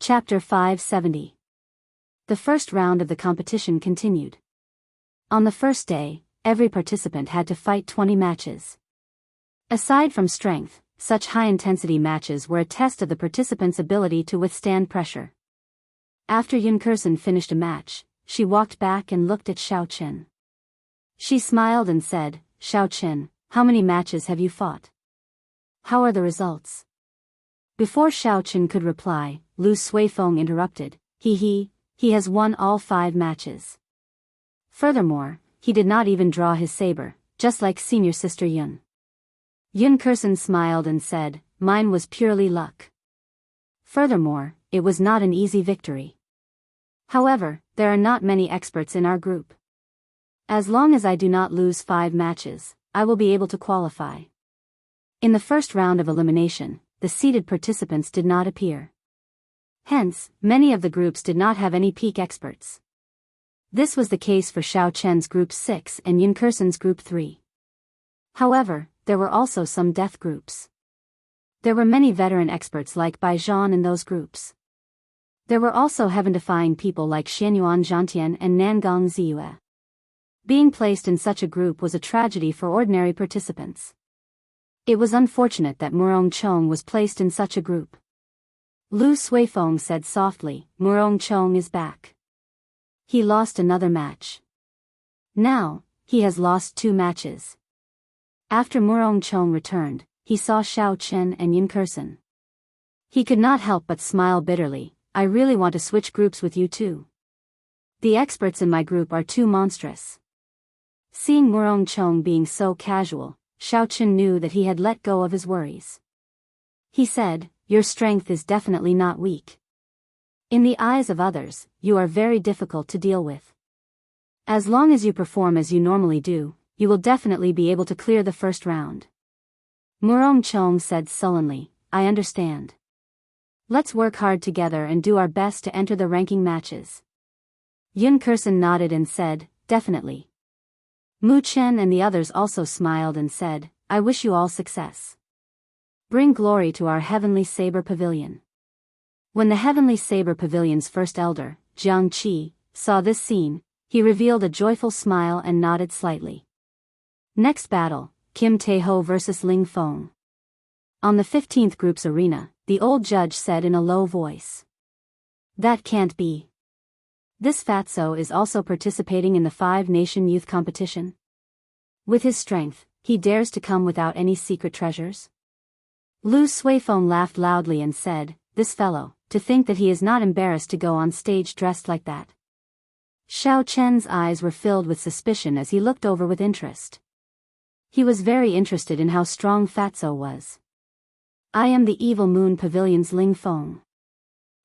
Chapter 570. The first round of the competition continued. On the first day, every participant had to fight 20 matches. Aside from strength, such high-intensity matches were a test of the participants' ability to withstand pressure. After Yunkerson finished a match, she walked back and looked at Xiao Chen. She smiled and said, "Xiao Chen, how many matches have you fought? How are the results?" Before Xiao Chen could reply, Lu Suifeng interrupted, He has won all 5 matches. Furthermore, he did not even draw his saber, just like senior sister Yun. Yunkerson smiled and said, "Mine was purely luck. Furthermore, it was not an easy victory. However, there are not many experts in our group. As long as I do not lose 5 matches, I will be able to qualify." In the first round of elimination, the seeded participants did not appear. Hence, many of the groups did not have any peak experts. This was the case for Xiao Chen's Group 6 and Yunkerson's Group 3. However, there were also some death groups. There were many veteran experts like Bai Zhan in those groups. There were also heaven-defying people like Xianyuan Zhantian and Nangang Ziyue. Being placed in such a group was a tragedy for ordinary participants. It was unfortunate that Murong Chong was placed in such a group. Lu Suifeng said softly, "Murong Chong is back. He lost another match. Now, he has lost 2 matches." After Murong Chong returned, he saw Xiao Chen and Yunkerson. He could not help but smile bitterly. "I really want to switch groups with you too. The experts in my group are too monstrous." Seeing Murong Chong being so casual, Xiao Chen knew that he had let go of his worries. He said, "Your strength is definitely not weak. In the eyes of others, you are very difficult to deal with. As long as you perform as you normally do, you will definitely be able to clear the first round." Murong Chong said sullenly, "I understand. Let's work hard together and do our best to enter the ranking matches." Yunkerson nodded and said, "Definitely." Mu Chen and the others also smiled and said, "I wish you all success. Bring glory to our Heavenly Saber Pavilion." When the Heavenly Saber Pavilion's first elder, Jiang Qi, saw this scene, he revealed a joyful smile and nodded slightly. Next battle, Kim Tae-ho vs. Ling Feng. On the 15th group's arena, the old judge said in a low voice, "That can't be. This fatso is also participating in the 5-nation youth competition. With his strength, he dares to come without any secret treasures?" Lu Suifeng laughed loudly and said, "This fellow, to think that he is not embarrassed to go on stage dressed like that." Xiao Chen's eyes were filled with suspicion as he looked over with interest. He was very interested in how strong Fatso was. "I am the Evil Moon Pavilion's Ling Feng.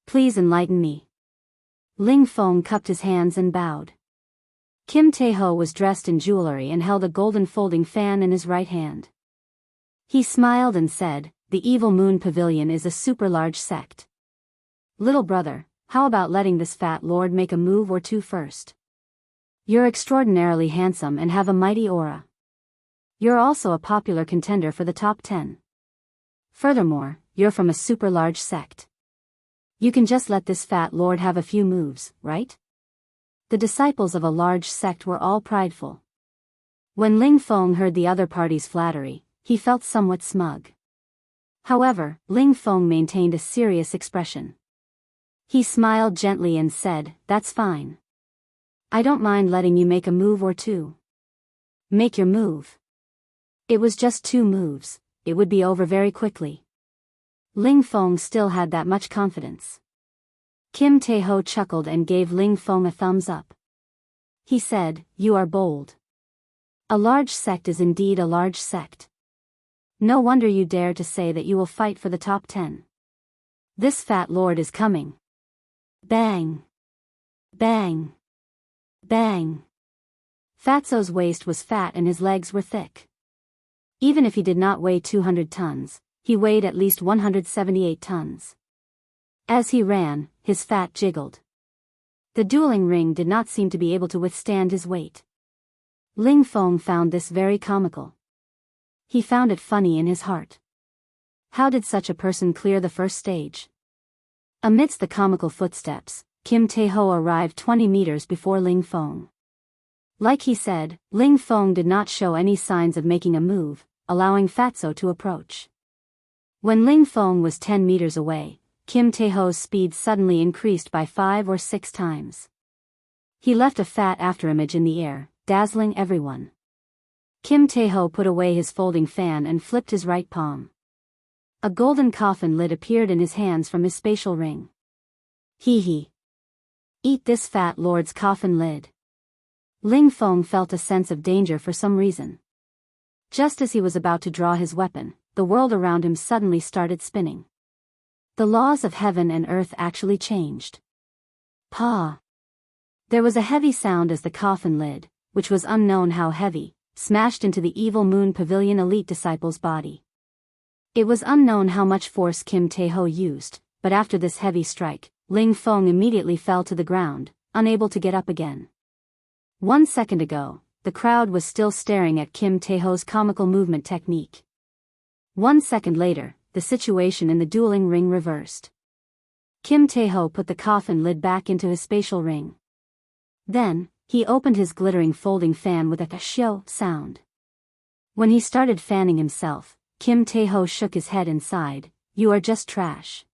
Please enlighten me." Ling Feng cupped his hands and bowed. Kim Tae-ho was dressed in jewelry and held a golden folding fan in his right hand. He smiled and said, "The Evil Moon Pavilion is a super-large sect. Little brother, how about letting this fat lord make a move or two first? You're extraordinarily handsome and have a mighty aura. You're also a popular contender for the top 10. Furthermore, you're from a super-large sect. You can just let this fat lord have a few moves, right?" The disciples of a large sect were all prideful. When Ling Feng heard the other party's flattery, he felt somewhat smug. However, Ling Feng maintained a serious expression. He smiled gently and said, "That's fine. I don't mind letting you make a move or two. Make your move." It was just 2 moves, it would be over very quickly. Ling Feng still had that much confidence. Kim Tae-ho chuckled and gave Ling Feng a thumbs up. He said, "You are bold. A large sect is indeed a large sect. No wonder you dare to say that you will fight for the top 10. This fat lord is coming." Bang! Bang! Bang! Fatso's waist was fat and his legs were thick. Even if he did not weigh 200 tons, he weighed at least 178 tons. As he ran, his fat jiggled. The dueling ring did not seem to be able to withstand his weight. Ling Feng found this very comical. He found it funny in his heart. How did such a person clear the first stage? Amidst the comical footsteps, Kim Tae-ho arrived 20 meters before Ling Feng. Like he said, Ling Feng did not show any signs of making a move, allowing Fatso to approach. When Ling Feng was 10 meters away, Kim Tae-ho's speed suddenly increased by 5 or 6 times. He left a fat afterimage in the air, dazzling everyone. Kim Tae-ho put away his folding fan and flipped his right palm. A golden coffin lid appeared in his hands from his spatial ring. Hee hee. Eat this fat lord's coffin lid. Ling Feng felt a sense of danger for some reason. Just as he was about to draw his weapon, the world around him suddenly started spinning. The laws of heaven and earth actually changed. Pa! There was a heavy sound as the coffin lid, which was unknown how heavy, smashed into the Evil Moon Pavilion elite disciple's body. It was unknown how much force Kim Tae-ho used, but after this heavy strike, Ling Feng immediately fell to the ground, unable to get up again. 1 second ago, the crowd was still staring at Kim Tae-ho's comical movement technique. 1 second later, the situation in the dueling ring reversed. Kim Tae-ho put the coffin lid back into his spatial ring. Then, he opened his glittering folding fan with a kashio sound. When he started fanning himself, Kim Tae-ho shook his head and sighed, "You are just trash.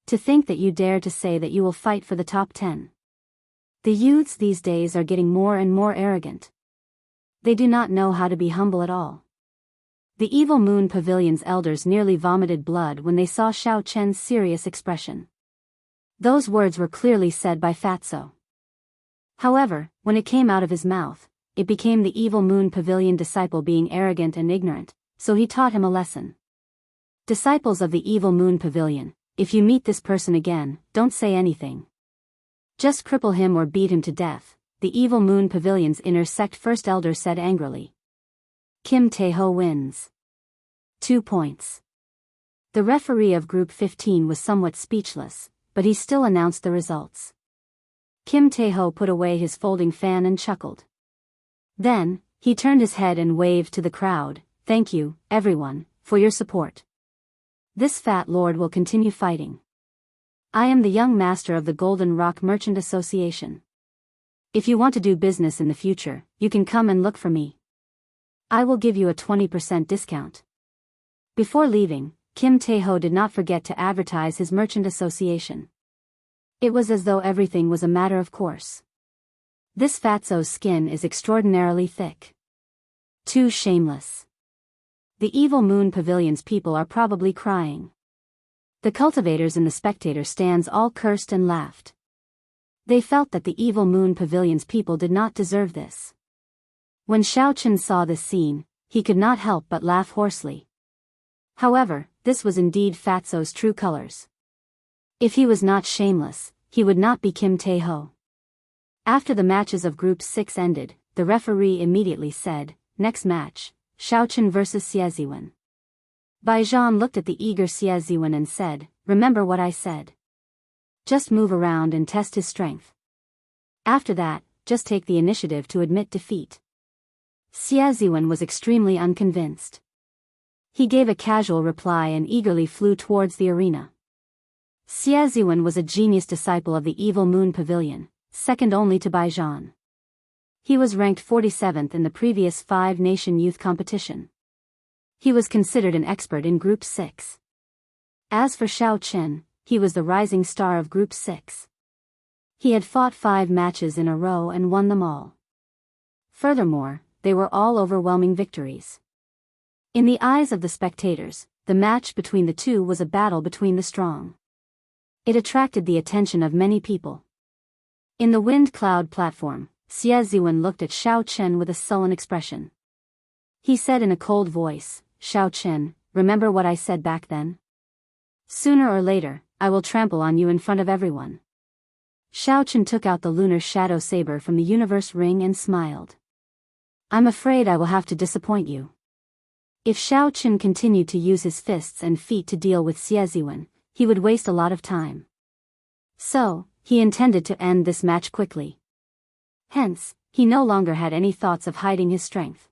To think that you dare to say that you will fight for the top 10. The youths these days are getting more and more arrogant. They do not know how to be humble at all." The Evil Moon Pavilion's elders nearly vomited blood when they saw Xiao Chen's serious expression. Those words were clearly said by Fatso. However, when it came out of his mouth, it became the Evil Moon Pavilion disciple being arrogant and ignorant, so he taught him a lesson. Disciples of the Evil Moon Pavilion, if you meet this person again, don't say anything. Just cripple him or beat him to death, the Evil Moon Pavilion's inner sect first elder said angrily. Kim Tae-ho wins. 2 points. The referee of Group 15 was somewhat speechless, but he still announced the results. Kim Tae-ho put away his folding fan and chuckled. Then, he turned his head and waved to the crowd, "Thank you, everyone, for your support. This fat lord will continue fighting. I am the young master of the Golden Rock Merchant Association. If you want to do business in the future, you can come and look for me. I will give you a 20% discount." Before leaving, Kim Tae-ho did not forget to advertise his merchant association. It was as though everything was a matter of course. This fatso's skin is extraordinarily thick. Too shameless. The Evil Moon Pavilion's people are probably crying. The cultivators in the spectator stands all cursed and laughed. They felt that the Evil Moon Pavilion's people did not deserve this. When Xiao Chen saw this scene, he could not help but laugh hoarsely. However, this was indeed Fatso's true colors. If he was not shameless, he would not be Kim Tae-ho. After the matches of Group 6 ended, the referee immediately said, "Next match, Xiao Chen vs. Xie Ziwen." Bai Zhan looked at the eager Xie Ziwen and said, "Remember what I said. Just move around and test his strength. After that, just take the initiative to admit defeat." Xie Ziwen was extremely unconvinced. He gave a casual reply and eagerly flew towards the arena. Xie Ziwen was a genius disciple of the Evil Moon Pavilion, second only to Bai Zhan. He was ranked 47th in the previous 5-nation youth competition. He was considered an expert in Group 6. As for Xiao Chen, he was the rising star of Group 6. He had fought 5 matches in a row and won them all. Furthermore, they were all overwhelming victories. In the eyes of the spectators, the match between the two was a battle between the strong. It attracted the attention of many people. In the wind cloud platform, Xie Ziwen looked at Xiao Chen with a sullen expression. He said in a cold voice, "Xiao Chen, remember what I said back then? Sooner or later, I will trample on you in front of everyone." Xiao Chen took out the lunar shadow saber from the universe ring and smiled. "I'm afraid I will have to disappoint you." If Xiao Chen continued to use his fists and feet to deal with Xie Ziwen, he would waste a lot of time. So, he intended to end this match quickly. Hence, he no longer had any thoughts of hiding his strength.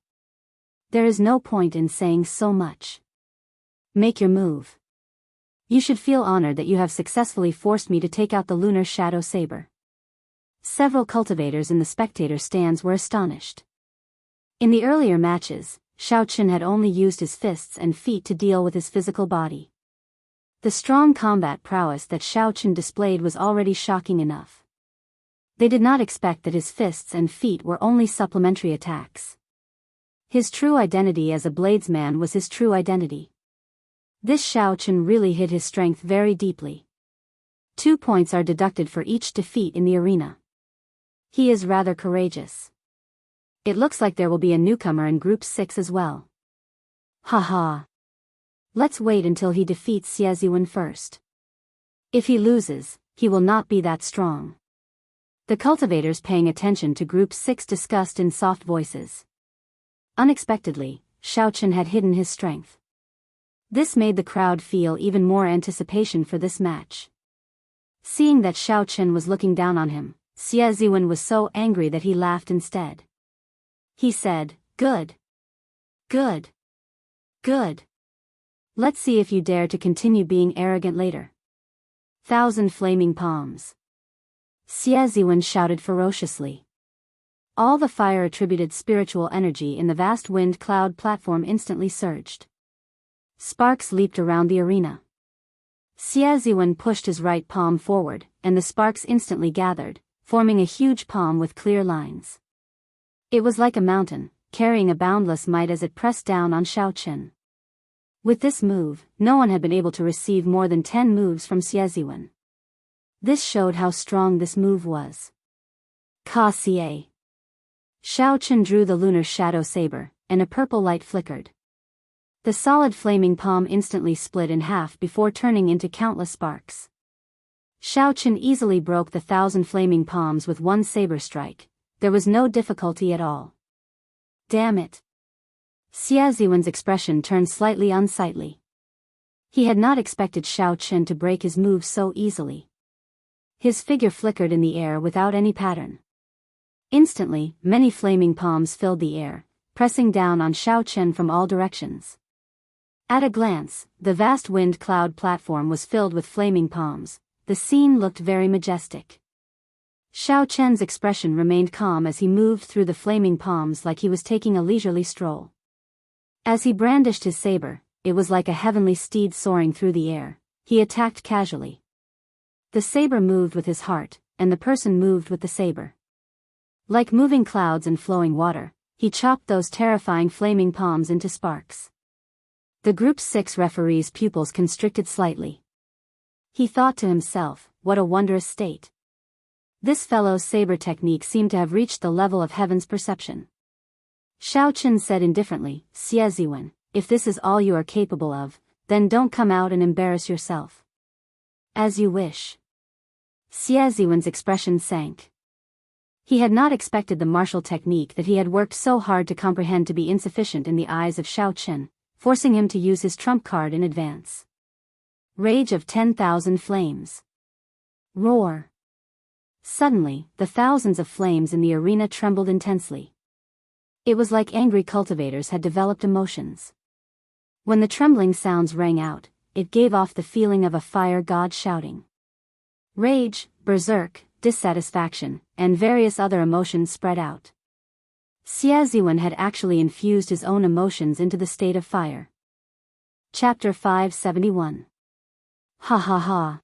There is no point in saying so much. Make your move. You should feel honored that you have successfully forced me to take out the lunar shadow saber. Several cultivators in the spectator stands were astonished. In the earlier matches, Xiaoqun had only used his fists and feet to deal with his physical body. The strong combat prowess that Xiaoqun displayed was already shocking enough. They did not expect that his fists and feet were only supplementary attacks. His true identity as a bladesman was his true identity. This Xiaoqun really hid his strength very deeply. 2 points are deducted for each defeat in the arena. He is rather courageous. It looks like there will be a newcomer in Group 6 as well. Haha. Let's wait until he defeats Xieziwen first. If he loses, he will not be that strong. The cultivators paying attention to Group 6 discussed in soft voices. Unexpectedly, Xiaoqun had hidden his strength. This made the crowd feel even more anticipation for this match. Seeing that Xiaoqun was looking down on him, Xieziwen was so angry that he laughed instead. He said, "Good. Good. Good. Let's see if you dare to continue being arrogant later." 1,000 flaming palms. Xieziwen shouted ferociously. All the fire-attributed spiritual energy in the vast wind cloud platform instantly surged. Sparks leaped around the arena. Xieziwen pushed his right palm forward, and the sparks instantly gathered, forming a huge palm with clear lines. It was like a mountain, carrying a boundless might as it pressed down on Xiaoqun. With this move, no one had been able to receive more than 10 moves from Xieziwen. This showed how strong this move was. Ka-xie. Xiaoqun drew the lunar shadow saber, and a purple light flickered. The solid flaming palm instantly split in half before turning into countless sparks. Xiaoqun easily broke the 1,000 flaming palms with one saber strike. There was no difficulty at all. Damn it. Xieziwen's expression turned slightly unsightly. He had not expected Xiaoqun to break his move so easily. His figure flickered in the air without any pattern. Instantly, many flaming palms filled the air, pressing down on Xiaoqun from all directions. At a glance, the vast wind cloud platform was filled with flaming palms. The scene looked very majestic. Xiaoqun's expression remained calm as he moved through the flaming palms like he was taking a leisurely stroll. As he brandished his saber, it was like a heavenly steed soaring through the air. He attacked casually. The saber moved with his heart, and the person moved with the saber. Like moving clouds and flowing water, he chopped those terrifying flaming palms into sparks. The Group 6 referee's pupils constricted slightly. He thought to himself, what a wondrous state. This fellow's saber technique seemed to have reached the level of heaven's perception. Xiaoqun said indifferently, "Xieziwen, if this is all you are capable of, then don't come out and embarrass yourself." "As you wish." Xieziwen's expression sank. He had not expected the martial technique that he had worked so hard to comprehend to be insufficient in the eyes of Xiaoqun, forcing him to use his trump card in advance. Rage of 10,000 flames. Roar. Suddenly, the thousands of flames in the arena trembled intensely. It was like angry cultivators had developed emotions. When the trembling sounds rang out, it gave off the feeling of a fire god shouting. Rage, berserk, dissatisfaction, and various other emotions spread out. Xieziwen had actually infused his own emotions into the state of fire. Chapter 571. Ha ha ha.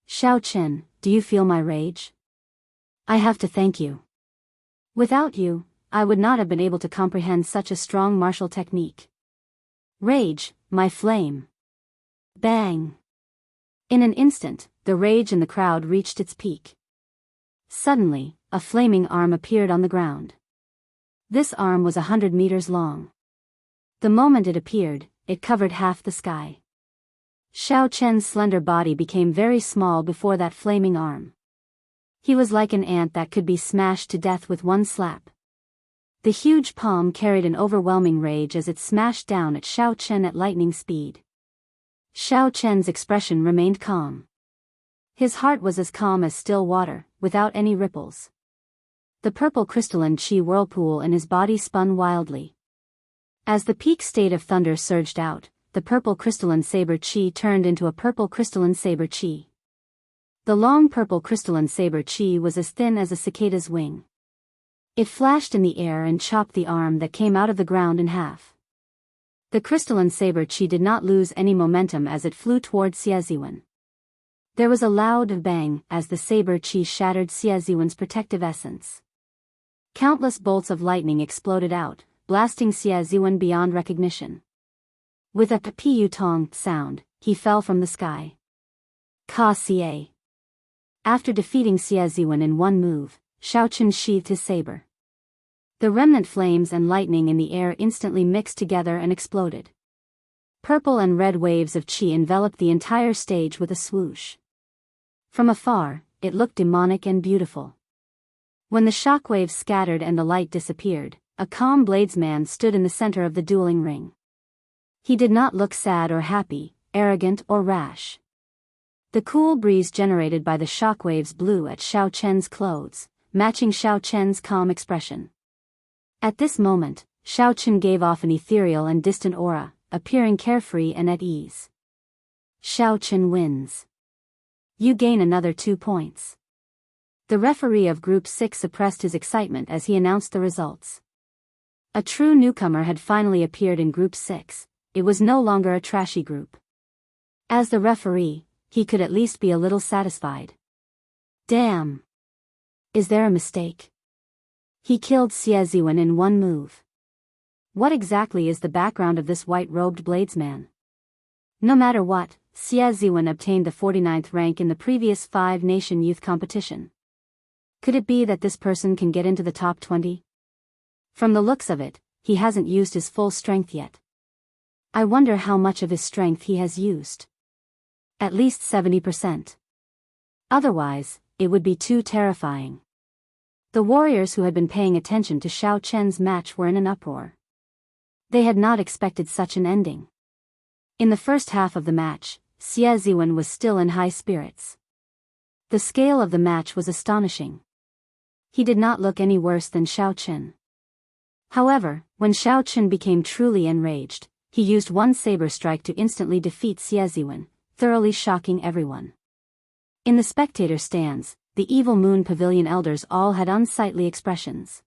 Xiaoqun, do you feel my rage? I have to thank you. Without you, I would not have been able to comprehend such a strong martial technique. Rage, my flame. Bang. In an instant, the rage in the crowd reached its peak. Suddenly, a flaming arm appeared on the ground. This arm was 100 meters long. The moment it appeared, it covered half the sky. Xiaoqun's slender body became very small before that flaming arm. He was like an ant that could be smashed to death with one slap. The huge palm carried an overwhelming rage as it smashed down at Xiaoqun at lightning speed. Xiaoqun's expression remained calm. His heart was as calm as still water, without any ripples. The purple crystalline chi whirlpool in his body spun wildly. As the peak state of thunder surged out, the purple crystalline saber chi turned into a purple crystalline saber chi. The long purple crystalline saber chi was as thin as a cicada's wing. It flashed in the air and chopped the arm that came out of the ground in half. The crystalline saber chi did not lose any momentum as it flew toward Xie Ziwen. There was a loud bang as the saber chi shattered Xie Ziwen's protective essence. Countless bolts of lightning exploded out, blasting Xie Ziwen beyond recognition. With a pu-tong sound, he fell from the sky. Ka Xie. After defeating Xie Ziwen in one move, Xiaochen sheathed his saber. The remnant flames and lightning in the air instantly mixed together and exploded. Purple and red waves of qi enveloped the entire stage with a swoosh. From afar, it looked demonic and beautiful. When the shockwaves scattered and the light disappeared, a calm bladesman stood in the center of the dueling ring. He did not look sad or happy, arrogant or rash. The cool breeze generated by the shockwaves blew at Xiao Chen's clothes, matching Xiao Chen's calm expression. At this moment, Xiao Chen gave off an ethereal and distant aura, appearing carefree and at ease. Xiao Chen wins. You gain another 2 points. The referee of Group 6 suppressed his excitement as he announced the results. A true newcomer had finally appeared in Group 6, it was no longer a trashy group. As the referee, he could at least be a little satisfied. Damn! Is there a mistake? He killed Xie Ziwen in one move. What exactly is the background of this white-robed bladesman? No matter what, Xie Ziwen obtained the 49th rank in the previous 5-nation youth competition. Could it be that this person can get into the top 20? From the looks of it, he hasn't used his full strength yet. I wonder how much of his strength he has used. At least 70%. Otherwise, it would be too terrifying. The warriors who had been paying attention to Xiao Chen's match were in an uproar. They had not expected such an ending. In the first half of the match, Xie Ziwen was still in high spirits. The scale of the match was astonishing. He did not look any worse than Xiao Chen. However, when Xiao Chen became truly enraged, he used one saber strike to instantly defeat Xie Ziwen, thoroughly shocking everyone. In the spectator stands, the Evil Moon Pavilion elders all had unsightly expressions.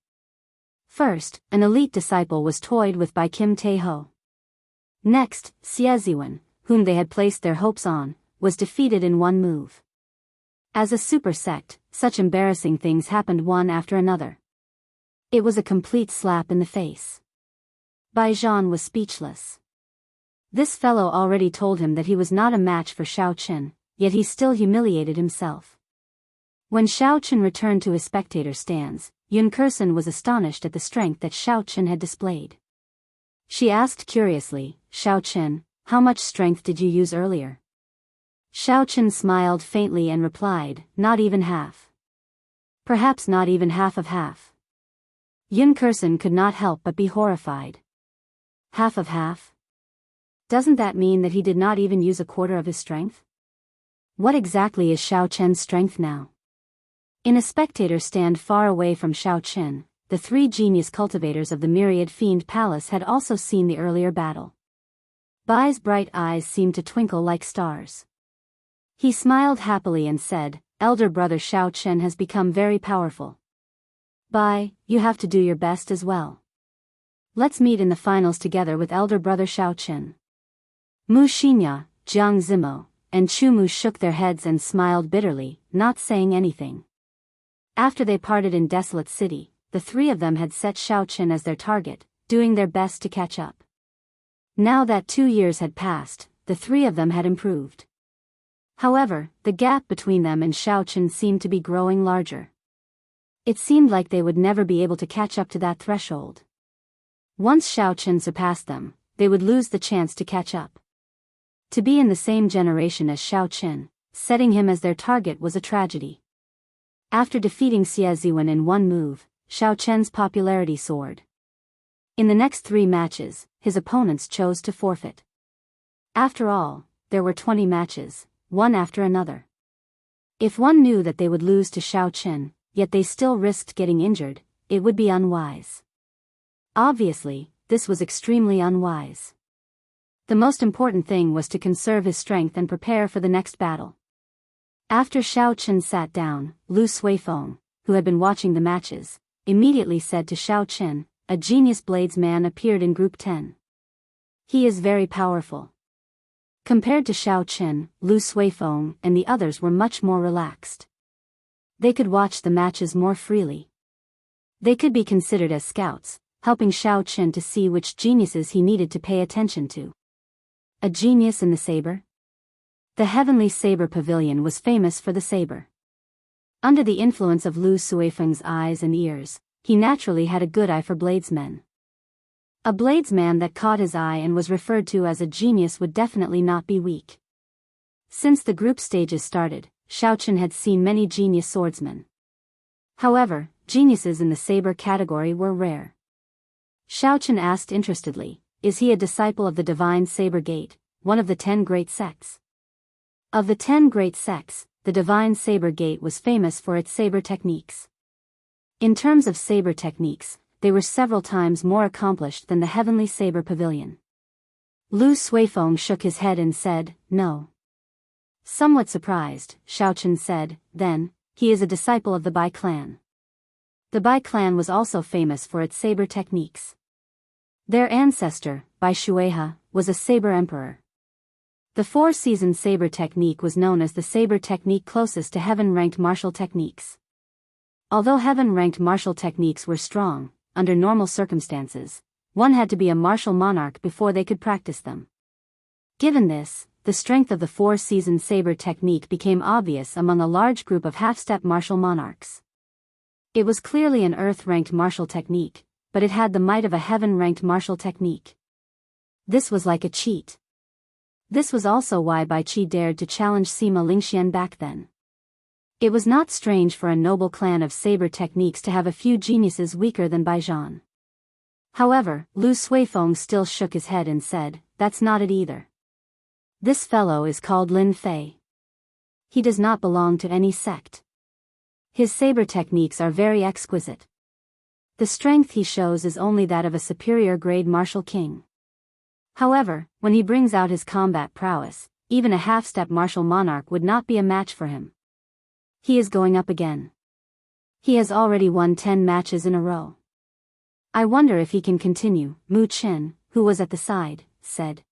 First, an elite disciple was toyed with by Kim Tae-ho. Next, Xie Ziwen, whom they had placed their hopes on, was defeated in one move. As a super sect, such embarrassing things happened one after another. It was a complete slap in the face. Bai Zhan was speechless. This fellow already told him that he was not a match for Xiao Chen, yet he still humiliated himself. When Xiao Chen returned to his spectator stands, Yun Kursen was astonished at the strength that Xiao Chen had displayed. She asked curiously, Xiao Chen, how much strength did you use earlier? Xiao Chen smiled faintly and replied, not even half. Perhaps not even half of half. Yun Kursen could not help but be horrified. Half of half? Doesn't that mean that he did not even use a quarter of his strength? What exactly is Xiao Chen's strength now? In a spectator stand far away from Xiao Chen, the 3 genius cultivators of the Myriad Fiend Palace had also seen the earlier battle. Bai's bright eyes seemed to twinkle like stars. He smiled happily and said, Elder brother Xiao Chen has become very powerful. Bai, you have to do your best as well. Let's meet in the finals together with elder brother Xiao Chen. Mu Xinya, Jiang Zimo, and Chu Mu shook their heads and smiled bitterly, not saying anything. After they parted in Desolate City, the 3 of them had set Xiao Chen as their target, doing their best to catch up. Now that 2 years had passed, the 3 of them had improved. However, the gap between them and Xiao Chen seemed to be growing larger. It seemed like they would never be able to catch up to that threshold. Once Xiao Chen surpassed them, they would lose the chance to catch up. To be in the same generation as Xiao Chen, setting him as their target was a tragedy. After defeating Xie Ziwen in one move, Xiao Chen's popularity soared. In the next 3 matches, his opponents chose to forfeit. After all, there were 20 matches, one after another. If one knew that they would lose to Xiao Chen, yet they still risked getting injured, it would be unwise. Obviously, this was extremely unwise. The most important thing was to conserve his strength and prepare for the next battle. After Shao Chen sat down, Lu Suifeng, who had been watching the matches, immediately said to Shao Chen, "A genius bladesman appeared in Group 10. He is very powerful." Compared to Shao Chen, Lu Suifeng and the others were much more relaxed. They could watch the matches more freely. They could be considered as scouts, helping Shao Chen to see which geniuses he needed to pay attention to. A genius in the saber? The Heavenly Saber Pavilion was famous for the saber. Under the influence of Lu Suifeng's eyes and ears, he naturally had a good eye for bladesmen. A bladesman that caught his eye and was referred to as a genius would definitely not be weak. Since the group stages started, Shao Chen had seen many genius swordsmen. However, geniuses in the saber category were rare. Shao Chen asked interestedly, "Is he a disciple of the Divine Saber Gate, one of the 10 great sects?" Of the 10 great sects, the Divine Saber Gate was famous for its saber techniques. In terms of saber techniques, they were several times more accomplished than the Heavenly Saber Pavilion. Lu Suifeng shook his head and said, "No." Somewhat surprised, Shao Chen said, "Then, he is a disciple of the Bai clan." The Bai clan was also famous for its saber techniques. Their ancestor, Bai Shueha, was a saber emperor. The 4-season saber technique was known as the saber technique closest to heaven-ranked martial techniques. Although heaven-ranked martial techniques were strong, under normal circumstances, one had to be a martial monarch before they could practice them. Given this, the strength of the 4-season saber technique became obvious among a large group of half-step martial monarchs. It was clearly an earth-ranked martial technique, but it had the might of a heaven-ranked martial technique. This was like a cheat. This was also why Bai Qi dared to challenge Sima Lingxian back then. It was not strange for a noble clan of saber techniques to have a few geniuses weaker than Bai Zhan. However, Lu Suifeng still shook his head and said, "That's not it either. This fellow is called Lin Fei. He does not belong to any sect. His saber techniques are very exquisite. The strength he shows is only that of a superior grade martial king. However, when he brings out his combat prowess, even a half-step martial monarch would not be a match for him. He is going up again. He has already won 10 matches in a row. I wonder if he can continue." Mu Chen, who was at the side, said.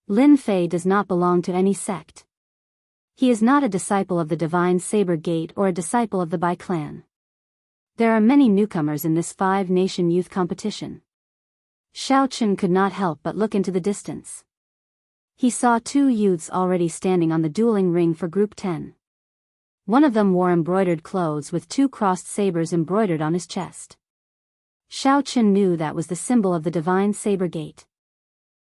"Lin Fei does not belong to any sect. He is not a disciple of the Divine Saber Gate or a disciple of the Bai clan. There are many newcomers in this 5-nation youth competition." Shao Chen could not help but look into the distance. He saw 2 youths already standing on the dueling ring for Group 10. One of them wore embroidered clothes with 2 crossed sabers embroidered on his chest. Shao Chen knew that was the symbol of the Divine Saber Gate.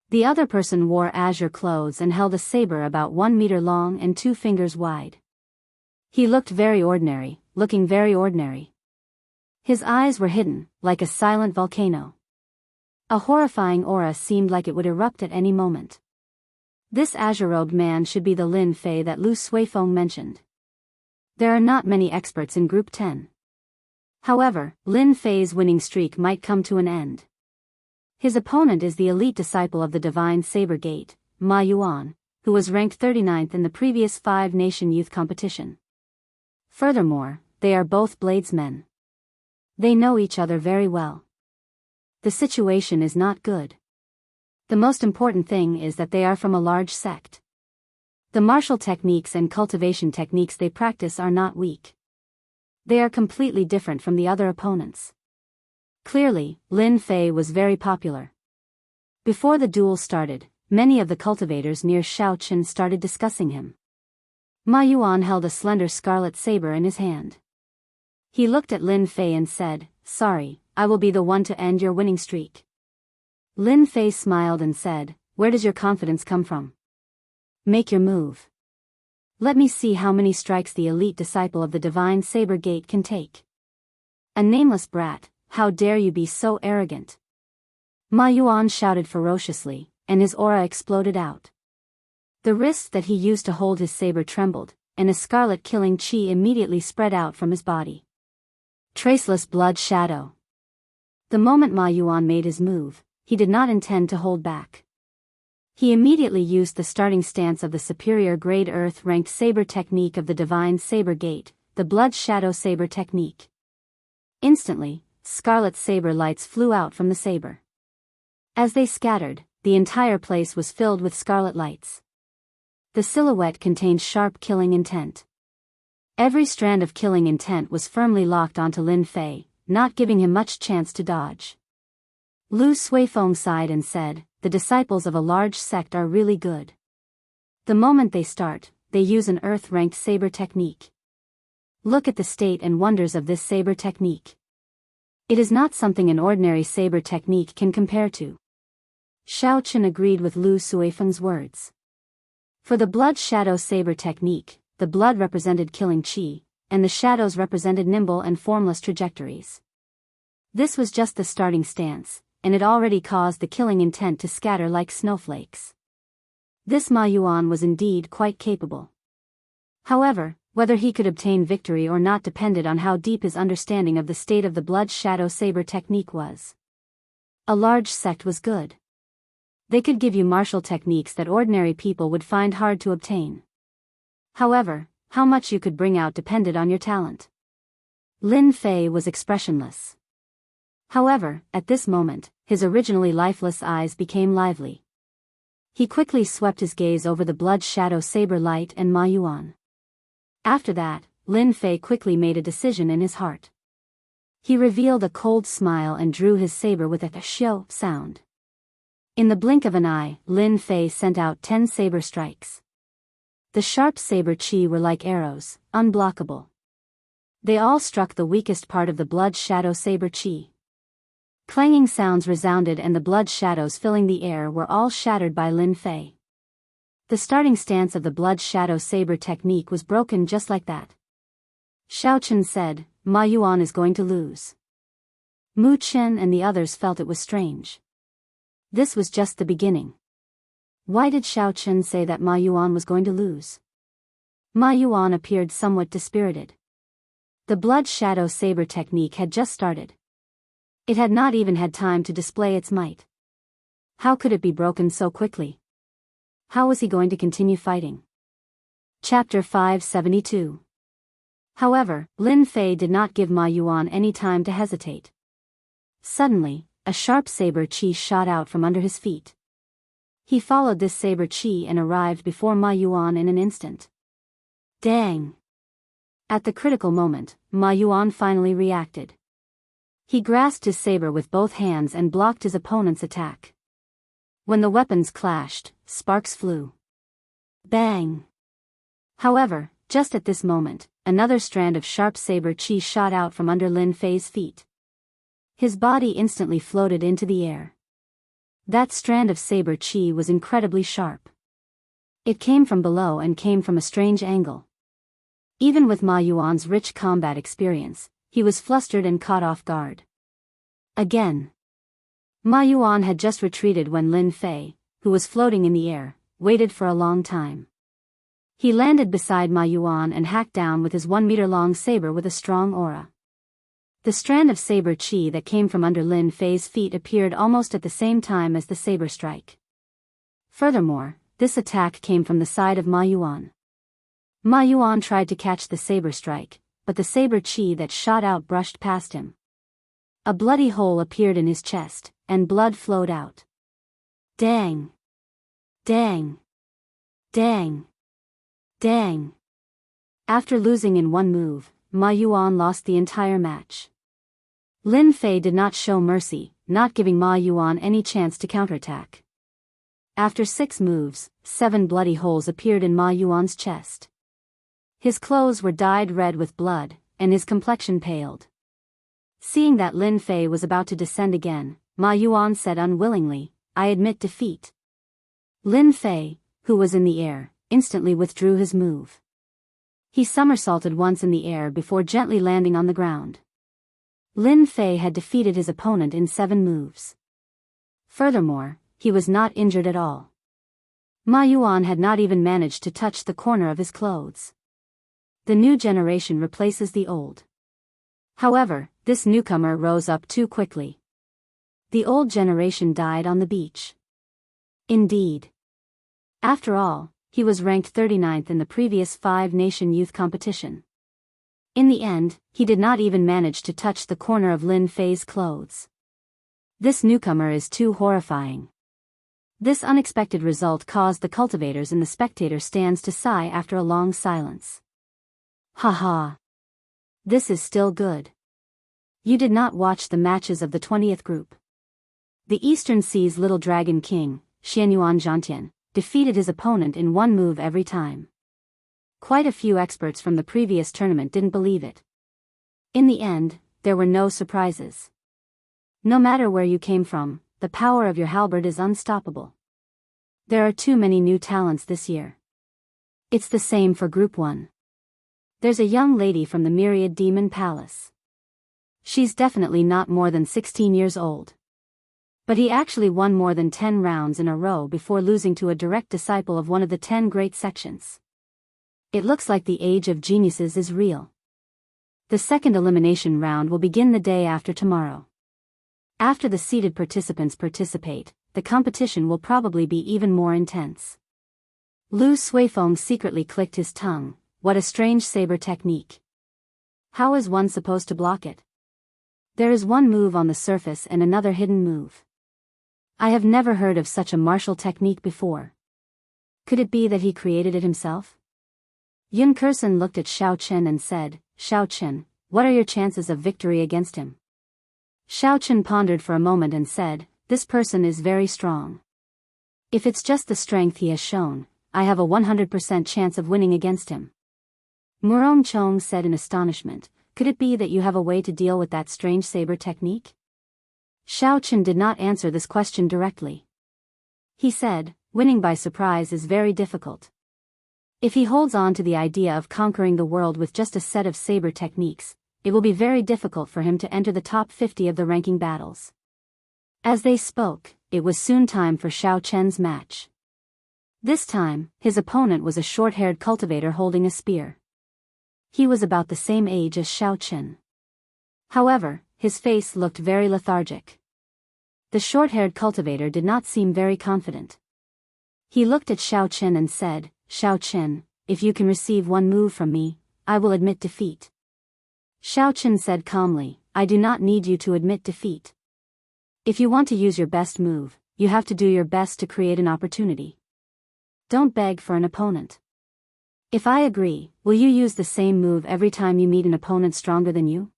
The other person wore azure clothes and held a saber about 1 meter long and 2 fingers wide. He looked very ordinary, looking very ordinary. His eyes were hidden, like a silent volcano. A horrifying aura seemed like it would erupt at any moment. This azure-robed man should be the Lin Fei that Lu Suifeng mentioned. There are not many experts in Group 10. However, Lin Fei's winning streak might come to an end. His opponent is the elite disciple of the Divine Saber Gate, Ma Yuan, who was ranked 39th in the previous 5-nation youth competition. Furthermore, they are both bladesmen. They know each other very well. The situation is not good. The most important thing is that they are from a large sect. The martial techniques and cultivation techniques they practice are not weak. They are completely different from the other opponents. Clearly, Lin Fei was very popular. Before the duel started, many of the cultivators near Shao Chen started discussing him. Ma Yuan held a slender scarlet saber in his hand. He looked at Lin Fei and said, "Sorry, I will be the one to end your winning streak." Lin Fei smiled and said, "Where does your confidence come from? Make your move. Let me see how many strikes the elite disciple of the Divine Saber Gate can take." "A nameless brat, how dare you be so arrogant?" Ma Yuan shouted ferociously, and his aura exploded out. The wrist that he used to hold his saber trembled, and a scarlet killing chi immediately spread out from his body. Traceless blood shadow. The moment Ma Yuan made his move, he did not intend to hold back. He immediately used the starting stance of the superior grade earth-ranked saber technique of the divine saber gate, the blood shadow saber technique. Instantly, scarlet saber lights flew out from the saber. As they scattered, the entire place was filled with scarlet lights. The silhouette contained sharp killing intent. Every strand of killing intent was firmly locked onto Lin Fei, not giving him much chance to dodge. Lu Suifeng sighed and said, "The disciples of a large sect are really good. The moment they start, they use an earth-ranked saber technique. Look at the state and wonders of this saber technique. It is not something an ordinary saber technique can compare to." Xiao Chen agreed with Lu Suifeng's words. For the blood shadow saber technique, the blood represented killing qi, and the shadows represented nimble and formless trajectories. This was just the starting stance, and it already caused the killing intent to scatter like snowflakes. This Ma Yuan was indeed quite capable. However, whether he could obtain victory or not depended on how deep his understanding of the state of the blood shadow saber technique was. A large sect was good. They could give you martial techniques that ordinary people would find hard to obtain. However, how much you could bring out depended on your talent. Lin Fei was expressionless. However, at this moment, his originally lifeless eyes became lively. He quickly swept his gaze over the blood shadow saber light and Ma Yuan. After that, Lin Fei quickly made a decision in his heart. He revealed a cold smile and drew his saber with a xiao sound. In the blink of an eye, Lin Fei sent out 10 saber strikes. The sharp saber qi were like arrows, unblockable. They all struck the weakest part of the blood shadow saber qi. Clanging sounds resounded and the blood shadows filling the air were all shattered by Lin Fei. The starting stance of the blood shadow saber technique was broken just like that. Xiao Chen said, "Ma Yuan is going to lose." Mu Chen and the others felt it was strange. This was just the beginning. Why did Xiao Chen say that Ma Yuan was going to lose? Ma Yuan appeared somewhat dispirited. The blood shadow saber technique had just started. It had not even had time to display its might. How could it be broken so quickly? How was he going to continue fighting? Chapter 572. However, Lin Fei did not give Ma Yuan any time to hesitate. Suddenly, a sharp saber qi shot out from under his feet. He followed this saber qi and arrived before Ma Yuan in an instant. Dang! At the critical moment, Ma Yuan finally reacted. He grasped his saber with both hands and blocked his opponent's attack. When the weapons clashed, sparks flew. Bang! However, just at this moment, another strand of sharp saber qi shot out from under Lin Fei's feet. His body instantly floated into the air. That strand of saber qi was incredibly sharp. It came from below and came from a strange angle. Even with Ma Yuan's rich combat experience, he was flustered and caught off guard. Again. Ma Yuan had just retreated when Lin Fei, who was floating in the air, waited for a long time. He landed beside Ma Yuan and hacked down with his 1-meter-long saber with a strong aura. The strand of saber qi that came from under Lin Fei's feet appeared almost at the same time as the saber strike. Furthermore, this attack came from the side of Ma Yuan. Ma Yuan tried to catch the saber strike, but the saber qi that shot out brushed past him. A bloody hole appeared in his chest, and blood flowed out. Dang! Dang! Dang! Dang! After losing in one move, Ma Yuan lost the entire match. Lin Fei did not show mercy, not giving Ma Yuan any chance to counterattack. After 6 moves, 7 bloody holes appeared in Ma Yuan's chest. His clothes were dyed red with blood, and his complexion paled. Seeing that Lin Fei was about to descend again, Ma Yuan said unwillingly, "I admit defeat." Lin Fei, who was in the air, instantly withdrew his move. He somersaulted once in the air before gently landing on the ground. Lin Fei had defeated his opponent in 7 moves. Furthermore, he was not injured at all. Ma Yuan had not even managed to touch the corner of his clothes. The new generation replaces the old. However, this newcomer rose up too quickly. The old generation died on the beach. Indeed. After all, he was ranked 39th in the previous 5-nation youth competition. In the end, he did not even manage to touch the corner of Lin Fei's clothes. This newcomer is too horrifying. This unexpected result caused the cultivators in the spectator stands to sigh after a long silence. Haha. This is still good. You did not watch the matches of the 20th group. The Eastern Sea's Little Dragon King, Xianyuan Zhantian, defeated his opponent in one move every time. Quite a few experts from the previous tournament didn't believe it. In the end, there were no surprises. No matter where you came from, the power of your halberd is unstoppable. There are too many new talents this year. It's the same for Group 1. There's a young lady from the Myriad Demon Palace. She's definitely not more than 16 years old. But he actually won more than 10 rounds in a row before losing to a direct disciple of one of the 10 great sections. It looks like the age of geniuses is real. The second elimination round will begin the day after tomorrow. After the seeded participants participate, the competition will probably be even more intense. Lu Suifeng secretly clicked his tongue. What a strange saber technique. How is one supposed to block it? There is one move on the surface and another hidden move. I have never heard of such a martial technique before. Could it be that he created it himself? Yun Kursen looked at Xiao Chen and said, Xiao Chen, what are your chances of victory against him? Xiao Chen pondered for a moment and said, this person is very strong. If it's just the strength he has shown, I have a 100% chance of winning against him. Murong Chong said in astonishment, could it be that you have a way to deal with that strange saber technique? Xiao Chen did not answer this question directly. He said, winning by surprise is very difficult. If he holds on to the idea of conquering the world with just a set of saber techniques, it will be very difficult for him to enter the top 50 of the ranking battles. As they spoke, it was soon time for Xiao Chen's match. This time, his opponent was a short-haired cultivator holding a spear. He was about the same age as Xiao Chen. However, his face looked very lethargic. The short-haired cultivator did not seem very confident. He looked at Xiao Chen and said, Xiao Chen, if you can receive one move from me, I will admit defeat. Xiao Chen said calmly, I do not need you to admit defeat. If you want to use your best move, you have to do your best to create an opportunity. Don't beg for an opponent. If I agree, will you use the same move every time you meet an opponent stronger than you?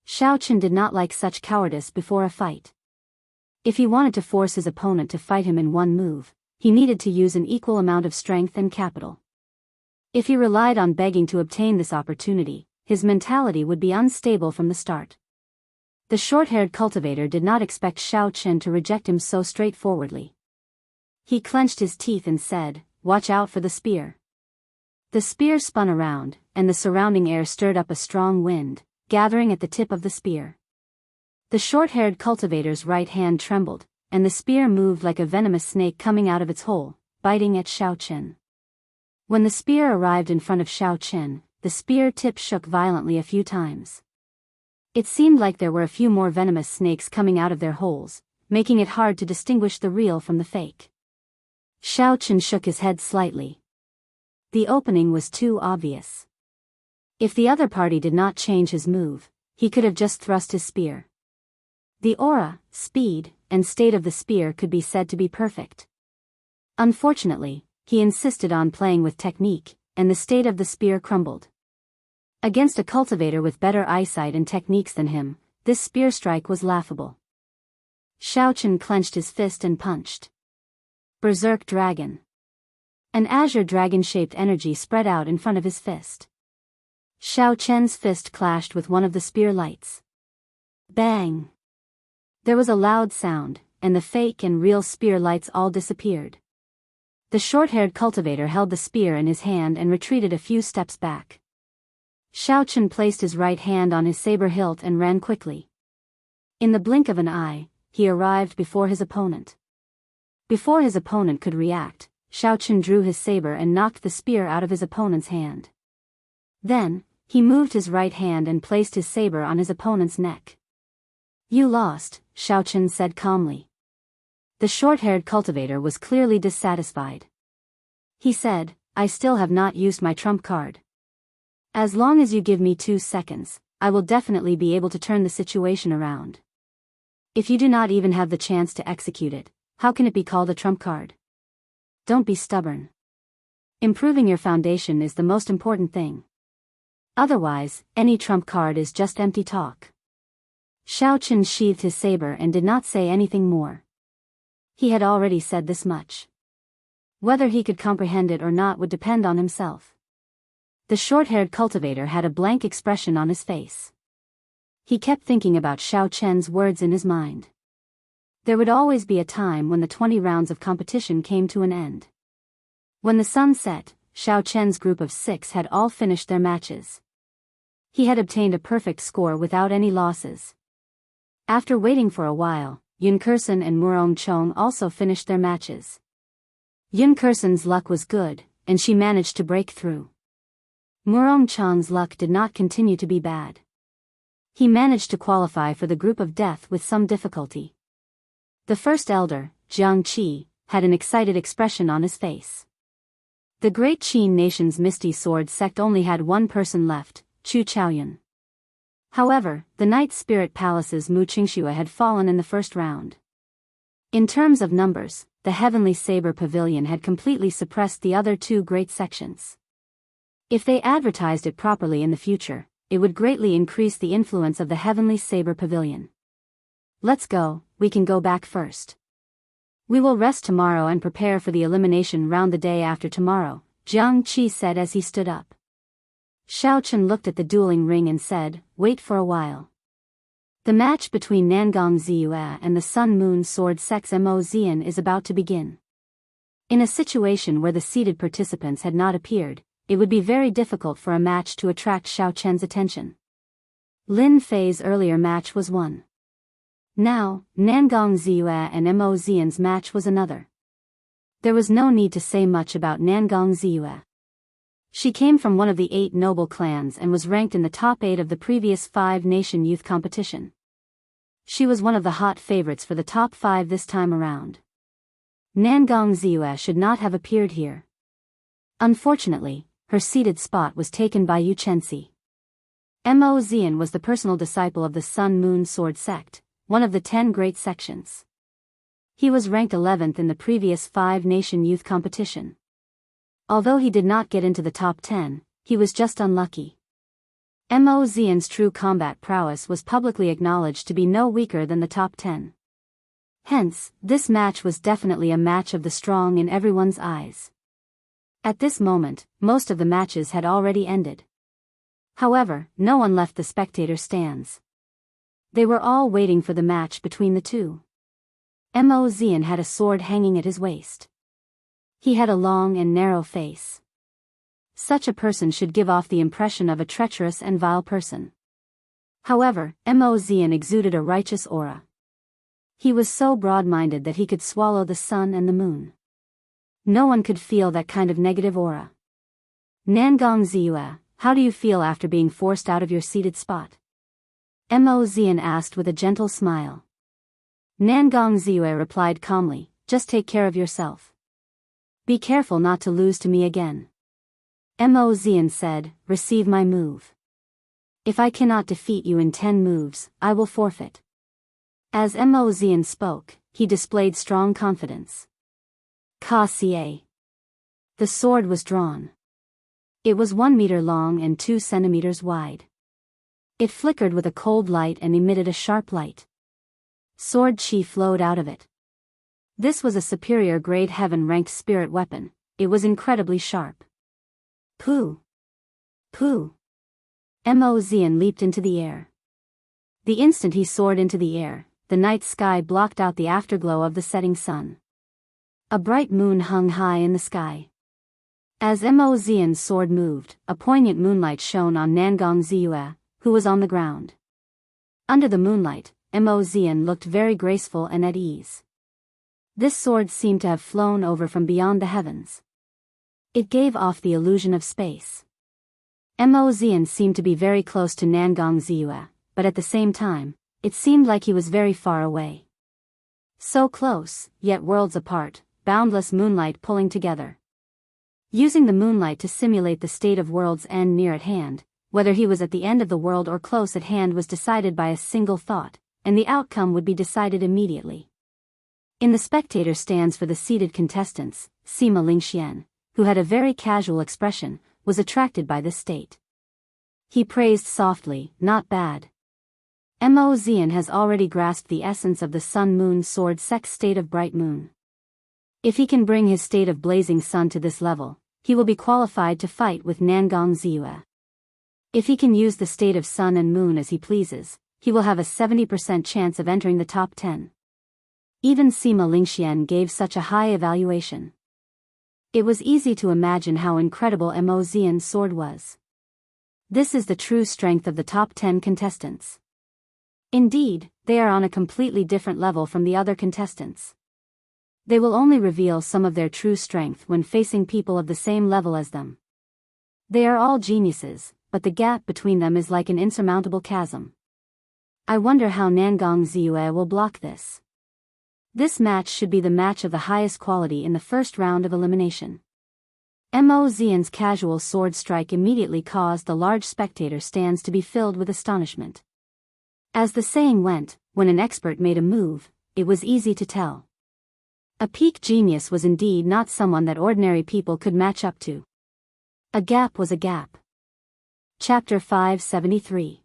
Xiao Chen did not like such cowardice before a fight. If he wanted to force his opponent to fight him in one move, he needed to use an equal amount of strength and capital. If he relied on begging to obtain this opportunity, his mentality would be unstable from the start. The short-haired cultivator did not expect Xiao Chen to reject him so straightforwardly. He clenched his teeth and said, watch out for the spear. The spear spun around, and the surrounding air stirred up a strong wind, gathering at the tip of the spear. The short-haired cultivator's right hand trembled, and the spear moved like a venomous snake coming out of its hole, biting at Xiao Chen. When the spear arrived in front of Xiao Chen, the spear tip shook violently a few times. It seemed like there were a few more venomous snakes coming out of their holes, making it hard to distinguish the real from the fake. Xiao Chen shook his head slightly. The opening was too obvious. If the other party did not change his move, he could have just thrust his spear. The aura, speed, and state of the spear could be said to be perfect. Unfortunately, he insisted on playing with technique, and the state of the spear crumbled. Against a cultivator with better eyesight and techniques than him, this spear strike was laughable. Xiao Chen clenched his fist and punched. Berserk Dragon. An azure dragon-shaped energy spread out in front of his fist. Xiao Chen's fist clashed with one of the spear lights. Bang! There was a loud sound, and the fake and real spear lights all disappeared. The short-haired cultivator held the spear in his hand and retreated a few steps back. Xiao Chen placed his right hand on his saber hilt and ran quickly. In the blink of an eye, he arrived before his opponent. Before his opponent could react, Xiao Chen drew his saber and knocked the spear out of his opponent's hand. Then, he moved his right hand and placed his saber on his opponent's neck. You lost, Xiao Chen said calmly. The short-haired cultivator was clearly dissatisfied. He said, I still have not used my trump card. As long as you give me 2 seconds, I will definitely be able to turn the situation around. If you do not even have the chance to execute it, how can it be called a trump card? Don't be stubborn. Improving your foundation is the most important thing. Otherwise, any trump card is just empty talk. Xiao Chen sheathed his saber and did not say anything more. He had already said this much. Whether he could comprehend it or not would depend on himself. The short-haired cultivator had a blank expression on his face. He kept thinking about Xiao Chen's words in his mind. There would always be a time when the 20 rounds of competition came to an end. When the sun set, Xiao Chen's group of 6 had all finished their matches. He had obtained a perfect score without any losses. After waiting for a while, Yun Kersen and Murong Chong also finished their matches. Yun Kersen's luck was good, and she managed to break through. Murong Chong's luck did not continue to be bad. He managed to qualify for the group of death with some difficulty. The first elder, Jiang Qi, had an excited expression on his face. The great Qin nation's Misty Sword sect only had one person left, Chu Chaoyun. However, the Night Spirit Palace's Mu Qingxue had fallen in the first round. In terms of numbers, the Heavenly Saber Pavilion had completely suppressed the other 2 great sections. If they advertised it properly in the future, it would greatly increase the influence of the Heavenly Saber Pavilion. Let's go, we can go back first. We will rest tomorrow and prepare for the elimination round the day after tomorrow, Jiang Qi said as he stood up. Xiao Chen looked at the dueling ring and said, wait for a while. The match between Nangong Ziyue and the Sun Moon Sword Sect's Mo Zian is about to begin. In a situation where the seated participants had not appeared, it would be very difficult for a match to attract Xiao Chen's attention. Lin Fei's earlier match was one. Now, Nangong Ziyue and Mo Zian's match was another. There was no need to say much about Nangong Ziyue. She came from one of the 8 noble clans and was ranked in the top 8 of the previous 5-nation youth competition. She was one of the hot favorites for the top 5 this time around. Nangong Ziyue should not have appeared here. Unfortunately, her seated spot was taken by Yu Chenxi. Mo Zian was the personal disciple of the Sun Moon Sword Sect, one of the 10 great sections. He was ranked 11th in the previous 5-nation youth competition. Although he did not get into the top 10, he was just unlucky. Mo Zian's true combat prowess was publicly acknowledged to be no weaker than the top 10. Hence, this match was definitely a match of the strong in everyone's eyes. At this moment, most of the matches had already ended. However, no one left the spectator stands. They were all waiting for the match between the 2. Mo Zian had a sword hanging at his waist. He had a long and narrow face. Such a person should give off the impression of a treacherous and vile person. However, Mo Zian exuded a righteous aura. He was so broad-minded that he could swallow the sun and the moon. No one could feel that kind of negative aura. Nangong Ziyue, how do you feel after being forced out of your seated spot? Mo Zian asked with a gentle smile. Nangong Ziyue replied calmly, just take care of yourself. Be careful not to lose to me again. Mo Zian said, receive my move. If I cannot defeat you in 10 moves, I will forfeit. As Mo Zian spoke, he displayed strong confidence. Ka Xie. The sword was drawn. It was 1 meter long and 2 centimeters wide. It flickered with a cold light and emitted a sharp light. Sword chi flowed out of it. This was a superior grade heaven-ranked spirit weapon. It was incredibly sharp. Pooh! Pooh! Mo Zian leaped into the air. The instant he soared into the air, the night sky blocked out the afterglow of the setting sun. A bright moon hung high in the sky. As Mo Zian's sword moved, a poignant moonlight shone on Nangong Ziyue, who was on the ground. Under the moonlight, Mo Zian looked very graceful and at ease. This sword seemed to have flown over from beyond the heavens. It gave off the illusion of space. Mo Zian seemed to be very close to Nangong Ziyue, but at the same time, it seemed like he was very far away. So close, yet worlds apart, boundless moonlight pulling together. using the moonlight to simulate the state of world's end near at hand. Whether he was at the end of the world or close at hand was decided by a single thought, and the outcome would be decided immediately. In the spectator stands for the seated contestants, Sima Lingxian, who had a very casual expression, was attracted by this state. He praised softly, "Not bad. Mo Xian has already grasped the essence of the sun-moon sword sex state of bright moon. If he can bring his state of blazing sun to this level, he will be qualified to fight with Nangong Ziyue. If he can use the state of sun and moon as he pleases, he will have a 70% chance of entering the top 10. Even Sima Lingxian gave such a high evaluation. It was easy to imagine how incredible Mo Xian's sword was. This is the true strength of the top 10 contestants. Indeed, they are on a completely different level from the other contestants. They will only reveal some of their true strength when facing people of the same level as them. They are all geniuses, but the gap between them is like an insurmountable chasm. I wonder how Nangong Ziyue will block this. This match should be the match of the highest quality in the first round of elimination. Mo Xian's casual sword strike immediately caused the large spectator stands to be filled with astonishment. As the saying went, when an expert made a move, it was easy to tell. A peak genius was indeed not someone that ordinary people could match up to. A gap was a gap. Chapter 573.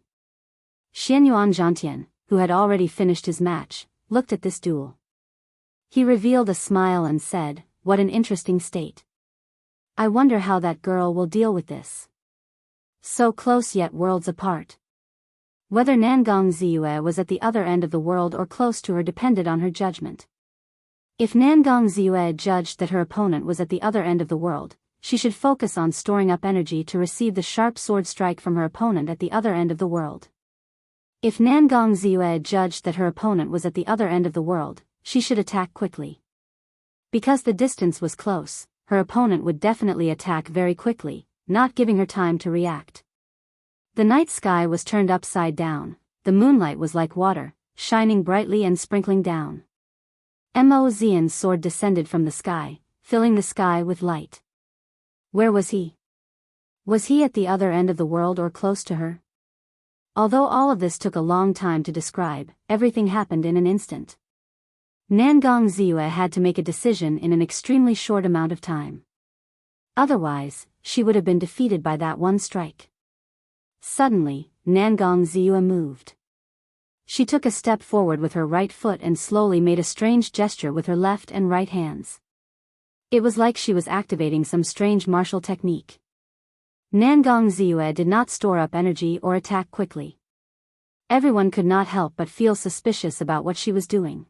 Xianyuan Zhantian, who had already finished his match, looked at this duel. He revealed a smile and said, "What an interesting state. I wonder how that girl will deal with this. So close yet worlds apart." Whether Nangong Ziyue was at the other end of the world or close to her depended on her judgment. If Nangong Ziyue judged that her opponent was at the other end of the world, she should focus on storing up energy to receive the sharp sword strike from her opponent at the other end of the world. If Nangong Ziyue judged that her opponent was at the other end of the world, she should attack quickly. Because the distance was close, her opponent would definitely attack very quickly, not giving her time to react. The night sky was turned upside down, the moonlight was like water, shining brightly and sprinkling down. Mo Xian's sword descended from the sky, filling the sky with light. Where was he? Was he at the other end of the world or close to her? Although all of this took a long time to describe, everything happened in an instant. Nangong Ziyue had to make a decision in an extremely short amount of time. Otherwise, she would have been defeated by that one strike. Suddenly, Nangong Ziyue moved. She took a step forward with her right foot and slowly made a strange gesture with her left and right hands. It was like she was activating some strange martial technique. Nangong Ziyue did not store up energy or attack quickly. Everyone could not help but feel suspicious about what she was doing.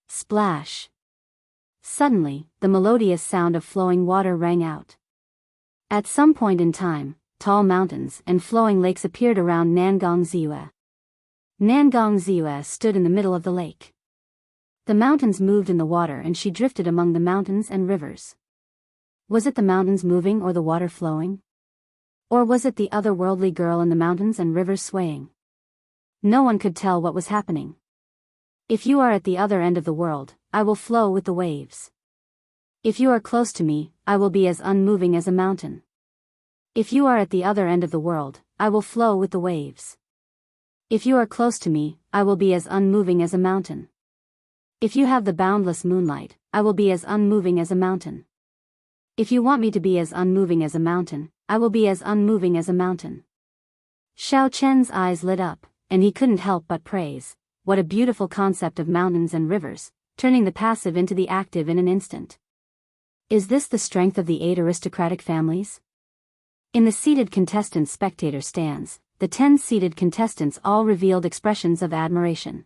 Splash! Suddenly, the melodious sound of flowing water rang out. At some point in time, tall mountains and flowing lakes appeared around Nangong Ziyue. Nangong Ziyue stood in the middle of the lake. The mountains moved in the water and she drifted among the mountains and rivers. Was it the mountains moving or the water flowing? Or was it the otherworldly girl in the mountains and rivers swaying? No one could tell what was happening. If you are at the other end of the world, I will flow with the waves. If you are close to me, I will be as unmoving as a mountain. If you are at the other end of the world, I will flow with the waves. If you are close to me, I will be as unmoving as a mountain. If you have the boundless moonlight, I will be as unmoving as a mountain. If you want me to be as unmoving as a mountain, I will be as unmoving as a mountain. Xiao Chen's eyes lit up, and he couldn't help but praise. What a beautiful concept of mountains and rivers, turning the passive into the active in an instant. Is this the strength of the 8 aristocratic families? In the seated contestants' spectator stands, the 10 seated contestants all revealed expressions of admiration.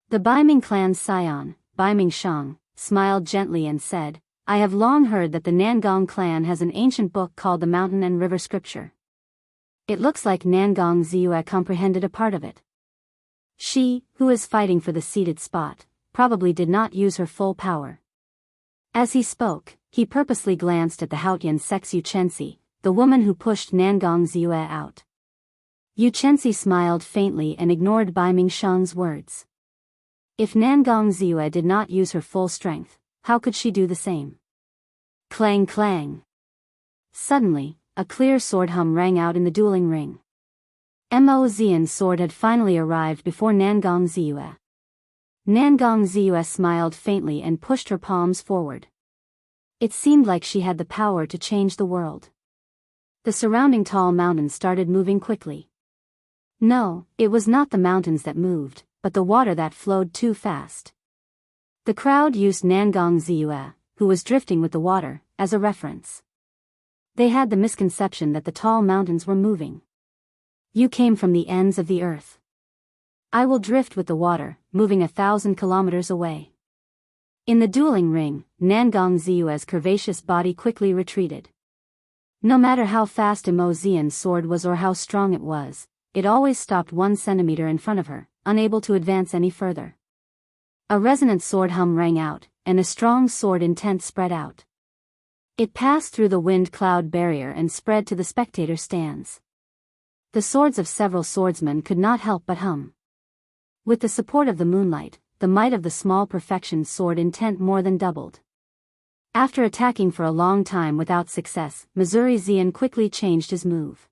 The Baiming clan's scion, Baiming Shang, smiled gently and said, "I have long heard that the Nangong clan has an ancient book called the Mountain and River Scripture. It looks like Nangong Ziyue comprehended a part of it. She, who is fighting for the seated spot, probably did not use her full power." As he spoke, he purposely glanced at the Haotian sex Yu Chenxi, the woman who pushed Nangong Ziyue out. Yu Chenxi smiled faintly and ignored Baiming Shang's words. If Nangong Ziyue did not use her full strength, how could she do the same? Clang clang. Suddenly, a clear sword hum rang out in the dueling ring. Mo Xian's sword had finally arrived before Nangong Ziyue. Nangong Ziyue smiled faintly and pushed her palms forward. It seemed like she had the power to change the world. The surrounding tall mountains started moving quickly. No, it was not the mountains that moved, but the water that flowed too fast. The crowd used Nangong Ziyue, who was drifting with the water, as a reference. They had the misconception that the tall mountains were moving. You came from the ends of the earth. I will drift with the water, moving 1,000 kilometers away. In the dueling ring, Nangong Ziyue's curvaceous body quickly retreated. No matter how fast Mo Xian's sword was or how strong it was, it always stopped 1 centimeter in front of her, unable to advance any further. A resonant sword hum rang out, and a strong sword intent spread out. It passed through the wind cloud barrier and spread to the spectator stands. The swords of several swordsmen could not help but hum. With the support of the moonlight, the might of the small perfection sword intent more than doubled. After attacking for a long time without success, Missouri Xian quickly changed his move.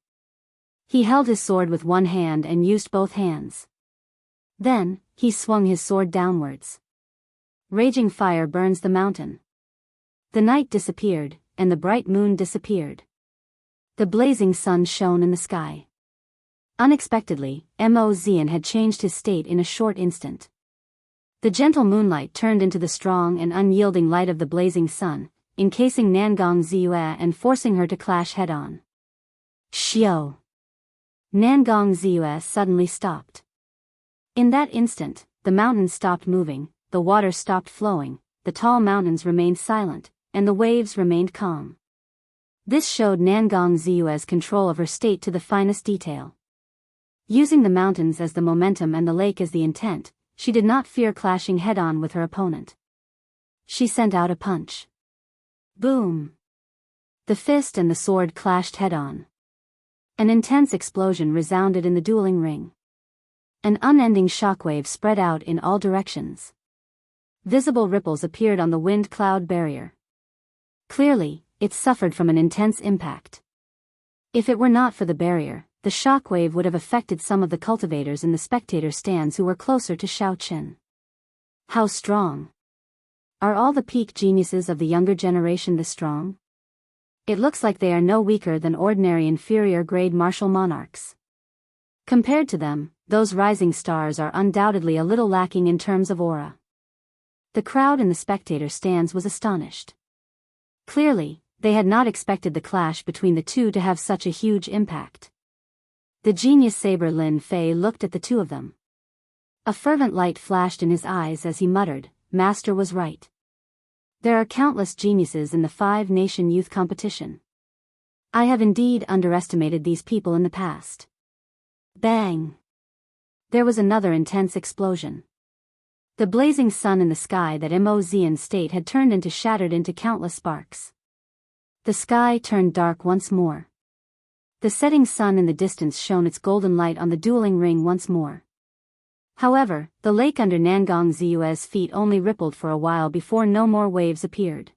He held his sword with one hand and used both hands. Then, he swung his sword downwards. Raging fire burns the mountain. The night disappeared, and the bright moon disappeared. The blazing sun shone in the sky. Unexpectedly, Mo Xian had changed his state in a short instant. The gentle moonlight turned into the strong and unyielding light of the blazing sun, encasing Nangong Ziyue and forcing her to clash head-on. Xiao! Nangong Ziyue suddenly stopped. In that instant, the mountains stopped moving, the water stopped flowing, the tall mountains remained silent, and the waves remained calm. This showed Nangong Ziyue's control of her state to the finest detail. Using the mountains as the momentum and the lake as the intent, she did not fear clashing head-on with her opponent. She sent out a punch. Boom! The fist and the sword clashed head-on. An intense explosion resounded in the dueling ring. An unending shockwave spread out in all directions. Visible ripples appeared on the wind cloud barrier. Clearly, it suffered from an intense impact. If it were not for the barrier, the shockwave would have affected some of the cultivators in the spectator stands who were closer to Shaoqin. How strong! Are all the peak geniuses of the younger generation this strong? It looks like they are no weaker than ordinary inferior-grade martial monarchs. Compared to them, those rising stars are undoubtedly a little lacking in terms of aura. The crowd in the spectator stands was astonished. Clearly, they had not expected the clash between the two to have such a huge impact. The genius saber Lin Fei looked at the two of them. A fervent light flashed in his eyes as he muttered, "Master was right. There are countless geniuses in the 5-nation youth competition. I have indeed underestimated these people in the past." Bang! There was another intense explosion. The blazing sun in the sky that Mo Xian's state had turned into shattered into countless sparks. The sky turned dark once more. The setting sun in the distance shone its golden light on the dueling ring once more. However, the lake under Nangong Ziyue's feet only rippled for a while before no more waves appeared.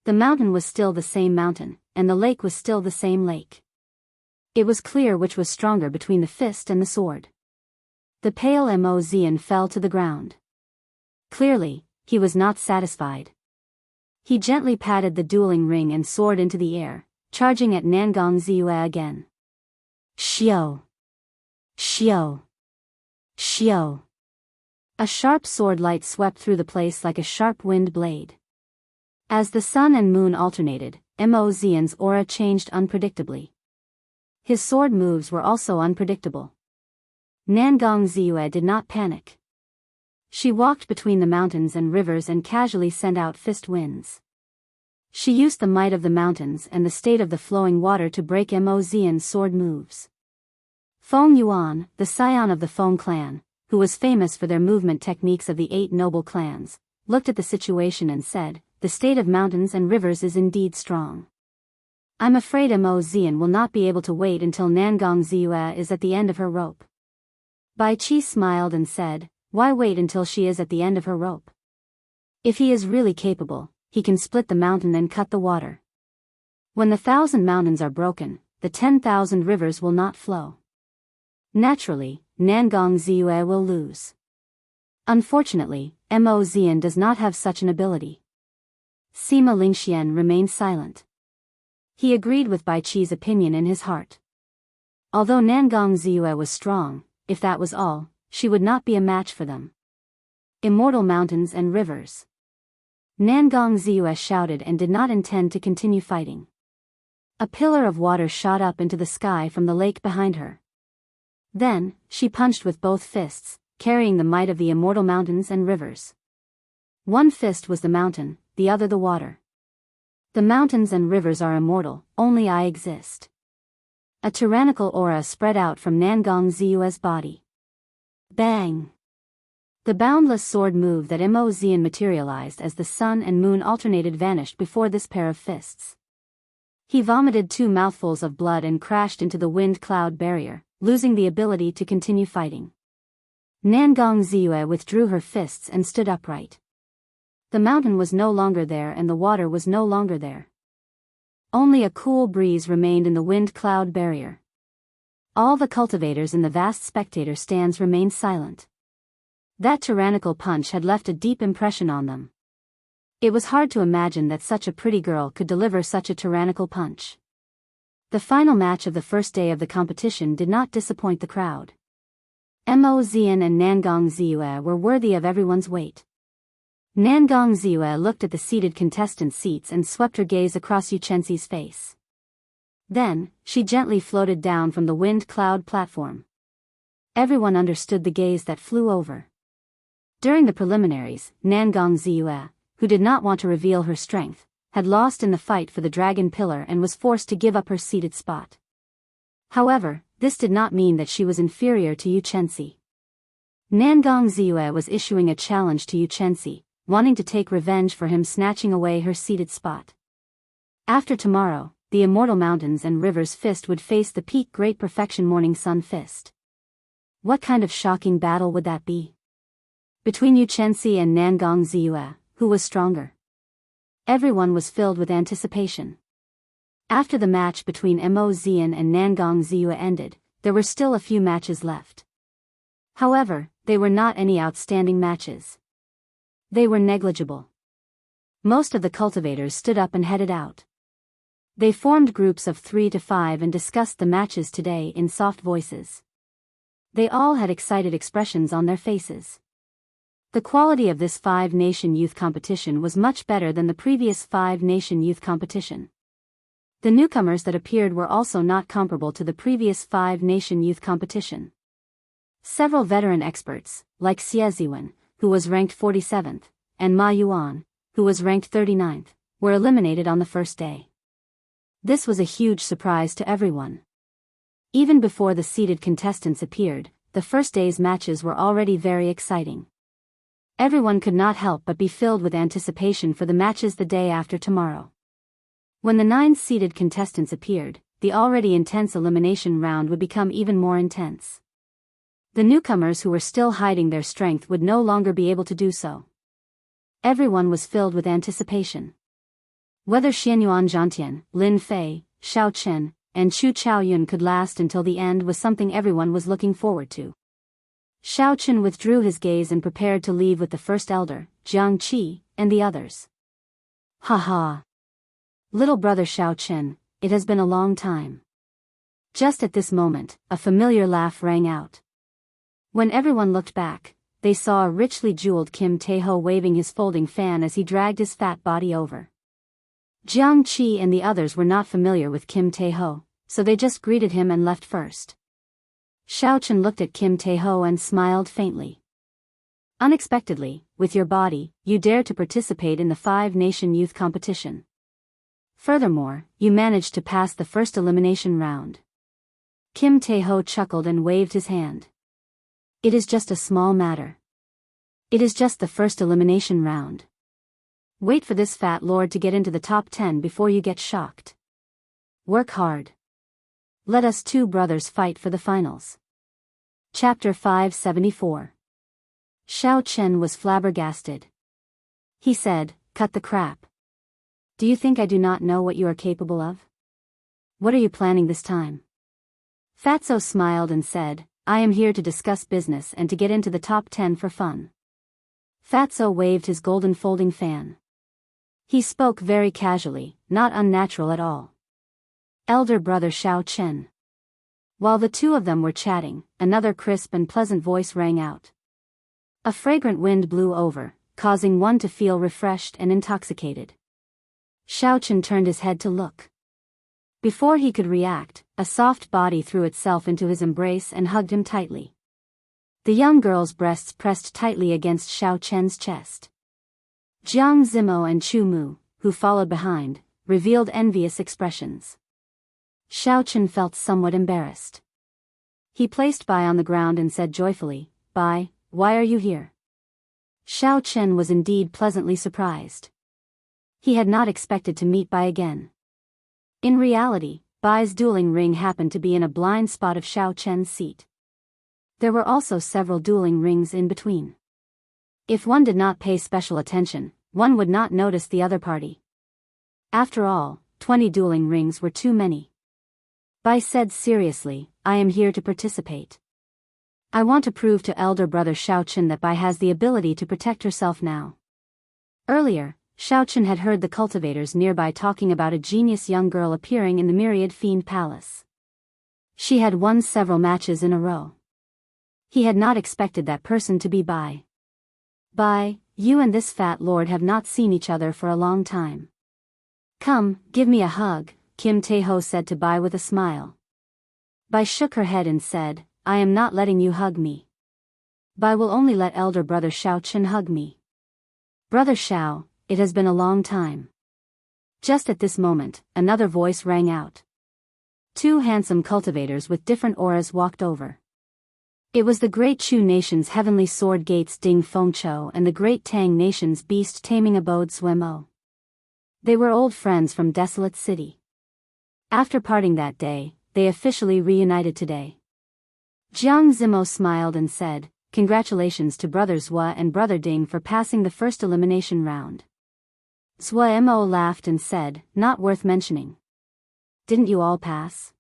The mountain was still the same mountain, and the lake was still the same lake. It was clear which was stronger between the fist and the sword. The pale Mo Xian fell to the ground. Clearly, he was not satisfied. He gently patted the dueling ring and sword into the air, charging at Nangong Ziyue again. Xiao! Xiao! Xiao! A sharp sword light swept through the place like a sharp wind blade. As the sun and moon alternated, Mo Xian's aura changed unpredictably. His sword moves were also unpredictable. Nangong Ziyue did not panic. She walked between the mountains and rivers and casually sent out fist winds. She used the might of the mountains and the state of the flowing water to break Mo Xian's sword moves. Feng Yuan, the scion of the Feng clan, who was famous for their movement techniques of the 8 noble clans, looked at the situation and said, "The state of mountains and rivers is indeed strong. I'm afraid Mo Xian will not be able to wait until Nangong Ziyue is at the end of her rope." Bai Qi smiled and said, "Why wait until she is at the end of her rope? If he is really capable, he can split the mountain and cut the water." When the 1,000 mountains are broken, the 10,000 rivers will not flow. Naturally, Nangong Ziyue will lose. Unfortunately, Mo Zian does not have such an ability. Sima Lingxian remained silent. He agreed with Bai Qi's opinion in his heart. Although Nangong Ziyue was strong, if that was all, she would not be a match for them. Immortal mountains and rivers. Nangong Ziyue shouted and did not intend to continue fighting. A pillar of water shot up into the sky from the lake behind her. Then, she punched with both fists, carrying the might of the immortal mountains and rivers. One fist was the mountain, the other the water. The mountains and rivers are immortal, only I exist. A tyrannical aura spread out from Nangong Ziyue's body. Bang! The boundless sword move that Mo Zian materialized as the sun and moon alternated vanished before this pair of fists. He vomited 2 mouthfuls of blood and crashed into the wind cloud barrier, losing the ability to continue fighting. Nangong Ziyue withdrew her fists and stood upright. The mountain was no longer there and the water was no longer there. Only a cool breeze remained in the wind cloud barrier. All the cultivators in the vast spectator stands remained silent. That tyrannical punch had left a deep impression on them. It was hard to imagine that such a pretty girl could deliver such a tyrannical punch. The final match of the first day of the competition did not disappoint the crowd. Mo Zian and Nangong Ziyue were worthy of everyone's weight. Nangong Ziyue looked at the seated contestants' seats and swept her gaze across Yu Chenxi's face. Then, she gently floated down from the wind cloud platform. Everyone understood the gaze that flew over. During the preliminaries, Nangong Ziyue, who did not want to reveal her strength, had lost in the fight for the dragon pillar and was forced to give up her seated spot. However, this did not mean that she was inferior to Yu Chenxi. Nangong Ziyue was issuing a challenge to Yu Chenxi, wanting to take revenge for him snatching away her seated spot. After tomorrow, the immortal mountains and rivers fist would face the peak great perfection morning sun fist. What kind of shocking battle would that be? Between Yu Chenxi and Nangong Ziyue, who was stronger? Everyone was filled with anticipation. After the match between Mo Zian and Nangong Ziyue ended, there were still a few matches left. However, they were not any outstanding matches. They were negligible. Most of the cultivators stood up and headed out. They formed groups of 3 to 5 and discussed the matches today in soft voices. They all had excited expressions on their faces. The quality of this 5-nation youth competition was much better than the previous 5-nation youth competition. The newcomers that appeared were also not comparable to the previous 5-nation youth competition. Several veteran experts, like Xie Ziwen, who was ranked 47th, and Ma Yuan, who was ranked 39th, were eliminated on the first day. This was a huge surprise to everyone. Even before the seeded contestants appeared, the first day's matches were already very exciting. Everyone could not help but be filled with anticipation for the matches the day after tomorrow. When the 9 seeded contestants appeared, the already intense elimination round would become even more intense. The newcomers who were still hiding their strength would no longer be able to do so. Everyone was filled with anticipation. Whether Xianyuan Zhantian, Lin Fei, Xiao Chen, and Chu Chaoyun could last until the end was something everyone was looking forward to. Xiao Chen withdrew his gaze and prepared to leave with the first elder, Jiang Qi, and the others. Ha ha! Little brother Xiao Chen, it has been a long time. Just at this moment, a familiar laugh rang out. When everyone looked back, they saw a richly jeweled Kim Tae-ho waving his folding fan as he dragged his fat body over. Jiang Qi and the others were not familiar with Kim Tae-ho, so they just greeted him and left first. Xiao Chen looked at Kim Tae-ho and smiled faintly. Unexpectedly, with your body, you dared to participate in the 5-nation youth competition. Furthermore, you managed to pass the first elimination round. Kim Tae-ho chuckled and waved his hand. It is just a small matter. It is just the first elimination round. Wait for this fat lord to get into the top 10 before you get shocked. Work hard. Let us 2 brothers fight for the finals. Chapter 574. Xiao Chen was flabbergasted. He said, "Cut the crap. Do you think I do not know what you are capable of? What are you planning this time? Fatso smiled and said, I am here to discuss business and to get into the top 10 for fun. Fatso waved his golden folding fan. He spoke very casually, not unnatural at all. Elder brother Xiao Chen. While the two of them were chatting, another crisp and pleasant voice rang out. A fragrant wind blew over, causing one to feel refreshed and intoxicated. Xiao Chen turned his head to look. Before he could react, a soft body threw itself into his embrace and hugged him tightly. The young girl's breasts pressed tightly against Xiao Chen's chest. Jiang Zimo and Chu Mu, who followed behind, revealed envious expressions. Xiao Chen felt somewhat embarrassed. He placed Bai on the ground and said joyfully, Bai, why are you here? Xiao Chen was indeed pleasantly surprised. He had not expected to meet Bai again. In reality, Bai's dueling ring happened to be in a blind spot of Xiao Chen's seat. There were also several dueling rings in between. If one did not pay special attention, one would not notice the other party. After all, 20 dueling rings were too many. Bai said seriously, I am here to participate. I want to prove to elder brother Xiao Chen that Bai has the ability to protect herself now. Earlier, Xiao Chen had heard the cultivators nearby talking about a genius young girl appearing in the Myriad Fiend Palace. She had won several matches in a row. He had not expected that person to be Bai. Bai, you and this fat lord have not seen each other for a long time. Come, give me a hug, Kim Tae-ho said to Bai with a smile. Bai shook her head and said, I am not letting you hug me. Bai will only let elder brother Xiao Chen hug me. Brother Xiao, it has been a long time. Just at this moment, another voice rang out. Two handsome cultivators with different auras walked over. It was the Great Chu Nation's Heavenly Sword Gates Ding Fengqiu and the Great Tang Nation's Beast Taming Abode Suemo. They were old friends from Desolate City. After parting that day, they officially reunited today. Jiang Zimo smiled and said, Congratulations to Brother Zhua and Brother Ding for passing the first elimination round. Zhuemo laughed and said, Not worth mentioning. Didn't you all pass?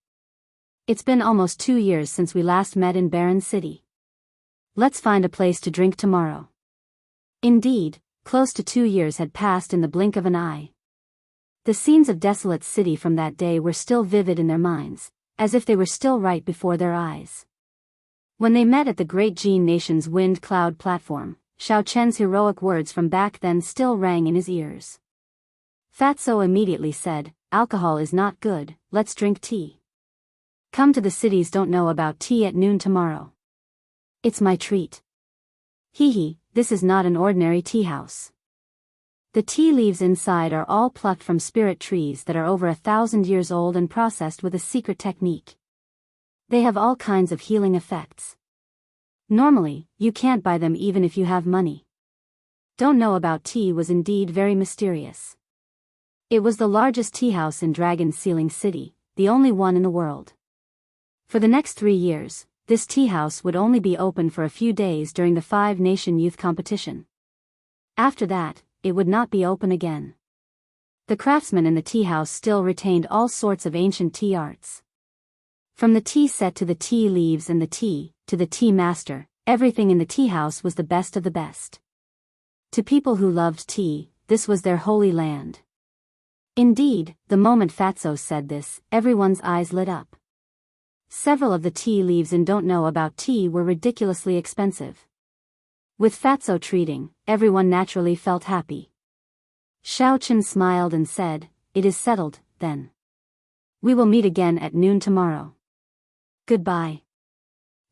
It's been almost 2 years since we last met in Barren City. Let's find a place to drink tomorrow. Indeed, close to 2 years had passed in the blink of an eye. The scenes of Desolate City from that day were still vivid in their minds, as if they were still right before their eyes. When they met at the Great Jin Nation's Wind Cloud platform, Xiao Chen's heroic words from back then still rang in his ears. Fatso immediately said, Alcohol is not good, let's drink tea. Come to the cities don't know about tea at noon tomorrow. It's my treat. Hee, this is not an ordinary tea house. The tea leaves inside are all plucked from spirit trees that are over 1,000 years old and processed with a secret technique. They have all kinds of healing effects. Normally, you can't buy them even if you have money. Don't know about tea was indeed very mysterious. It was the largest tea house in Dragon Sealing City, the only one in the world. For the next 3 years, this tea house would only be open for a few days during the 5-nation youth competition. After that, it would not be open again. The craftsmen in the tea house still retained all sorts of ancient tea arts. From the tea set to the tea leaves and the tea, to the tea master, everything in the tea house was the best of the best. To people who loved tea, this was their holy land. Indeed, the moment Fatso said this, everyone's eyes lit up. Several of the tea leaves in Don't Know About Tea were ridiculously expensive. With Fatso treating, everyone naturally felt happy. Xiao Chen smiled and said, It is settled, then. We will meet again at noon tomorrow. Goodbye.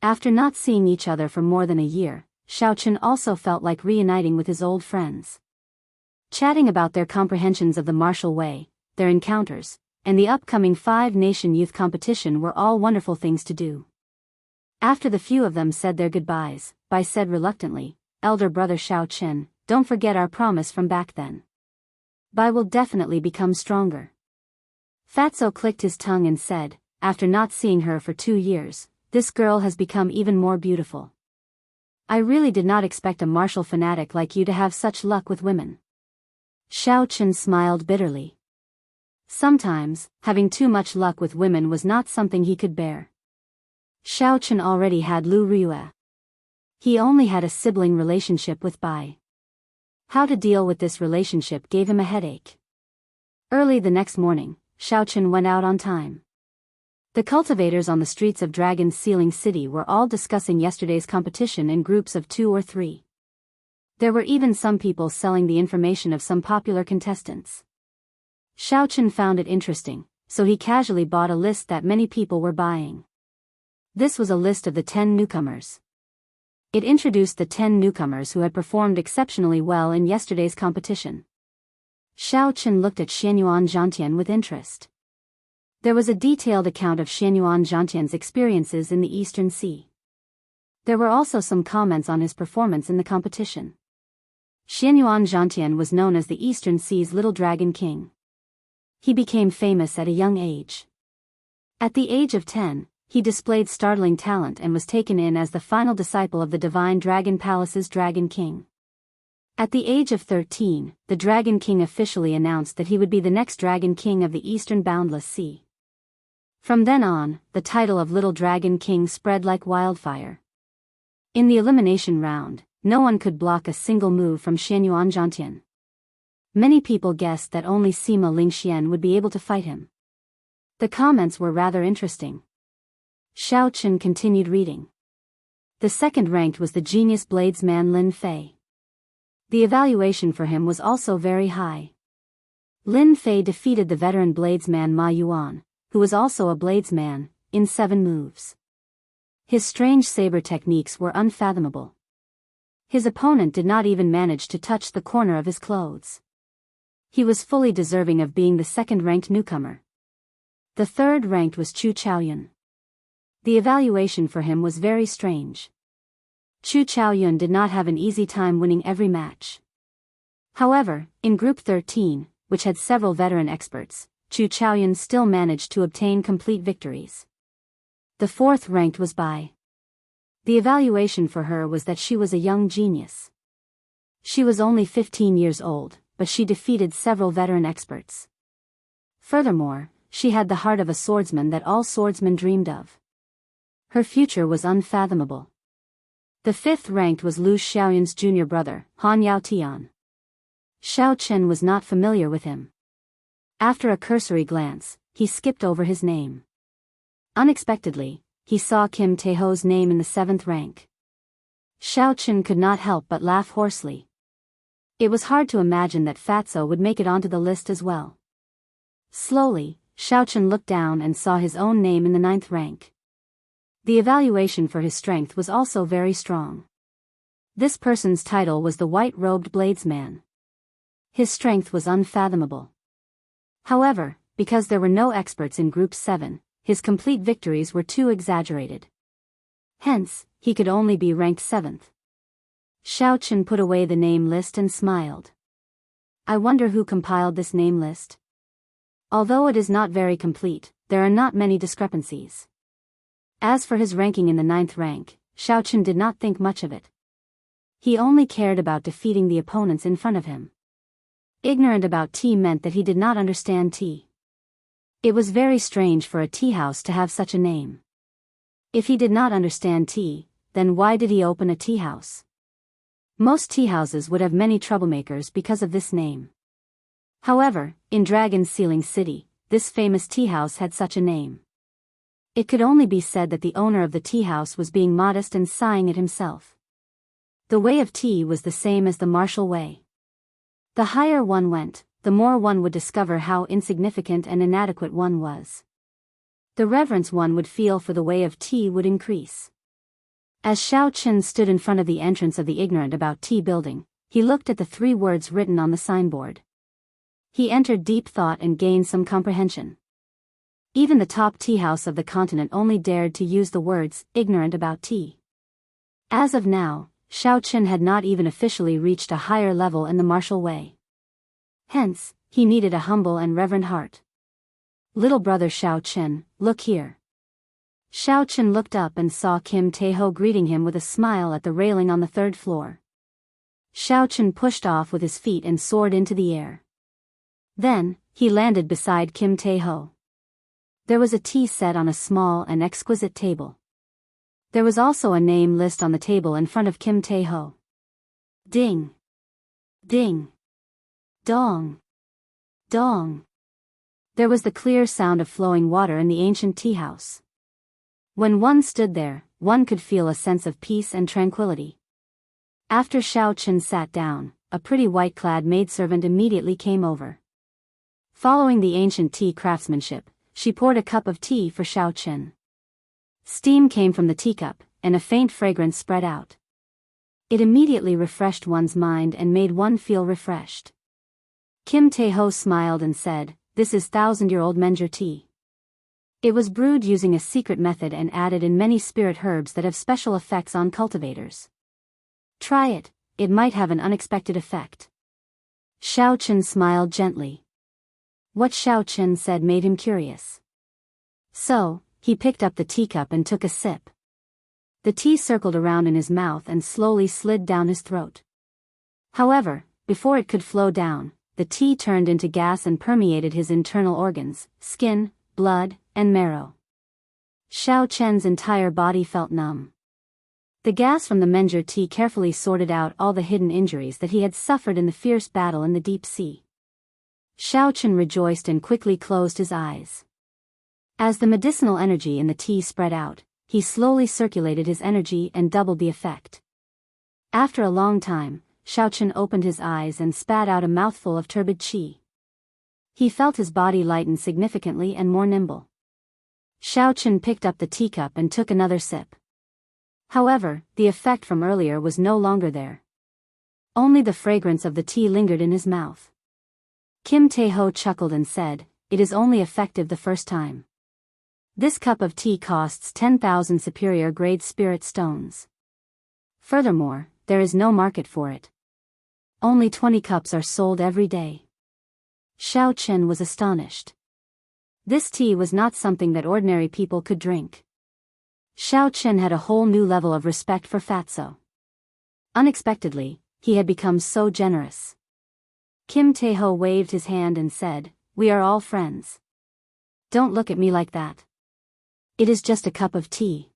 After not seeing each other for more than a year, Xiao Chen also felt like reuniting with his old friends. Chatting about their comprehensions of the martial way, their encounters, and the upcoming 5-nation youth competition were all wonderful things to do. After the few of them said their goodbyes, Bai said reluctantly, Elder brother Xiao Chen, don't forget our promise from back then. Bai will definitely become stronger. Fatso clicked his tongue and said, After not seeing her for 2 years, this girl has become even more beautiful. I really did not expect a martial fanatic like you to have such luck with women. Xiao Chen smiled bitterly. Sometimes, having too much luck with women was not something he could bear. Xiao Chen already had Lu Rue. He only had a sibling relationship with Bai. How to deal with this relationship gave him a headache. Early the next morning, Xiao Chen went out on time. The cultivators on the streets of Dragon's Ceiling City were all discussing yesterday's competition in groups of 2 or 3. There were even some people selling the information of some popular contestants. Xiao Chen found it interesting, so he casually bought a list that many people were buying. This was a list of the 10 newcomers. It introduced the 10 newcomers who had performed exceptionally well in yesterday's competition. Xiao Chen looked at Xianyuan Zhantian with interest. There was a detailed account of Xianyuan Zhantian's experiences in the Eastern Sea. There were also some comments on his performance in the competition. Xianyuan Zhantian was known as the Eastern Sea's Little Dragon King. He became famous at a young age. At the age of 10, he displayed startling talent and was taken in as the final disciple of the Divine Dragon Palace's Dragon King. At the age of 13, the Dragon King officially announced that he would be the next Dragon King of the Eastern Boundless Sea. From then on, the title of Little Dragon King spread like wildfire. In the elimination round, no one could block a single move from Xianyuan Zhantian. Many people guessed that only Sima Lingxian would be able to fight him. The comments were rather interesting. Xiao Chen continued reading. The second ranked was the genius bladesman Lin Fei. The evaluation for him was also very high. Lin Fei defeated the veteran bladesman Ma Yuan, who was also a bladesman, in 7 moves. His strange saber techniques were unfathomable. His opponent did not even manage to touch the corner of his clothes. He was fully deserving of being the second-ranked newcomer. The third-ranked was Chu Chaoyun. The evaluation for him was very strange. Chu Chaoyun did not have an easy time winning every match. However, in Group 13, which had several veteran experts, Chu Chaoyun still managed to obtain complete victories. The fourth-ranked was Bai. The evaluation for her was that she was a young genius. She was only 15 years old, but she defeated several veteran experts. Furthermore, she had the heart of a swordsman that all swordsmen dreamed of. Her future was unfathomable. The fifth-ranked was Lu Xiaoyun's junior brother, Han Yao Tian. Xiao Chen was not familiar with him. After a cursory glance, he skipped over his name. Unexpectedly, he saw Kim Taeho's name in the 7th rank. Xiao Chen could not help but laugh hoarsely. It was hard to imagine that Fatso would make it onto the list as well. Slowly, Xiao Chen looked down and saw his own name in the 9th rank. The evaluation for his strength was also very strong. This person's title was the White-Robed Bladesman. His strength was unfathomable. However, because there were no experts in Group 7, his complete victories were too exaggerated. Hence, he could only be ranked 7th. Xiao Chen put away the name list and smiled. I wonder who compiled this name list. Although it is not very complete, there are not many discrepancies. As for his ranking in the 9th rank, Xiao Chen did not think much of it. He only cared about defeating the opponents in front of him. Ignorant about tea meant that he did not understand tea. It was very strange for a tea house to have such a name. If he did not understand tea, then why did he open a tea house? Most tea houses would have many troublemakers because of this name. However, in Dragon's Ceiling City, this famous tea house had such a name. It could only be said that the owner of the tea house was being modest and sighing it himself. The way of tea was the same as the martial way. The higher one went, the more one would discover how insignificant and inadequate one was. The reverence one would feel for the way of tea would increase. As Xiao Chen stood in front of the entrance of the Ignorant About Tea building, he looked at the 3 words written on the signboard. He entered deep thought and gained some comprehension. Even the top tea house of the continent only dared to use the words, ignorant about tea. As of now, Xiao Chen had not even officially reached a higher level in the martial way. Hence, he needed a humble and reverent heart. Little brother Xiao Chen, look here. Xiao Chen looked up and saw Kim Taeho greeting him with a smile at the railing on the 3rd floor. Xiao Chen pushed off with his feet and soared into the air. Then, he landed beside Kim Tae-ho. There was a tea set on a small and exquisite table. There was also a name list on the table in front of Kim Tae-ho. Ding. Ding. Dong. Dong. There was the clear sound of flowing water in the ancient tea house. When one stood there, one could feel a sense of peace and tranquility. After Xiao Chen sat down, a pretty white-clad maidservant immediately came over. Following the ancient tea craftsmanship, she poured a cup of tea for Xiao Chen. Steam came from the teacup, and a faint fragrance spread out. It immediately refreshed one's mind and made one feel refreshed. Kim Tae-ho smiled and said, "This is 1,000-year-old Menger tea. It was brewed using a secret method and added in many spirit herbs that have special effects on cultivators. Try it, it might have an unexpected effect." Xiao Chen smiled gently. What Xiao Chen said made him curious. So, he picked up the teacup and took a sip. The tea circled around in his mouth and slowly slid down his throat. However, before it could flow down, the tea turned into gas and permeated his internal organs, skin, blood, and marrow. Xiao Chen's entire body felt numb. The gas from the Menger tea carefully sorted out all the hidden injuries that he had suffered in the fierce battle in the deep sea. Xiao Chen rejoiced and quickly closed his eyes. As the medicinal energy in the tea spread out, he slowly circulated his energy and doubled the effect. After a long time, Xiao Chen opened his eyes and spat out a mouthful of turbid qi. He felt his body lighten significantly and more nimble. Xiao Chen picked up the teacup and took another sip. However, the effect from earlier was no longer there. Only the fragrance of the tea lingered in his mouth. Kim Tae-ho chuckled and said, "It is only effective the first time. This cup of tea costs 10,000 superior grade spirit stones. Furthermore, there is no market for it. Only 20 cups are sold every day." Xiao Chen was astonished. This tea was not something that ordinary people could drink. Xiao Chen had a whole new level of respect for Fatso. Unexpectedly, he had become so generous. Kim Tae-ho waved his hand and said, "We are all friends. Don't look at me like that. It is just a cup of tea.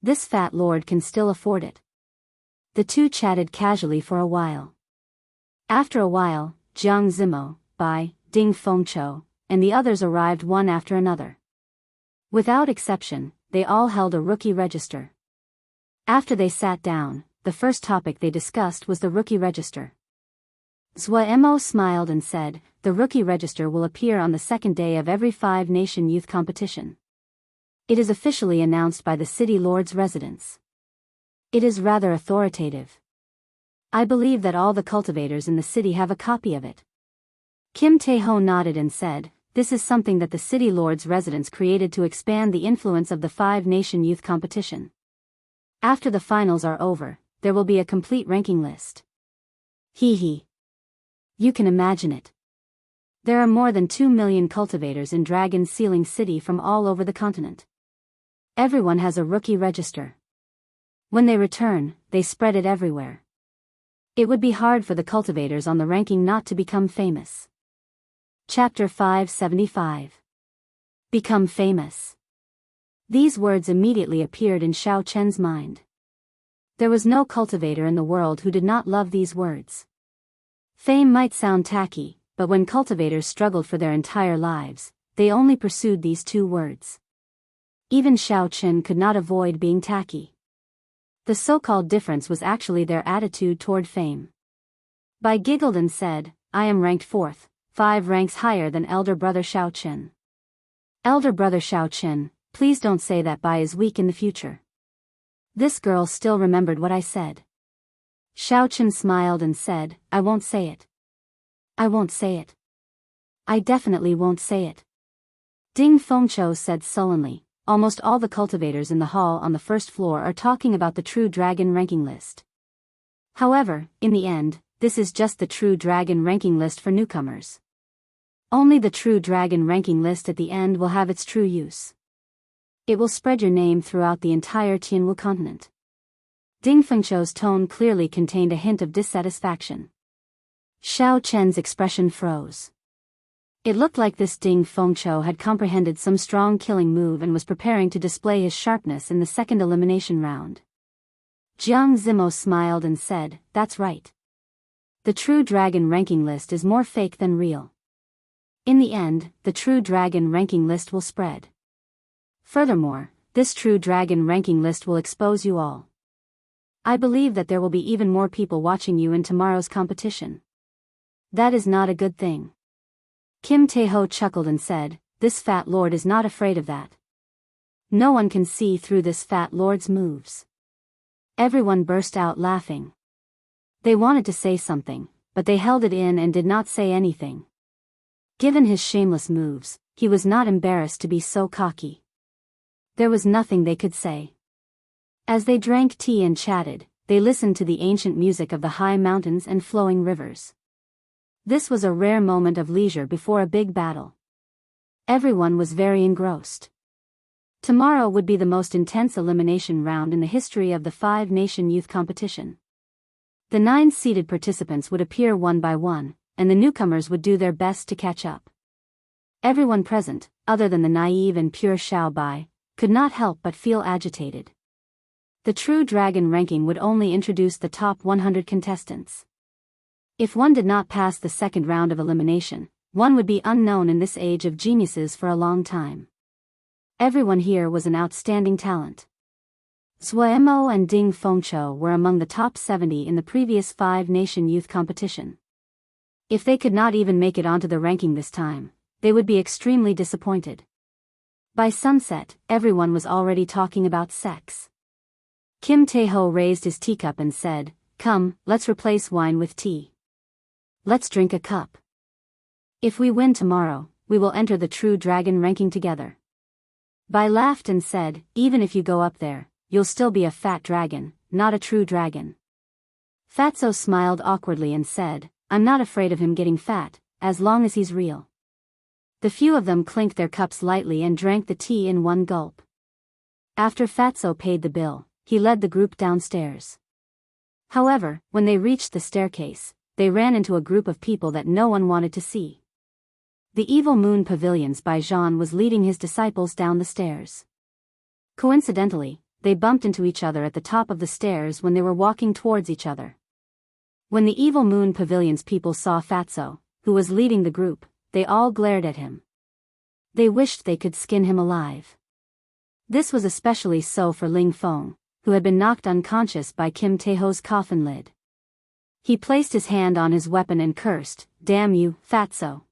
This fat lord can still afford it." The two chatted casually for a while. After a while, Jiang Zimo, Bai, Ding Fengqiu, and the others arrived one after another. Without exception, they all held a rookie register. After they sat down, the first topic they discussed was the rookie register. Zhua Mo smiled and said, "The rookie register will appear on the second day of every 5-nation youth competition. It is officially announced by the city lord's residence. It is rather authoritative. I believe that all the cultivators in the city have a copy of it." Kim Tae-ho nodded and said, "This is something that the city lord's residence created to expand the influence of the 5-nation youth competition. After the finals are over, there will be a complete ranking list." Hee hee. You can imagine it. There are more than 2 million cultivators in Dragon Sealing City from all over the continent. Everyone has a rookie register. When they return, they spread it everywhere. It would be hard for the cultivators on the ranking not to become famous. Chapter 575. Become famous. These words immediately appeared in Xiao Chen's mind. There was no cultivator in the world who did not love these words. Fame might sound tacky, but when cultivators struggled for their entire lives, they only pursued these two words. Even Xiao Chen could not avoid being tacky. The so-called difference was actually their attitude toward fame. Bai giggled and said, "I am ranked 4th, 5 ranks higher than elder brother Xiao Chen. Elder brother Xiao Chen, please don't say that Bai is weak in the future." This girl still remembered what I said. Xiao Chen smiled and said, "I won't say it. I won't say it. I definitely won't say it." Ding Fengqiu said sullenly, "Almost all the cultivators in the hall on the first floor are talking about the True Dragon ranking list. However, in the end, this is just the True Dragon ranking list for newcomers. Only the True Dragon ranking list at the end will have its true use. It will spread your name throughout the entire Tianwu continent." Ding Fengqiu's tone clearly contained a hint of dissatisfaction. Xiao Chen's expression froze. It looked like this Ding Fengqiu had comprehended some strong killing move and was preparing to display his sharpness in the second elimination round. Jiang Zimo smiled and said, "That's right. The True Dragon ranking list is more fake than real. In the end, the True Dragon ranking list will spread. Furthermore, this True Dragon ranking list will expose you all. I believe that there will be even more people watching you in tomorrow's competition. That is not a good thing." Kim Tae-ho chuckled and said, "This fat lord is not afraid of that. No one can see through this fat lord's moves." Everyone burst out laughing. They wanted to say something, but they held it in and did not say anything. Given his shameless moves, he was not embarrassed to be so cocky. There was nothing they could say. As they drank tea and chatted, they listened to the ancient music of the high mountains and flowing rivers. This was a rare moment of leisure before a big battle. Everyone was very engrossed. Tomorrow would be the most intense elimination round in the history of the five-nation youth competition. The 9 seeded participants would appear one by one, and the newcomers would do their best to catch up. Everyone present, other than the naive and pure Xiao Bai, could not help but feel agitated. The True Dragon ranking would only introduce the top 100 contestants. If one did not pass the second round of elimination, one would be unknown in this age of geniuses for a long time. Everyone here was an outstanding talent. Zuemo and Ding Fengqiu were among the top 70 in the previous five-nation youth competition. If they could not even make it onto the ranking this time, they would be extremely disappointed. By sunset, everyone was already talking about sex. Kim Tae-ho raised his teacup and said, "Come, let's replace wine with tea. Let's drink a cup. If we win tomorrow, we will enter the True Dragon ranking together." Bai laughed and said, "Even if you go up there, you'll still be a fat dragon, not a true dragon." Fatso smiled awkwardly and said, "I'm not afraid of him getting fat, as long as he's real." The few of them clinked their cups lightly and drank the tea in one gulp. After Fatso paid the bill, he led the group downstairs. However, when they reached the staircase, they ran into a group of people that no one wanted to see. The Evil Moon Pavilion's Bai Zhan was leading his disciples down the stairs. Coincidentally, they bumped into each other at the top of the stairs when they were walking towards each other. When the Evil Moon Pavilion's people saw Fatso, who was leading the group, they all glared at him. They wished they could skin him alive. This was especially so for Ling Feng, who had been knocked unconscious by Kim Tae-ho's coffin lid. He placed his hand on his weapon and cursed, "Damn you, Fatso.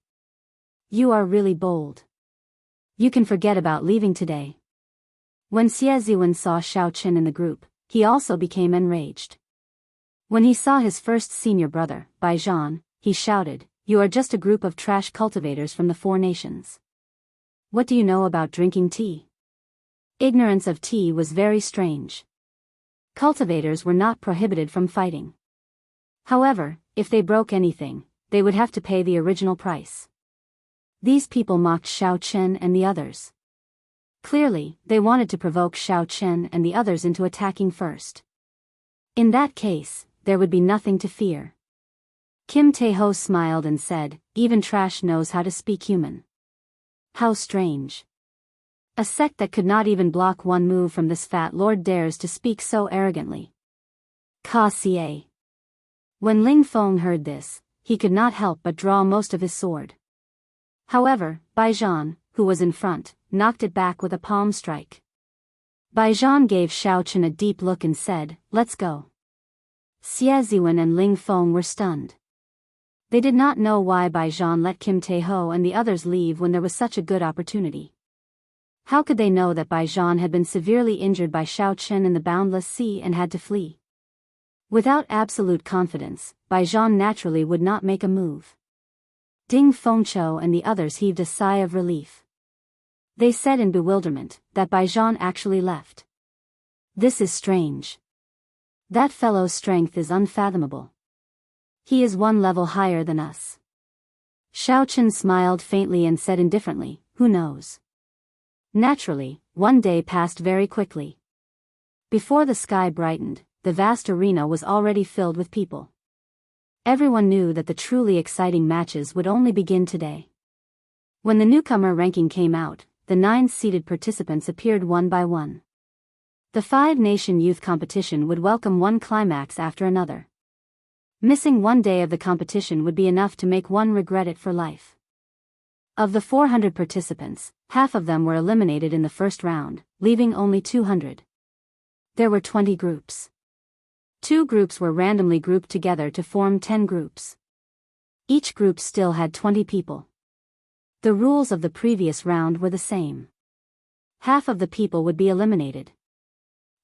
You are really bold. You can forget about leaving today." When Xie Ziwen saw Shao Qin in the group, he also became enraged. When he saw his first senior brother, Bai Zhan, he shouted, "You are just a group of trash cultivators from the Four Nations. What do you know about drinking tea?" Ignorance of tea was very strange. Cultivators were not prohibited from fighting. However, if they broke anything, they would have to pay the original price. These people mocked Shao Qin and the others. Clearly, they wanted to provoke Shao Qin and the others into attacking first. In that case, there would be nothing to fear. Kim Tae-ho smiled and said, "Even trash knows how to speak human. How strange. A sect that could not even block one move from this fat lord dares to speak so arrogantly." Ka Xie. When Ling Feng heard this, he could not help but draw most of his sword. However, Bai Zhan, who was in front, knocked it back with a palm strike. Bai Zhan gave Shao Qin a deep look and said, "Let's go." Xie Ziwen and Ling Feng were stunned. They did not know why Bai Zhan let Kim Tae-ho and the others leave when there was such a good opportunity. How could they know that Bai Zhan had been severely injured by Shao Qin in the boundless sea and had to flee? Without absolute confidence, Bai Zhan naturally would not make a move. Ding Fengqiu and the others heaved a sigh of relief. They said in bewilderment that Bai Zhan actually left. "This is strange. That fellow's strength is unfathomable. He is one level higher than us." Shao Qin smiled faintly and said indifferently, "Who knows?" Naturally, one day passed very quickly. Before the sky brightened, the vast arena was already filled with people. Everyone knew that the truly exciting matches would only begin today. When the newcomer ranking came out, the 9 seeded participants appeared one by one. The 5-nation youth competition would welcome one climax after another. Missing one day of the competition would be enough to make one regret it for life. Of the 400 participants, half of them were eliminated in the first round, leaving only 200. There were 20 groups. 2 groups were randomly grouped together to form 10 groups. Each group still had 20 people. The rules of the previous round were the same. Half of the people would be eliminated.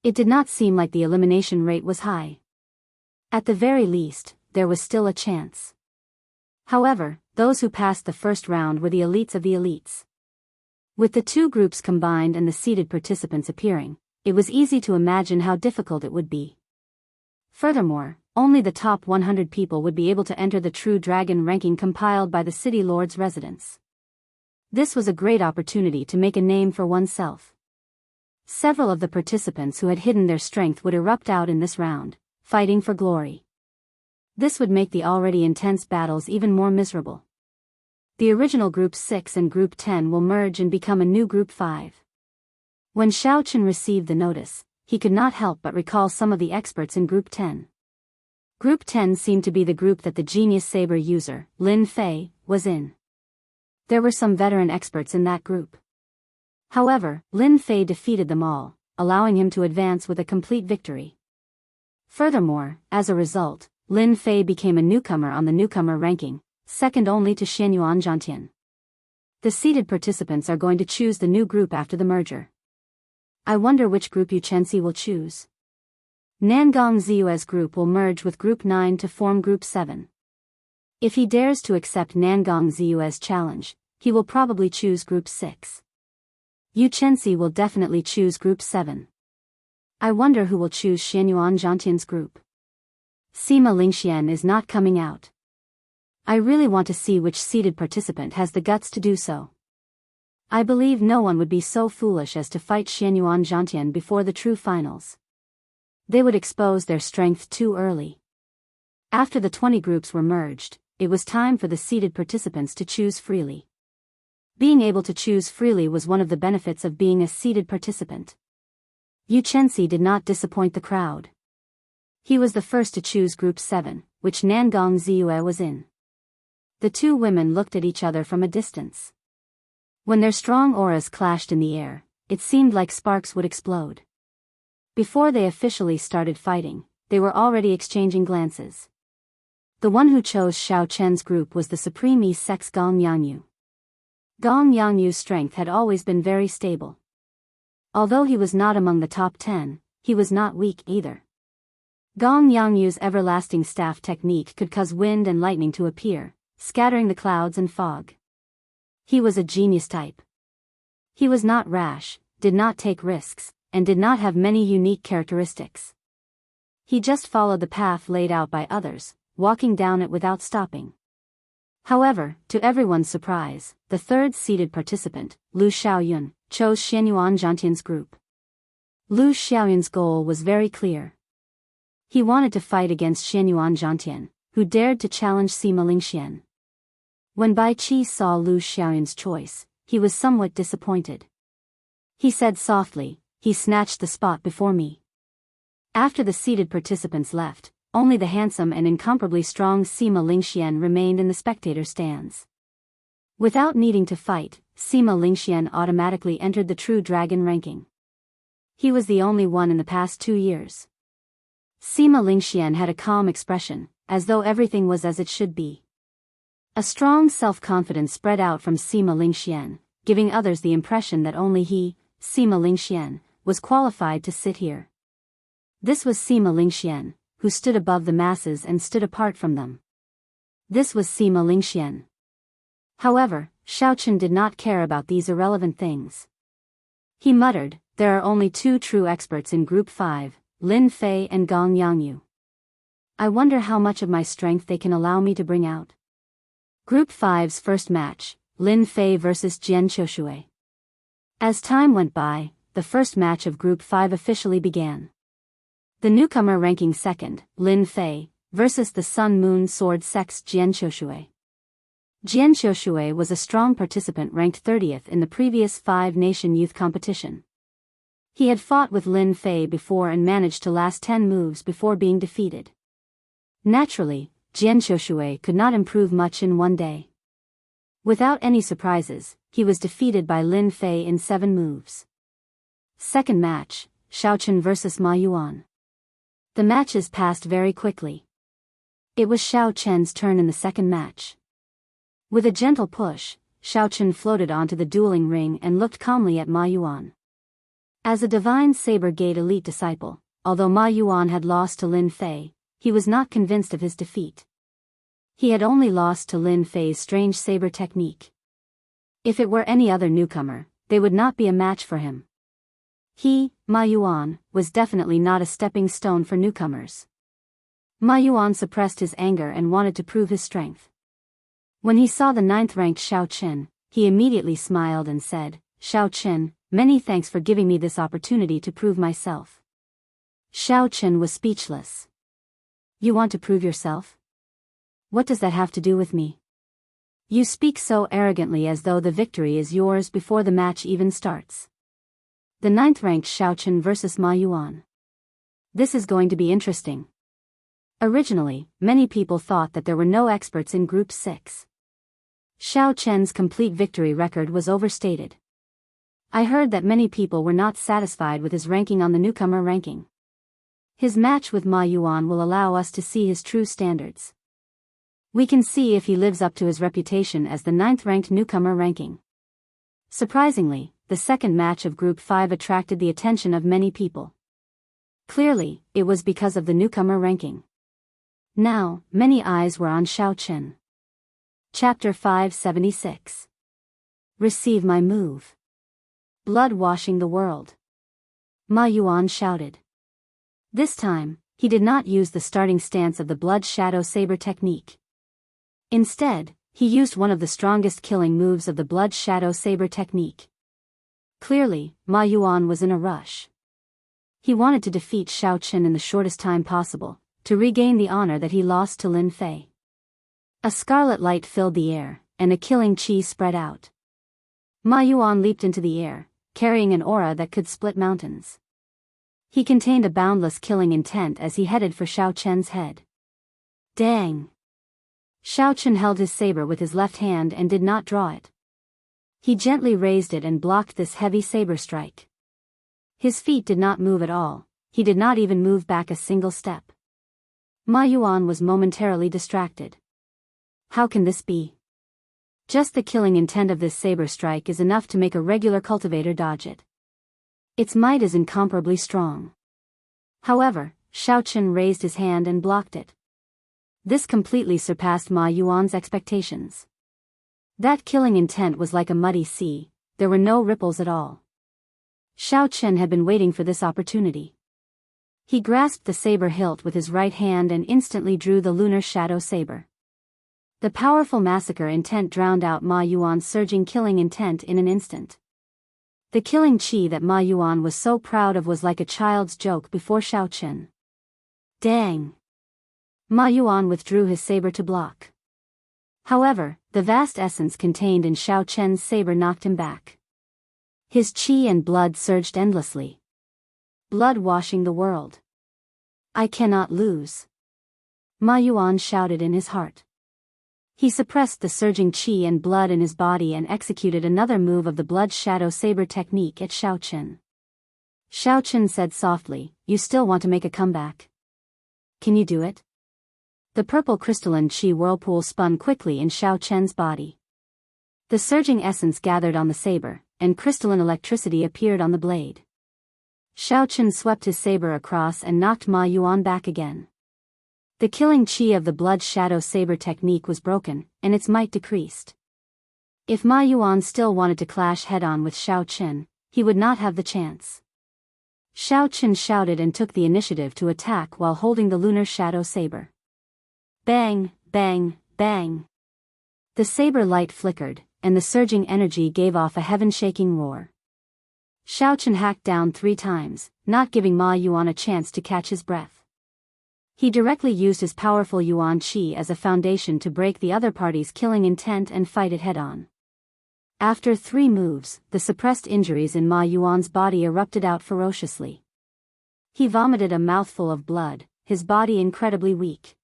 It did not seem like the elimination rate was high. At the very least, there was still a chance. However, those who passed the first round were the elites of the elites. With the 2 groups combined and the seeded participants appearing, it was easy to imagine how difficult it would be. Furthermore, only the top 100 people would be able to enter the True Dragon ranking compiled by the city lord's residents. This was a great opportunity to make a name for oneself. Several of the participants who had hidden their strength would erupt out in this round, fighting for glory. This would make the already intense battles even more miserable. The original Group 6 and Group 10 will merge and become a new Group 5. When Xiaochen received the notice, he could not help but recall some of the experts in Group 10. Group 10 seemed to be the group that the genius saber user, Lin Fei, was in. There were some veteran experts in that group. However, Lin Fei defeated them all, allowing him to advance with a complete victory. Furthermore, as a result, Lin Fei became a newcomer on the newcomer ranking, second only to Xianyuan Zhantian. The seeded participants are going to choose the new group after the merger. I wonder which group Yu Chenxi will choose. Nangong Ziyue's group will merge with Group 9 to form Group 7. If he dares to accept Nangong Ziyue's challenge, he will probably choose Group 6. Yu Chenxi will definitely choose Group 7. I wonder who will choose Xianyuan Zhantian's group. Sima Lingxian is not coming out. I really want to see which seeded participant has the guts to do so. I believe no one would be so foolish as to fight Xianyuan Zhantian before the true finals. They would expose their strength too early. After the 20 groups were merged, it was time for the seeded participants to choose freely. Being able to choose freely was one of the benefits of being a seeded participant. Yu Chenxi did not disappoint the crowd. He was the first to choose Group 7, which Nangong Ziyue was in. The 2 women looked at each other from a distance. When their strong auras clashed in the air, it seemed like sparks would explode. Before they officially started fighting, they were already exchanging glances. The one who chose Xiao Chen's group was the supreme E-Sex Gong Yangyu. Gong Yangyu's strength had always been very stable. Although he was not among the top 10, he was not weak either. Gong Yangyu's everlasting staff technique could cause wind and lightning to appear, scattering the clouds and fog. He was a genius type. He was not rash, did not take risks, and did not have many unique characteristics. He just followed the path laid out by others, walking down it without stopping. However, to everyone's surprise, the 3rd seeded participant, Lu Xiaoyun, chose Xianyuan Zhantian's group. Lu Xiaoyun's goal was very clear. He wanted to fight against Xianyuan Zhantian, who dared to challenge Sima Lingxian. When Bai Qi saw Lu Xiaoyun's choice, he was somewhat disappointed. He said softly, "He snatched the spot before me." After the seated participants left, only the handsome and incomparably strong Sima Lingxian remained in the spectator stands. Without needing to fight, Sima Lingxian automatically entered the True Dragon ranking. He was the only one in the past 2 years. Sima Lingxian had a calm expression, as though everything was as it should be. A strong self-confidence spread out from Sima Lingxian, giving others the impression that only he, Sima Lingxian, was qualified to sit here. This was Sima Lingxian, who stood above the masses and stood apart from them. This was Sima Lingxian. However, Xiaochen did not care about these irrelevant things. He muttered, "There are only 2 true experts in Group 5, Lin Fei and Gong Yangyu. I wonder how much of my strength they can allow me to bring out." Group 5's first match, Lin Fei vs Jian Qiushui. As time went by, the first match of Group 5 officially began. The newcomer ranking 2nd, Lin Fei, versus the Sun Moon Sword Sex Jian Qiushui. Jianghu was a strong participant ranked 30th in the previous five-nation youth competition. He had fought with Lin Fei before and managed to last 10 moves before being defeated. Naturally, Jianghu could not improve much in one day. Without any surprises, he was defeated by Lin Fei in 7 moves. Second match, Xiaochen vs Ma Yuan. The matches passed very quickly. It was Xiaochen's turn in the second match. With a gentle push, Xiaochen floated onto the dueling ring and looked calmly at Ma Yuan. As a divine saber-gate elite disciple, although Ma Yuan had lost to Lin Fei, he was not convinced of his defeat. He had only lost to Lin Fei's strange saber technique. If it were any other newcomer, they would not be a match for him. He, Ma Yuan, was definitely not a stepping stone for newcomers. Ma Yuan suppressed his anger and wanted to prove his strength. When he saw the 9th-ranked Xiaochen, he immediately smiled and said, "Xiaochen, many thanks for giving me this opportunity to prove myself." Xiaochen was speechless. "You want to prove yourself? What does that have to do with me? You speak so arrogantly as though the victory is yours before the match even starts." The 9th-ranked Xiaochen vs Ma Yuan. This is going to be interesting. Originally, many people thought that there were no experts in Group 6. Xiaochen's complete victory record was overstated. I heard that many people were not satisfied with his ranking on the newcomer ranking. His match with Ma Yuan will allow us to see his true standards. We can see if he lives up to his reputation as the 9th-ranked newcomer ranking. Surprisingly, the second match of Group 5 attracted the attention of many people. Clearly, it was because of the newcomer ranking. Now, many eyes were on Xiaochen. Chapter 576. Receive my move. Blood washing the world. Ma Yuan shouted. This time, he did not use the starting stance of the blood shadow saber technique. Instead, he used one of the strongest killing moves of the blood shadow saber technique. Clearly, Ma Yuan was in a rush. He wanted to defeat Xiaochen in the shortest time possible, to regain the honor that he lost to Lin Fei. A scarlet light filled the air, and a killing chi spread out. Ma Yuan leaped into the air, carrying an aura that could split mountains. He contained a boundless killing intent as he headed for Xiaochen's head. Dang! Xiaochen held his saber with his left hand and did not draw it. He gently raised it and blocked this heavy saber strike. His feet did not move at all, he did not even move back a single step. Ma Yuan was momentarily distracted. How can this be? Just the killing intent of this saber strike is enough to make a regular cultivator dodge it. Its might is incomparably strong. However, Xiaochen raised his hand and blocked it. This completely surpassed Ma Yuan's expectations. That killing intent was like a muddy sea, there were no ripples at all. Xiaochen had been waiting for this opportunity. He grasped the saber hilt with his right hand and instantly drew the lunar shadow saber. The powerful massacre intent drowned out Ma Yuan's surging killing intent in an instant. The killing chi that Ma Yuan was so proud of was like a child's joke before Xiaochen. Dang! Ma Yuan withdrew his saber to block. However, the vast essence contained in Xiaochen's saber knocked him back. His chi and blood surged endlessly. Blood washing the world. I cannot lose. Ma Yuan shouted in his heart. He suppressed the surging chi and blood in his body and executed another move of the blood shadow saber technique at Xiaochen. Xiaochen said softly, "You still want to make a comeback? Can you do it?" The purple crystalline chi whirlpool spun quickly in Xiaochen's body. The surging essence gathered on the saber, and crystalline electricity appeared on the blade. Xiaochen swept his saber across and knocked Ma Yuan back again. The killing chi of the blood shadow saber technique was broken, and its might decreased. If Ma Yuan still wanted to clash head-on with Xiaochen, he would not have the chance. Xiaochen shouted and took the initiative to attack while holding the lunar shadow saber. Bang, bang, bang. The saber light flickered, and the surging energy gave off a heaven-shaking roar. Xiaochen hacked down 3 times, not giving Ma Yuan a chance to catch his breath. He directly used his powerful Yuan Qi as a foundation to break the other party's killing intent and fight it head-on. After 3 moves, the suppressed injuries in Ma Yuan's body erupted out ferociously. He vomited a mouthful of blood, his body incredibly weak.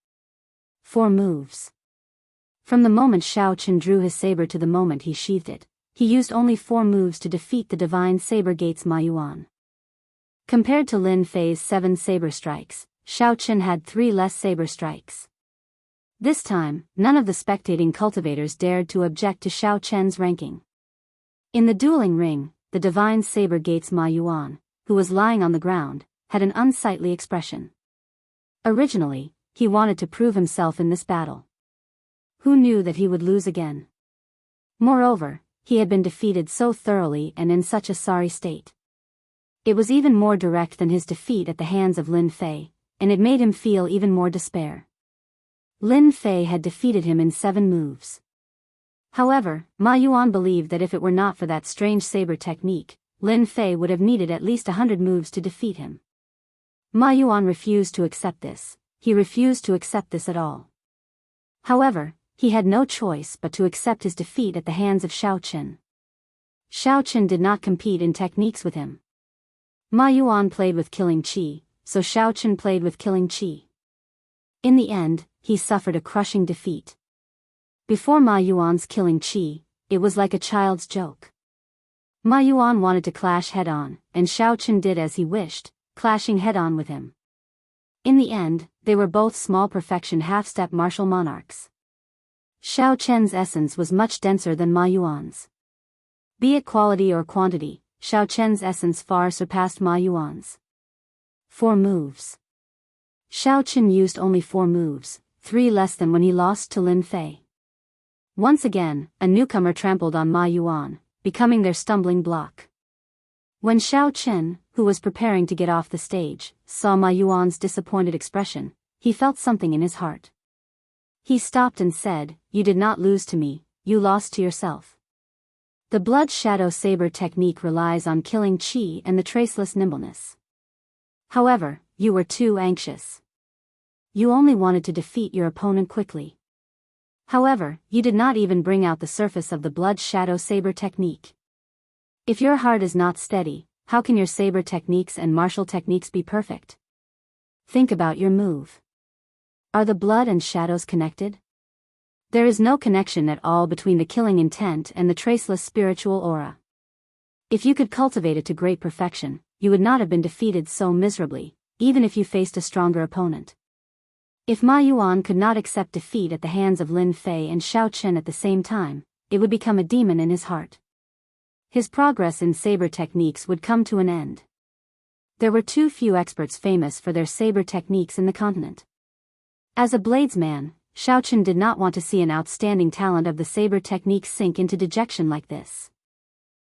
4 moves. From the moment Xiao Chen drew his saber to the moment he sheathed it, he used only 4 moves to defeat the divine saber gate's Ma Yuan. Compared to Lin Fei's 7 saber strikes, Xiao Chen had 3 less saber strikes. This time, none of the spectating cultivators dared to object to Xiao Chen's ranking. In the dueling ring, the divine saber gate's Ma Yuan, who was lying on the ground, had an unsightly expression. Originally, he wanted to prove himself in this battle. Who knew that he would lose again? Moreover, he had been defeated so thoroughly and in such a sorry state. It was even more direct than his defeat at the hands of Lin Fei, and it made him feel even more despair. Lin Fei had defeated him in 7 moves. However, Ma Yuan believed that if it were not for that strange saber technique, Lin Fei would have needed at least 100 moves to defeat him. Ma Yuan refused to accept this. He refused to accept this at all. However, he had no choice but to accept his defeat at the hands of Xiao Chen. Xiao Chen did not compete in techniques with him. Ma Yuan played with killing qi, so Xiao Chen played with killing qi. In the end, he suffered a crushing defeat. Before Ma Yuan's killing qi, it was like a child's joke. Ma Yuan wanted to clash head-on, and Xiao Chen did as he wished, clashing head-on with him. In the end, they were both small perfection half-step martial monarchs. Xiao Chen's essence was much denser than Ma Yuan's. Be it quality or quantity, Xiao Chen's essence far surpassed Ma Yuan's. 4 moves. Xiao Chen used only 4 moves, 3 less than when he lost to Lin Fei. Once again, a newcomer trampled on Ma Yuan, becoming their stumbling block. When Xiao Chen, who was preparing to get off the stage, saw Ma Yuan's disappointed expression, he felt something in his heart. He stopped and said, "You did not lose to me, you lost to yourself." The blood shadow saber technique relies on killing qi and the traceless nimbleness. However, you were too anxious. You only wanted to defeat your opponent quickly. However, you did not even bring out the surface of the blood shadow saber technique. If your heart is not steady, how can your saber techniques and martial techniques be perfect? Think about your move. Are the blood and shadows connected? There is no connection at all between the killing intent and the traceless spiritual aura. If you could cultivate it to great perfection, you would not have been defeated so miserably, even if you faced a stronger opponent. If Ma Yuan could not accept defeat at the hands of Lin Fei and Xiao Chen at the same time, it would become a demon in his heart. His progress in saber techniques would come to an end. There were too few experts famous for their saber techniques in the continent. As a bladesman, Xiao Chen did not want to see an outstanding talent of the saber technique sink into dejection like this.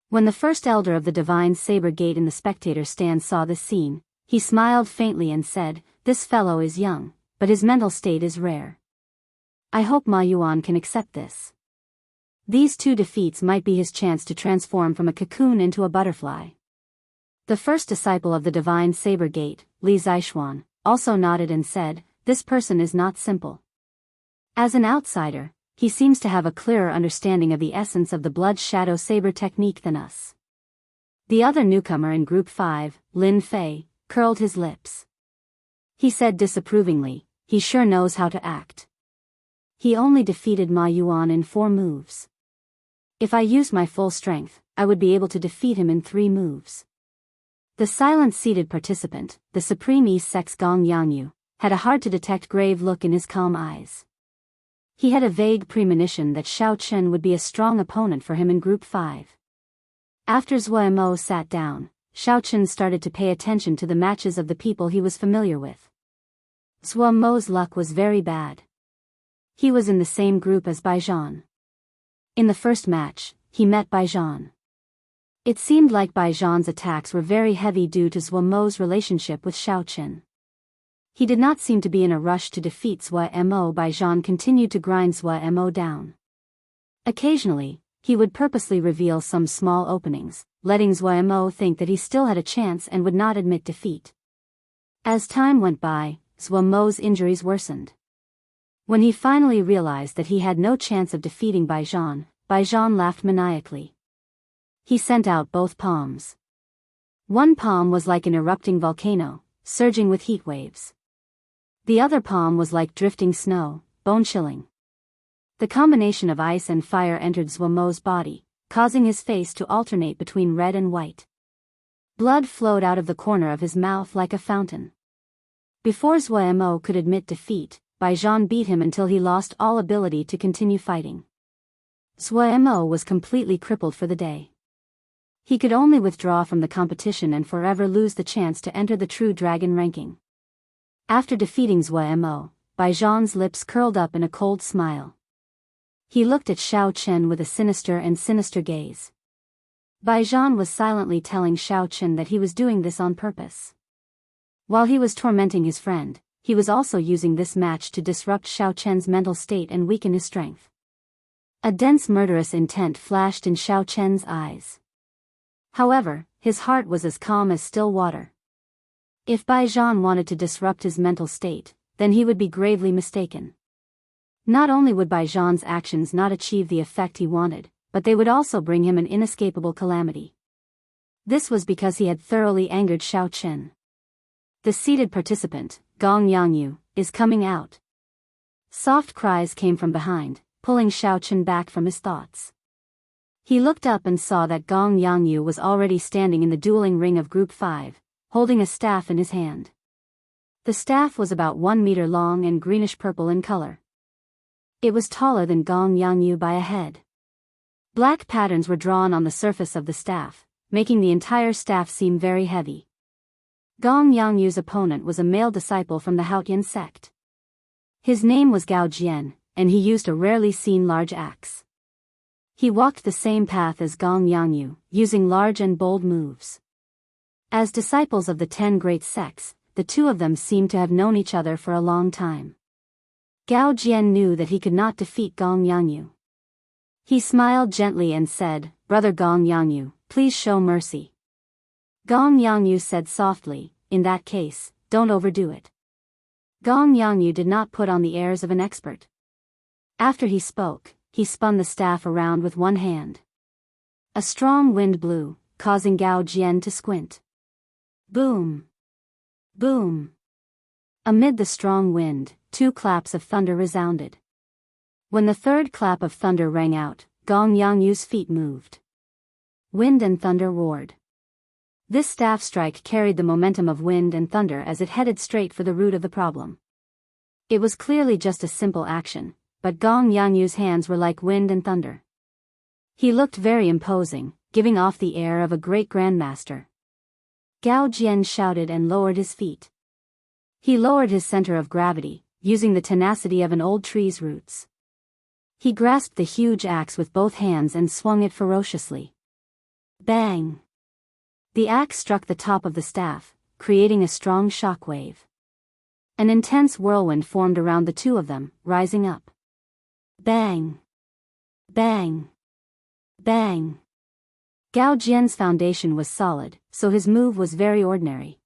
When the first elder of the divine saber gate in the spectator stand saw this scene, he smiled faintly and said, "This fellow is young, but his mental state is rare. I hope Ma Yuan can accept this." These 2 defeats might be his chance to transform from a cocoon into a butterfly. The first disciple of the divine saber gate, Li Zixuan, also nodded and said, "This person is not simple. As an outsider, he seems to have a clearer understanding of the essence of the blood shadow saber technique than us." The other newcomer in Group 5, Lin Fei, curled his lips. He said disapprovingly, "He sure knows how to act. He only defeated Ma Yuan in 4 moves. If I used my full strength, I would be able to defeat him in 3 moves." The silent seated participant, the Supreme East Sex Gong Yangyu, had a hard-to-detect grave look in his calm eyes. He had a vague premonition that Xiao Chen would be a strong opponent for him in Group 5. After Zhuo Mo sat down, Xiao Chen started to pay attention to the matches of the people he was familiar with. Zhuo Mo's luck was very bad. He was in the same group as Baijian. In the first match, he met Baijian. It seemed like Baijian's attacks were very heavy due to Zhuo Mo's relationship with Xiao Chen. He did not seem to be in a rush to defeat Zhuo Mo. Baijian continued to grind Zhuo Mo down. Occasionally, he would purposely reveal some small openings, letting Zhuo Mo think that he still had a chance and would not admit defeat. As time went by, Zhuo Mo's injuries worsened. When he finally realized that he had no chance of defeating Bai Zhan laughed maniacally. He sent out both palms. One palm was like an erupting volcano, surging with heat waves. The other palm was like drifting snow, bone-chilling. The combination of ice and fire entered Zhuo Mo's body, causing his face to alternate between red and white. Blood flowed out of the corner of his mouth like a fountain. Before Zhuo Mo could admit defeat, Bai Zhan beat him until he lost all ability to continue fighting. Zhuo Mo was completely crippled for the day. He could only withdraw from the competition and forever lose the chance to enter the true dragon ranking. After defeating Zhuo Mo, Bai Zhan's lips curled up in a cold smile. He looked at Xiao Chen with a sinister gaze. Bai Zhan was silently telling Xiao Chen that he was doing this on purpose. While he was tormenting his friend, he was also using this match to disrupt Xiao Chen's mental state and weaken his strength. A dense murderous intent flashed in Xiao Chen's eyes. However, his heart was as calm as still water. If Bai Zhan wanted to disrupt his mental state, then he would be gravely mistaken. Not only would Bai Zhan's actions not achieve the effect he wanted, but they would also bring him an inescapable calamity. This was because he had thoroughly angered Xiao Chen. The seated participant, Gong Yangyu, is coming out. Soft cries came from behind, pulling Xiao Chen back from his thoughts. He looked up and saw that Gong Yangyu was already standing in the dueling ring of Group 5, holding a staff in his hand. The staff was about 1 meter long and greenish-purple in color. It was taller than Gong Yangyu by a head. Black patterns were drawn on the surface of the staff, making the entire staff seem very heavy. Gong Yangyu's opponent was a male disciple from the Haotian sect. His name was Gao Jian, and he used a rarely seen large axe. He walked the same path as Gong Yangyu, using large and bold moves. As disciples of the 10 great sects, the two of them seemed to have known each other for a long time. Gao Jian knew that he could not defeat Gong Yangyu. He smiled gently and said, "Brother Gong Yangyu, please show mercy." Gong Yangyu said softly, "In that case, don't overdo it." Gong Yangyu did not put on the airs of an expert. After he spoke, he spun the staff around with one hand. A strong wind blew, causing Gao Jian to squint. Boom! Boom! Amid the strong wind, 2 claps of thunder resounded. When the third clap of thunder rang out, Gong Yangyu's feet moved. Wind and thunder roared. This staff strike carried the momentum of wind and thunder as it headed straight for the root of the problem. It was clearly just a simple action, but Gong Yangyu's hands were like wind and thunder. He looked very imposing, giving off the air of a great grandmaster. Gao Jian shouted and lowered his feet. He lowered his center of gravity, using the tenacity of an old tree's roots. He grasped the huge axe with both hands and swung it ferociously. Bang! The axe struck the top of the staff, creating a strong shock wave. An intense whirlwind formed around the two of them, rising up. Bang! Bang! Bang! Gao Jian's foundation was solid, so his move was very ordinary.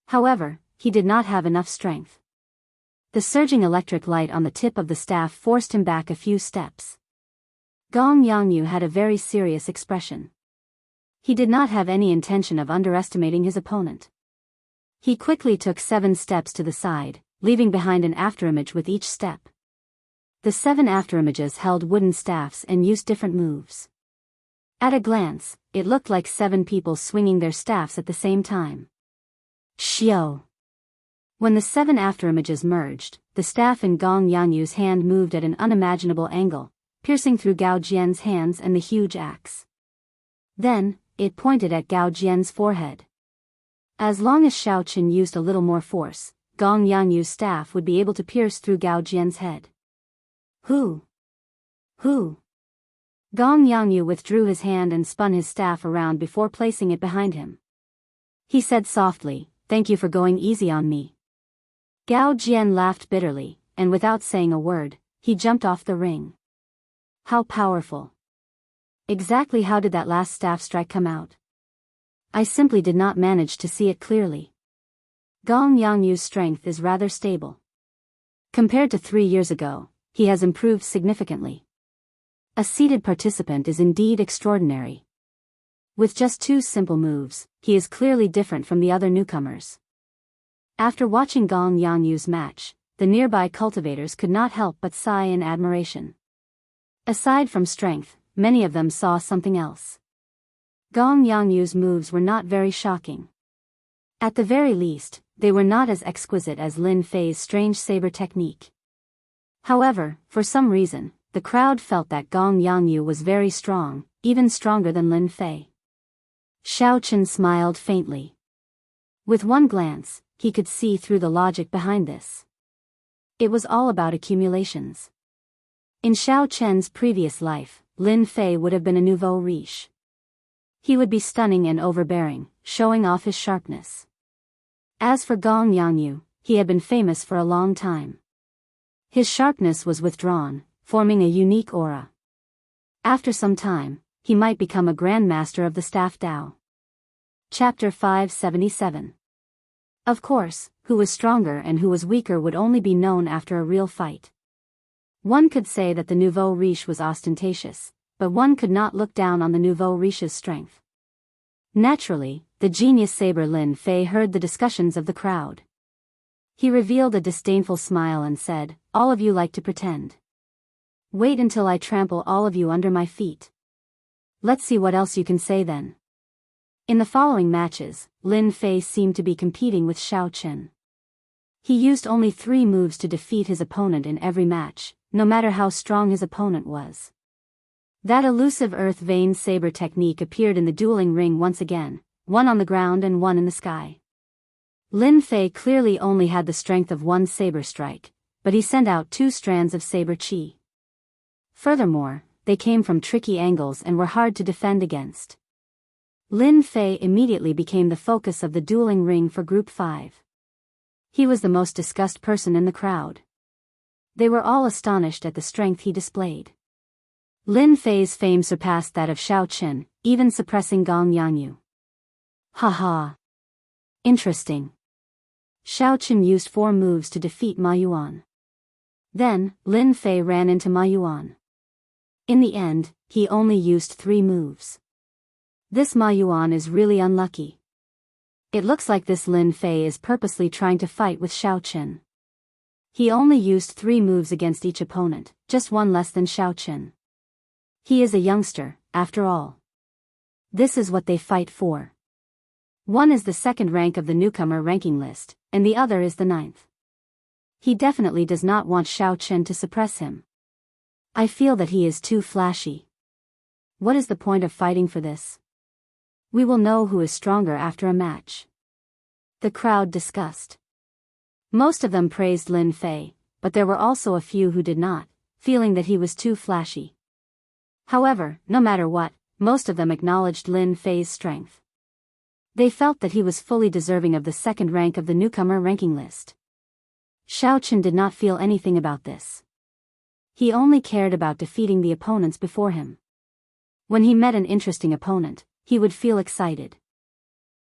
However, he did not have enough strength. The surging electric light on the tip of the staff forced him back a few steps. Gong Yangyu had a very serious expression. He did not have any intention of underestimating his opponent. He quickly took 7 steps to the side, leaving behind an afterimage with each step. The 7 afterimages held wooden staffs and used different moves. At a glance, it looked like 7 people swinging their staffs at the same time. Xiao! When the 7 afterimages merged, the staff in Gong Yangyu's hand moved at an unimaginable angle, piercing through Gao Jian's hands and the huge axe. Then, it pointed at Gao Jian's forehead. As long as Xiao Chen used a little more force, Gong Yangyu's staff would be able to pierce through Gao Jian's head. Who? Gong Yangyu withdrew his hand and spun his staff around before placing it behind him. He said softly, "Thank you for going easy on me." Gao Jian laughed bitterly, and without saying a word, he jumped off the ring. How powerful! Exactly how did that last staff strike come out? I simply did not manage to see it clearly. Gong Yangyu's strength is rather stable. Compared to 3 years ago, he has improved significantly. A seated participant is indeed extraordinary. With just 2 simple moves, he is clearly different from the other newcomers. After watching Gong Yangyu's match, the nearby cultivators could not help but sigh in admiration. Aside from strength, many of them saw something else. Gong Yangyu's moves were not very shocking. At the very least, they were not as exquisite as Lin Fei's strange saber technique. However, for some reason, the crowd felt that Gong Yangyu was very strong, even stronger than Lin Fei. Xiao Chen smiled faintly. With one glance, he could see through the logic behind this. It was all about accumulations. In Xiao Chen's previous life, Lin Fei would have been a nouveau riche. He would be stunning and overbearing, showing off his sharpness. As for Gong Yangyu, he had been famous for a long time. His sharpness was withdrawn, forming a unique aura. After some time, he might become a Grand Master of the Staff Dao. Chapter 577. Of course, who was stronger and who was weaker would only be known after a real fight. One could say that the nouveau riche was ostentatious, but one could not look down on the nouveau riche's strength. Naturally, the genius saber Lin Fei heard the discussions of the crowd. He revealed a disdainful smile and said, "All of you like to pretend. Wait until I trample all of you under my feet. Let's see what else you can say then." In the following matches, Lin Fei seemed to be competing with Xiao Chen. He used only 3 moves to defeat his opponent in every match, no matter how strong his opponent was. That elusive earth vein saber technique appeared in the dueling ring once again, one on the ground and one in the sky. Lin Fei clearly only had the strength of one saber strike, but he sent out 2 strands of saber qi. Furthermore, they came from tricky angles and were hard to defend against. Lin Fei immediately became the focus of the dueling ring for Group 5. He was the most discussed person in the crowd. They were all astonished at the strength he displayed. Lin Fei's fame surpassed that of Xiao Chen, even suppressing Gong Yangyu. Ha. Interesting. Xiao Chen used 4 moves to defeat Ma Yuan. Then, Lin Fei ran into Ma Yuan. In the end, he only used 3 moves. This Ma Yuan is really unlucky. It looks like this Lin Fei is purposely trying to fight with Xiao Chen. He only used 3 moves against each opponent, just 1 less than Xiao Chen. He is a youngster, after all. This is what they fight for. One is the 2nd rank of the newcomer ranking list, and the other is the 9th. He definitely does not want Xiao Chen to suppress him. I feel that he is too flashy. What is the point of fighting for this? We will know who is stronger after a match. The crowd discussed. Most of them praised Lin Fei, but there were also a few who did not, feeling that he was too flashy. However, no matter what, most of them acknowledged Lin Fei's strength. They felt that he was fully deserving of the 2nd rank of the newcomer ranking list. Xiao Chen did not feel anything about this. He only cared about defeating the opponents before him. When he met an interesting opponent, he would feel excited.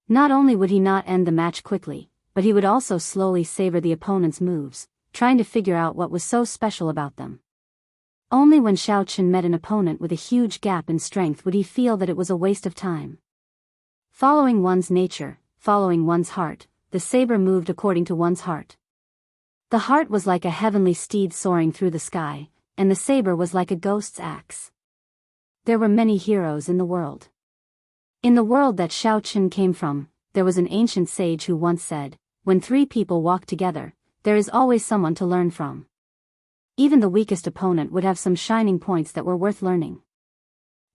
Not only would he not end the match quickly, but he would also slowly savor the opponent's moves, trying to figure out what was so special about them. Only when Xiao Chen met an opponent with a huge gap in strength would he feel that it was a waste of time. Following one's nature, following one's heart, the saber moved according to one's heart. The heart was like a heavenly steed soaring through the sky, and the saber was like a ghost's axe. There were many heroes in the world. In the world that Xiao Chen came from, there was an ancient sage who once said, "When 3 people walk together, there is always someone to learn from." Even the weakest opponent would have some shining points that were worth learning.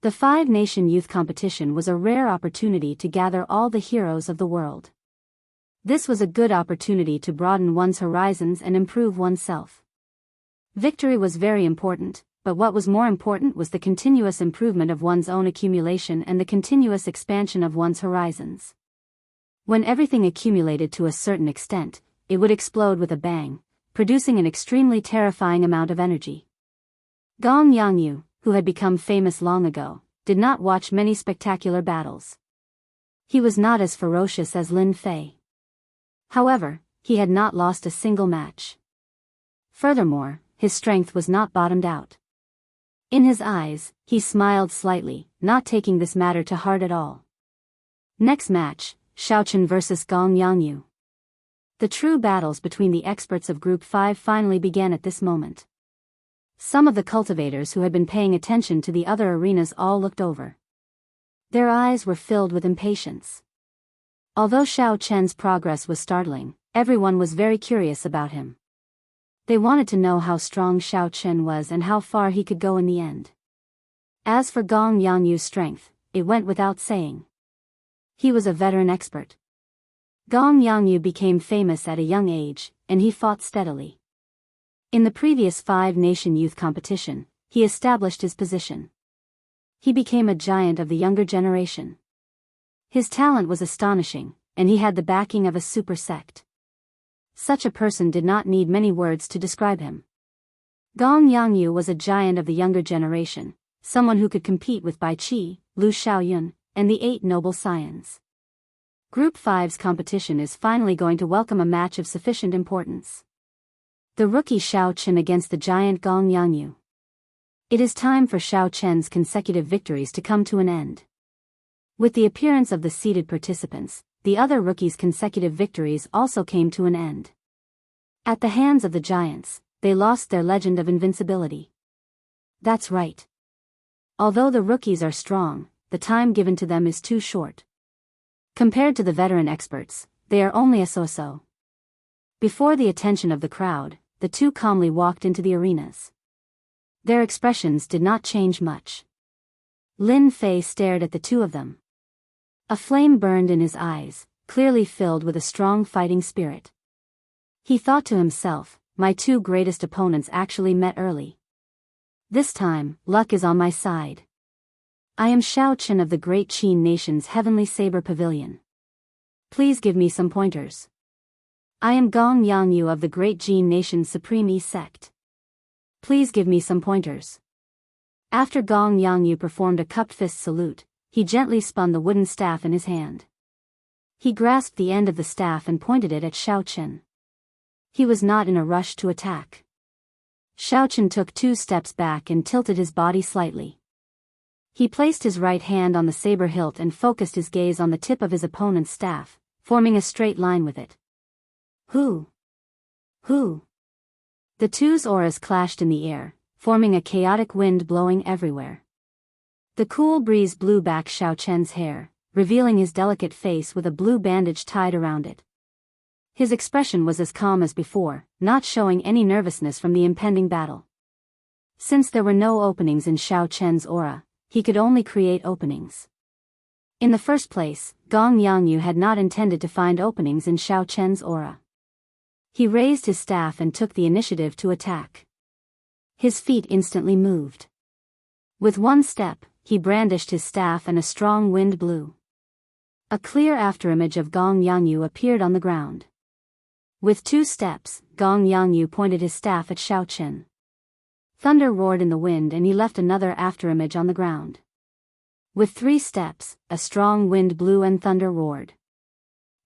The 5-nation youth competition was a rare opportunity to gather all the heroes of the world. This was a good opportunity to broaden one's horizons and improve oneself. Victory was very important, but what was more important was the continuous improvement of one's own accumulation and the continuous expansion of one's horizons. When everything accumulated to a certain extent, it would explode with a bang, producing an extremely terrifying amount of energy. Gong Yangyu, who had become famous long ago, did not watch many spectacular battles. He was not as ferocious as Lin Fei. However, he had not lost a single match. Furthermore, his strength was not bottomed out. In his eyes, he smiled slightly, not taking this matter to heart at all. Next match, Xiaochen vs. Gong Yangyu. The true battles between the experts of Group 5 finally began at this moment. Some of the cultivators who had been paying attention to the other arenas all looked over. Their eyes were filled with impatience. Although Xiao Chen's progress was startling, everyone was very curious about him. They wanted to know how strong Xiao Chen was and how far he could go in the end. As for Gong Yangyu's strength, it went without saying. He was a veteran expert. Gong Yangyu became famous at a young age, and he fought steadily. In the previous 5-nation youth competition, he established his position. He became a giant of the younger generation. His talent was astonishing, and he had the backing of a super sect. Such a person did not need many words to describe him. Gong Yangyu was a giant of the younger generation, someone who could compete with Bai Qi, Lu Xiaoyun, and the 8 noble scions. Group 5's competition is finally going to welcome a match of sufficient importance. The rookie Xiao Chen against the giant Gong Yangyu. It is time for Xiao Chen's consecutive victories to come to an end. With the appearance of the seated participants, the other rookies' consecutive victories also came to an end. At the hands of the giants, they lost their legend of invincibility. That's right. Although the rookies are strong, the time given to them is too short. Compared to the veteran experts, they are only a so-so. Before the attention of the crowd, the two calmly walked into the arenas. Their expressions did not change much. Lin Fei stared at the two of them. A flame burned in his eyes, clearly filled with a strong fighting spirit. He thought to himself, my two greatest opponents actually met early. This time, luck is on my side. I am Xiao Chen of the Great Qin Nation's Heavenly Saber Pavilion. Please give me some pointers. I am Gong Yangyu of the Great Jin Nation's Supreme E sect. Please give me some pointers. After Gong Yangyu performed a cupped fist salute, he gently spun the wooden staff in his hand. He grasped the end of the staff and pointed it at Xiao Chen. He was not in a rush to attack. Xiao Chen took 2 steps back and tilted his body slightly. He placed his right hand on the saber hilt and focused his gaze on the tip of his opponent's staff, forming a straight line with it. Who? The two's auras clashed in the air, forming a chaotic wind blowing everywhere. The cool breeze blew back Xiao Chen's hair, revealing his delicate face with a blue bandage tied around it. His expression was as calm as before, not showing any nervousness from the impending battle. Since there were no openings in Xiao Chen's aura, he could only create openings. In the first place, Gong Yangyu had not intended to find openings in Xiao Chen's aura. He raised his staff and took the initiative to attack. His feet instantly moved. With one step, he brandished his staff and a strong wind blew. A clear afterimage of Gong Yangyu appeared on the ground. With 2 steps, Gong Yangyu pointed his staff at Xiao Chen. Thunder roared in the wind and he left another afterimage on the ground. With 3 steps, a strong wind blew and thunder roared.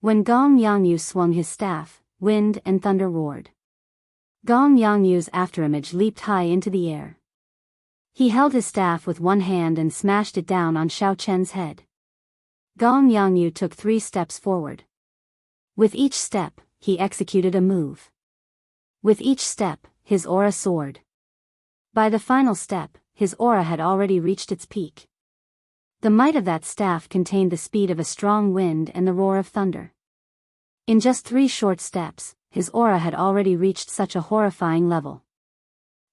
When Gong Yangyu swung his staff, wind and thunder roared. Gong Yangyu's afterimage leaped high into the air. He held his staff with one hand and smashed it down on Xiao Chen's head. Gong Yangyu took 3 steps forward. With each step, he executed a move. With each step, his aura soared. By the final step, his aura had already reached its peak. The might of that staff contained the speed of a strong wind and the roar of thunder. In just 3 short steps, his aura had already reached such a horrifying level.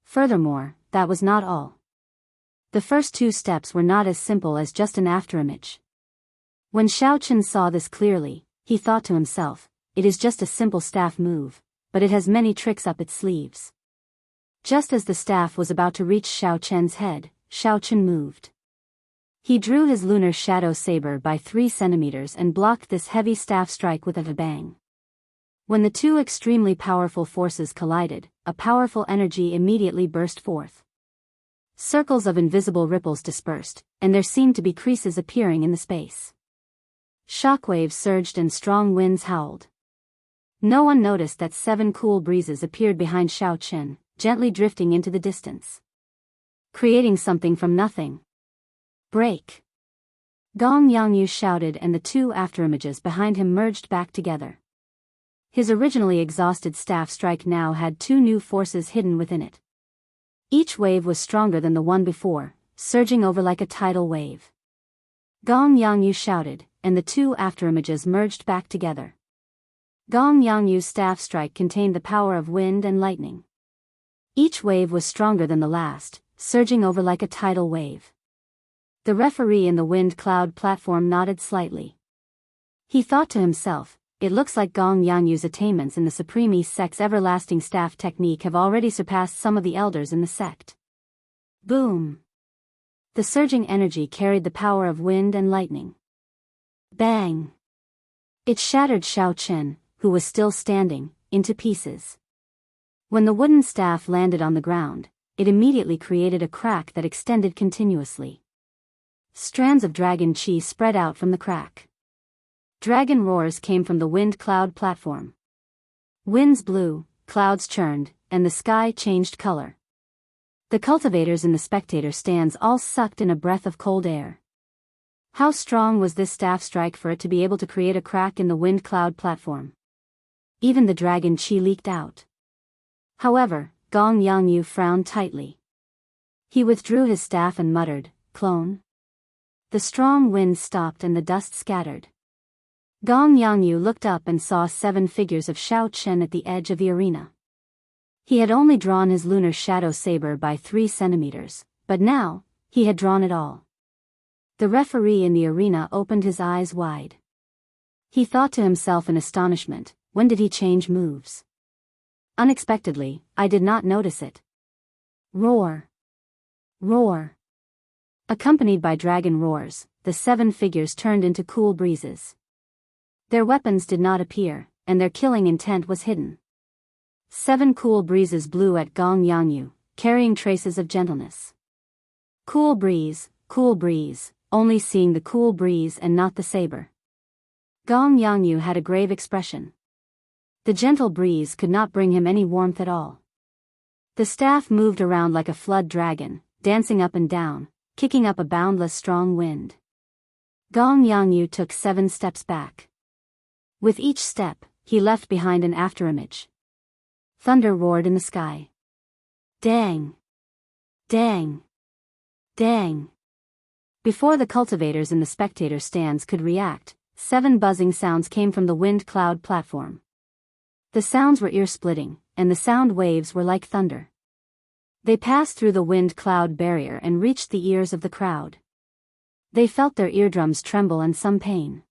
Furthermore, that was not all. The first 2 steps were not as simple as just an afterimage. When Xiao Chen saw this clearly, he thought to himself, it is just a simple staff move, but it has many tricks up its sleeves. Just as the staff was about to reach Xiao Chen's head, Xiao Chen moved. He drew his lunar shadow saber by 3 centimeters and blocked this heavy staff strike with a bang. When the 2 extremely powerful forces collided, a powerful energy immediately burst forth. Circles of invisible ripples dispersed, and there seemed to be creases appearing in the space. Shockwaves surged and strong winds howled. No one noticed that 7 cool breezes appeared behind Xiao Chen, gently drifting into the distance, creating something from nothing. Break! Gong Yangyu shouted, and the 2 afterimages behind him merged back together. His originally exhausted staff strike now had 2 new forces hidden within it. Each wave was stronger than the one before, surging over like a tidal wave. Gong Yangyu shouted, and the 2 afterimages merged back together. Gong Yangyu's staff strike contained the power of wind and lightning. Each wave was stronger than the last, surging over like a tidal wave. The referee in the wind cloud platform nodded slightly. He thought to himself, it looks like Gong Yangyu's attainments in the Supreme East Sect's everlasting staff technique have already surpassed some of the elders in the sect. Boom! The surging energy carried the power of wind and lightning. Bang! It shattered Xiao Chen, who was still standing, into pieces. When the wooden staff landed on the ground, it immediately created a crack that extended continuously. Strands of dragon chi spread out from the crack. Dragon roars came from the wind cloud platform. Winds blew, clouds churned, and the sky changed color. The cultivators in the spectator stands all sucked in a breath of cold air. How strong was this staff strike for it to be able to create a crack in the wind cloud platform? Even the dragon chi leaked out. However, Gong Yangyu frowned tightly. He withdrew his staff and muttered, "Clone." The strong wind stopped and the dust scattered. Gong Yangyu looked up and saw 7 figures of Xiao Chen at the edge of the arena. He had only drawn his lunar shadow saber by 3 centimeters, but now, he had drawn it all. The referee in the arena opened his eyes wide. He thought to himself in astonishment, when did he change moves? Unexpectedly, I did not notice it. Roar! Roar! Accompanied by dragon roars, the 7 figures turned into cool breezes. Their weapons did not appear, and their killing intent was hidden. 7 cool breezes blew at Gong Yangyu, carrying traces of gentleness. Cool breeze, only seeing the cool breeze and not the saber. Gong Yangyu had a grave expression. The gentle breeze could not bring him any warmth at all. The staff moved around like a flood dragon, dancing up and down, kicking up a boundless strong wind. Gong Yangyu took 7 steps back. With each step, he left behind an afterimage. Thunder roared in the sky. Dang! Dang! Dang! Before the cultivators in the spectator stands could react, 7 buzzing sounds came from the wind cloud platform. The sounds were ear-splitting, and the sound waves were like thunder. They passed through the wind cloud barrier and reached the ears of the crowd. They felt their eardrums tremble and some pain.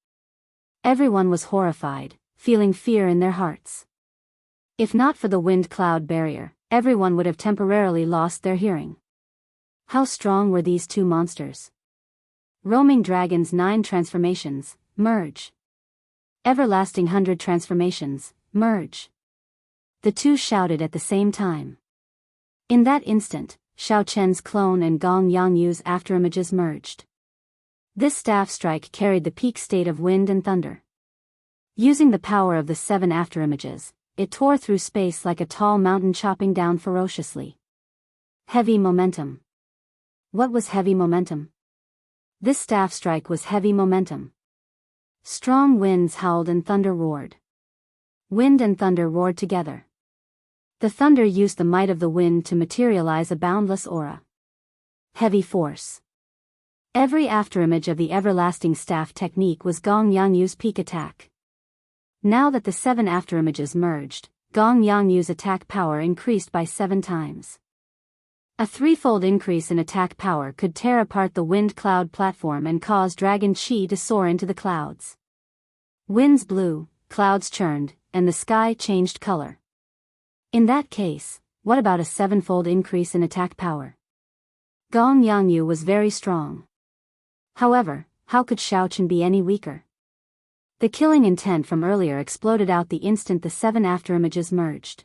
Everyone was horrified, feeling fear in their hearts. If not for the wind cloud barrier, everyone would have temporarily lost their hearing. How strong were these 2 monsters? Roaming Dragon's 9 transformations, merge. Everlasting 100 transformations, merge. The 2 shouted at the same time. In that instant, Xiao Chen's clone and Gong Yangyu's afterimages merged. This staff strike carried the peak state of wind and thunder. Using the power of the 7 afterimages, it tore through space like a tall mountain chopping down ferociously. Heavy momentum. What was heavy momentum? This staff strike was heavy momentum. Strong winds howled and thunder roared. Wind and thunder roared together. The thunder used the might of the wind to materialize a boundless aura. Heavy force. Every afterimage of the everlasting staff technique was Gong Yangyu's peak attack. Now that the 7 afterimages merged, Gong Yangyu's attack power increased by 7 times. A 3-fold increase in attack power could tear apart the wind cloud platform and cause dragon chi to soar into the clouds. Winds blew, clouds churned, and the sky changed color. In that case, what about a 7-fold increase in attack power? Gong Yangyu was very strong. However, how could Xiao Chen be any weaker? The killing intent from earlier exploded out the instant the 7 afterimages merged.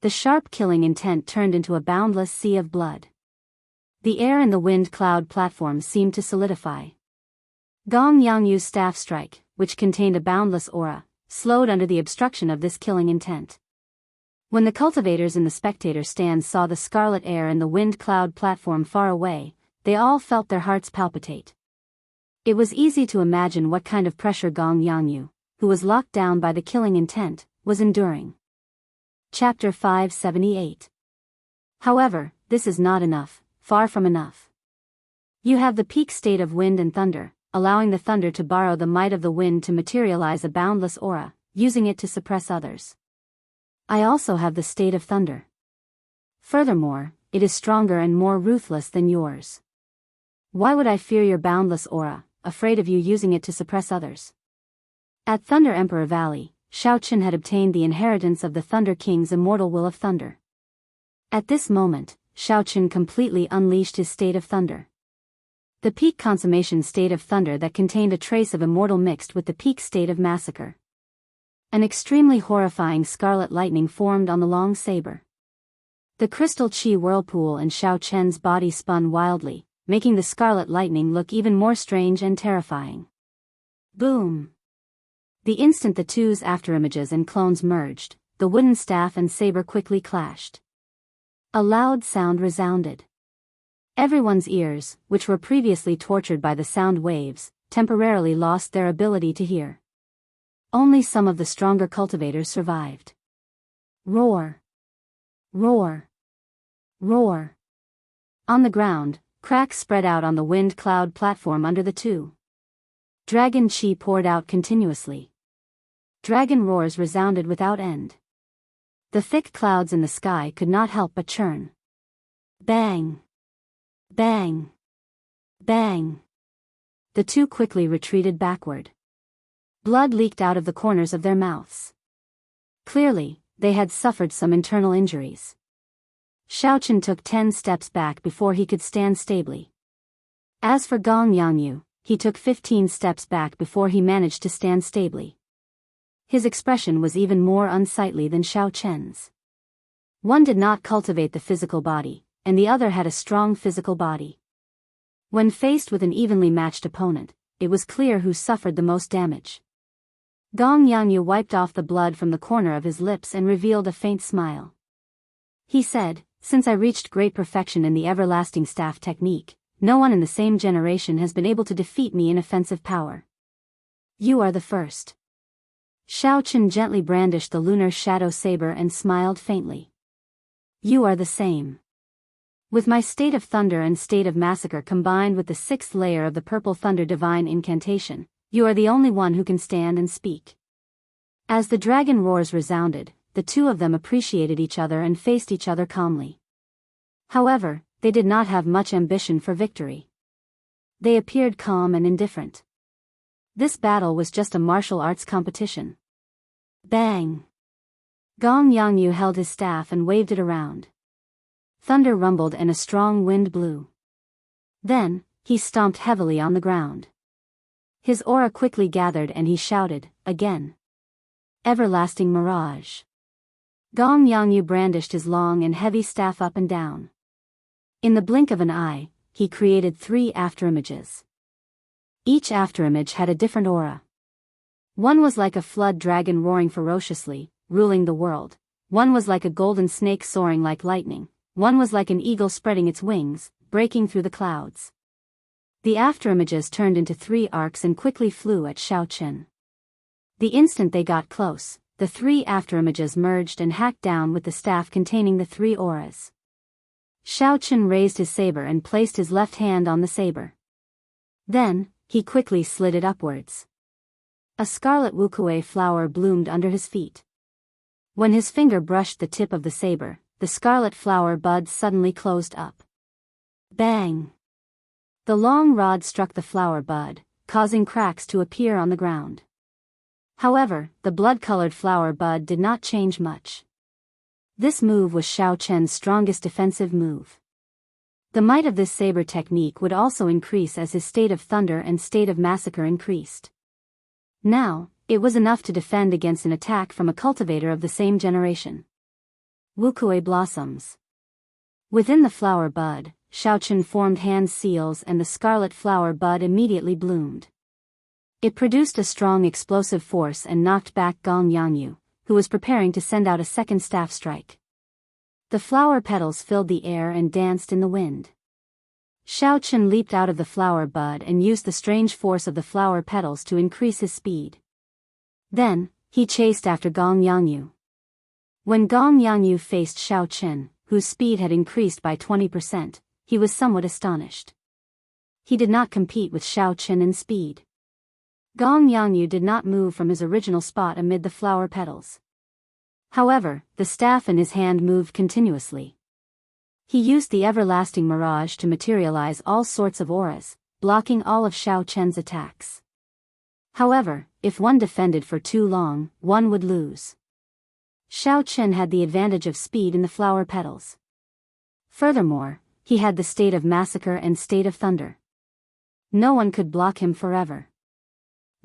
The sharp killing intent turned into a boundless sea of blood. The air in the wind cloud platform seemed to solidify. Gong Yangyu's staff strike, which contained a boundless aura, slowed under the obstruction of this killing intent. When the cultivators in the spectator stands saw the scarlet air and the wind cloud platform far away, they all felt their hearts palpitate. It was easy to imagine what kind of pressure Gong Yangyu, who was locked down by the killing intent, was enduring. Chapter 578. However, this is not enough, far from enough. You have the peak state of wind and thunder, allowing the thunder to borrow the might of the wind to materialize a boundless aura, using it to suppress others. I also have the state of thunder. Furthermore, it is stronger and more ruthless than yours. Why would I fear your boundless aura, afraid of you using it to suppress others? At Thunder Emperor Valley, Xiaoqin had obtained the inheritance of the Thunder King's immortal will of thunder. At this moment, Xiaoqin completely unleashed his state of thunder. The peak consummation state of thunder that contained a trace of immortal mixed with the peak state of massacre. An extremely horrifying scarlet lightning formed on the long saber. The crystal chi whirlpool in Xiaoqian's body spun wildly, making the scarlet lightning look even more strange and terrifying. Boom! The instant the two's afterimages and clones merged, the wooden staff and saber quickly clashed. A loud sound resounded. Everyone's ears, which were previously tortured by the sound waves, temporarily lost their ability to hear. Only some of the stronger cultivators survived. Roar! Roar! Roar! On the ground, cracks spread out on the wind cloud platform under the two. Dragon chi poured out continuously. Dragon roars resounded without end. The thick clouds in the sky could not help but churn. Bang! Bang! Bang! The two quickly retreated backward. Blood leaked out of the corners of their mouths. Clearly, they had suffered some internal injuries. Xiaoqin took 10 steps back before he could stand stably. As for Gong Yangyu, he took 15 steps back before he managed to stand stably. His expression was even more unsightly than Xiaoqian's. One did not cultivate the physical body, and the other had a strong physical body. When faced with an evenly matched opponent, it was clear who suffered the most damage. Gong Yangyu wiped off the blood from the corner of his lips and revealed a faint smile. He said, "Since I reached great perfection in the everlasting staff technique, no one in the same generation has been able to defeat me in offensive power. You are the first." Xiaoqin gently brandished the lunar shadow saber and smiled faintly. "You are the same. With my state of thunder and state of massacre combined with the 6th layer of the purple thunder divine incantation, you are the only one who can stand and speak." As the dragon roars resounded, the two of them appreciated each other and faced each other calmly. However, they did not have much ambition for victory. They appeared calm and indifferent. This battle was just a martial arts competition. Bang! Gong Yangyu held his staff and waved it around. Thunder rumbled and a strong wind blew. Then, he stomped heavily on the ground. His aura quickly gathered and he shouted, again. Everlasting mirage. Gong Yangyu brandished his long and heavy staff up and down. In the blink of an eye, he created 3 afterimages. Each afterimage had a different aura. One was like a flood dragon roaring ferociously, ruling the world. One was like a golden snake soaring like lightning. One was like an eagle spreading its wings, breaking through the clouds. The afterimages turned into 3 arcs and quickly flew at Xiaoqin. The instant they got close, the 3 afterimages merged and hacked down with the staff containing the 3 auras. Xiaoqin raised his saber and placed his left hand on the saber. Then, he quickly slid it upwards. A scarlet wukuei flower bloomed under his feet. When his finger brushed the tip of the saber, the scarlet flower bud suddenly closed up. Bang! The long rod struck the flower bud, causing cracks to appear on the ground. However, the blood-colored flower bud did not change much. This move was Xiaoqian's strongest defensive move. The might of this saber technique would also increase as his state of thunder and state of massacre increased. Now, it was enough to defend against an attack from a cultivator of the same generation. Wukuei blossoms. Within the flower bud, Xiaoqin formed hand seals and the scarlet flower bud immediately bloomed. It produced a strong explosive force and knocked back Gong Yangyu, who was preparing to send out a second staff strike. The flower petals filled the air and danced in the wind. Xiao Chen leaped out of the flower bud and used the strange force of the flower petals to increase his speed. Then, he chased after Gong Yangyu. When Gong Yangyu faced Xiao Chen, whose speed had increased by 20%, he was somewhat astonished. He did not compete with Xiao Chen in speed. Gong Yangyu did not move from his original spot amid the flower petals. However, the staff in his hand moved continuously. He used the everlasting mirage to materialize all sorts of auras, blocking all of Xiao Chen's attacks. However, if one defended for too long, one would lose. Xiao Chen had the advantage of speed in the flower petals. Furthermore, he had the state of massacre and state of thunder. No one could block him forever.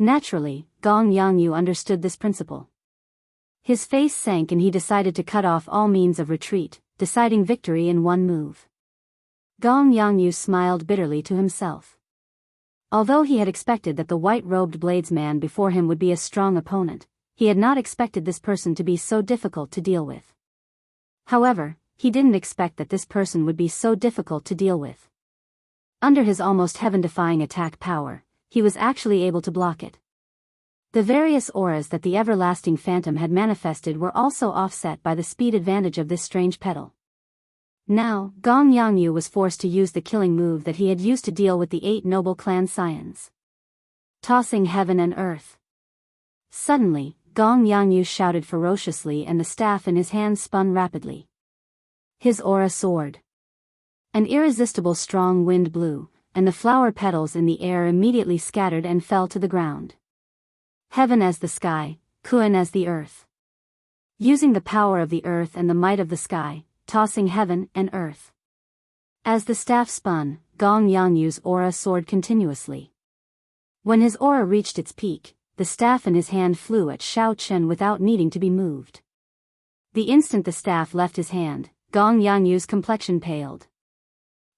Naturally, Gong Yangyu understood this principle. His face sank and he decided to cut off all means of retreat, deciding victory in one move. Gong Yangyu smiled bitterly to himself. Although he had expected that the white-robed bladesman before him would be a strong opponent, he had not expected this person to be so difficult to deal with. However, he didn't expect that this person would be so difficult to deal with. Under his almost heaven-defying attack power, he was actually able to block it. The various auras that the everlasting phantom had manifested were also offset by the speed advantage of this strange petal. Now, Gong Yangyu was forced to use the killing move that he had used to deal with the 8 noble clan scions. Tossing heaven and earth. Suddenly, Gong Yangyu shouted ferociously and the staff in his hand spun rapidly. His aura soared. An irresistible strong wind blew, and the flower petals in the air immediately scattered and fell to the ground. Heaven as the sky, Kuan as the earth. Using the power of the earth and the might of the sky, tossing heaven and earth. As the staff spun, Gong Yangyu's aura soared continuously. When his aura reached its peak, the staff in his hand flew at Xiao Chen without needing to be moved. The instant the staff left his hand, Gong Yangyu's complexion paled.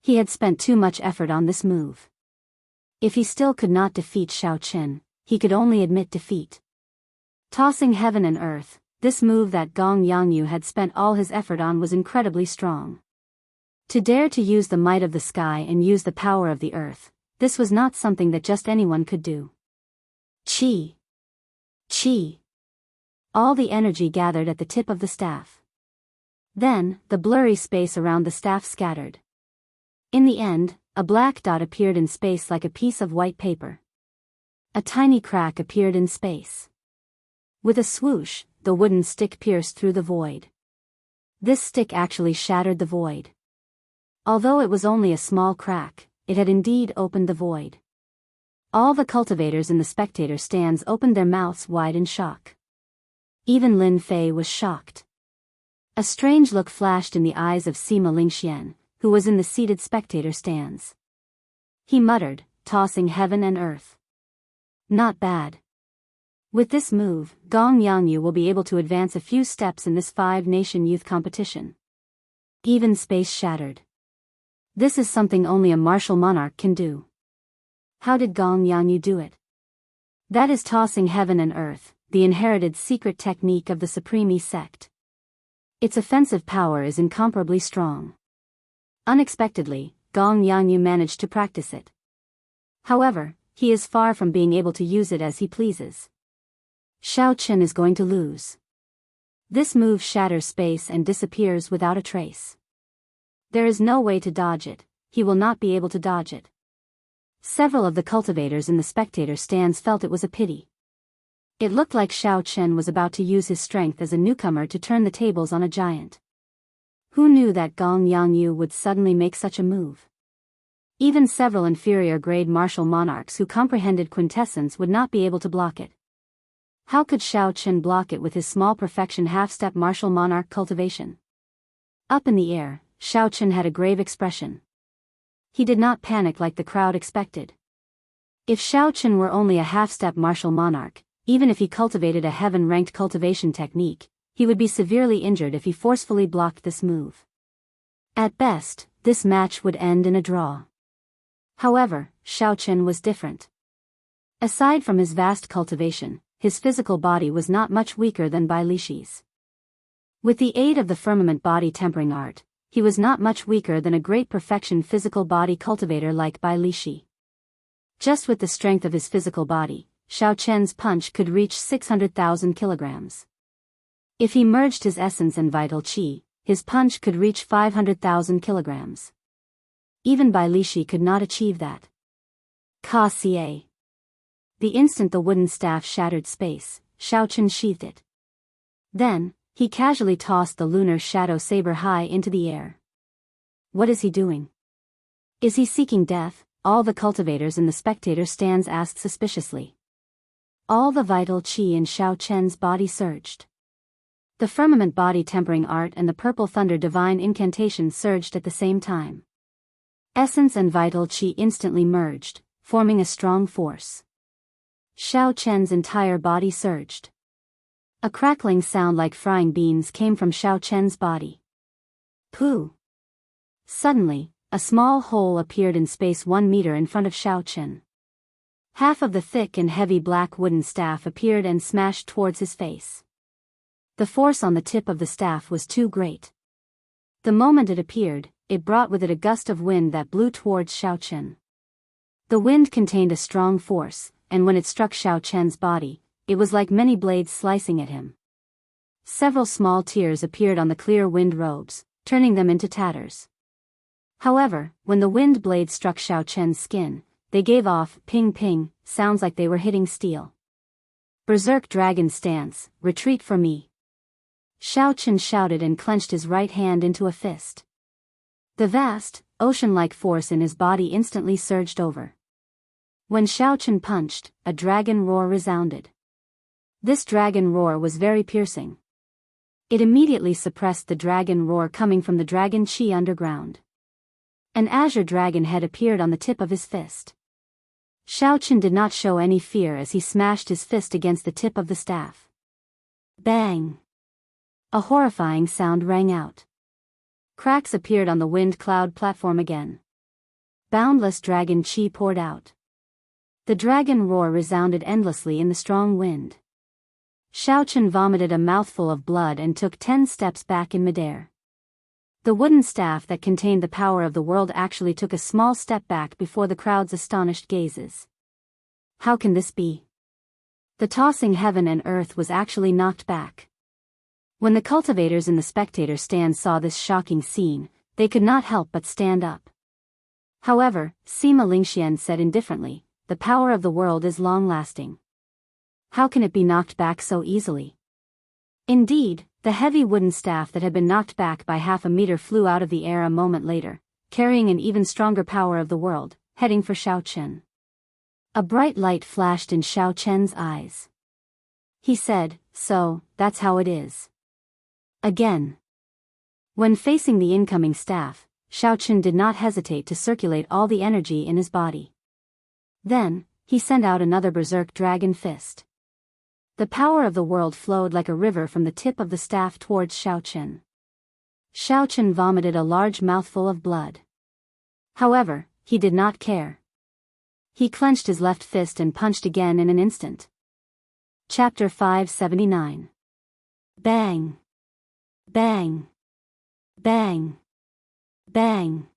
He had spent too much effort on this move. If he still could not defeat Xiao Chen, he could only admit defeat. Tossing heaven and earth, this move that Gong Yangyu had spent all his effort on was incredibly strong. To dare to use the might of the sky and use the power of the earth, this was not something that just anyone could do. Chi! Chi! All the energy gathered at the tip of the staff. Then, the blurry space around the staff scattered. In the end, a black dot appeared in space like a piece of white paper. A tiny crack appeared in space. With a swoosh, the wooden stick pierced through the void. This stick actually shattered the void. Although it was only a small crack, it had indeed opened the void. All the cultivators in the spectator stands opened their mouths wide in shock. Even Lin Fei was shocked. A strange look flashed in the eyes of Sima Lingxian, who was in the seated spectator stands. He muttered, tossing heaven and earth. Not bad. With this move, Gong Yangyu will be able to advance a few steps in this 5-nation youth competition. Even space shattered. This is something only a martial monarch can do. How did Gong Yangyu do it? That is tossing heaven and earth, the inherited secret technique of the Supreme sect. Its offensive power is incomparably strong. Unexpectedly, Gong Yangyu managed to practice it. However, he is far from being able to use it as he pleases. Xiao Chen is going to lose. This move shatters space and disappears without a trace. There is no way to dodge it, he will not be able to dodge it. Several of the cultivators in the spectator stands felt it was a pity. It looked like Xiao Chen was about to use his strength as a newcomer to turn the tables on a giant. Who knew that Gong Yangyu would suddenly make such a move? Even several inferior-grade martial monarchs who comprehended quintessence would not be able to block it. How could Xiao Chen block it with his small perfection half-step martial monarch cultivation? Up in the air, Xiao Chen had a grave expression. He did not panic like the crowd expected. If Xiao Chen were only a half-step martial monarch, even if he cultivated a heaven-ranked cultivation technique, he would be severely injured if he forcefully blocked this move. At best, this match would end in a draw. However, Xiao Chen was different. Aside from his vast cultivation, his physical body was not much weaker than Bai Lishi's. With the aid of the firmament body tempering art, he was not much weaker than a great perfection physical body cultivator like Bai Lishi. Just with the strength of his physical body, Xiao Chen's punch could reach 600,000 kilograms. If he merged his essence and vital qi, his punch could reach 500,000 kilograms. Even Bai Lishi could not achieve that. Ka Ca. The instant the wooden staff shattered space, Xiao Chen sheathed it. Then, he casually tossed the lunar shadow saber high into the air. What is he doing? Is he seeking death? All the cultivators in the spectator stands asked suspiciously. All the vital qi in Xiao Chen's body surged. The firmament body tempering art and the purple thunder divine incantation surged at the same time. Essence and vital qi instantly merged, forming a strong force. Xiao Chen's entire body surged. A crackling sound like frying beans came from Xiao Chen's body. Pooh! Suddenly, a small hole appeared in space 1 meter in front of Xiao Chen. Half of the thick and heavy black wooden staff appeared and smashed towards his face. The force on the tip of the staff was too great. The moment it appeared, it brought with it a gust of wind that blew towards Xiao Chen. The wind contained a strong force, and when it struck Xiao Chen's body, it was like many blades slicing at him. Several small tears appeared on the clear wind robes, turning them into tatters. However, when the wind blades struck Xiao Chen's skin, they gave off ping-ping sounds like they were hitting steel. Berserk Dragon Stance, retreat for me. Xiao Chen shouted and clenched his right hand into a fist. The vast, ocean-like force in his body instantly surged over. When Xiao Chen punched, a dragon roar resounded. This dragon roar was very piercing. It immediately suppressed the dragon roar coming from the dragon qi underground. An azure dragon head appeared on the tip of his fist. Xiao Chen did not show any fear as he smashed his fist against the tip of the staff. Bang! A horrifying sound rang out. Cracks appeared on the wind cloud platform again. Boundless dragon qi poured out. The dragon roar resounded endlessly in the strong wind. Xiao Chen vomited a mouthful of blood and took 10 steps back in midair. The wooden staff that contained the power of the world actually took a small step back before the crowd's astonished gazes. How can this be? The tossing heaven and earth was actually knocked back. When the cultivators in the spectator stand saw this shocking scene, they could not help but stand up. However, Sima Lingxian said indifferently, the power of the world is long-lasting. How can it be knocked back so easily? Indeed, the heavy wooden staff that had been knocked back by half a meter flew out of the air a moment later, carrying an even stronger power of the world, heading for Xiao Chen. A bright light flashed in Xiao Chen's eyes. He said, "So, that's how it is." Again. When facing the incoming staff, Xiao Chen did not hesitate to circulate all the energy in his body. Then, he sent out another berserk dragon fist. The power of the world flowed like a river from the tip of the staff towards Xiao Chen. Xiao Chen vomited a large mouthful of blood. However, he did not care. He clenched his left fist and punched again in an instant. Chapter 579. Bang! Bang! Bang! Bang!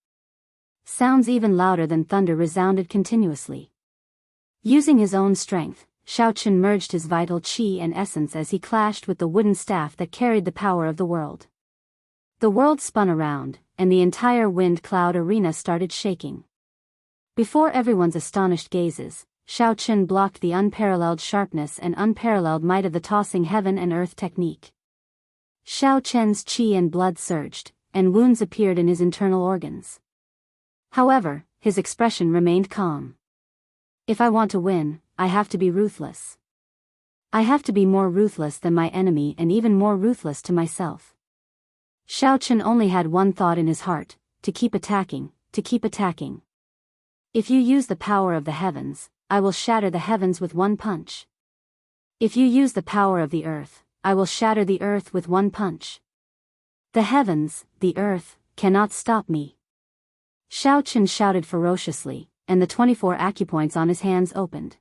Sounds even louder than thunder resounded continuously. Using his own strength, Xiao Chen merged his vital qi and essence as he clashed with the wooden staff that carried the power of the world. The world spun around, and the entire wind cloud arena started shaking. Before everyone's astonished gazes, Xiao Chen blocked the unparalleled sharpness and unparalleled might of the tossing heaven and earth technique. Xiao Chen's qi and blood surged, and wounds appeared in his internal organs. However, his expression remained calm. If I want to win, I have to be ruthless. I have to be more ruthless than my enemy and even more ruthless to myself. Xiao Chen only had one thought in his heart, to keep attacking, to keep attacking. If you use the power of the heavens, I will shatter the heavens with one punch. If you use the power of the earth, I will shatter the earth with one punch. The heavens, the earth, cannot stop me. Xiao Chen shouted ferociously, and the 24 acupoints on his hands opened.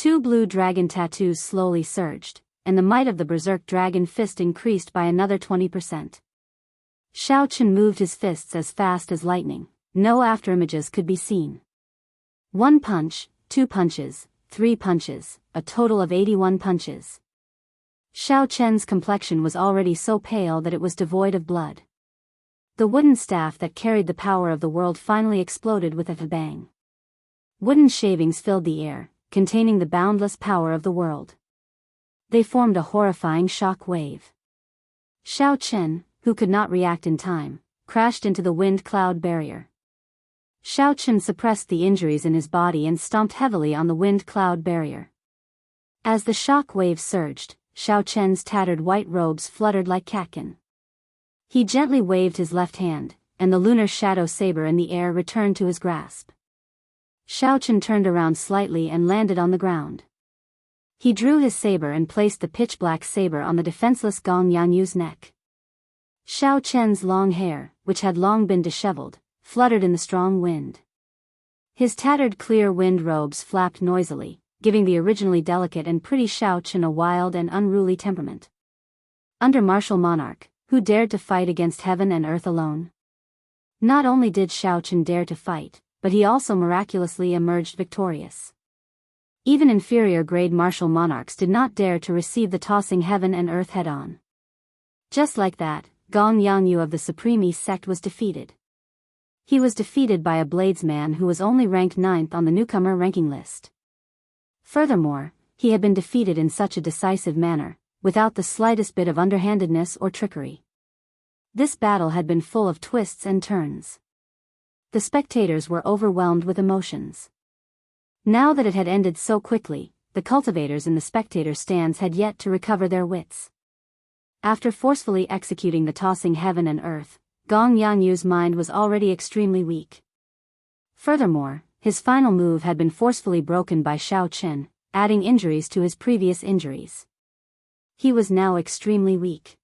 Two blue dragon tattoos slowly surged, and the might of the berserk dragon fist increased by another 20%. Xiao Chen moved his fists as fast as lightning. No afterimages could be seen. 1 punch, 2 punches, 3 punches, a total of 81 punches. Xiao Chen's complexion was already so pale that it was devoid of blood. The wooden staff that carried the power of the world finally exploded with a bang. Wooden shavings filled the air, containing the boundless power of the world. They formed a horrifying shock wave. Xiao Chen, who could not react in time, crashed into the wind cloud barrier. Xiao Chen suppressed the injuries in his body and stomped heavily on the wind cloud barrier. As the shock wave surged, Xiao Chen's tattered white robes fluttered like catkin. He gently waved his left hand, and the lunar shadow saber in the air returned to his grasp. Xiao Chen turned around slightly and landed on the ground. He drew his saber and placed the pitch-black saber on the defenseless Gong Yangyu's neck. Xiao Chen's long hair, which had long been disheveled, fluttered in the strong wind. His tattered clear wind robes flapped noisily, giving the originally delicate and pretty Xiao Chen a wild and unruly temperament. Under martial monarch, who dared to fight against heaven and earth alone? Not only did Xiao Chen dare to fight, but he also miraculously emerged victorious. Even inferior grade martial monarchs did not dare to receive the tossing heaven and earth head-on. Just like that, Gong Yangyu of the Supreme East sect was defeated. He was defeated by a bladesman who was only ranked 9th on the newcomer ranking list. Furthermore, he had been defeated in such a decisive manner, without the slightest bit of underhandedness or trickery. This battle had been full of twists and turns. The spectators were overwhelmed with emotions. Now that it had ended so quickly, the cultivators in the spectator stands had yet to recover their wits. After forcefully executing the tossing heaven and earth, Gong Yangyu's mind was already extremely weak. Furthermore, his final move had been forcefully broken by Xiao Chen, adding injuries to his previous injuries. He was now extremely weak.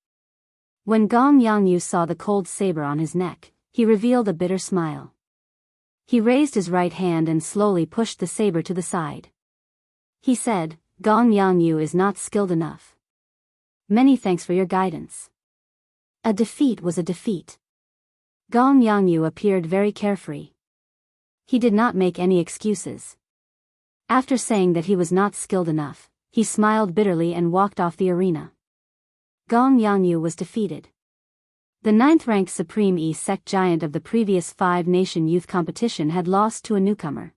When Gong Yangyu saw the cold saber on his neck, he revealed a bitter smile. He raised his right hand and slowly pushed the saber to the side. He said, "Gong Yangyu is not skilled enough. Many thanks for your guidance." A defeat was a defeat. Gong Yangyu appeared very carefree. He did not make any excuses. After saying that he was not skilled enough, he smiled bitterly and walked off the arena. Gong Yangyu was defeated. The 9th-ranked Supreme East sect giant of the previous 5-nation youth competition had lost to a newcomer.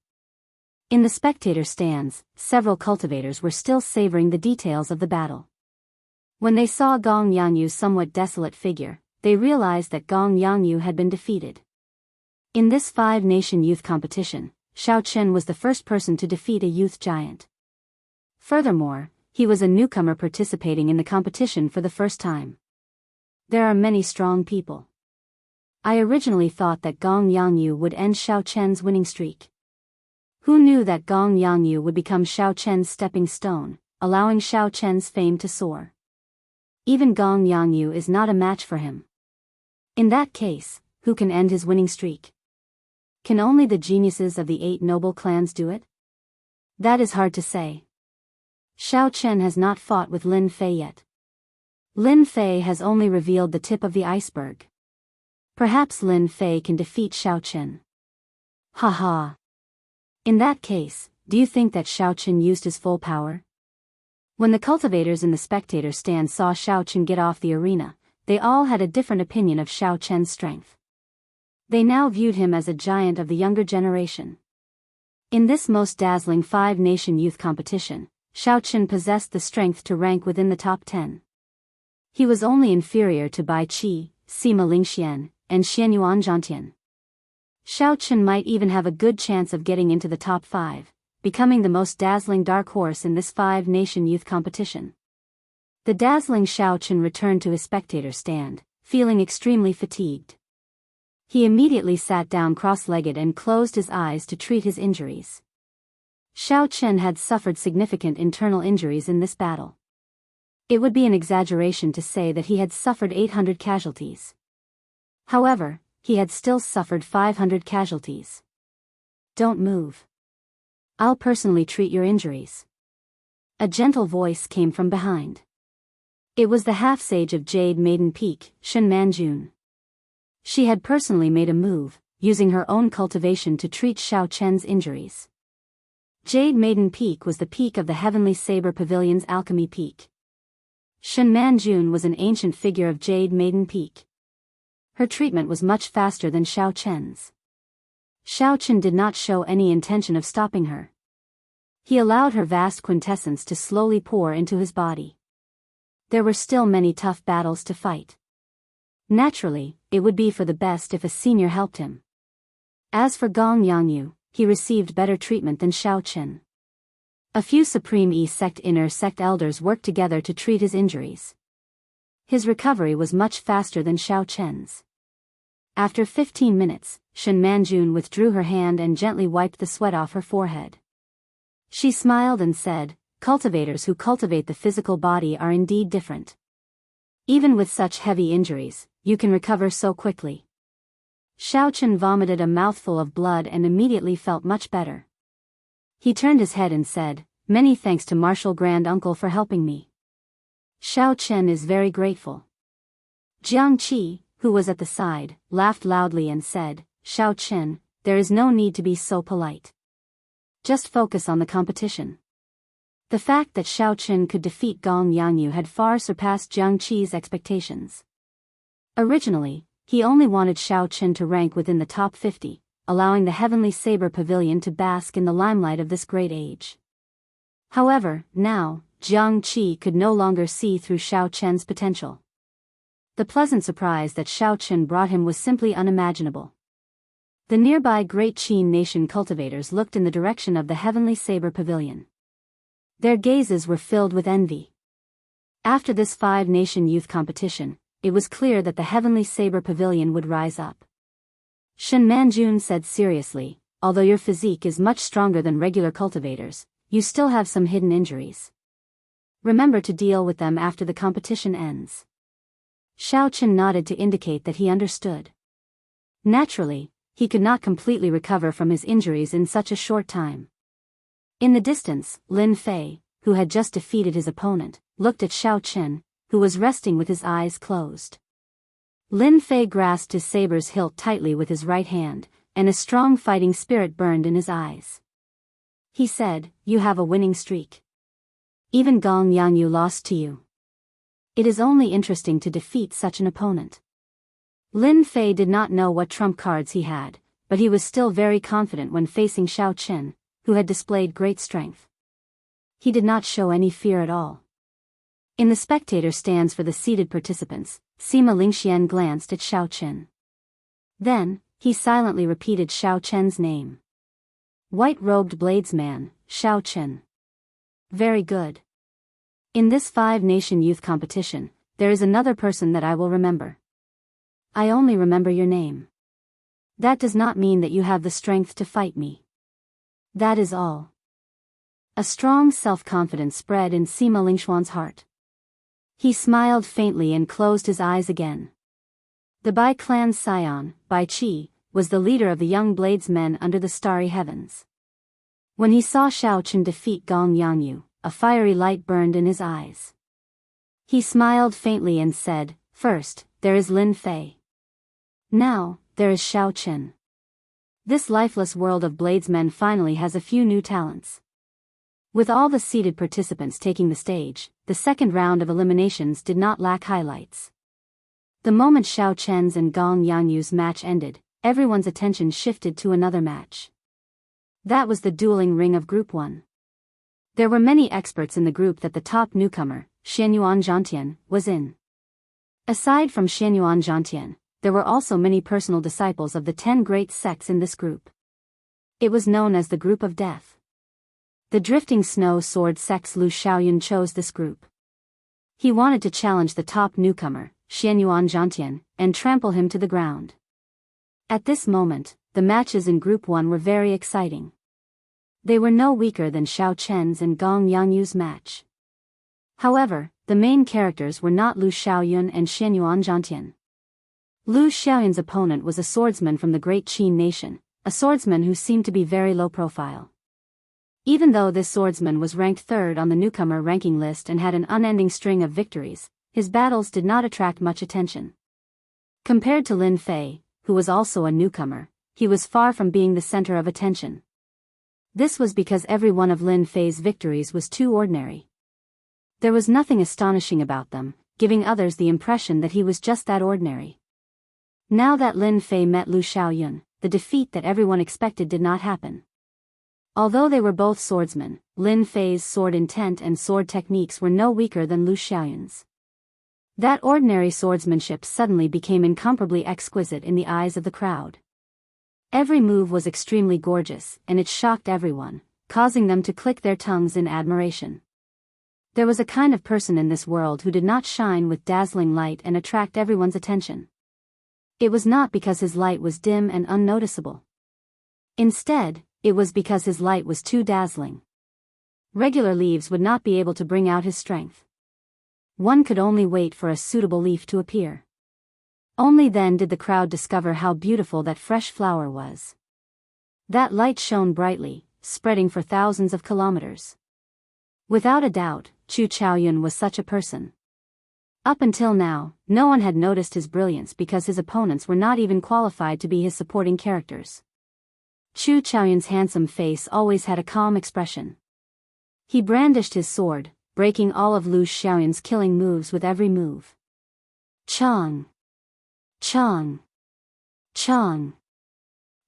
In the spectator stands, several cultivators were still savoring the details of the battle. When they saw Gong Yangyu's somewhat desolate figure, they realized that Gong Yangyu had been defeated. In this 5-nation youth competition, Xiao Chen was the first person to defeat a youth giant. Furthermore, he was a newcomer participating in the competition for the first time. There are many strong people. I originally thought that Gong Yangyu would end Xiao Chen's winning streak. Who knew that Gong Yangyu would become Xiao Chen's stepping stone, allowing Xiao Chen's fame to soar? Even Gong Yangyu is not a match for him. In that case, who can end his winning streak? Can only the geniuses of the 8 noble clans do it? That is hard to say. Xiao Chen has not fought with Lin Fei yet. Lin Fei has only revealed the tip of the iceberg. Perhaps Lin Fei can defeat Xiao Chen. Haha. In that case, do you think that Xiao Chen used his full power? When the cultivators in the spectator stand saw Xiao Chen get off the arena, they all had a different opinion of Xiao Chen's strength. They now viewed him as a giant of the younger generation. In this most dazzling 5-nation youth competition, Xiao Chen possessed the strength to rank within the top 10. He was only inferior to Bai Qi, Sima Lingxian, and Xianyuan Zhantian. Xiao Chen might even have a good chance of getting into the top 5, becoming the most dazzling dark horse in this 5-nation youth competition. The dazzling Xiao Chen returned to his spectator stand, feeling extremely fatigued. He immediately sat down cross-legged and closed his eyes to treat his injuries. Xiao Chen had suffered significant internal injuries in this battle. It would be an exaggeration to say that he had suffered 800 casualties. However, he had still suffered 500 casualties. Don't move. I'll personally treat your injuries. A gentle voice came from behind. It was the half-sage of Jade Maiden Peak, Shen Manjun. She had personally made a move, using her own cultivation to treat Xiao Chen's injuries. Jade Maiden Peak was the peak of the Heavenly Saber Pavilion's alchemy peak. Shen Manjun was an ancient figure of Jade Maiden Peak. Her treatment was much faster than Xiao Chen's. Xiao Chen did not show any intention of stopping her. He allowed her vast quintessence to slowly pour into his body. There were still many tough battles to fight. Naturally, it would be for the best if a senior helped him. As for Gong Yangyu, he received better treatment than Xiao Chen. A few Supreme E Sect inner sect elders worked together to treat his injuries. His recovery was much faster than Xiao Chen's. After 15 minutes, Shen Manjun withdrew her hand and gently wiped the sweat off her forehead. She smiled and said, "Cultivators who cultivate the physical body are indeed different. Even with such heavy injuries, you can recover so quickly." Xiao Chen vomited a mouthful of blood and immediately felt much better. He turned his head and said, "Many thanks to Martial Grand Uncle for helping me. Xiao Chen is very grateful." Jianghu, who was at the side, laughed loudly and said, "Xiao Chen, there is no need to be so polite. Just focus on the competition." The fact that Xiao Chen could defeat Gong Yangyu had far surpassed Jiang Qi's expectations. Originally, he only wanted Xiao Chen to rank within the top 50, allowing the Heavenly Saber Pavilion to bask in the limelight of this great age. However, now, Jiang Qi could no longer see through Xiao Chen's potential. The pleasant surprise that Xiao Chen brought him was simply unimaginable. The nearby Great Qin Nation cultivators looked in the direction of the Heavenly Saber Pavilion. Their gazes were filled with envy. After this 5-nation youth competition, it was clear that the Heavenly Saber Pavilion would rise up. Shen Manjun said seriously, "Although your physique is much stronger than regular cultivators, you still have some hidden injuries. Remember to deal with them after the competition ends." Xiao Chen nodded to indicate that he understood. Naturally, he could not completely recover from his injuries in such a short time. In the distance, Lin Fei, who had just defeated his opponent, looked at Xiao Chen, who was resting with his eyes closed. Lin Fei grasped his saber's hilt tightly with his right hand, and a strong fighting spirit burned in his eyes. He said, "You have a winning streak. Even Gong Yangyu lost to you. It is only interesting to defeat such an opponent." Lin Fei did not know what trump cards he had, but he was still very confident when facing Xiao Chen, who had displayed great strength. He did not show any fear at all. In the spectator stands for the seated participants, Sima Lingxian glanced at Xiao Chen. Then, he silently repeated Xiao Chen's name. "White-robed bladesman, Xiao Chen. Very good. In this 5-nation youth competition, there is another person that I will remember. I only remember your name. That does not mean that you have the strength to fight me. That is all." A strong self-confidence spread in Sima Lingxuan's heart. He smiled faintly and closed his eyes again. The Bai clan's scion, Bai Qi, was the leader of the young bladesmen under the starry heavens. When he saw Xiao Chen defeat Gong Yangyu, a fiery light burned in his eyes. He smiled faintly and said, "First, there is Lin Fei. Now, there is Xiao Chen. This lifeless world of bladesmen finally has a few new talents." With all the seated participants taking the stage, the second round of eliminations did not lack highlights. The moment Xiao Chen's and Gong Yangyu's match ended, everyone's attention shifted to another match. That was the dueling ring of Group 1. There were many experts in the group that the top newcomer, Xianyuan Zhantian, was in. Aside from Xianyuan Zhantian, there were also many personal disciples of the 10 great sects in this group. It was known as the Group of Death. The Drifting Snow Sword sect's Lu Xiaoyun chose this group. He wanted to challenge the top newcomer, Xianyuan Zhantian, and trample him to the ground. At this moment, the matches in Group 1 were very exciting. They were no weaker than Xiao Chen's and Gong Yangyu's match. However, the main characters were not Lu Xiaoyun and Xianyuan Zhantian. Lu Xiaoyun's opponent was a swordsman from the Great Qin Nation, a swordsman who seemed to be very low profile. Even though this swordsman was ranked third on the newcomer ranking list and had an unending string of victories, his battles did not attract much attention. Compared to Lin Fei, who was also a newcomer, he was far from being the center of attention. This was because every one of Lin Fei's victories was too ordinary. There was nothing astonishing about them, giving others the impression that he was just that ordinary. Now that Lin Fei met Lu Xiaoyun, the defeat that everyone expected did not happen. Although they were both swordsmen, Lin Fei's sword intent and sword techniques were no weaker than Lu Xiaoyun's. That ordinary swordsmanship suddenly became incomparably exquisite in the eyes of the crowd. Every move was extremely gorgeous, and it shocked everyone, causing them to click their tongues in admiration. There was a kind of person in this world who did not shine with dazzling light and attract everyone's attention. It was not because his light was dim and unnoticeable. Instead, it was because his light was too dazzling. Regular leaves would not be able to bring out his strength. One could only wait for a suitable leaf to appear. Only then did the crowd discover how beautiful that fresh flower was. That light shone brightly, spreading for thousands of kilometers. Without a doubt, Chu Chaoyun was such a person. Up until now, no one had noticed his brilliance because his opponents were not even qualified to be his supporting characters. Chu Chaoyun's handsome face always had a calm expression. He brandished his sword, breaking all of Lu Xiaoyun's killing moves with every move. Chong! Chong! Chong!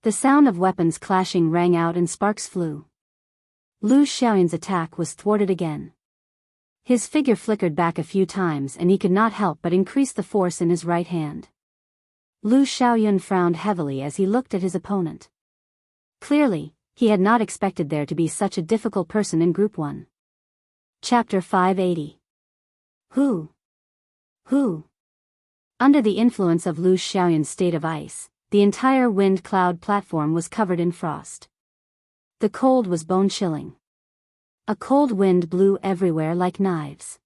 The sound of weapons clashing rang out and sparks flew. Lu Xiaoyun's attack was thwarted again. His figure flickered back a few times and he could not help but increase the force in his right hand. Lu Xiaoyun frowned heavily as he looked at his opponent. Clearly, he had not expected there to be such a difficult person in Group 1. Chapter 580. Who? Under the influence of Lu Xiaoyun's state of ice, the entire wind cloud platform was covered in frost. The cold was bone-chilling. A cold wind blew everywhere like knives.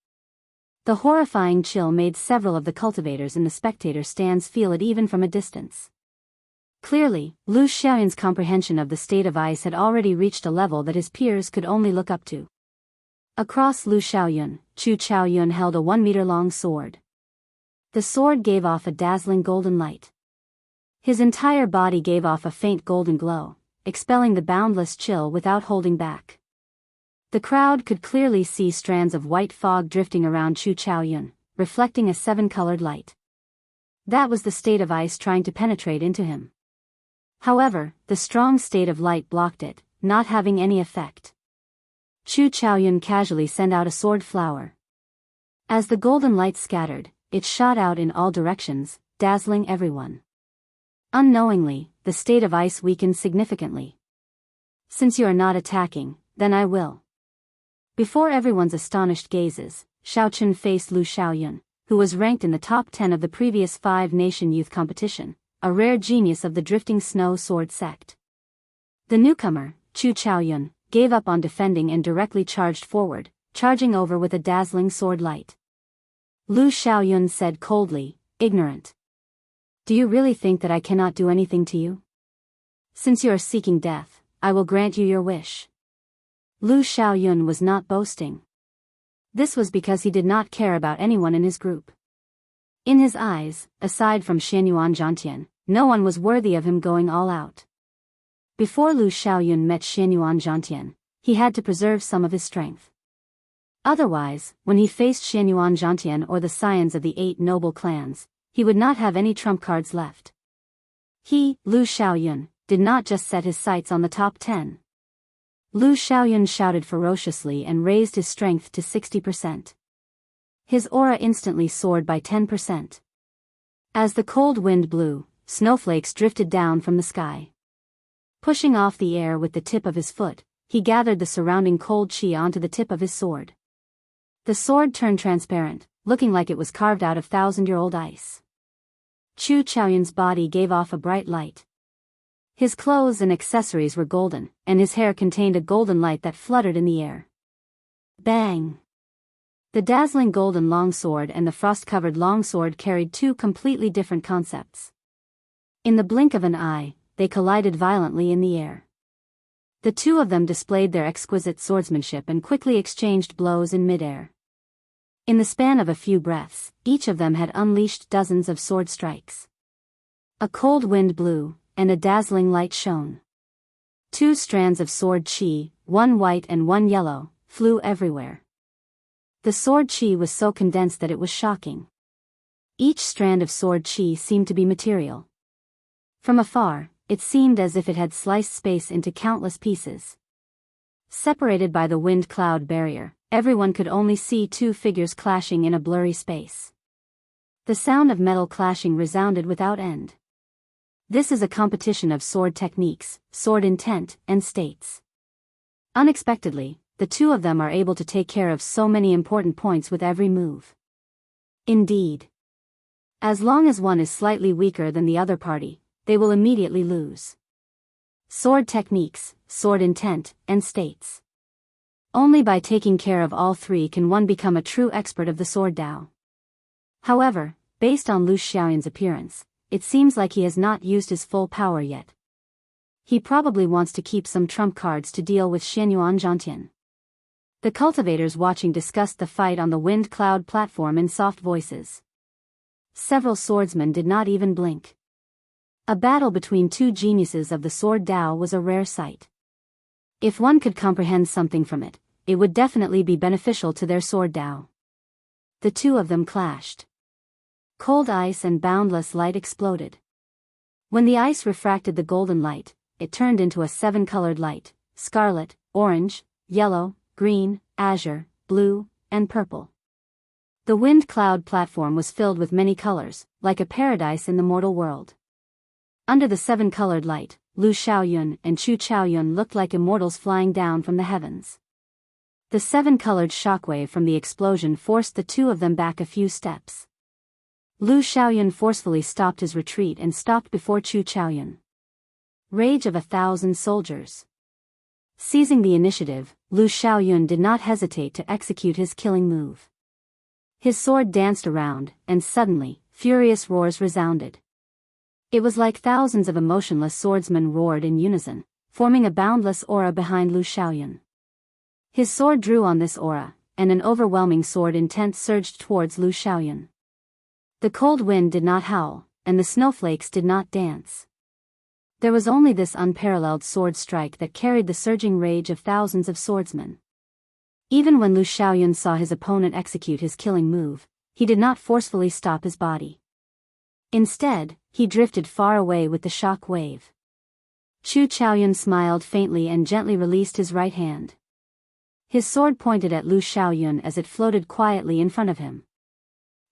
The horrifying chill made several of the cultivators in the spectator stands feel it even from a distance. Clearly, Lu Xiaoyun's comprehension of the state of ice had already reached a level that his peers could only look up to. Across Lu Xiaoyun, Chu Chaoyun held a 1-meter-long sword. The sword gave off a dazzling golden light. His entire body gave off a faint golden glow, expelling the boundless chill without holding back. The crowd could clearly see strands of white fog drifting around Chu Chaoyun, reflecting a 7-colored light. That was the state of ice trying to penetrate into him. However, the strong state of light blocked it, not having any effect. Chu Chaoyun casually sent out a sword flower. As the golden light scattered, it shot out in all directions, dazzling everyone. Unknowingly, the state of ice weakened significantly. Since you are not attacking, then I will. Before everyone's astonished gazes, Xiaochun faced Lu Xiaoyun, who was ranked in the top 10 of the previous 5-nation youth competition, a rare genius of the drifting snow sword sect. The newcomer, Chu Chaoyun, gave up on defending and directly charged forward, charging over with a dazzling sword light. Lu Xiaoyun said coldly, "Ignorant. Do you really think that I cannot do anything to you? Since you are seeking death, I will grant you your wish." Lu Xiaoyun was not boasting. This was because he did not care about anyone in his group. In his eyes, aside from Xianyuan Zhangtian, no one was worthy of him going all out. Before Lu Xiaoyun met Xianyuan Zhangtian, he had to preserve some of his strength. Otherwise, when he faced Xianyuan Zhangtian or the scions of the 8 noble clans, he would not have any trump cards left. He, Lu Xiaoyun, did not just set his sights on the top 10. Lu Xiaoyun shouted ferociously and raised his strength to 60%. His aura instantly soared by 10%. As the cold wind blew, snowflakes drifted down from the sky. Pushing off the air with the tip of his foot, he gathered the surrounding cold chi onto the tip of his sword. The sword turned transparent, looking like it was carved out of 1,000-year-old ice. Chu Chaoyun's body gave off a bright light. His clothes and accessories were golden, and his hair contained a golden light that fluttered in the air. Bang! The dazzling golden longsword and the frost-covered longsword carried 2 completely different concepts. In the blink of an eye, they collided violently in the air. The two of them displayed their exquisite swordsmanship and quickly exchanged blows in midair. In the span of a few breaths, each of them had unleashed dozens of sword strikes. A cold wind blew, and a dazzling light shone. 2 strands of sword chi, one white and one yellow, flew everywhere. The sword chi was so condensed that it was shocking. Each strand of sword chi seemed to be material. From afar, it seemed as if it had sliced space into countless pieces. Separated by the wind-cloud barrier, everyone could only see 2 figures clashing in a blurry space. The sound of metal clashing resounded without end. This is a competition of sword techniques, sword intent, and states. Unexpectedly, the two of them are able to take care of so many important points with every move. Indeed. As long as one is slightly weaker than the other party, they will immediately lose. Sword techniques, sword intent, and states. Only by taking care of all 3 can one become a true expert of the sword Dao. However, based on Lu Xiaoyan's appearance, it seems like he has not used his full power yet. He probably wants to keep some trump cards to deal with Xianyuan Zhantian. The cultivators watching discussed the fight on the wind-cloud platform in soft voices. Several swordsmen did not even blink. A battle between 2 geniuses of the sword Dao was a rare sight. If one could comprehend something from it, it would definitely be beneficial to their sword Dao. The two of them clashed. Cold ice and boundless light exploded. When the ice refracted the golden light, it turned into a 7-colored light: scarlet, orange, yellow, green, azure, blue, and purple. The wind-cloud platform was filled with many colors, like a paradise in the mortal world. Under the 7-colored light, Lu Xiaoyun and Chu Qiaoyun looked like immortals flying down from the heavens. The 7-colored shockwave from the explosion forced the two of them back a few steps. Lu Xiaoyun forcefully stopped his retreat and stopped before Chu Qiaoyun. Rage of 1,000 soldiers. Seizing the initiative, Lu Xiaoyun did not hesitate to execute his killing move. His sword danced around, and suddenly, furious roars resounded. It was like thousands of emotionless swordsmen roared in unison, forming a boundless aura behind Lu Xiaoyun. His sword drew on this aura, and an overwhelming sword intent surged towards Lu Xiaoyun. The cold wind did not howl, and the snowflakes did not dance. There was only this unparalleled sword strike that carried the surging rage of thousands of swordsmen. Even when Lu Xiaoyun saw his opponent execute his killing move, he did not forcefully stop his body. Instead, he drifted far away with the shock wave. Chu Qiaoyun smiled faintly and gently released his right hand. His sword pointed at Lu Xiaoyun as it floated quietly in front of him.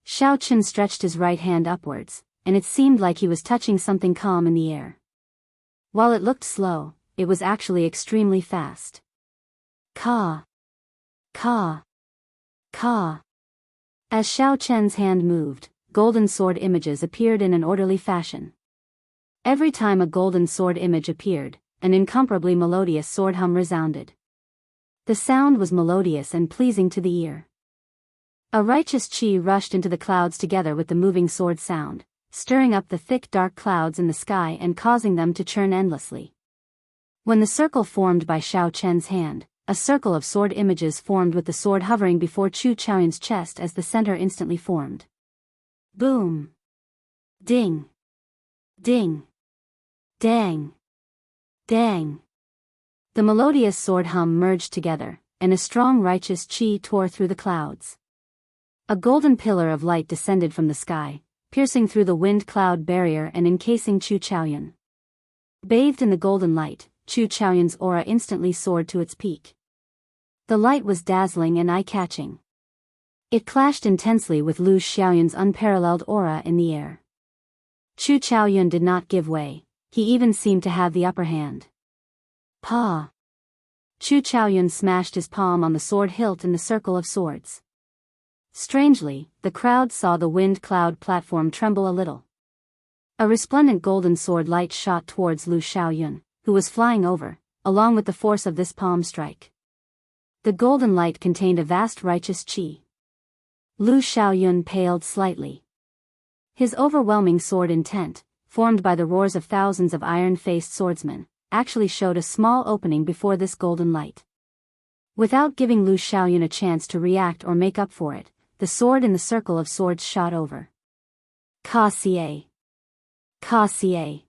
Xiao Chen stretched his right hand upwards, and it seemed like he was touching something calm in the air. While it looked slow, it was actually extremely fast. Ka! Ka! Ka! As Xiao Chen's hand moved, golden sword images appeared in an orderly fashion. Every time a golden sword image appeared, an incomparably melodious sword hum resounded. The sound was melodious and pleasing to the ear. A righteous chi rushed into the clouds together with the moving sword sound, stirring up the thick dark clouds in the sky and causing them to churn endlessly. When the circle formed by Xiao Chen's hand, a circle of sword images formed with the sword hovering before Chu Qiaoyun's chest as the center instantly formed. Boom! Ding! Ding! Dang! Dang! The melodious sword hum merged together, and a strong righteous chi tore through the clouds. A golden pillar of light descended from the sky, piercing through the wind-cloud barrier and encasing Chu Qiaoyun. Bathed in the golden light, Chu Qiaoyun's aura instantly soared to its peak. The light was dazzling and eye-catching. It clashed intensely with Lu Xiaoyun's unparalleled aura in the air. Chu Qiaoyun did not give way, he even seemed to have the upper hand. Pa! Chu Qiaoyun smashed his palm on the sword hilt in the circle of swords. Strangely, the crowd saw the wind-cloud platform tremble a little. A resplendent golden sword light shot towards Lu Xiaoyun, who was flying over, along with the force of this palm strike. The golden light contained a vast righteous chi. Lu Xiaoyun paled slightly. His overwhelming sword intent, formed by the roars of thousands of iron-faced swordsmen, actually showed a small opening before this golden light. Without giving Lu Xiaoyun a chance to react or make up for it, the sword in the circle of swords shot over. Ka-ca. Ka-ca.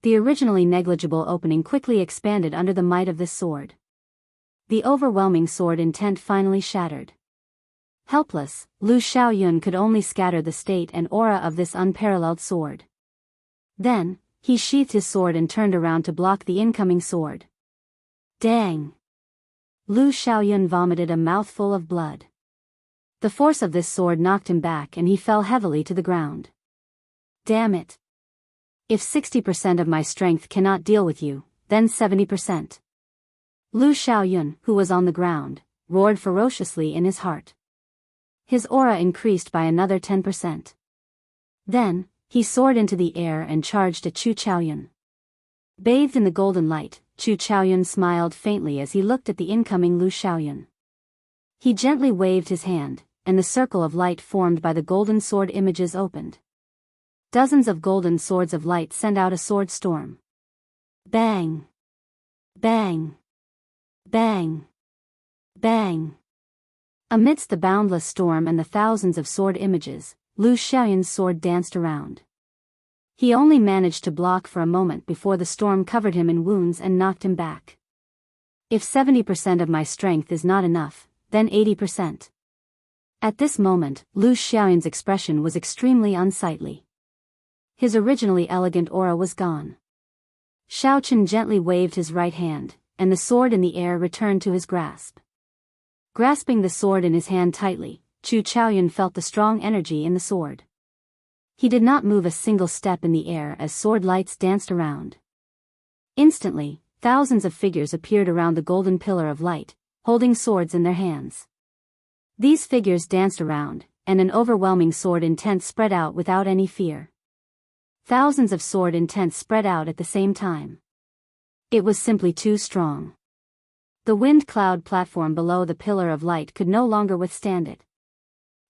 The originally negligible opening quickly expanded under the might of this sword. The overwhelming sword intent finally shattered. Helpless, Lu Xiaoyun could only scatter the state and aura of this unparalleled sword. Then, he sheathed his sword and turned around to block the incoming sword. Dang! Lu Xiaoyun vomited a mouthful of blood. The force of this sword knocked him back and he fell heavily to the ground. Damn it! If 60% of my strength cannot deal with you, then 70%. Lu Xiaoyun, who was on the ground, roared ferociously in his heart. His aura increased by another 10%. Then, he soared into the air and charged at Chu Chaoyun. Bathed in the golden light, Chu Chaoyun smiled faintly as he looked at the incoming Lu Xiaoyun. He gently waved his hand, and the circle of light formed by the golden sword images opened. Dozens of golden swords of light sent out a sword storm. Bang! Bang! Bang! Bang! Amidst the boundless storm and the thousands of sword images, Lu Xiaoyun's sword danced around. He only managed to block for a moment before the storm covered him in wounds and knocked him back. If 70% of my strength is not enough, then 80%. At this moment, Lu Xiaoyun's expression was extremely unsightly. His originally elegant aura was gone. Xiao Chen gently waved his right hand, and the sword in the air returned to his grasp. Grasping the sword in his hand tightly, Chu Chaoyun felt the strong energy in the sword. He did not move a single step in the air as sword lights danced around. Instantly, thousands of figures appeared around the golden pillar of light, holding swords in their hands. These figures danced around, and an overwhelming sword intent spread out without any fear. Thousands of sword intents spread out at the same time. It was simply too strong. The wind cloud platform below the pillar of light could no longer withstand it.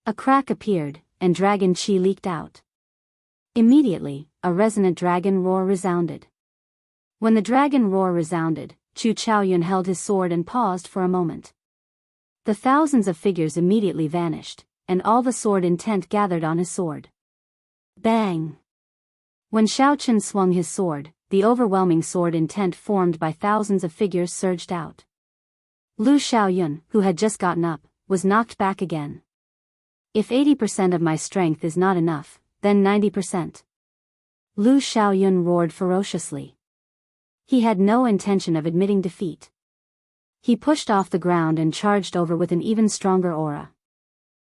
A crack appeared, and dragon qi leaked out. Immediately, a resonant dragon roar resounded. When the dragon roar resounded, Chu Chaoyun held his sword and paused for a moment. The thousands of figures immediately vanished, and all the sword intent gathered on his sword. Bang! When Xiao Chen swung his sword, the overwhelming sword intent formed by thousands of figures surged out. Lu Xiaoyun, who had just gotten up, was knocked back again. If 80% of my strength is not enough, then 90%. Lu Xiaoyun roared ferociously. He had no intention of admitting defeat. He pushed off the ground and charged over with an even stronger aura.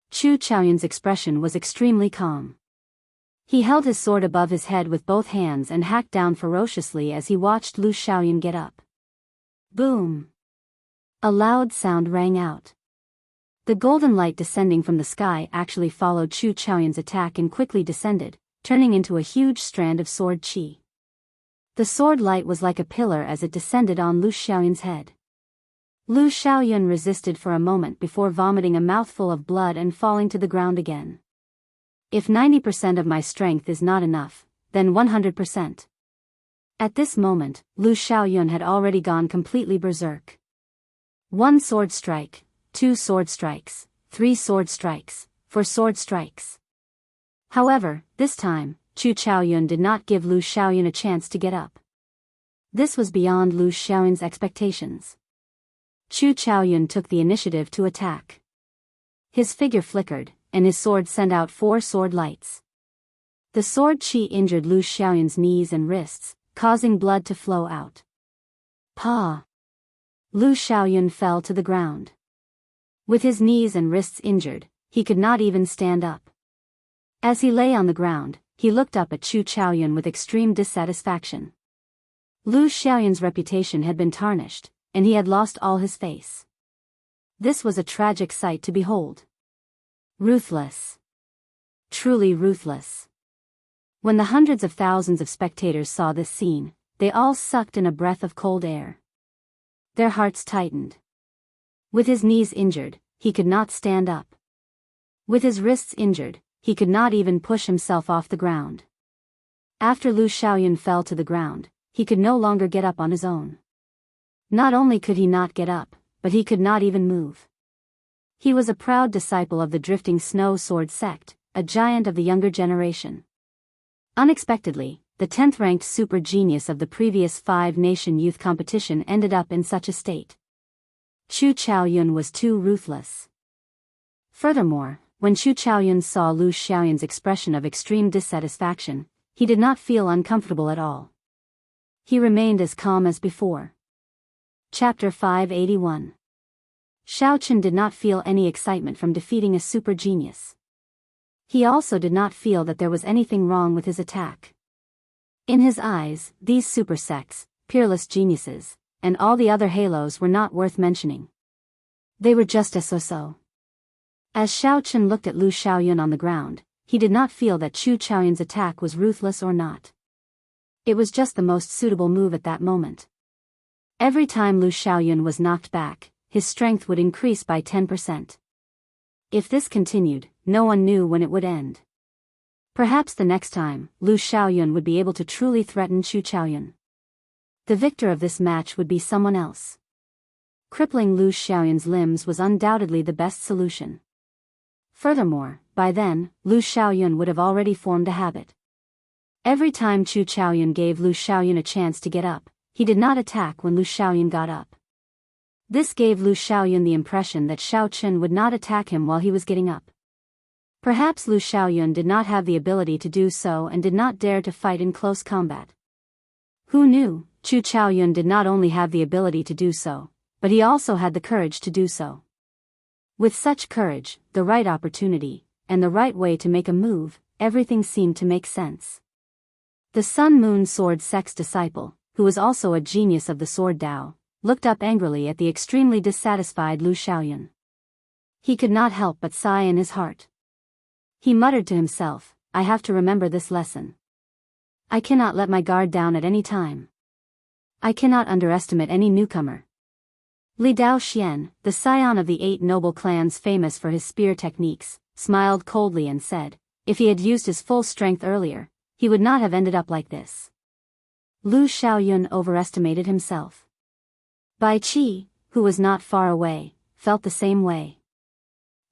Chu Chaoyun's expression was extremely calm. He held his sword above his head with both hands and hacked down ferociously as he watched Lu Xiaoyun get up. Boom! A loud sound rang out. The golden light descending from the sky actually followed Chu Chaoyun's attack and quickly descended, turning into a huge strand of sword qi. The sword light was like a pillar as it descended on Lu Xiaoyun's head. Lu Xiaoyun resisted for a moment before vomiting a mouthful of blood and falling to the ground again. If 90% of my strength is not enough, then 100%. At this moment, Lu Xiaoyun had already gone completely berserk. 1 sword strike, 2 sword strikes, 3 sword strikes, 4 sword strikes. However, this time, Chu Chaoyun did not give Lu Xiaoyun a chance to get up. This was beyond Lu Xiaoyun's expectations. Chu Chaoyun took the initiative to attack. His figure flickered, and his sword sent out 4 sword lights. The sword qi injured Lu Xiaoyun's knees and wrists, causing blood to flow out. Pa! Lu Xiaoyun fell to the ground. With his knees and wrists injured, he could not even stand up. As he lay on the ground, he looked up at Chu Chaoyun with extreme dissatisfaction. Lu Xiaoyun's reputation had been tarnished, and he had lost all his face. This was a tragic sight to behold. Ruthless. Truly ruthless. When the hundreds of thousands of spectators saw this scene, they all sucked in a breath of cold air. Their hearts tightened. With his knees injured, he could not stand up. With his wrists injured, he could not even push himself off the ground. After Lu Xiaoyun fell to the ground, he could no longer get up on his own. Not only could he not get up, but he could not even move. He was a proud disciple of the drifting snow sword sect, a giant of the younger generation. Unexpectedly, the 10th-ranked super genius of the previous 5-nation youth competition ended up in such a state. Chu Chaoyun was too ruthless. Furthermore, when Chu Chaoyun saw Lu Xiaoyun's expression of extreme dissatisfaction, he did not feel uncomfortable at all. He remained as calm as before. Chapter 581. Xiao Chen did not feel any excitement from defeating a super genius. He also did not feel that there was anything wrong with his attack. In his eyes, these super sects, peerless geniuses, and all the other halos were not worth mentioning. They were just a so-so. As Xiao Chen looked at Lu Xiaoyun on the ground, he did not feel that Chu Chaoyun's attack was ruthless or not. It was just the most suitable move at that moment. Every time Lu Xiaoyun was knocked back, his strength would increase by 10%. If this continued, no one knew when it would end. Perhaps the next time, Lu Xiaoyun would be able to truly threaten Chu Chaoyun. The victor of this match would be someone else. Crippling Lu Xiaoyun's limbs was undoubtedly the best solution. Furthermore, by then, Lu Xiaoyun would have already formed a habit. Every time Chu Chaoyun gave Lu Xiaoyun a chance to get up, he did not attack when Lu Xiaoyun got up. This gave Lu Xiaoyun the impression that Xiao Chen would not attack him while he was getting up. Perhaps Lu Xiaoyun did not have the ability to do so and did not dare to fight in close combat. Who knew, Chu Chaoyun did not only have the ability to do so, but he also had the courage to do so. With such courage, the right opportunity, and the right way to make a move, everything seemed to make sense. The Sun Moon Sword Sect's disciple, who was also a genius of the Sword Dao, looked up angrily at the extremely dissatisfied Lu Xiaoyun. He could not help but sigh in his heart. He muttered to himself, "I have to remember this lesson. I cannot let my guard down at any time. I cannot underestimate any newcomer." Li Daoxian, the scion of the 8 noble clans famous for his spear techniques, smiled coldly and said, if he had used his full strength earlier, he would not have ended up like this. Lu Xiaoyun overestimated himself. Bai Qi, who was not far away, felt the same way.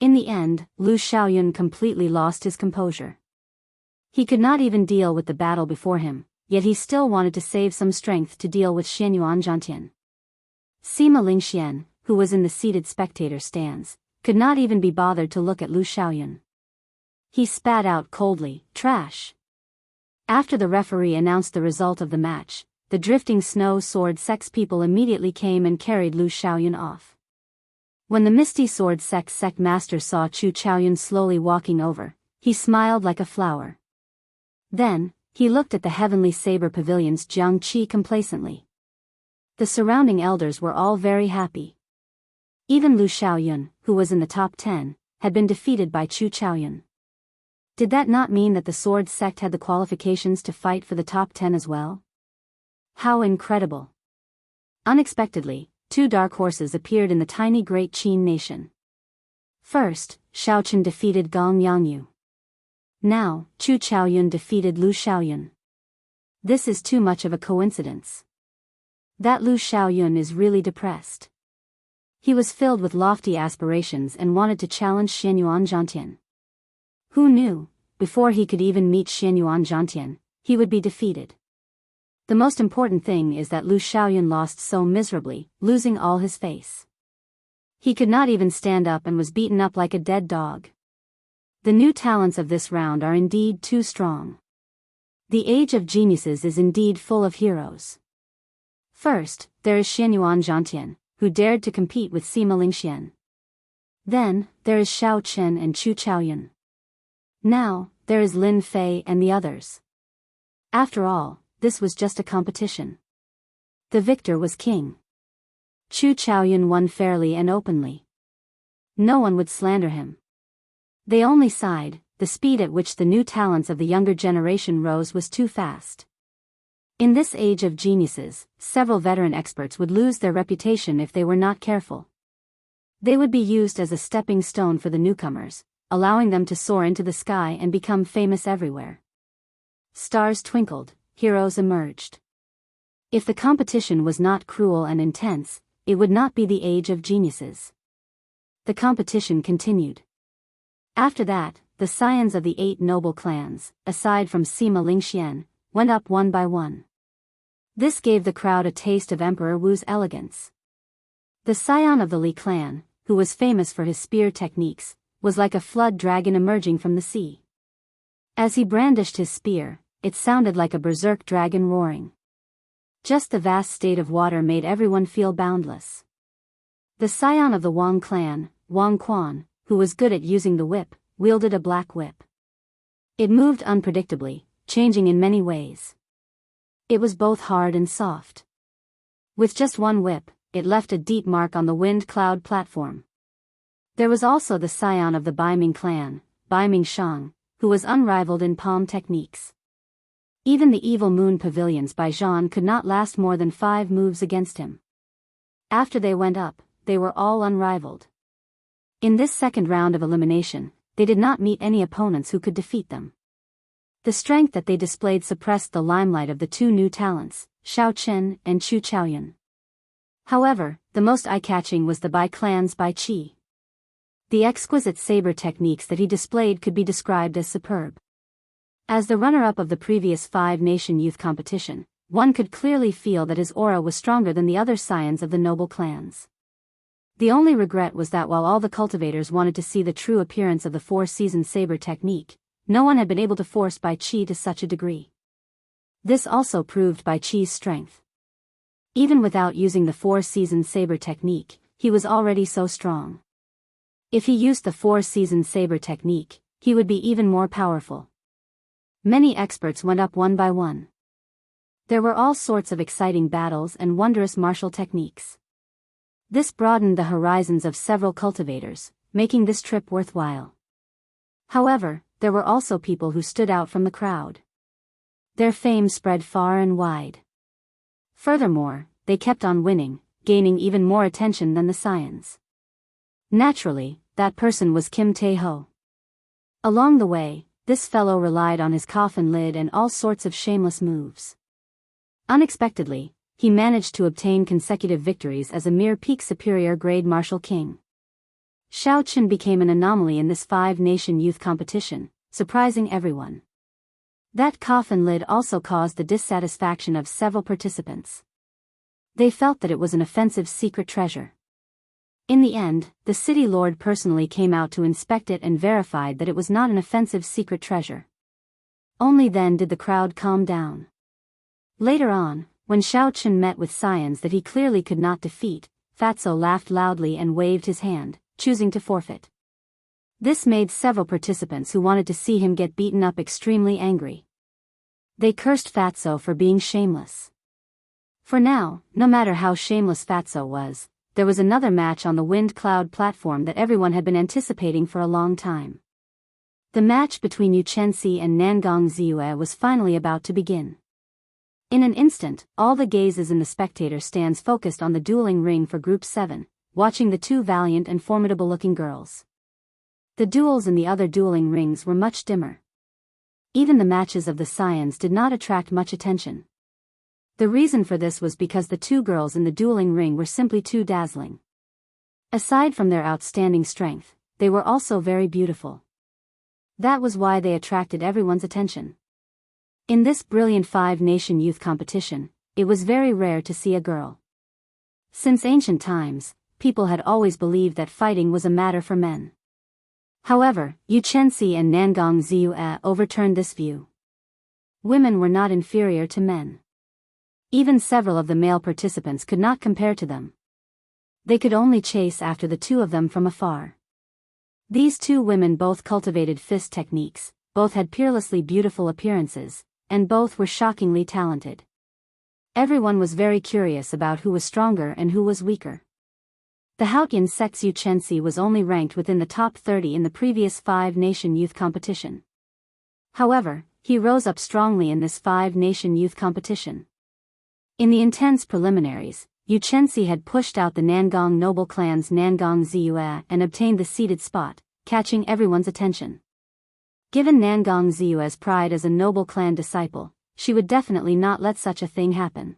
In the end, Lu Xiaoyun completely lost his composure. He could not even deal with the battle before him, yet he still wanted to save some strength to deal with Xianyuan Zhantian. Sima Lingxian, who was in the seated spectator stands, could not even be bothered to look at Lu Xiaoyun. He spat out coldly, "Trash." After the referee announced the result of the match, the drifting snow sword sect's people immediately came and carried Lu Xiaoyun off. When the Misty Sword Sect's sect master saw Chu Chaoyun slowly walking over, he smiled like a flower. Then, he looked at the heavenly saber pavilion's Jianghu complacently. The surrounding elders were all very happy. Even Lu Xiaoyun, who was in the top 10, had been defeated by Chu Chaoyun. Did that not mean that the sword sect had the qualifications to fight for the top 10 as well? How incredible! Unexpectedly, 2 dark horses appeared in the tiny Great Qin nation. First, Xiao Chen defeated Gong Yangyu. Now, Chu Chaoyun defeated Lu Xiaoyun. This is too much of a coincidence. That Lu Xiaoyun is really depressed. He was filled with lofty aspirations and wanted to challenge Xianyuan Zhantian. Who knew, before he could even meet Xianyuan Zhantian, he would be defeated. The most important thing is that Lu Xiaoyun lost so miserably, losing all his face. He could not even stand up and was beaten up like a dead dog. The new talents of this round are indeed too strong. The age of geniuses is indeed full of heroes. First, there is Xianyuan Zhantian, who dared to compete with Sima Lingxian. Then, there is Xiao Chen and Chu Chaoyun. Now, there is Lin Fei and the others. After all, this was just a competition. The victor was king. Chu Chaoyun won fairly and openly. No one would slander him. They only sighed, the speed at which the new talents of the younger generation rose was too fast. In this age of geniuses, several veteran experts would lose their reputation if they were not careful. They would be used as a stepping stone for the newcomers, allowing them to soar into the sky and become famous everywhere. Stars twinkled, heroes emerged. If the competition was not cruel and intense, it would not be the age of geniuses. The competition continued. After that, the scions of the 8 noble clans, aside from Sima Lingxian, went up one by one. This gave the crowd a taste of Emperor Wu's elegance. The scion of the Li clan, who was famous for his spear techniques, was like a flood dragon emerging from the sea. As he brandished his spear, it sounded like a berserk dragon roaring. Just the vast state of water made everyone feel boundless. The scion of the Wang clan, Wang Quan, who was good at using the whip, wielded a black whip. It moved unpredictably, changing in many ways. It was both hard and soft. With just one whip, it left a deep mark on the wind cloud platform. There was also the scion of the Baiming clan, Baiming Shang, who was unrivaled in palm techniques. Even the evil moon pavilions by Zhan could not last more than 5 moves against him. After they went up, they were all unrivaled. In this second round of elimination, they did not meet any opponents who could defeat them. The strength that they displayed suppressed the limelight of the 2 new talents, Xiao Chen and Chu Chaoyun. However, the most eye-catching was the Bai clan's Bai Qi. The exquisite saber techniques that he displayed could be described as superb. As the runner-up of the previous 5-nation youth competition, one could clearly feel that his aura was stronger than the other scions of the noble clans. The only regret was that while all the cultivators wanted to see the true appearance of the 4-season saber technique, no one had been able to force Bai Qi to such a degree. This also proved Bai Qi's strength. Even without using the 4-season saber technique, he was already so strong. If he used the 4-season saber technique, he would be even more powerful. Many experts went up one by one. There were all sorts of exciting battles and wondrous martial techniques. This broadened the horizons of several cultivators, making this trip worthwhile. However, there were also people who stood out from the crowd. Their fame spread far and wide. Furthermore, they kept on winning, gaining even more attention than the scions. Naturally, that person was Kim Tae-ho. Along the way, this fellow relied on his coffin lid and all sorts of shameless moves. Unexpectedly, he managed to obtain consecutive victories as a mere peak superior grade martial king. Xiao Chen became an anomaly in this 5-nation youth competition, surprising everyone. That coffin lid also caused the dissatisfaction of several participants. They felt that it was an offensive secret treasure. In the end, the city lord personally came out to inspect it and verified that it was not an offensive secret treasure. Only then did the crowd calm down. Later on, when Xiao Chen met with scions that he clearly could not defeat, Fatso laughed loudly and waved his hand, choosing to forfeit. This made several participants who wanted to see him get beaten up extremely angry. They cursed Fatso for being shameless. For now, no matter how shameless Fatso was, there was another match on the wind cloud platform that everyone had been anticipating for a long time. The match between Yu Chenxi and Nangong Ziyue was finally about to begin. In an instant, all the gazes in the spectator stands focused on the dueling ring for Group 7, watching the 2 valiant and formidable-looking girls. The duels in the other dueling rings were much dimmer. Even the matches of the scions did not attract much attention. The reason for this was because the 2 girls in the dueling ring were simply too dazzling. Aside from their outstanding strength, they were also very beautiful. That was why they attracted everyone's attention. In this brilliant 5-nation youth competition, it was very rare to see a girl. Since ancient times, people had always believed that fighting was a matter for men. However, Yu Chenxi and Nangong Ziyue overturned this view. Women were not inferior to men. Even several of the male participants could not compare to them. They could only chase after the 2 of them from afar. These 2 women both cultivated fist techniques, both had peerlessly beautiful appearances, and both were shockingly talented. Everyone was very curious about who was stronger and who was weaker. The Haotian Sex Yu Chenxi was only ranked within the top 30 in the previous 5-nation youth competition. However, he rose up strongly in this 5-nation youth competition. In the intense preliminaries, Yu Chenxi had pushed out the Nangong noble clan's Nangong Ziyue and obtained the seated spot, catching everyone's attention. Given Nangong Ziyue's pride as a noble clan disciple, she would definitely not let such a thing happen.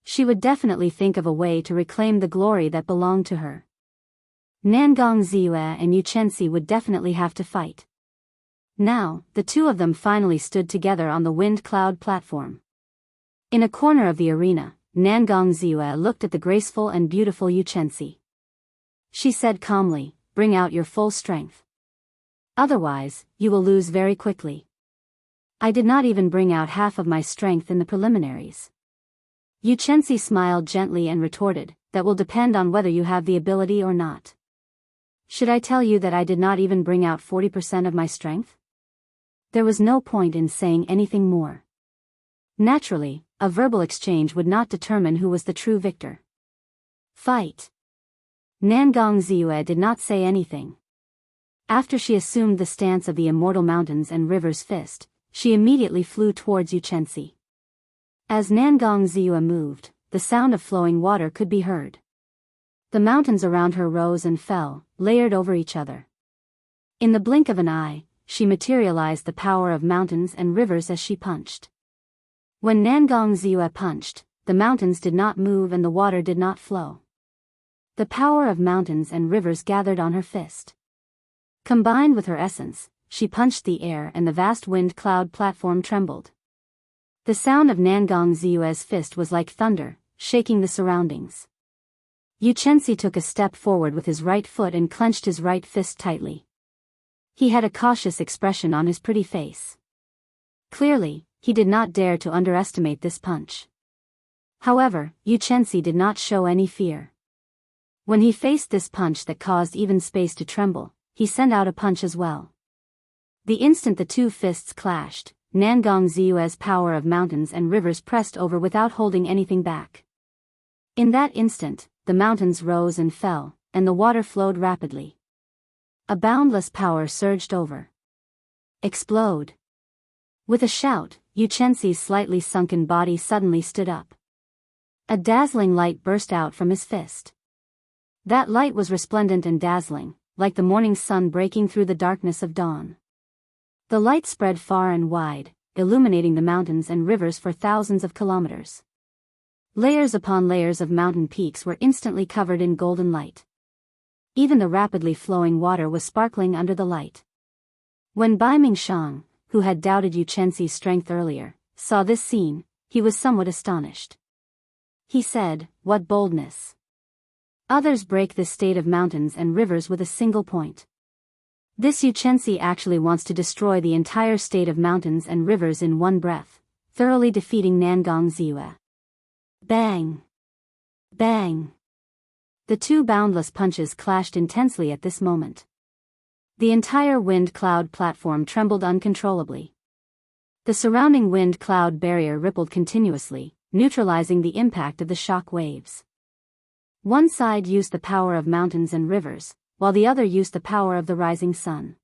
She would definitely think of a way to reclaim the glory that belonged to her. Nangong Ziyue and Yu Chenxi would definitely have to fight. Now, the two of them finally stood together on the wind cloud platform. In a corner of the arena, Nangong Ziyue looked at the graceful and beautiful Yu Chenxi. She said calmly, "Bring out your full strength. Otherwise, you will lose very quickly. I did not even bring out half of my strength in the preliminaries." Yu Chenxi smiled gently and retorted, "That will depend on whether you have the ability or not. Should I tell you that I did not even bring out 40% of my strength?" There was no point in saying anything more. Naturally, a verbal exchange would not determine who was the true victor. Fight. Nangong Ziyue did not say anything. After she assumed the stance of the immortal mountains and rivers fist, she immediately flew towards Yu Chenxi. As Nangong Ziyue moved, the sound of flowing water could be heard. The mountains around her rose and fell, layered over each other. In the blink of an eye, she materialized the power of mountains and rivers as she punched. When Nangong Ziyue punched, the mountains did not move and the water did not flow. The power of mountains and rivers gathered on her fist. Combined with her essence, she punched the air and the vast wind cloud platform trembled. The sound of Nangong Ziyue's fist was like thunder, shaking the surroundings. Yu Chenxi took a step forward with his right foot and clenched his right fist tightly. He had a cautious expression on his pretty face. Clearly, he did not dare to underestimate this punch. However, Yu Chenxi did not show any fear. When he faced this punch that caused even space to tremble, he sent out a punch as well. The instant the two fists clashed, Nangong Ziyue's power of mountains and rivers pressed over without holding anything back. In that instant, the mountains rose and fell, and the water flowed rapidly. A boundless power surged over. Explode. With a shout, Yu Chenxi's slightly sunken body suddenly stood up. A dazzling light burst out from his fist. That light was resplendent and dazzling, like the morning sun breaking through the darkness of dawn. The light spread far and wide, illuminating the mountains and rivers for thousands of kilometers. Layers upon layers of mountain peaks were instantly covered in golden light. Even the rapidly flowing water was sparkling under the light. When Bai Mingshang, who had doubted Yu Chenxi's strength earlier, saw this scene, he was somewhat astonished. He said, "What boldness! Others break this state of mountains and rivers with a single point. This Yu Chenxi actually wants to destroy the entire state of mountains and rivers in one breath, thoroughly defeating Nangong Ziyue." Bang! Bang! The two boundless punches clashed intensely at this moment. The entire wind cloud platform trembled uncontrollably. The surrounding wind cloud barrier rippled continuously, neutralizing the impact of the shock waves. One side used the power of mountains and rivers, while the other used the power of the rising sun.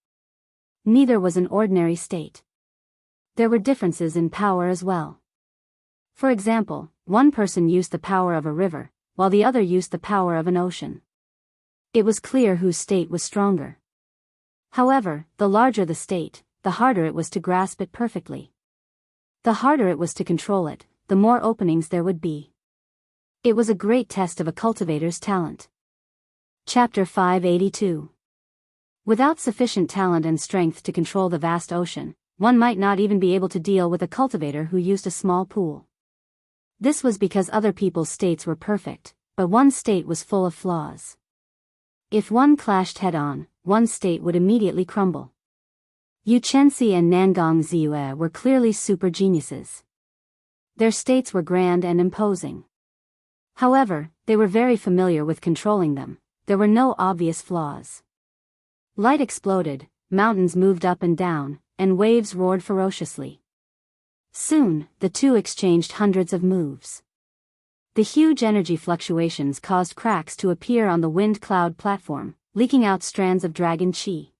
Neither was an ordinary state. There were differences in power as well. For example, one person used the power of a river, while the other used the power of an ocean. It was clear whose state was stronger. However, the larger the state, the harder it was to grasp it perfectly. The harder it was to control it, the more openings there would be. It was a great test of a cultivator's talent. Chapter 582. Without sufficient talent and strength to control the vast ocean, one might not even be able to deal with a cultivator who used a small pool. This was because other people's states were perfect, but one state was full of flaws. If one clashed head-on, one state would immediately crumble. Yu Chenxi and Nangong Ziyue were clearly super geniuses. Their states were grand and imposing. However, they were very familiar with controlling them. There were no obvious flaws. Light exploded, mountains moved up and down, and waves roared ferociously. Soon, the two exchanged hundreds of moves. The huge energy fluctuations caused cracks to appear on the wind cloud platform, leaking out strands of dragon chi.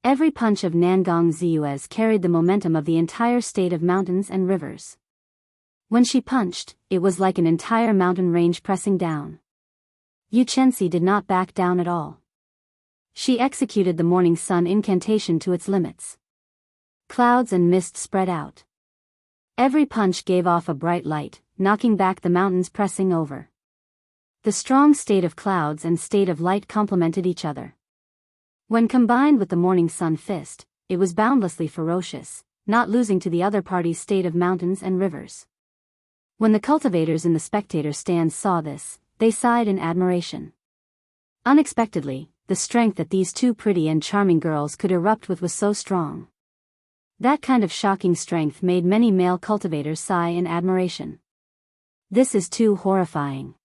Every punch of Nangong Ziyue's carried the momentum of the entire state of mountains and rivers. When she punched, it was like an entire mountain range pressing down. Yu Chenxi did not back down at all. She executed the morning sun incantation to its limits. Clouds and mist spread out. Every punch gave off a bright light, knocking back the mountains pressing over. The strong state of clouds and state of light complemented each other. When combined with the morning sun fist, it was boundlessly ferocious, not losing to the other party's state of mountains and rivers. When the cultivators in the spectator stands saw this, they sighed in admiration. Unexpectedly, the strength that these two pretty and charming girls could erupt with was so strong. That kind of shocking strength made many male cultivators sigh in admiration. This is too horrifying.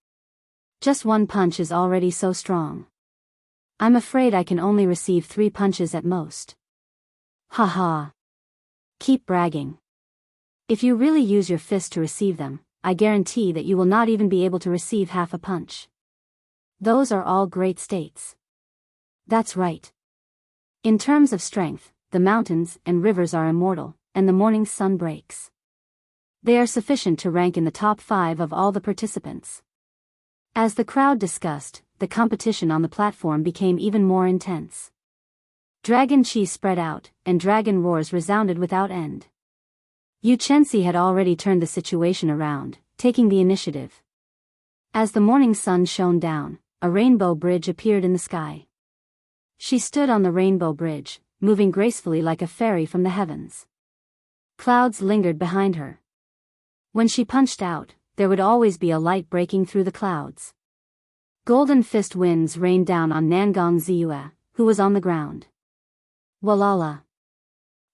Just one punch is already so strong. I'm afraid I can only receive 3 punches at most. Ha ha. Keep bragging. If you really use your fist to receive them, I guarantee that you will not even be able to receive half a punch. Those are all great states. That's right. In terms of strength, the mountains and rivers are immortal, and the morning sun breaks. They are sufficient to rank in the top 5 of all the participants. As the crowd discussed, the competition on the platform became even more intense. Dragon cheese spread out, and dragon roars resounded without end. Yu Chenxi had already turned the situation around, taking the initiative. As the morning sun shone down, a rainbow bridge appeared in the sky. She stood on the rainbow bridge, moving gracefully like a fairy from the heavens. Clouds lingered behind her. When she punched out, there would always be a light breaking through the clouds. Golden fist winds rained down on Nangong Ziyue, who was on the ground. Walala.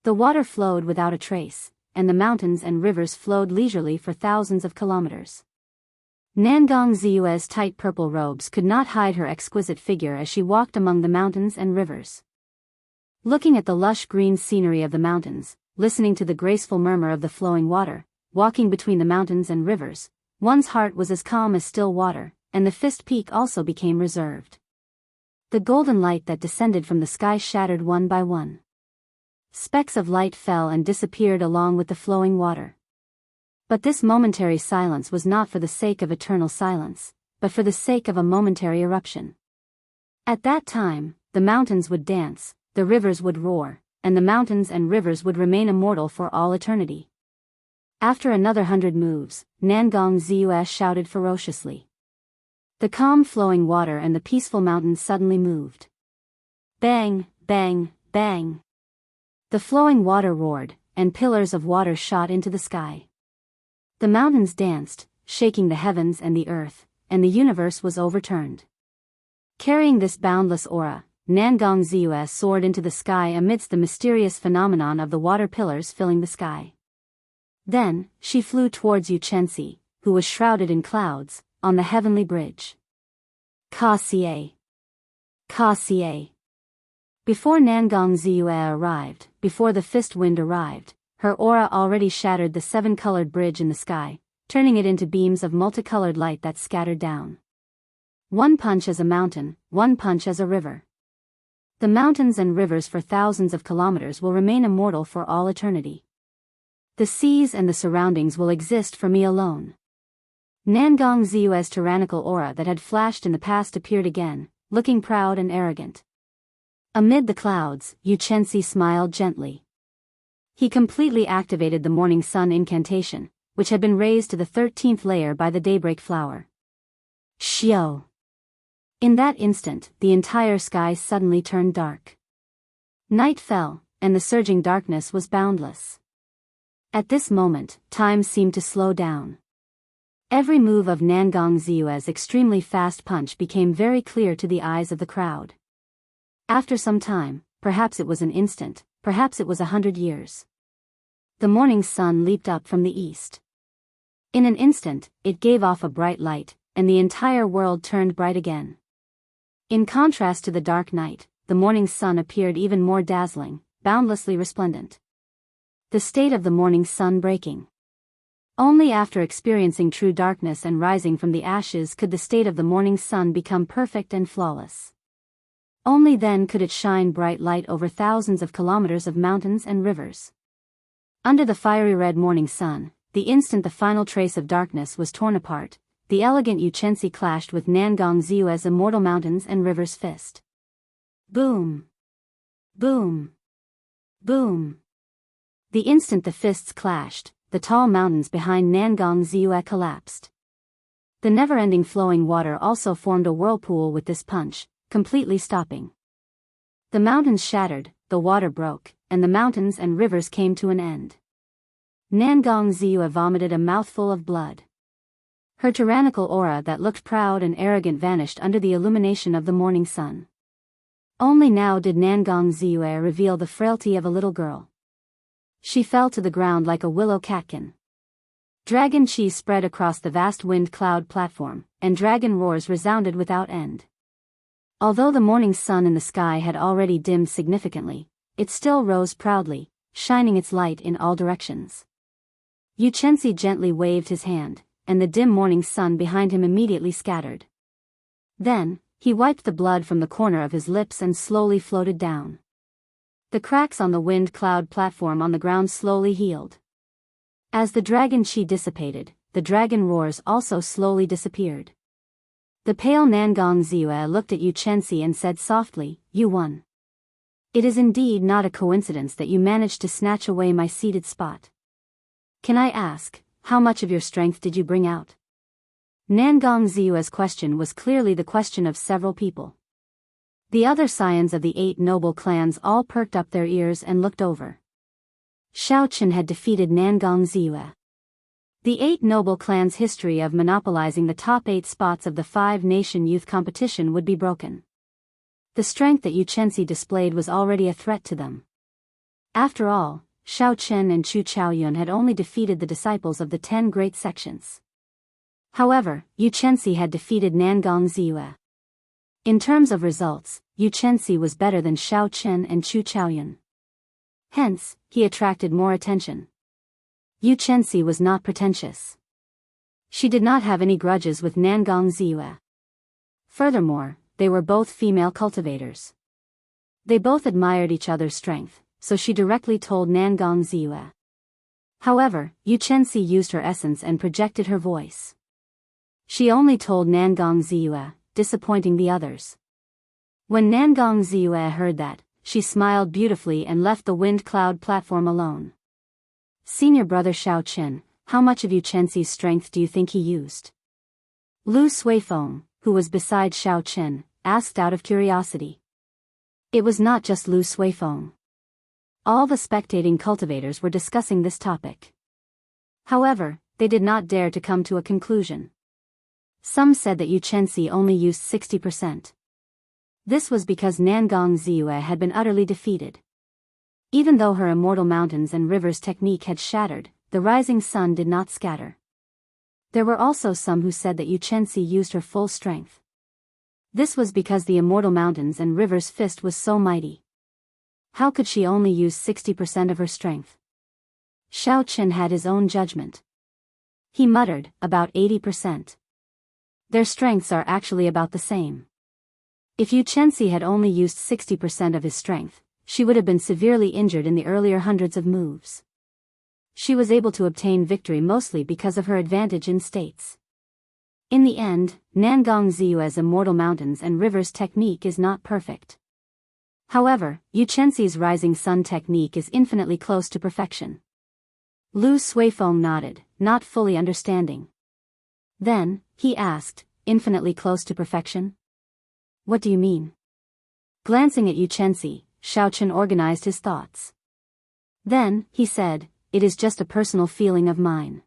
The water flowed without a trace, and the mountains and rivers flowed leisurely for thousands of kilometers. Nangong Ziyue's tight purple robes could not hide her exquisite figure as she walked among the mountains and rivers. Looking at the lush green scenery of the mountains, listening to the graceful murmur of the flowing water, walking between the mountains and rivers, one's heart was as calm as still water, and the fist peak also became reserved. The golden light that descended from the sky shattered one by one. Specks of light fell and disappeared along with the flowing water. But this momentary silence was not for the sake of eternal silence, but for the sake of a momentary eruption. At that time, the mountains would dance, the rivers would roar, and the mountains and rivers would remain immortal for all eternity. After another 100 moves, Nangong Ziyue shouted ferociously. The calm flowing water and the peaceful mountains suddenly moved. Bang, bang, bang. The flowing water roared, and pillars of water shot into the sky. The mountains danced, shaking the heavens and the earth, and the universe was overturned. Carrying this boundless aura, Nangong Ziyue soared into the sky amidst the mysterious phenomenon of the water pillars filling the sky. Then, she flew towards Yu Chenxi, who was shrouded in clouds, on the heavenly bridge. Ka Xie. Ka Xie. Before Nangong Ziyue arrived, before the fist wind arrived, her aura already shattered the 7-colored bridge in the sky, turning it into beams of multicolored light that scattered down. One punch as a mountain, one punch as a river. The mountains and rivers for thousands of kilometers will remain immortal for all eternity. The seas and the surroundings will exist for me alone. Nangong Ziyue's tyrannical aura that had flashed in the past appeared again, looking proud and arrogant. Amid the clouds, Yu Chenxi smiled gently. He completely activated the morning sun incantation, which had been raised to the 13th layer by the daybreak flower. Xiao. In that instant, the entire sky suddenly turned dark. Night fell, and the surging darkness was boundless. At this moment, time seemed to slow down. Every move of Nangong Ziyue's extremely fast punch became very clear to the eyes of the crowd. After some time, perhaps it was an instant, perhaps it was 100 years. The morning sun leaped up from the east. In an instant, it gave off a bright light, and the entire world turned bright again. In contrast to the dark night, the morning sun appeared even more dazzling, boundlessly resplendent. The state of the morning sun breaking. Only after experiencing true darkness and rising from the ashes could the state of the morning sun become perfect and flawless. Only then could it shine bright light over thousands of kilometers of mountains and rivers. Under the fiery red morning sun, the instant the final trace of darkness was torn apart, the elegant Yu Chenxi clashed with Nangong Ziyue's immortal mountains and rivers fist. Boom! Boom! Boom! The instant the fists clashed, the tall mountains behind Nangong Ziyue collapsed. The never-ending flowing water also formed a whirlpool with this punch, completely stopping. The mountains shattered, the water broke, and the mountains and rivers came to an end. Nangong Ziyue vomited a mouthful of blood. Her tyrannical aura that looked proud and arrogant vanished under the illumination of the morning sun. Only now did Nangong Ziyue reveal the frailty of a little girl. She fell to the ground like a willow catkin. Dragon chi spread across the vast wind cloud platform, and dragon roars resounded without end. Although the morning sun in the sky had already dimmed significantly, it still rose proudly, shining its light in all directions. Yu Chenxi gently waved his hand, and the dim morning sun behind him immediately scattered. Then, he wiped the blood from the corner of his lips and slowly floated down. The cracks on the wind cloud platform on the ground slowly healed. As the dragon chi dissipated, the dragon roars also slowly disappeared. The pale Nangong Ziyue looked at Yu Chenxi and said softly, "You won. It is indeed not a coincidence that you managed to snatch away my seated spot. Can I ask, how much of your strength did you bring out?" Nangong Ziyue's question was clearly the question of several people. The other scions of the 8 noble clans all perked up their ears and looked over. Xiao Qin had defeated Nangong Ziyue. The 8 noble clans' history of monopolizing the top 8 spots of the 5-nation youth competition would be broken. The strength that Yu Chenxi displayed was already a threat to them. After all, Xiao Chen and Chu Chaoyun had only defeated the disciples of the 10 great sections. However, Yu Chenxi had defeated Nangong Ziyue. In terms of results, Yu Chenxi was better than Xiao Chen and Chu Chaoyun. Hence, he attracted more attention. Yu Chenxi was not pretentious. She did not have any grudges with Nangong Ziyue. Furthermore, they were both female cultivators. They both admired each other's strength, so she directly told Nangong Ziyue. However, Yu Chenxi used her essence and projected her voice. She only told Nangong Ziyue, disappointing the others. When Nangong Ziyue heard that, she smiled beautifully and left the wind cloud platform alone. "Senior brother Xiao Chen, how much of Yu Chenxi's strength do you think he used?" Lu Suifeng, who was beside Xiao Chen, asked out of curiosity. It was not just Lu Suifeng. All the spectating cultivators were discussing this topic. However, they did not dare to come to a conclusion. Some said that Yu Chenxi only used 60%. This was because Nangong Ziyue had been utterly defeated. Even though her immortal mountains and rivers technique had shattered, the rising sun did not scatter. There were also some who said that Yu Chenxi used her full strength. This was because the immortal mountains and rivers' fist was so mighty. How could she only use 60% of her strength? Xiao Chen had his own judgment. He muttered, about 80%. Their strengths are actually about the same. If Yu Chenxi had only used 60% of his strength, she would have been severely injured in the earlier hundreds of moves. She was able to obtain victory mostly because of her advantage in states. In the end, Nangong Ziyue's immortal mountains and rivers technique is not perfect. However, Yu Chenxi's rising sun technique is infinitely close to perfection. Lu Suifeng nodded, not fully understanding. Then, he asked, "Infinitely close to perfection? What do you mean?" Glancing at Yu Chenxi, Xiao Chen organized his thoughts. Then, he said, "It is just a personal feeling of mine.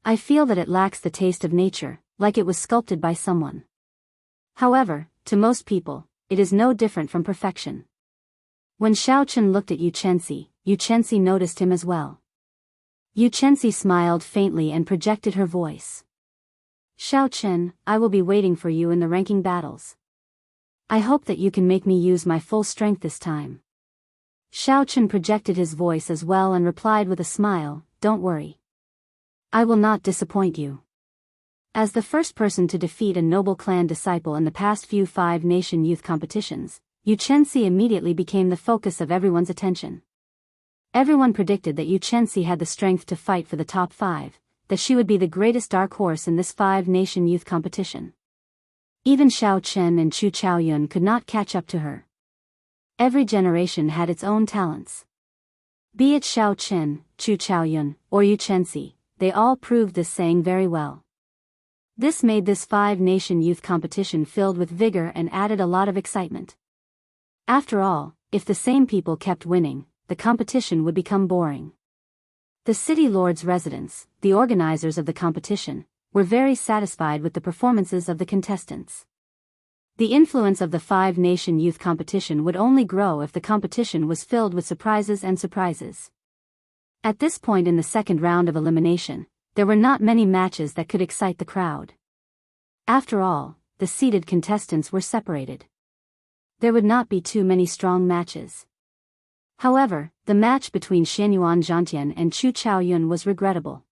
I feel that it lacks the taste of nature, like it was sculpted by someone. However, to most people, it is no different from perfection." When Xiao Chen looked at Yu Chenxi noticed him as well. Yu Chenxi smiled faintly and projected her voice. "Xiao Chen, I will be waiting for you in the ranking battles. I hope that you can make me use my full strength this time." Xiao Chen projected his voice as well and replied with a smile, "Don't worry. I will not disappoint you." As the first person to defeat a noble clan disciple in the past few 5-nation youth competitions, Yu Chenxi immediately became the focus of everyone's attention. Everyone predicted that Yu Chenxi had the strength to fight for the top 5, that she would be the greatest dark horse in this 5-nation youth competition. Even Xiao Chen and Chu Chaoyun could not catch up to her. Every generation had its own talents. Be it Xiao Chen, Chu Chaoyun, or Yu Chensi, they all proved this saying very well. This made this five-nation youth competition filled with vigor and added a lot of excitement. After all, if the same people kept winning, the competition would become boring. The city lord's residents, the organizers of the competition, were very satisfied with the performances of the contestants. The influence of the five-nation youth competition would only grow if the competition was filled with surprises and surprises. At this point in the second round of elimination, there were not many matches that could excite the crowd. After all, the seeded contestants were separated. There would not be too many strong matches. However, the match between Xianyuan Zhantian and Chu Chaoyun was regrettable.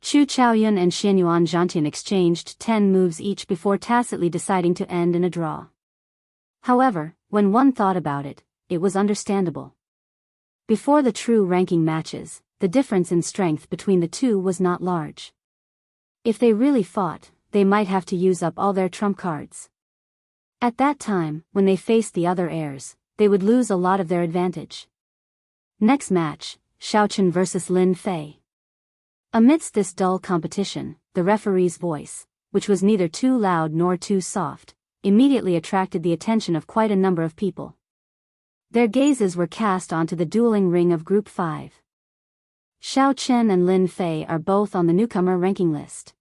Chu Chaoyun and Xianyuan Zhantian exchanged 10 moves each before tacitly deciding to end in a draw. However, when one thought about it, it was understandable. Before the true ranking matches, the difference in strength between the two was not large. If they really fought, they might have to use up all their trump cards. At that time, when they faced the other heirs, they would lose a lot of their advantage. Next match, Xiaochen vs. Lin Fei. Amidst this dull competition, the referee's voice, which was neither too loud nor too soft, immediately attracted the attention of quite a number of people. Their gazes were cast onto the dueling ring of Group 5. Xiao Chen and Lin Fei are both on the newcomer ranking list.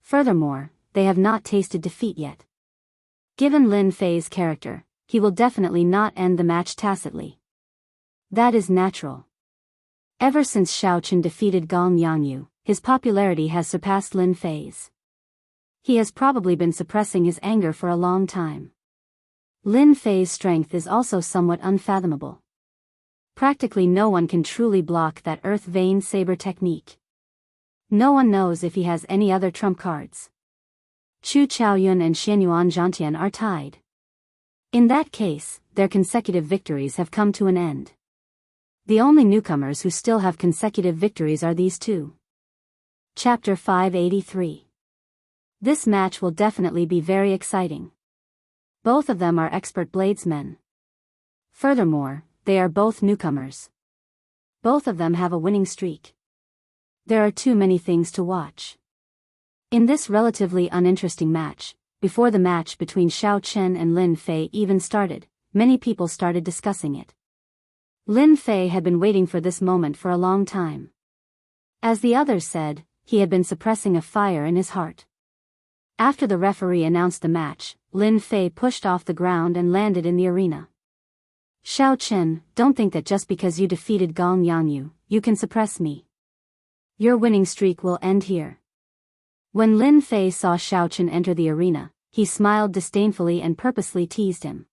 Furthermore, they have not tasted defeat yet. Given Lin Fei's character, he will definitely not end the match tacitly. That is natural. Ever since Xiao Chen defeated Gong Yangyu, his popularity has surpassed Lin Fei's. He has probably been suppressing his anger for a long time. Lin Fei's strength is also somewhat unfathomable. Practically no one can truly block that earth vein saber technique. No one knows if he has any other trump cards. Chu Chaoyun and Xianyuan Zhantian are tied. In that case, their consecutive victories have come to an end. The only newcomers who still have consecutive victories are these two. Chapter 583. This match will definitely be very exciting. Both of them are expert bladesmen. Furthermore, they are both newcomers. Both of them have a winning streak. There are too many things to watch. In this relatively uninteresting match, before the match between Xiao Chen and Lin Fei even started, many people started discussing it. Lin Fei had been waiting for this moment for a long time. As the others said, he had been suppressing a fire in his heart. After the referee announced the match, Lin Fei pushed off the ground and landed in the arena. Xiao Chen, don't think that just because you defeated Gong Yangyu, you can suppress me. Your winning streak will end here. When Lin Fei saw Xiao Chen enter the arena, he smiled disdainfully and purposely teased him.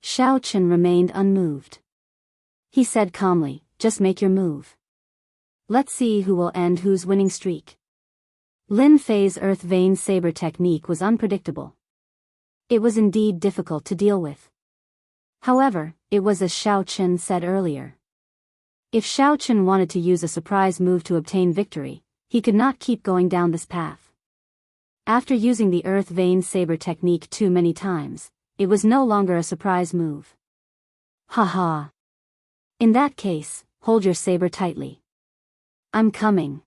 Xiao Chen remained unmoved. He said calmly, just make your move. Let's see who will end whose winning streak. Lin Fei's earth vein saber technique was unpredictable. It was indeed difficult to deal with. However, it was as Xiao Chen said earlier. If Xiao Chen wanted to use a surprise move to obtain victory, he could not keep going down this path. After using the earth vein saber technique too many times, it was no longer a surprise move. Haha. In that case, hold your saber tightly. I'm coming.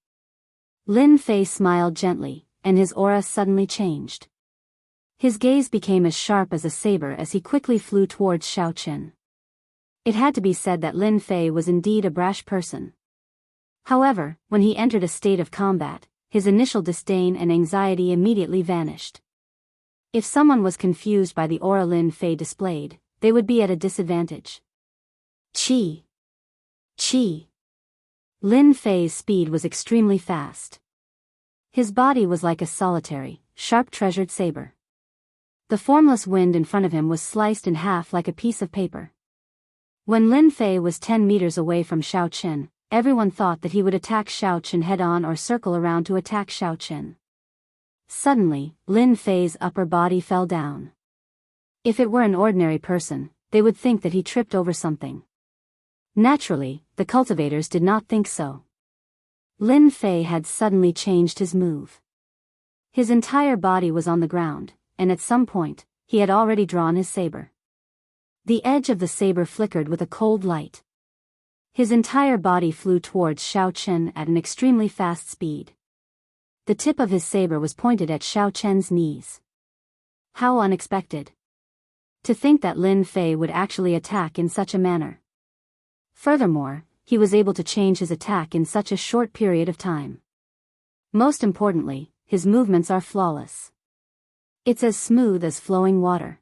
Lin Fei smiled gently, and his aura suddenly changed. His gaze became as sharp as a saber as he quickly flew towards Xiao Chen. It had to be said that Lin Fei was indeed a brash person. However, when he entered a state of combat, his initial disdain and anxiety immediately vanished. If someone was confused by the aura Lin Fei displayed, they would be at a disadvantage. Qi. Qi. Lin Fei's speed was extremely fast. His body was like a solitary, sharp-treasured saber. The formless wind in front of him was sliced in half like a piece of paper. When Lin Fei was 10 meters away from Xiao Chen, everyone thought that he would attack Xiao Chen head-on or circle around to attack Xiao Chen. Suddenly, Lin Fei's upper body fell down. If it were an ordinary person, they would think that he tripped over something. Naturally, the cultivators did not think so. Lin Fei had suddenly changed his move. His entire body was on the ground, and at some point, he had already drawn his saber. The edge of the saber flickered with a cold light. His entire body flew towards Xiao Chen at an extremely fast speed. The tip of his saber was pointed at Xiao Chen's knees. How unexpected. To think that Lin Fei would actually attack in such a manner. Furthermore, he was able to change his attack in such a short period of time. Most importantly, his movements are flawless. It's as smooth as flowing water.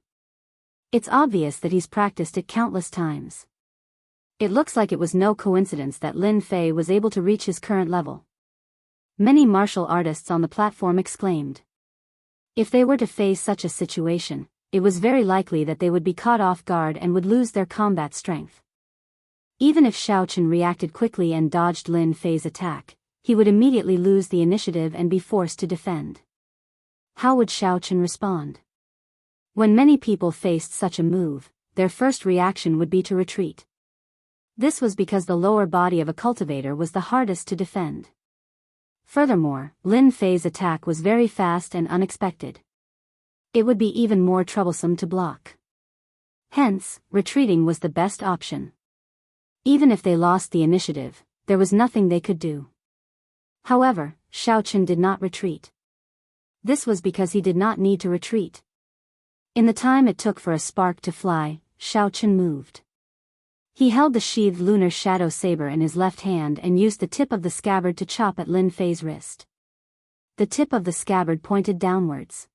It's obvious that he's practiced it countless times. It looks like it was no coincidence that Lin Fei was able to reach his current level. Many martial artists on the platform exclaimed. If they were to face such a situation, it was very likely that they would be caught off guard and would lose their combat strength. Even if Xiao Chen reacted quickly and dodged Lin Fei's attack, he would immediately lose the initiative and be forced to defend. How would Xiao Chen respond? When many people faced such a move, their first reaction would be to retreat. This was because the lower body of a cultivator was the hardest to defend. Furthermore, Lin Fei's attack was very fast and unexpected. It would be even more troublesome to block. Hence, retreating was the best option. Even if they lost the initiative, there was nothing they could do. However, Xiao Chen did not retreat. This was because he did not need to retreat. In the time it took for a spark to fly, Xiao Chen moved. He held the sheathed lunar shadow saber in his left hand and used the tip of the scabbard to chop at Lin Fei's wrist. The tip of the scabbard pointed downwards.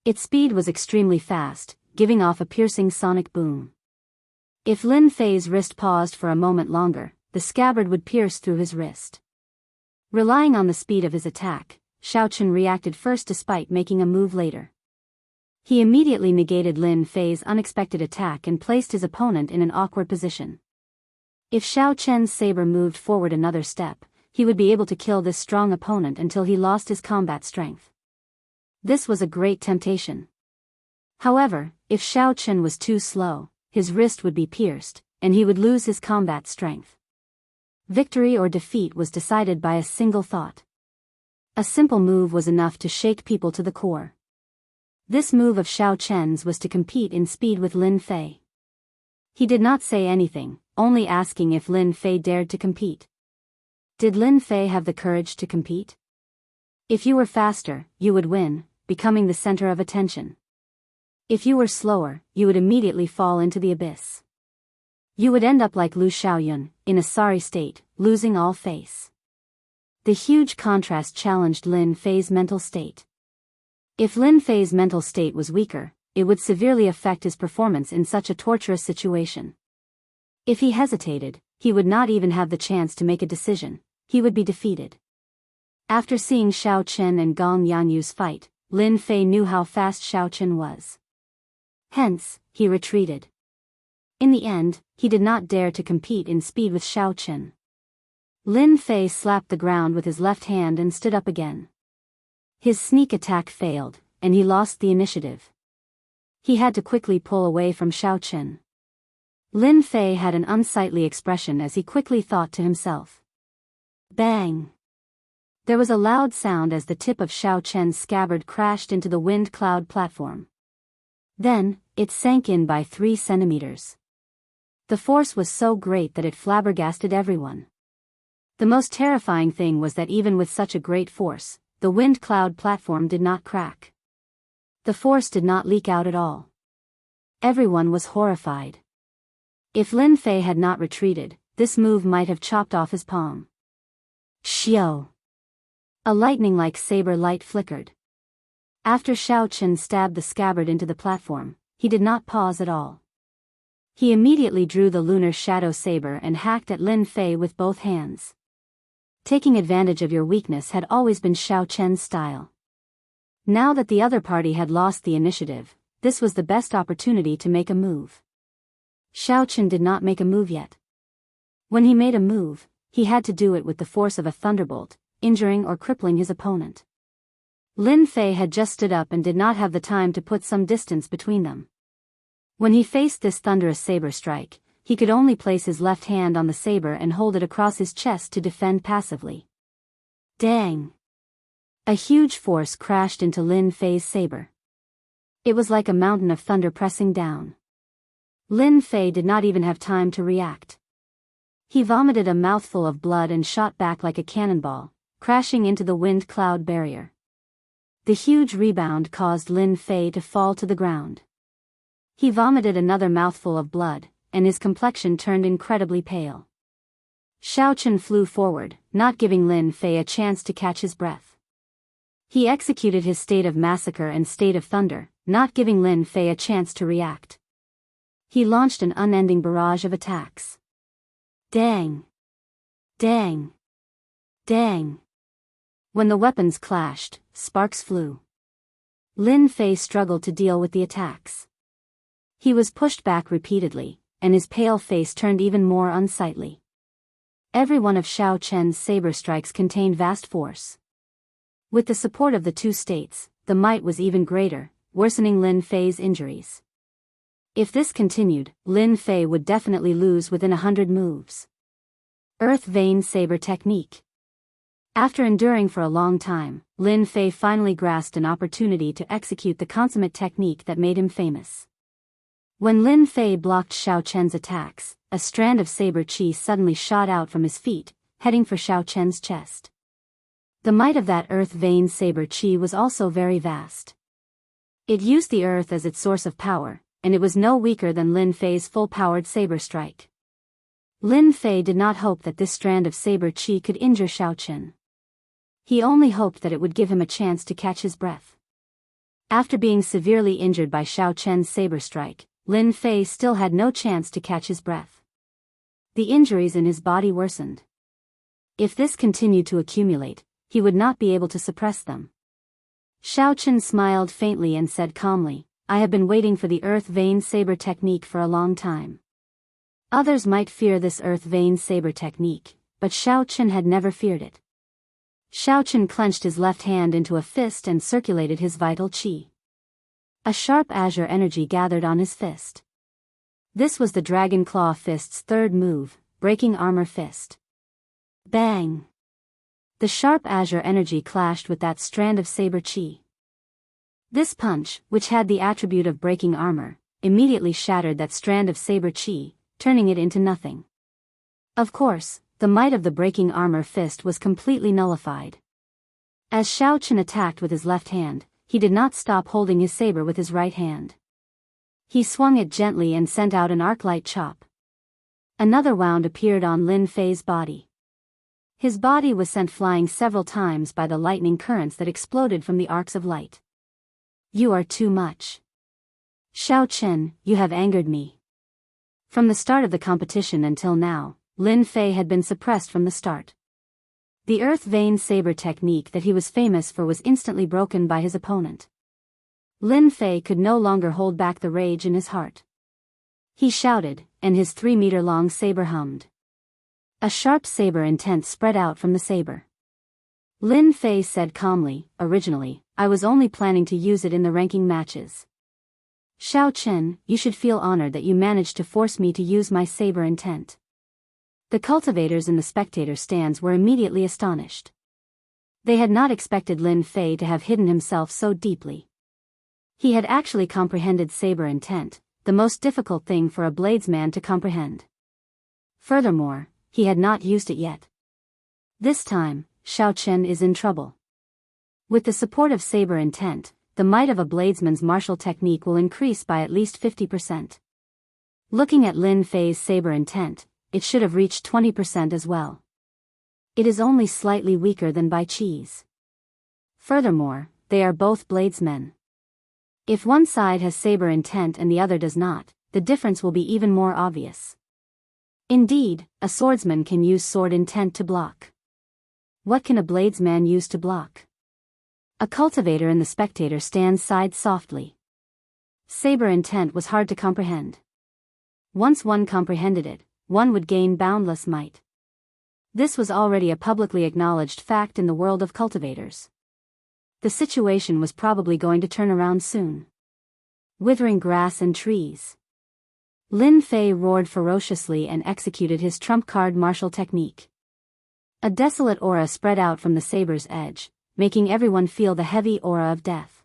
Its speed was extremely fast, giving off a piercing sonic boom. If Lin Fei's wrist paused for a moment longer, the scabbard would pierce through his wrist. Relying on the speed of his attack, Xiao Chen reacted first despite making a move later. He immediately negated Lin Fei's unexpected attack and placed his opponent in an awkward position. If Xiao Chen's saber moved forward another step, he would be able to kill this strong opponent until he lost his combat strength. This was a great temptation. However, if Xiao Chen was too slow, his wrist would be pierced, and he would lose his combat strength. Victory or defeat was decided by a single thought. A simple move was enough to shake people to the core. This move of Xiao Chen's was to compete in speed with Lin Fei. He did not say anything, only asking if Lin Fei dared to compete. Did Lin Fei have the courage to compete? If you were faster, you would win, becoming the center of attention. If you were slower, you would immediately fall into the abyss. You would end up like Lu Xiaoyun, in a sorry state, losing all face. The huge contrast challenged Lin Fei's mental state. If Lin Fei's mental state was weaker, it would severely affect his performance in such a torturous situation. If he hesitated, he would not even have the chance to make a decision, he would be defeated. After seeing Xiao Chen and Gong Yanyu's fight, Lin Fei knew how fast Xiao Chen was. Hence, he retreated. In the end, he did not dare to compete in speed with Xiao Chen. Lin Fei slapped the ground with his left hand and stood up again. His sneak attack failed, and he lost the initiative. He had to quickly pull away from Xiao Chen. Lin Fei had an unsightly expression as he quickly thought to himself. Bang! There was a loud sound as the tip of Xiao Chen's scabbard crashed into the wind cloud platform. Then, it sank in by 3 centimeters. The force was so great that it flabbergasted everyone. The most terrifying thing was that even with such a great force, the wind cloud platform did not crack. The force did not leak out at all. Everyone was horrified. If Lin Fei had not retreated, this move might have chopped off his palm. Xiao! A lightning-like saber light flickered. After Xiao Chen stabbed the scabbard into the platform, he did not pause at all. He immediately drew the lunar shadow saber and hacked at Lin Fei with both hands. Taking advantage of your weakness had always been Xiao Chen's style. Now that the other party had lost the initiative, this was the best opportunity to make a move. Xiao Chen did not make a move yet. When he made a move, he had to do it with the force of a thunderbolt, injuring or crippling his opponent. Lin Fei had just stood up and did not have the time to put some distance between them. When he faced this thunderous saber strike, he could only place his left hand on the saber and hold it across his chest to defend passively. Dang! A huge force crashed into Lin Fei's saber. It was like a mountain of thunder pressing down. Lin Fei did not even have time to react. He vomited a mouthful of blood and shot back like a cannonball, crashing into the wind cloud barrier. The huge rebound caused Lin Fei to fall to the ground. He vomited another mouthful of blood, and his complexion turned incredibly pale. Xiaochen flew forward, not giving Lin Fei a chance to catch his breath. He executed his state of massacre and state of thunder, not giving Lin Fei a chance to react. He launched an unending barrage of attacks. Dang! Dang! Dang! When the weapons clashed, sparks flew. Lin Fei struggled to deal with the attacks. He was pushed back repeatedly, and his pale face turned even more unsightly. Every one of Xiao Chen's saber strikes contained vast force. With the support of the two states, the might was even greater, worsening Lin Fei's injuries. If this continued, Lin Fei would definitely lose within 100 moves. Earth Vein Saber Technique. After enduring for a long time, Lin Fei finally grasped an opportunity to execute the consummate technique that made him famous. When Lin Fei blocked Xiao Chen's attacks, a strand of saber qi suddenly shot out from his feet, heading for Xiao Chen's chest. The might of that earth vein saber qi was also very vast. It used the earth as its source of power, and it was no weaker than Lin Fei's full-powered saber strike. Lin Fei did not hope that this strand of saber qi could injure Xiao Chen. He only hoped that it would give him a chance to catch his breath. After being severely injured by Xiao Chen's saber strike, Lin Fei still had no chance to catch his breath. The injuries in his body worsened. If this continued to accumulate, he would not be able to suppress them. Xiao Chen smiled faintly and said calmly, "I have been waiting for the earth vein saber technique for a long time." Others might fear this earth vein saber technique, but Xiao Chen had never feared it. Xiao Chen clenched his left hand into a fist and circulated his vital qi. A sharp azure energy gathered on his fist. This was the Dragon Claw Fist's third move, Breaking Armor Fist. Bang! The sharp azure energy clashed with that strand of saber qi. This punch, which had the attribute of breaking armor, immediately shattered that strand of saber qi, turning it into nothing. Of course, the might of the breaking armor fist was completely nullified. As Xiao Chen attacked with his left hand, he did not stop holding his saber with his right hand. He swung it gently and sent out an arc-light chop. Another wound appeared on Lin Fei's body. His body was sent flying several times by the lightning currents that exploded from the arcs of light. "You are too much. Xiao Chen, you have angered me." From the start of the competition until now, Lin Fei had been suppressed from the start. The earth vein saber technique that he was famous for was instantly broken by his opponent. Lin Fei could no longer hold back the rage in his heart. He shouted, and his 3-meter-long saber hummed. A sharp saber intent spread out from the saber. Lin Fei said calmly, "Originally, I was only planning to use it in the ranking matches. Xiao Chen, you should feel honored that you managed to force me to use my saber intent." The cultivators in the spectator stands were immediately astonished. They had not expected Lin Fei to have hidden himself so deeply. He had actually comprehended saber intent, the most difficult thing for a bladesman to comprehend. Furthermore, he had not used it yet. This time, Xiao Chen is in trouble. With the support of saber intent, the might of a bladesman's martial technique will increase by at least 50%. Looking at Lin Fei's saber intent, it should have reached 20% as well. It is only slightly weaker than Bai Qi's. Furthermore, they are both bladesmen. If one side has saber intent and the other does not, the difference will be even more obvious. Indeed, a swordsman can use sword intent to block. What can a bladesman use to block? A cultivator in the spectator stands sighed softly. Saber intent was hard to comprehend. Once one comprehended it, one would gain boundless might. This was already a publicly acknowledged fact in the world of cultivators. The situation was probably going to turn around soon. Withering grass and trees. Lin Fei roared ferociously and executed his trump card martial technique. A desolate aura spread out from the saber's edge, making everyone feel the heavy aura of death.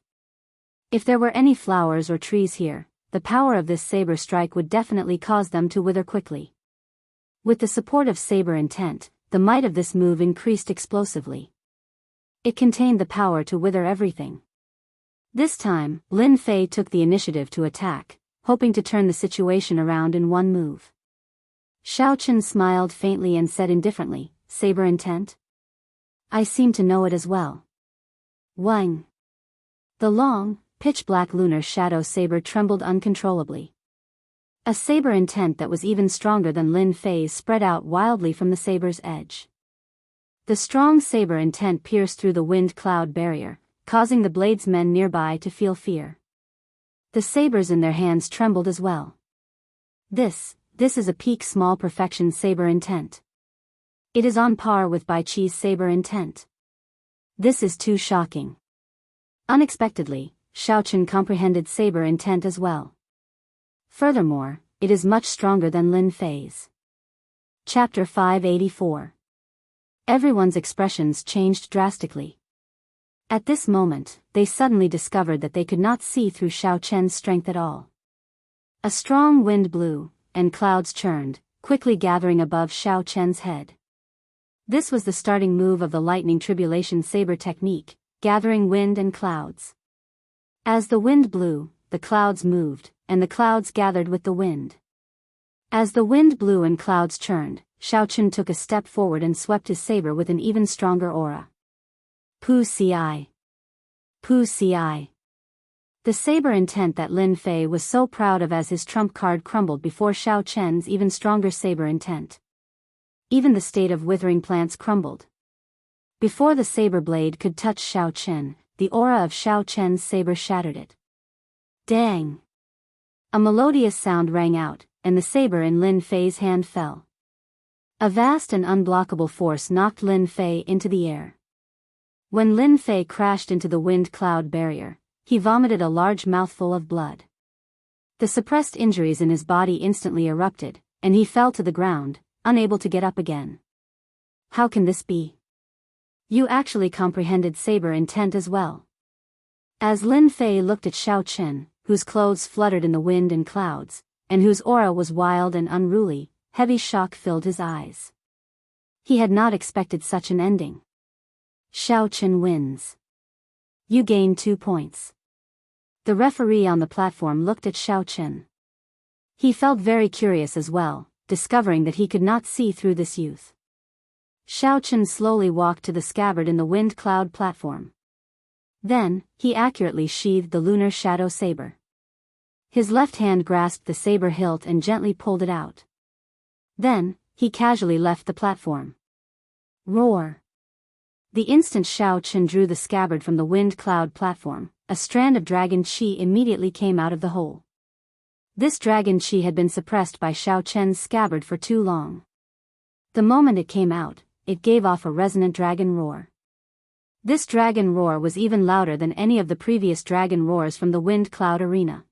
If there were any flowers or trees here, the power of this saber strike would definitely cause them to wither quickly. With the support of saber intent, the might of this move increased explosively. It contained the power to wither everything. This time, Lin Fei took the initiative to attack, hoping to turn the situation around in one move. Xiao Chen smiled faintly and said indifferently, "Saber intent? I seem to know it as well." Wang. The long, pitch-black lunar shadow saber trembled uncontrollably. A saber intent that was even stronger than Lin Fei's spread out wildly from the saber's edge. The strong saber intent pierced through the wind cloud barrier, causing the bladesmen nearby to feel fear. The sabers in their hands trembled as well. This is a peak small perfection saber intent. It is on par with Bai Qi's saber intent. This is too shocking. Unexpectedly, Xiao Chen comprehended saber intent as well. Furthermore, it is much stronger than Lin Fei's. Chapter 584. Everyone's expressions changed drastically. At this moment, they suddenly discovered that they could not see through Xiao Chen's strength at all. A strong wind blew, and clouds churned, quickly gathering above Xiao Chen's head. This was the starting move of the lightning tribulation saber technique, gathering wind and clouds. As the wind blew, the clouds moved, and the clouds gathered with the wind. As the wind blew and clouds churned, Xiao Chen took a step forward and swept his saber with an even stronger aura. Pu Ci. Pu Ci. The saber intent that Lin Fei was so proud of as his trump card crumbled before Xiao Chen's even stronger saber intent. Even the state of withering plants crumbled. Before the saber blade could touch Xiao Chen, the aura of Xiao Chen's saber shattered it. Dang! A melodious sound rang out, and the saber in Lin Fei's hand fell. A vast and unblockable force knocked Lin Fei into the air. When Lin Fei crashed into the wind cloud barrier, he vomited a large mouthful of blood. The suppressed injuries in his body instantly erupted, and he fell to the ground, unable to get up again. How can this be? You actually comprehended saber intent as well. As Lin Fei looked at Xiao Chen, whose clothes fluttered in the wind and clouds, and whose aura was wild and unruly, heavy shock filled his eyes. He had not expected such an ending. Xiao Chen wins. You gain 2 points. The referee on the platform looked at Xiao Chen. He felt very curious as well, discovering that he could not see through this youth. Xiao Chen slowly walked to the scabbard in the wind cloud platform. Then, he accurately sheathed the lunar shadow saber. His left hand grasped the saber hilt and gently pulled it out. Then, he casually left the platform. Roar! The instant Xiao Chen drew the scabbard from the wind cloud platform, a strand of dragon qi immediately came out of the hole. This dragon qi had been suppressed by Xiao Chen's scabbard for too long. The moment it came out, it gave off a resonant dragon roar. This dragon roar was even louder than any of the previous dragon roars from the wind cloud arena.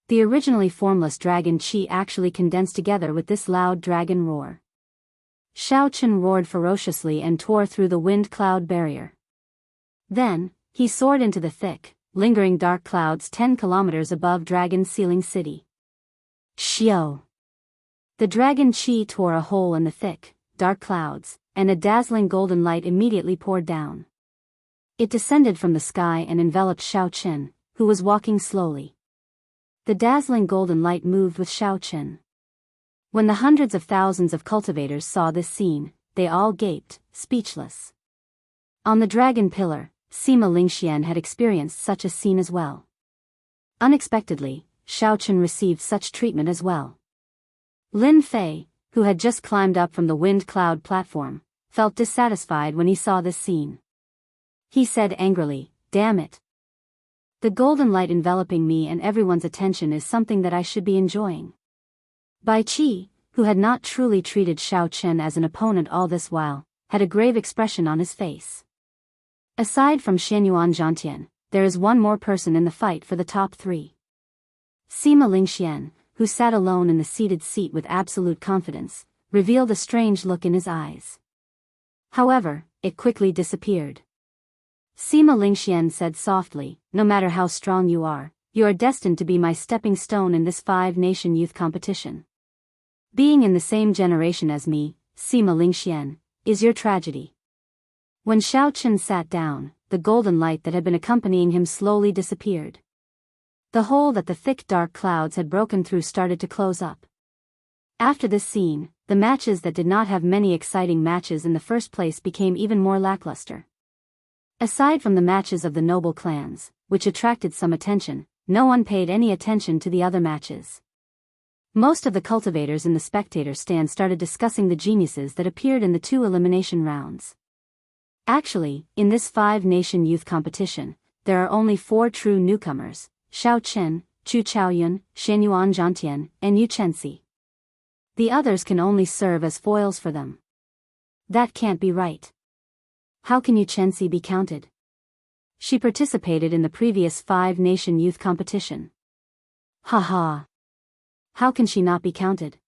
The originally formless dragon qi actually condensed together with this loud dragon roar. Xiao Chen roared ferociously and tore through the wind cloud barrier. Then, he soared into the thick, lingering dark clouds 10 kilometers above Dragon Ceiling City. Xiao! The dragon qi tore a hole in the thick, dark clouds, and a dazzling golden light immediately poured down. It descended from the sky and enveloped Xiao Chen, who was walking slowly. The dazzling golden light moved with Xiao Chen. When the hundreds of thousands of cultivators saw this scene, they all gaped, speechless. On the dragon pillar, Sima Lingxian had experienced such a scene as well. Unexpectedly, Xiao Chen received such treatment as well. Lin Fei, who had just climbed up from the wind cloud platform, felt dissatisfied when he saw this scene. He said angrily, "Damn it! The golden light enveloping me and everyone's attention is something that I should be enjoying." Bai Qi, who had not truly treated Xiao Chen as an opponent all this while, had a grave expression on his face. Aside from Xianyuan Zhantian, there is one more person in the fight for the top 3. Sima Lingxian, who sat alone in the seated seat with absolute confidence, revealed a strange look in his eyes. However, it quickly disappeared. Sima Lingxian said softly, "No matter how strong you are destined to be my stepping stone in this 5-nation youth competition." Being in the same generation as me, Sima Lingxian, is your tragedy. When Xiao Chen sat down, the golden light that had been accompanying him slowly disappeared. The hole that the thick dark clouds had broken through started to close up. After this scene, the matches that did not have many exciting matches in the first place became even more lackluster. Aside from the matches of the noble clans, which attracted some attention, no one paid any attention to the other matches. Most of the cultivators in the spectator stand started discussing the geniuses that appeared in the 2 elimination rounds. Actually, in this 5-nation youth competition, there are only 4 true newcomers: Xiao Chen, Chu Chaoyun, Shenyuan Zhantian, and Yu Chenxi. The others can only serve as foils for them. That can't be right. How can Yu Chenxi be counted? She participated in the previous 5-nation youth competition. Haha. How can she not be counted?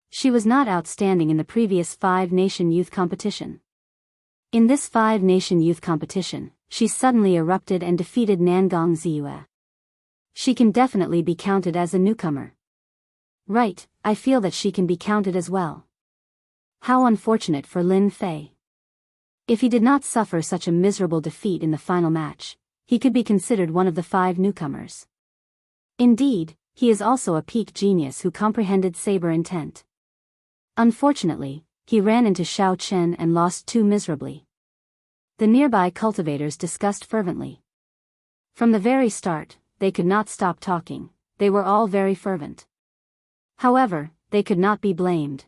She was not outstanding in the previous 5-nation youth competition. In this 5-nation youth competition, she suddenly erupted and defeated Nangong Ziyue. She can definitely be counted as a newcomer. Right, I feel that she can be counted as well. How unfortunate for Lin Fei. If he did not suffer such a miserable defeat in the final match, he could be considered one of the 5 newcomers. Indeed, he is also a peak genius who comprehended saber intent. Unfortunately, he ran into Xiao Chen and lost too miserably. The nearby cultivators discussed fervently. From the very start, they could not stop talking, they were all very fervent. However, they could not be blamed.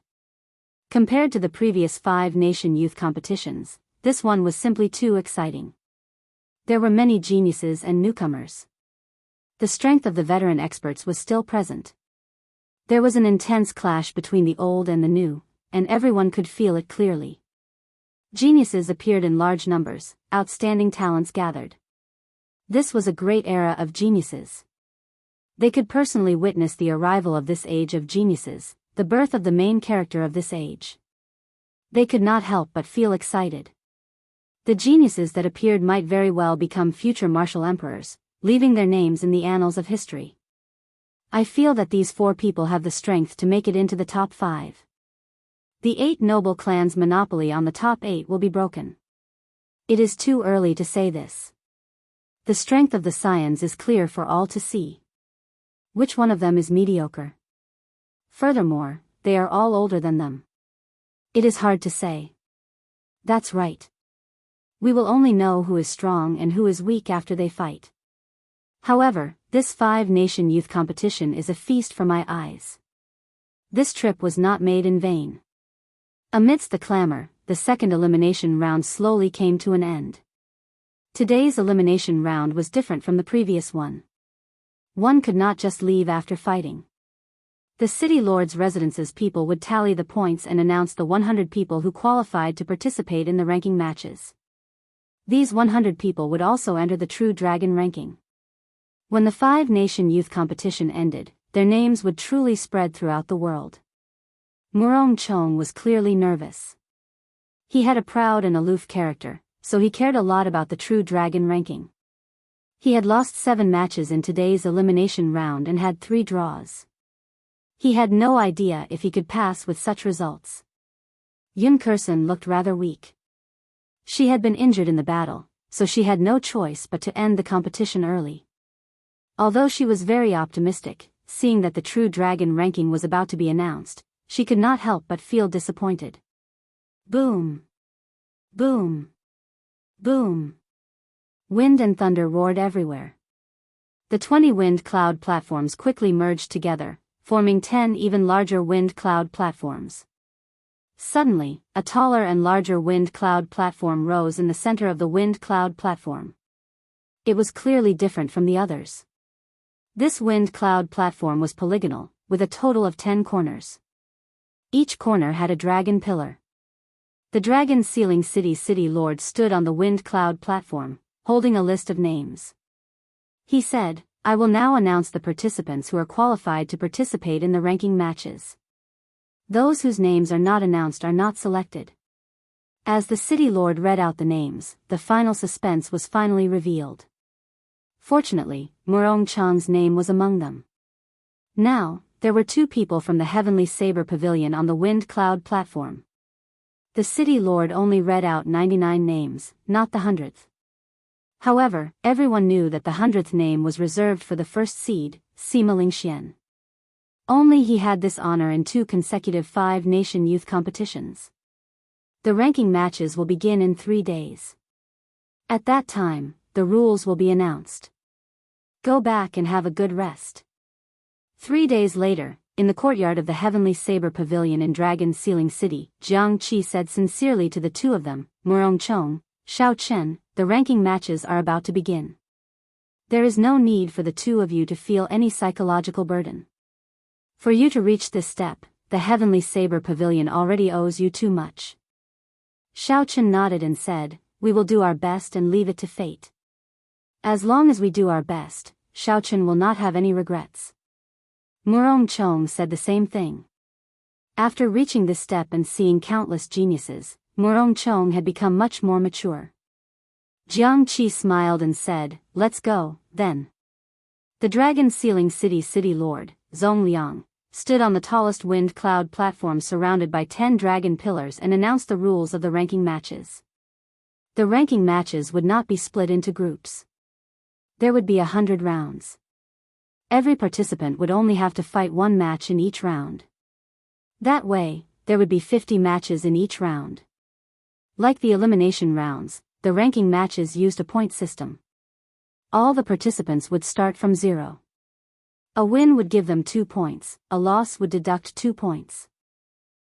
Compared to the previous 5-nation youth competitions, this one was simply too exciting. There were many geniuses and newcomers. The strength of the veteran experts was still present. There was an intense clash between the old and the new, and everyone could feel it clearly. Geniuses appeared in large numbers, outstanding talents gathered. This was a great era of geniuses. They could personally witness the arrival of this age of geniuses, the birth of the main character of this age. They could not help but feel excited. The geniuses that appeared might very well become future martial emperors, leaving their names in the annals of history. I feel that these 4 people have the strength to make it into the top 5. The 8 noble clans' monopoly on the top 8 will be broken. It is too early to say this. The strength of the scions is clear for all to see. Which one of them is mediocre? Furthermore, they are all older than them. It is hard to say. That's right. We will only know who is strong and who is weak after they fight. However, this 5-nation youth competition is a feast for my eyes. This trip was not made in vain. Amidst the clamor, the second elimination round slowly came to an end. Today's elimination round was different from the previous one. One could not just leave after fighting. The city lord's residence's people would tally the points and announce the 100 people who qualified to participate in the ranking matches. These 100 people would also enter the True Dragon ranking. When the 5-nation youth competition ended, their names would truly spread throughout the world. Murong Chong was clearly nervous. He had a proud and aloof character, so he cared a lot about the True Dragon ranking. He had lost 7 matches in today's elimination round and had 3 draws. He had no idea if he could pass with such results. Yun Kursen looked rather weak. She had been injured in the battle, so she had no choice but to end the competition early. Although she was very optimistic, seeing that the True Dragon ranking was about to be announced, she could not help but feel disappointed. Boom! Boom! Boom! Wind and thunder roared everywhere. The 20 wind cloud platforms quickly merged together, forming 10 even larger wind cloud platforms. Suddenly, a taller and larger wind cloud platform rose in the center of the wind cloud platform. It was clearly different from the others. This wind cloud platform was polygonal, with a total of 10 corners. Each corner had a dragon pillar. The dragon sealing city lord stood on the wind cloud platform, holding a list of names. He said, "I will now announce the participants who are qualified to participate in the ranking matches. Those whose names are not announced are not selected." As the city lord read out the names, the final suspense was finally revealed. Fortunately, Murong Chang's name was among them. Now, there were 2 people from the Heavenly Saber Pavilion on the Wind Cloud platform. The city lord only read out 99 names, not the 100th. However, everyone knew that the 100th name was reserved for the first seed, Sima Lingxian. Only he had this honor in 2 consecutive 5-nation youth competitions. The ranking matches will begin in 3 days. At that time, the rules will be announced. Go back and have a good rest. 3 days later, in the courtyard of the Heavenly Saber Pavilion in Dragon Sealing City, Jianghu said sincerely to the 2 of them, Murongcheng, Shao Chen, the ranking matches are about to begin. There is no need for the 2 of you to feel any psychological burden. For you to reach this step, the Heavenly Saber Pavilion already owes you too much. Shao Chen nodded and said, we will do our best and leave it to fate. As long as we do our best, Shao Chen will not have any regrets. Murongcheng said the same thing. After reaching this step and seeing countless geniuses, Murongcheng had become much more mature. Jianghu smiled and said, let's go, then. The Dragon Sealing City Lord, Zongliang, stood on the tallest wind cloud platform surrounded by 10 dragon pillars and announced the rules of the ranking matches. The ranking matches would not be split into groups. There would be 100 rounds. Every participant would only have to fight 1 match in each round. That way, there would be 50 matches in each round. Like the elimination rounds, the ranking matches used a point system. All the participants would start from 0. A win would give them 2 points, a loss would deduct 2 points.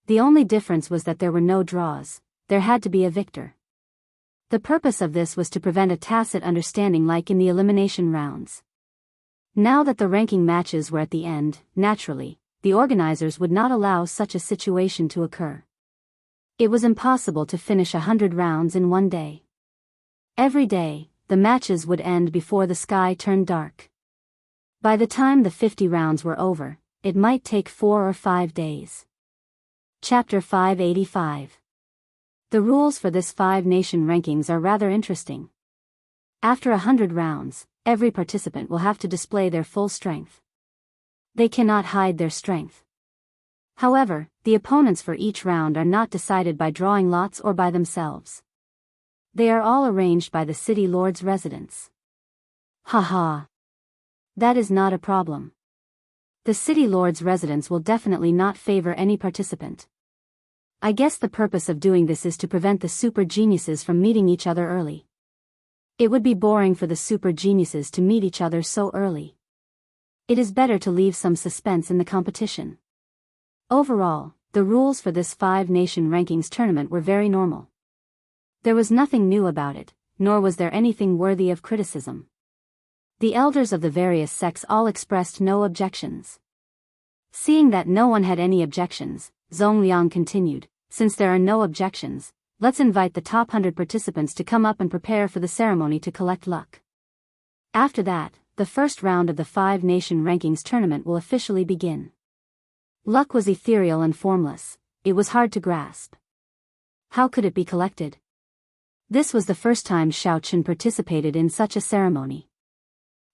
The only difference was that there were no draws, there had to be a victor. The purpose of this was to prevent a tacit understanding like in the elimination rounds. Now that the ranking matches were at the end, naturally, the organizers would not allow such a situation to occur. It was impossible to finish 100 rounds in 1 day. Every day, the matches would end before the sky turned dark. By the time the 50 rounds were over, it might take 4 or 5 days. Chapter 585. The rules for this 5-nation rankings are rather interesting. After 100 rounds, every participant will have to display their full strength. They cannot hide their strength. However, the opponents for each round are not decided by drawing lots or by themselves. They are all arranged by the city lord's residence. Haha. That is not a problem. The city lord's residence will definitely not favor any participant. I guess the purpose of doing this is to prevent the super geniuses from meeting each other early. It would be boring for the super geniuses to meet each other so early. It is better to leave some suspense in the competition. Overall, the rules for this 5-nation rankings tournament were very normal. There was nothing new about it, nor was there anything worthy of criticism. The elders of the various sects all expressed no objections. Seeing that no one had any objections, Zongliang continued, since there are no objections, let's invite the top 100 participants to come up and prepare for the ceremony to collect luck. After that, the first round of the 5-nation rankings tournament will officially begin. Luck was ethereal and formless, it was hard to grasp. How could it be collected? This was the first time Shao Chen participated in such a ceremony.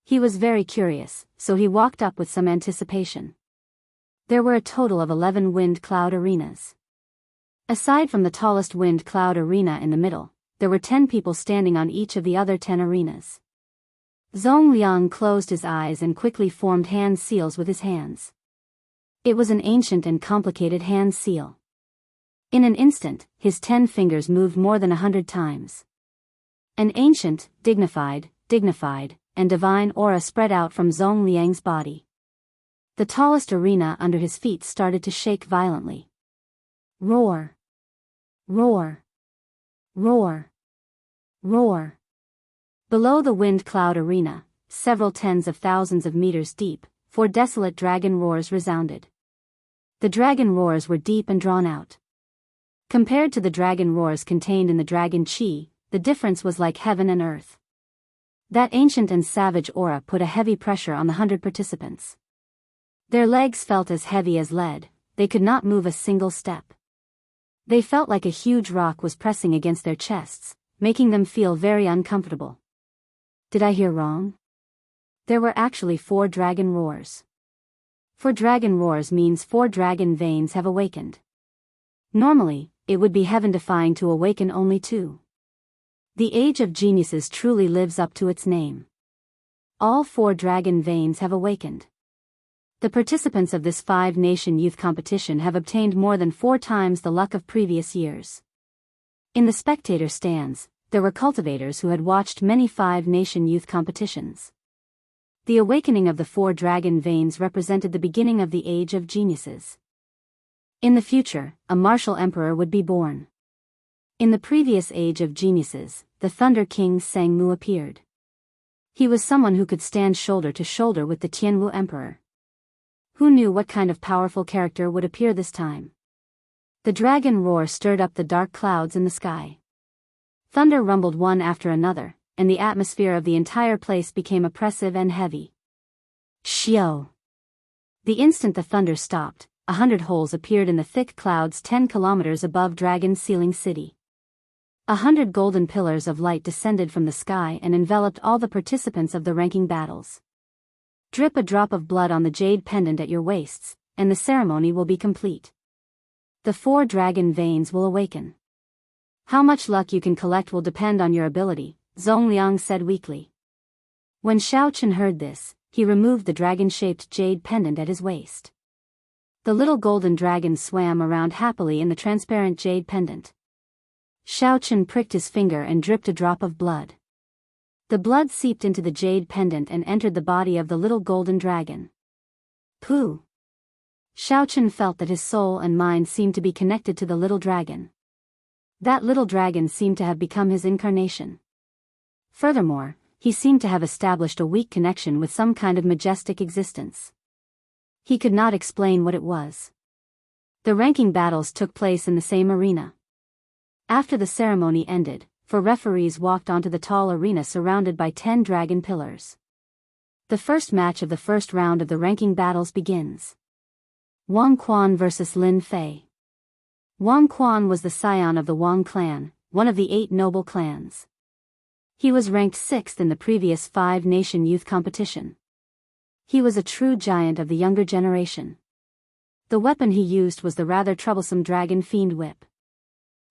He was very curious, so he walked up with some anticipation. There were a total of 11 wind cloud arenas. Aside from the tallest wind cloud arena in the middle, there were 10 people standing on each of the other 10 arenas. Zongliang closed his eyes and quickly formed hand seals with his hands. It was an ancient and complicated hand seal. In an instant, his 10 fingers moved more than 100 times. An ancient, dignified, and divine aura spread out from Zongliang's body. The tallest arena under his feet started to shake violently. Roar! Roar! Roar! Roar! Below the wind cloud arena, several tens of thousands of meters deep, 4 desolate dragon roars resounded. The dragon roars were deep and drawn out. Compared to the dragon roars contained in the dragon chi, the difference was like heaven and earth. That ancient and savage aura put a heavy pressure on the 100 participants. Their legs felt as heavy as lead, they could not move a single step. They felt like a huge rock was pressing against their chests, making them feel very uncomfortable. Did I hear wrong? There were actually 4 dragon roars. 4 dragon roars means 4 dragon veins have awakened. Normally, it would be heaven-defying to awaken only 2. The Age of Geniuses truly lives up to its name. All 4 dragon veins have awakened. The participants of this 5-nation youth competition have obtained more than 4 times the luck of previous years. In the spectator stands, there were cultivators who had watched many 5-nation youth competitions. The awakening of the 4 dragon veins represented the beginning of the Age of Geniuses. In the future, a martial emperor would be born. In the previous Age of Geniuses, the Thunder King Sangmu appeared. He was someone who could stand shoulder to shoulder with the Tianwu Emperor. Who knew what kind of powerful character would appear this time? The dragon roar stirred up the dark clouds in the sky. Thunder rumbled one after another, and the atmosphere of the entire place became oppressive and heavy. Xiao! The instant the thunder stopped, 100 holes appeared in the thick clouds 10 kilometers above Dragon Ceiling City. 100 golden pillars of light descended from the sky and enveloped all the participants of the ranking battles. Drip a drop of blood on the jade pendant at your waists, and the ceremony will be complete. The 4 dragon veins will awaken. How much luck you can collect will depend on your ability, Zongliang said weakly. When Xiao Chen heard this, he removed the dragon-shaped jade pendant at his waist. The little golden dragon swam around happily in the transparent jade pendant. Xiao Chen pricked his finger and dripped a drop of blood. The blood seeped into the jade pendant and entered the body of the little golden dragon. Pooh! Xiao Chen felt that his soul and mind seemed to be connected to the little dragon. That little dragon seemed to have become his incarnation. Furthermore, he seemed to have established a weak connection with some kind of majestic existence. He could not explain what it was. The ranking battles took place in the same arena. After the ceremony ended, 4 referees walked onto the tall arena surrounded by 10 dragon pillars. The first match of the first round of the ranking battles begins. Wang Quan vs. Lin Fei. Wang Quan was the scion of the Wang clan, one of the 8 noble clans. He was ranked 6th in the previous 5-nation youth competition. He was a true giant of the younger generation. The weapon he used was the rather troublesome Dragon Fiend Whip.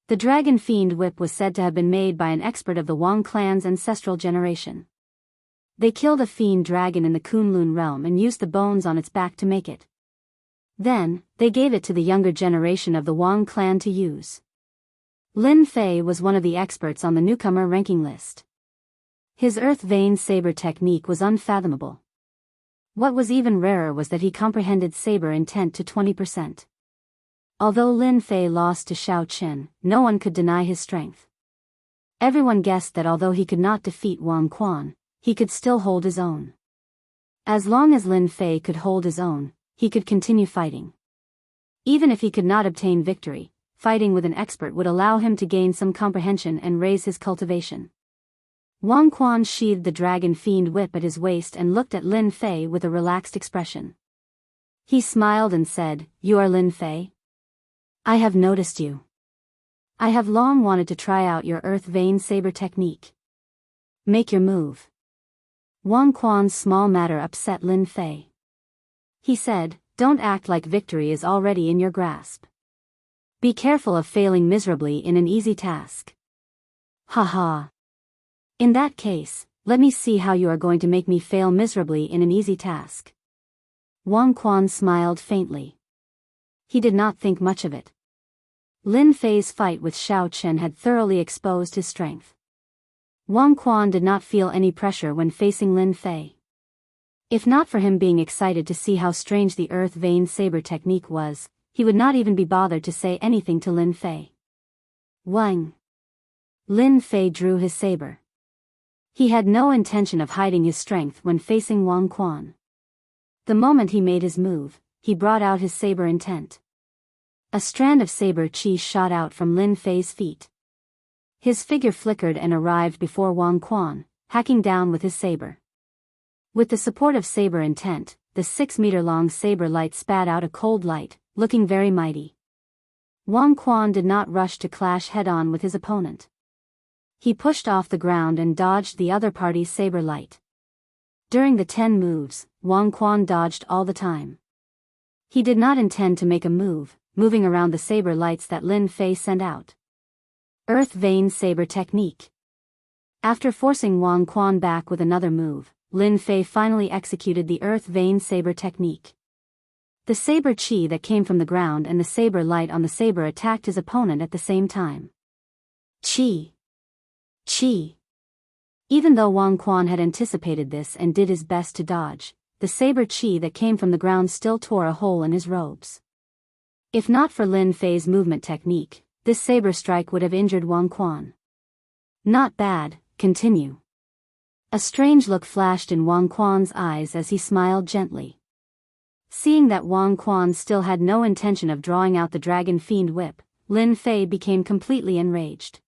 The Dragon Fiend Whip was said to have been made by an expert of the Wang clan's ancestral generation. They killed a fiend dragon in the Kunlun realm and used the bones on its back to make it. Then, they gave it to the younger generation of the Wang clan to use. Lin Fei was one of the experts on the newcomer ranking list. His earth vein saber technique was unfathomable. What was even rarer was that he comprehended saber intent to 20%. Although Lin Fei lost to Xiao Chen, no one could deny his strength. Everyone guessed that although he could not defeat Wang Quan, he could still hold his own. As long as Lin Fei could hold his own, he could continue fighting. Even if he could not obtain victory, fighting with an expert would allow him to gain some comprehension and raise his cultivation. Wang Quan sheathed the Dragon Fiend Whip at his waist and looked at Lin Fei with a relaxed expression. He smiled and said, "You are Lin Fei? I have noticed you. I have long wanted to try out your earth vein saber technique. Make your move." Wang Quan's small matter upset Lin Fei. He said, "Don't act like victory is already in your grasp. Be careful of failing miserably in an easy task." "Ha ha. In that case, let me see how you are going to make me fail miserably in an easy task." Wang Quan smiled faintly. He did not think much of it. Lin Fei's fight with Xiao Chen had thoroughly exposed his strength. Wang Quan did not feel any pressure when facing Lin Fei. If not for him being excited to see how strange the earth vein saber technique was, he would not even be bothered to say anything to Lin Fei. Wang. Lin Fei drew his saber. He had no intention of hiding his strength when facing Wang Quan. The moment he made his move, he brought out his saber intent. A strand of saber chi shot out from Lin Fei's feet. His figure flickered and arrived before Wang Quan, hacking down with his saber. With the support of saber intent, the 6-meter-long saber light spat out a cold light, looking very mighty. Wang Quan did not rush to clash head-on with his opponent. He pushed off the ground and dodged the other party's saber light. During the 10 moves, Wang Quan dodged all the time. He did not intend to make a move, moving around the saber lights that Lin Fei sent out. Earth Vein Saber Technique. After forcing Wang Quan back with another move, Lin Fei finally executed the Earth Vein Saber Technique. The saber chi that came from the ground and the saber light on the saber attacked his opponent at the same time. Chi! Chi! Even though Wang Quan had anticipated this and did his best to dodge, the saber chi that came from the ground still tore a hole in his robes. If not for Lin Fei's movement technique, this saber strike would have injured Wang Quan. Not bad, continue. A strange look flashed in Wang Quan's eyes as he smiled gently. Seeing that Wang Quan still had no intention of drawing out the Dragon Fiend Whip, Lin Fei became completely enraged.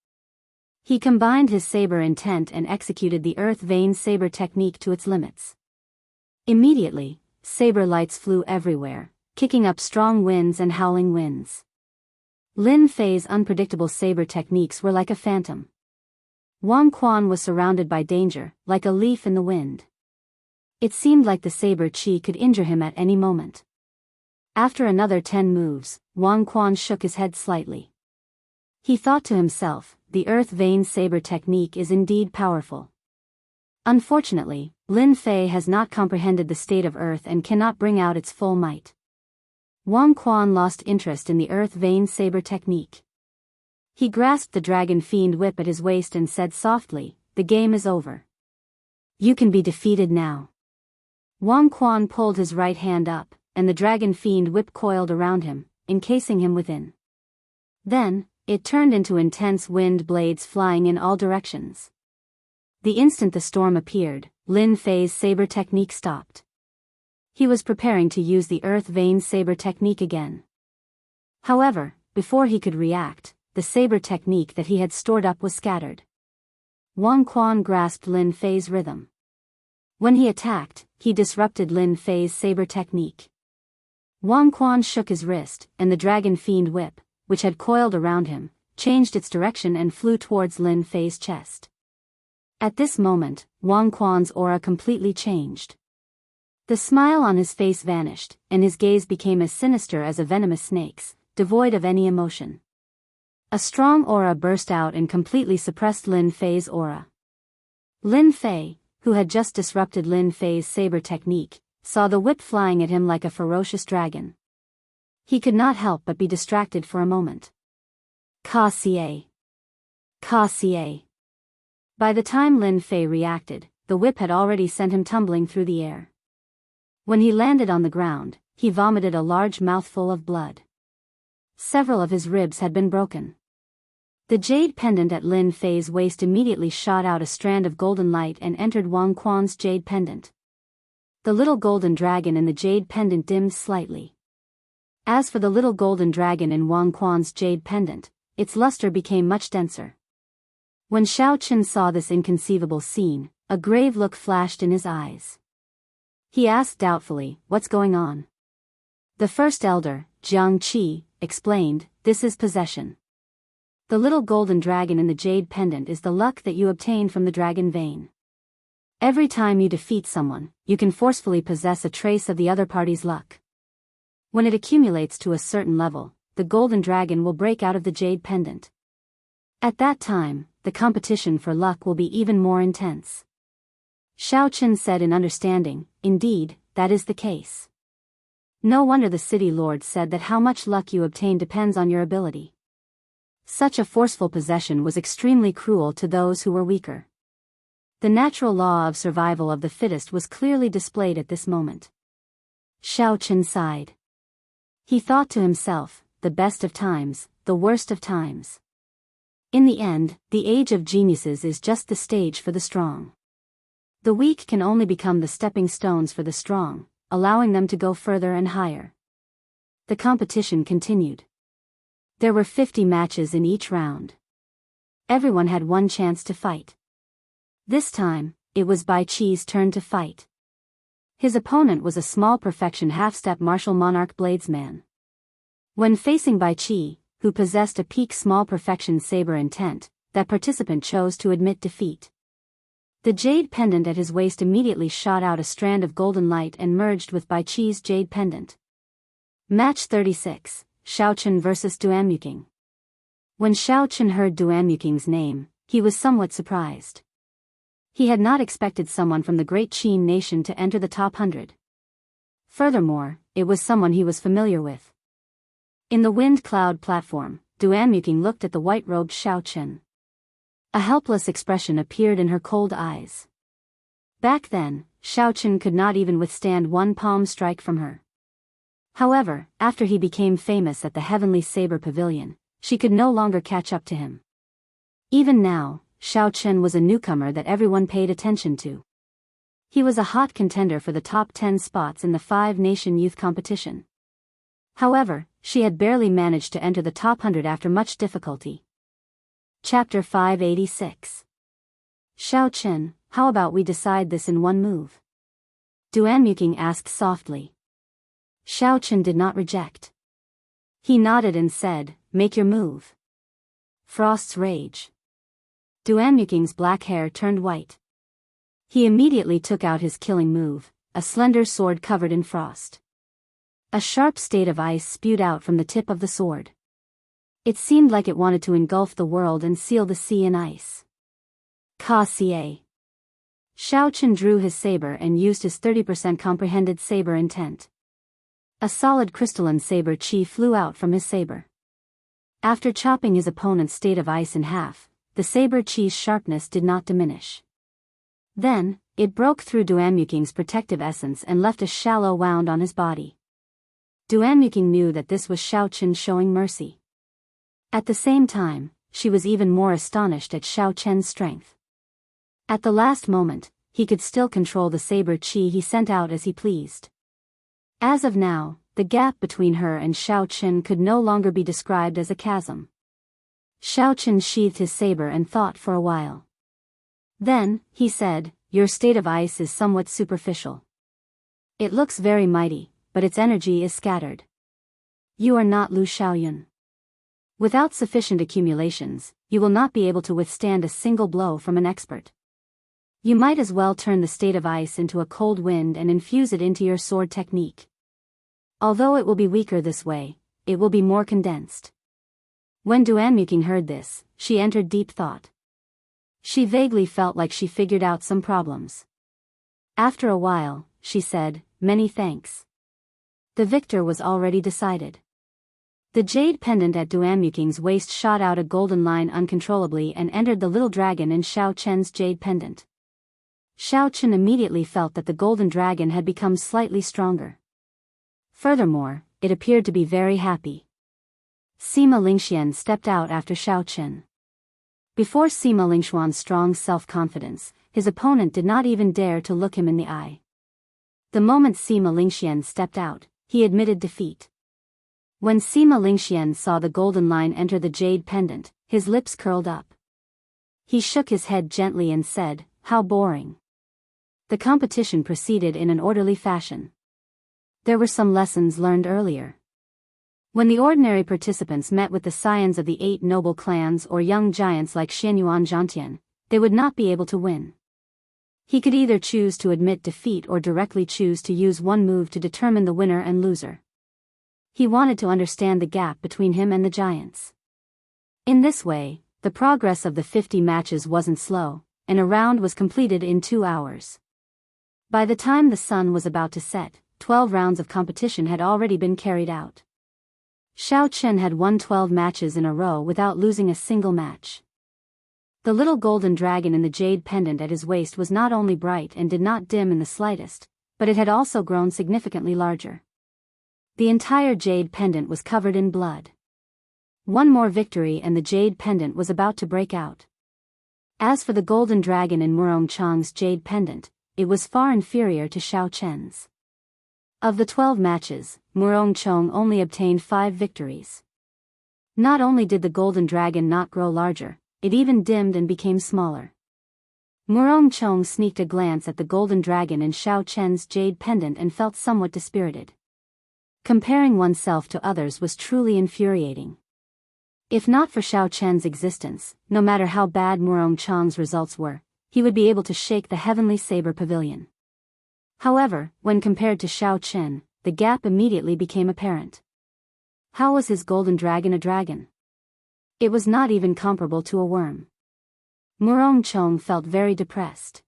He combined his saber intent and executed the Earth Vein Saber Technique to its limits. Immediately, saber lights flew everywhere, kicking up strong winds and howling winds. Lin Fei's unpredictable saber techniques were like a phantom. Wang Quan was surrounded by danger, like a leaf in the wind. It seemed like the saber chi could injure him at any moment. After another 10 moves, Wang Quan shook his head slightly. He thought to himself, the Earth Vein Saber Technique is indeed powerful. Unfortunately, Lin Fei has not comprehended the state of Earth and cannot bring out its full might. Wang Quan lost interest in the Earth Vein Saber Technique. He grasped the Dragon Fiend Whip at his waist and said softly, "The game is over. You can be defeated now." Wang Quan pulled his right hand up, and the Dragon Fiend Whip coiled around him, encasing him within. Then, it turned into intense wind blades flying in all directions. The instant the storm appeared, Lin Fei's saber technique stopped. He was preparing to use the Earth Vein Saber Technique again. However, before he could react, the saber technique that he had stored up was scattered. Wang Quan grasped Lin Fei's rhythm. When he attacked, he disrupted Lin Fei's saber technique. Wang Quan shook his wrist, and the Dragon Fiend Whip, which had coiled around him, changed its direction and flew towards Lin Fei's chest. At this moment, Wang Quan's aura completely changed. The smile on his face vanished, and his gaze became as sinister as a venomous snake's, devoid of any emotion. A strong aura burst out and completely suppressed Lin Fei's aura. Lin Fei, who had just disrupted Lin Fei's saber technique, saw the whip flying at him like a ferocious dragon. He could not help but be distracted for a moment. Ka Xie. Ka Xie. By the time Lin Fei reacted, the whip had already sent him tumbling through the air. When he landed on the ground, he vomited a large mouthful of blood. Several of his ribs had been broken. The jade pendant at Lin Fei's waist immediately shot out a strand of golden light and entered Wang Quan's jade pendant. The little golden dragon in the jade pendant dimmed slightly. As for the little golden dragon in Wang Quan's jade pendant, its luster became much denser. When Xiao Qin saw this inconceivable scene, a grave look flashed in his eyes. He asked doubtfully, "What's going on?" The first elder, Jianghu, explained, "This is possession. The little golden dragon in the jade pendant is the luck that you obtain from the dragon vein. Every time you defeat someone, you can forcefully possess a trace of the other party's luck. When it accumulates to a certain level, the golden dragon will break out of the jade pendant. At that time, the competition for luck will be even more intense." Xiao Qin said in understanding, "Indeed, that is the case. No wonder the city lord said that how much luck you obtain depends on your ability." Such a forceful possession was extremely cruel to those who were weaker. The natural law of survival of the fittest was clearly displayed at this moment. Xiao Qin sighed. He thought to himself, the best of times, the worst of times. In the end, the age of geniuses is just the stage for the strong. The weak can only become the stepping stones for the strong, allowing them to go further and higher. The competition continued. There were 50 matches in each round. Everyone had one chance to fight. This time, it was Bai Qi's turn to fight. His opponent was a small perfection half-step martial monarch bladesman. When facing Bai Qi, who possessed a peak small perfection saber intent, that participant chose to admit defeat. The jade pendant at his waist immediately shot out a strand of golden light and merged with Bai Qi's jade pendant. Match 36, Xiao Chen vs. Duanmuking. When Xiao Chen heard Duanmuking's name, he was somewhat surprised. He had not expected someone from the great Qin nation to enter the top 100. Furthermore, it was someone he was familiar with. In the wind cloud platform, Duanmuking looked at the white-robed Xiao Chen. A helpless expression appeared in her cold eyes. Back then, Xiao Chen could not even withstand one palm strike from her. However, after he became famous at the Heavenly Saber Pavilion, she could no longer catch up to him. Even now, Xiao Chen was a newcomer that everyone paid attention to. He was a hot contender for the top 10 spots in the 5-nation youth competition. However, she had barely managed to enter the top 100 after much difficulty. Chapter 586. Xiao Chen, how about we decide this in one move? Duanmuking asked softly. Xiao Chen did not reject. He nodded and said, make your move. Frost's rage. Duanmuking's black hair turned white. He immediately took out his killing move, a slender sword covered in frost. A sharp state of ice spewed out from the tip of the sword. It seemed like it wanted to engulf the world and seal the sea in ice. Ka-ca. Xiao Chen drew his saber and used his 30% comprehended saber intent. A solid crystalline saber chi flew out from his saber. After chopping his opponent's state of ice in half, the saber chi's sharpness did not diminish. Then, it broke through Duanmuking's protective essence and left a shallow wound on his body. Duanmuking knew that this was Xiao Chen showing mercy. At the same time, she was even more astonished at Xiao Chen's strength. At the last moment, he could still control the saber chi he sent out as he pleased. As of now, the gap between her and Xiao Chen could no longer be described as a chasm. Xiao Chen sheathed his saber and thought for a while. Then, he said, your state of ice is somewhat superficial. It looks very mighty, but its energy is scattered. You are not Lu Xiaoyun. Without sufficient accumulations, you will not be able to withstand a single blow from an expert. You might as well turn the state of ice into a cold wind and infuse it into your sword technique. Although it will be weaker this way, it will be more condensed. When Duanmuking heard this, she entered deep thought. She vaguely felt like she figured out some problems. After a while, she said, many thanks. The victor was already decided. The jade pendant at Duanmuking's waist shot out a golden line uncontrollably and entered the little dragon in Xiao Chen's jade pendant. Xiao Chen immediately felt that the golden dragon had become slightly stronger. Furthermore, it appeared to be very happy. Sima Lingxian stepped out after Xiao Chen. Before Sima Lingxuan's strong self-confidence, his opponent did not even dare to look him in the eye. The moment Sima Lingxian stepped out, he admitted defeat. When Sima Lingxian saw the golden line enter the jade pendant, his lips curled up. He shook his head gently and said, how boring. The competition proceeded in an orderly fashion. There were some lessons learned earlier. When the ordinary participants met with the scions of the 8 noble clans or young giants like Xianyuan Zhantian, they would not be able to win. He could either choose to admit defeat or directly choose to use one move to determine the winner and loser. He wanted to understand the gap between him and the giants. In this way, the progress of the 50 matches wasn't slow, and a round was completed in 2 hours. By the time the sun was about to set, 12 rounds of competition had already been carried out. Xiao Chen had won 12 matches in a row without losing a single match. The little golden dragon in the jade pendant at his waist was not only bright and did not dim in the slightest, but it had also grown significantly larger. The entire jade pendant was covered in blood. One more victory and the jade pendant was about to break out. As for the golden dragon in Murong Chang's jade pendant, it was far inferior to Xiao Chen's. Of the 12 matches, Murong Chang only obtained 5 victories. Not only did the golden dragon not grow larger, it even dimmed and became smaller. Murong Chang sneaked a glance at the golden dragon in Xiao Chen's jade pendant and felt somewhat dispirited. Comparing oneself to others was truly infuriating. If not for Xiao Chen's existence, no matter how bad Murong Chang's results were, he would be able to shake the Heavenly Saber Pavilion. However, when compared to Xiao Chen, the gap immediately became apparent. How was his golden dragon a dragon? It was not even comparable to a worm. Murong Chong felt very depressed.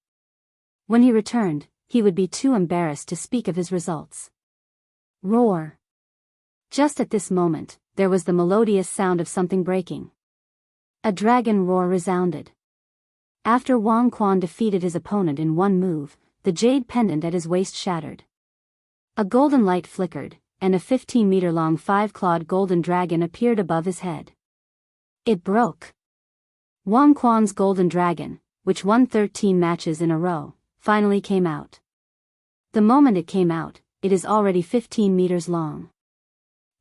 When he returned, he would be too embarrassed to speak of his results. Roar! Just at this moment, there was the melodious sound of something breaking. A dragon roar resounded. After Wang Quan defeated his opponent in one move, the jade pendant at his waist shattered. A golden light flickered, and a 15-meter-long 5-clawed golden dragon appeared above his head. It broke. Wang Quan's golden dragon, which won 13 matches in a row, finally came out. The moment it came out, it is already 15 meters long.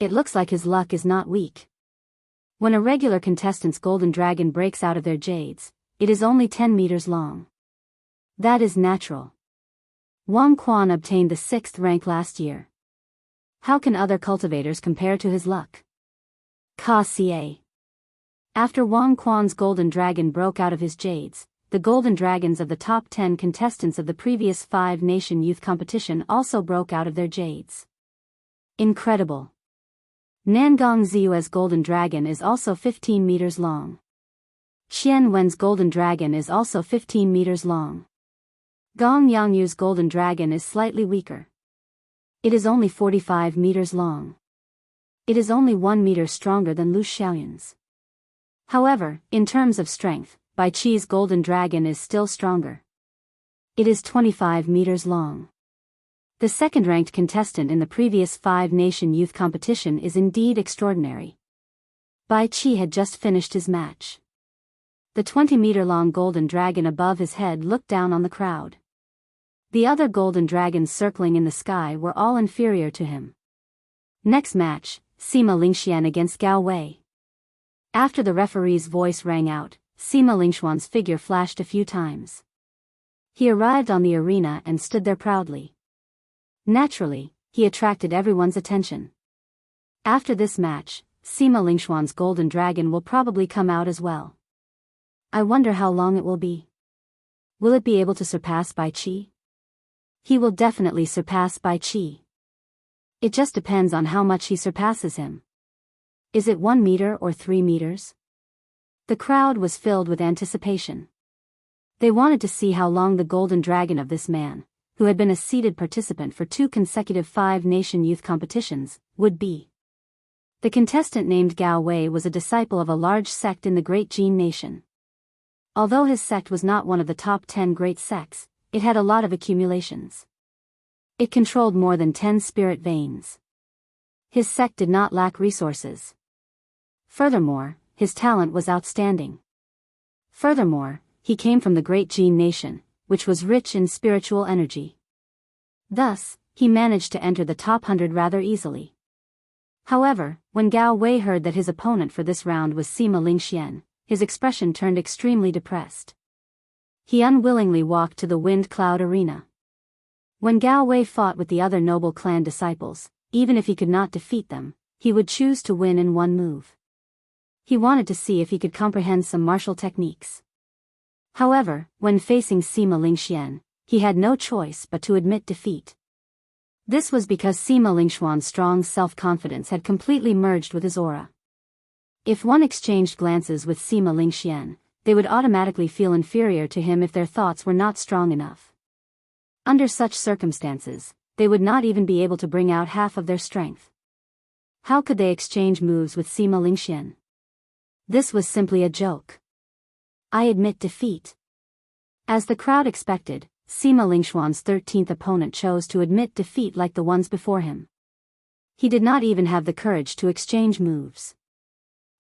It looks like his luck is not weak. When a regular contestant's golden dragon breaks out of their jades, it is only 10 meters long. That is natural. Wang Quan obtained the 6th rank last year. How can other cultivators compare to his luck? Ka-ca. After Wang Quan's golden dragon broke out of his jades, the golden dragons of the top 10 contestants of the previous 5-nation youth competition also broke out of their jades. Incredible. Nangong Ziyue's golden dragon is also 15 meters long. Xian Wen's golden dragon is also 15 meters long. Gong Yangyu's golden dragon is slightly weaker. It is only 45 meters long. It is only 1 meter stronger than Lu Xiaoyun's. However, in terms of strength, Bai Qi's golden dragon is still stronger. It is 25 meters long. The second-ranked contestant in the previous 5-nation youth competition is indeed extraordinary. Bai Qi had just finished his match. The 20-meter-long golden dragon above his head looked down on the crowd. The other golden dragons circling in the sky were all inferior to him. Next match, Sima Lingxian against Gao Wei. After the referee's voice rang out, Sima Lingxuan's figure flashed a few times. He arrived on the arena and stood there proudly. Naturally, he attracted everyone's attention. After this match, Sima Lingxuan's golden dragon will probably come out as well. I wonder how long it will be. Will it be able to surpass Bai Qi? He will definitely surpass Bai Qi. It just depends on how much he surpasses him. Is it 1 meter or 3 meters? The crowd was filled with anticipation. They wanted to see how long the golden dragon of this man, who had been a seeded participant for 2 consecutive 5-nation youth competitions, would be. The contestant named Gao Wei was a disciple of a large sect in the Great Jin Nation. Although his sect was not one of the top 10 great sects, it had a lot of accumulations. It controlled more than 10 spirit veins. His sect did not lack resources. Furthermore, his talent was outstanding. Furthermore, he came from the Great Jin Nation, which was rich in spiritual energy. Thus, he managed to enter the top 100 rather easily. However, when Gao Wei heard that his opponent for this round was Sima Lingxian, his expression turned extremely depressed. He unwillingly walked to the wind cloud arena. When Gao Wei fought with the other noble clan disciples, even if he could not defeat them, he would choose to win in one move. He wanted to see if he could comprehend some martial techniques. However, when facing Sima Lingxian, he had no choice but to admit defeat. This was because Sima Lingxuan's strong self-confidence had completely merged with his aura. If one exchanged glances with Sima Lingxian, they would automatically feel inferior to him if their thoughts were not strong enough. Under such circumstances, they would not even be able to bring out half of their strength. How could they exchange moves with Sima Lingxian? This was simply a joke. I admit defeat. As the crowd expected, Sima Lingxuan's 13th opponent chose to admit defeat like the ones before him. He did not even have the courage to exchange moves.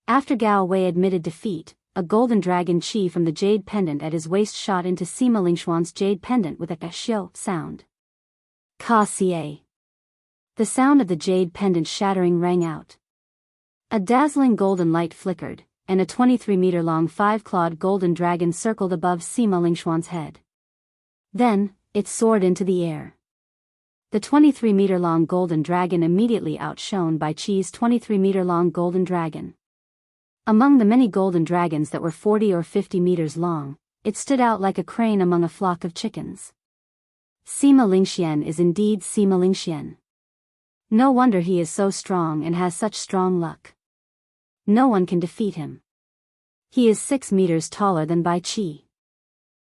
After Gao Wei admitted defeat, a golden dragon chi from the jade pendant at his waist shot into Sima Lingxuan's jade pendant with a xiao sound. Ka-ca. The sound of the jade pendant shattering rang out. A dazzling golden light flickered, and a 23-meter-long 5-clawed golden dragon circled above Sima Lingxuan's head. Then, it soared into the air. The 23-meter-long golden dragon immediately outshone Bai Qi's 23-meter-long golden dragon. Among the many golden dragons that were 40 or 50 meters long, it stood out like a crane among a flock of chickens. Sima Lingxian is indeed Sima Lingxian. No wonder he is so strong and has such strong luck. No one can defeat him. He is 6 meters taller than Bai Qi.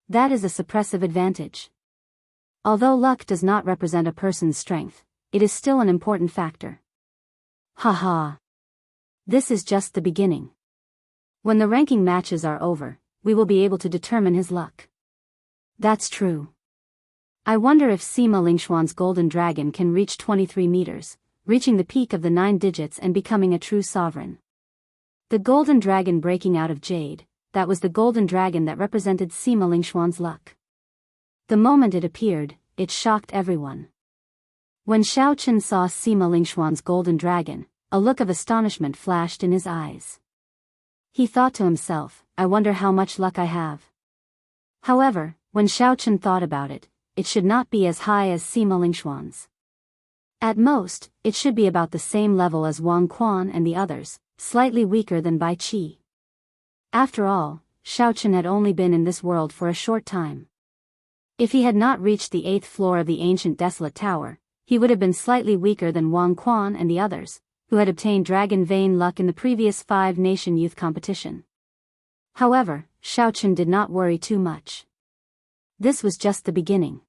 That is a suppressive advantage. Although luck does not represent a person's strength, it is still an important factor. Haha. This is just the beginning. When the ranking matches are over, we will be able to determine his luck. That's true. I wonder if Sima Lingxuan's golden dragon can reach 23 meters, reaching the peak of the 9 digits and becoming a true sovereign. The golden dragon breaking out of jade, that was the golden dragon that represented Sima Lingxuan's luck. The moment it appeared, it shocked everyone. When Xiao Chen saw Sima Lingxuan's golden dragon, a look of astonishment flashed in his eyes. He thought to himself, I wonder how much luck I have. However, when Xiao Chen thought about it, it should not be as high as Sima Lingxuan's. At most, it should be about the same level as Wang Quan and the others, slightly weaker than Bai Qi. After all, Xiao Chen had only been in this world for a short time. If he had not reached the 8th floor of the ancient desolate tower, he would have been slightly weaker than Wang Quan and the others, who had obtained Dragon Vein luck in the previous 5-nation youth competition. However, Xiao Chen did not worry too much. This was just the beginning.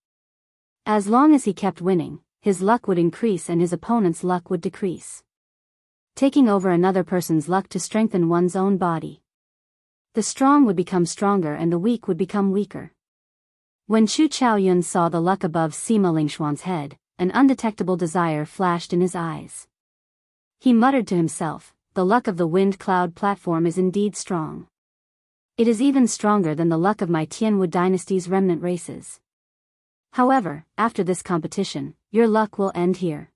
As long as he kept winning, his luck would increase and his opponent's luck would decrease. Taking over another person's luck to strengthen one's own body. The strong would become stronger and the weak would become weaker. When Chu Chaoyun saw the luck above Sima Lingxuan's head, an undetectable desire flashed in his eyes. He muttered to himself, the luck of the wind cloud platform is indeed strong. It is even stronger than the luck of my Tianwu dynasty's remnant races. However, after this competition, your luck will end here.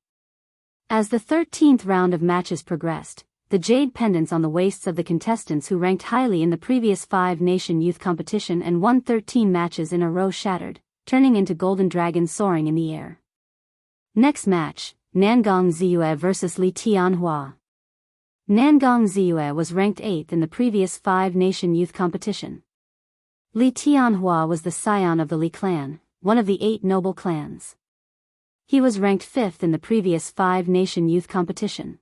As the 13th round of matches progressed, the jade pendants on the waists of the contestants who ranked highly in the previous 5-nation youth competition and won 13 matches in a row shattered, turning into golden dragons soaring in the air. Next match, Nangong Ziyue vs Li Tianhua. Nangong Ziyue was ranked 8th in the previous 5-nation youth competition. Li Tianhua was the scion of the Li clan, one of the 8 noble clans. He was ranked 5th in the previous 5-nation youth competition.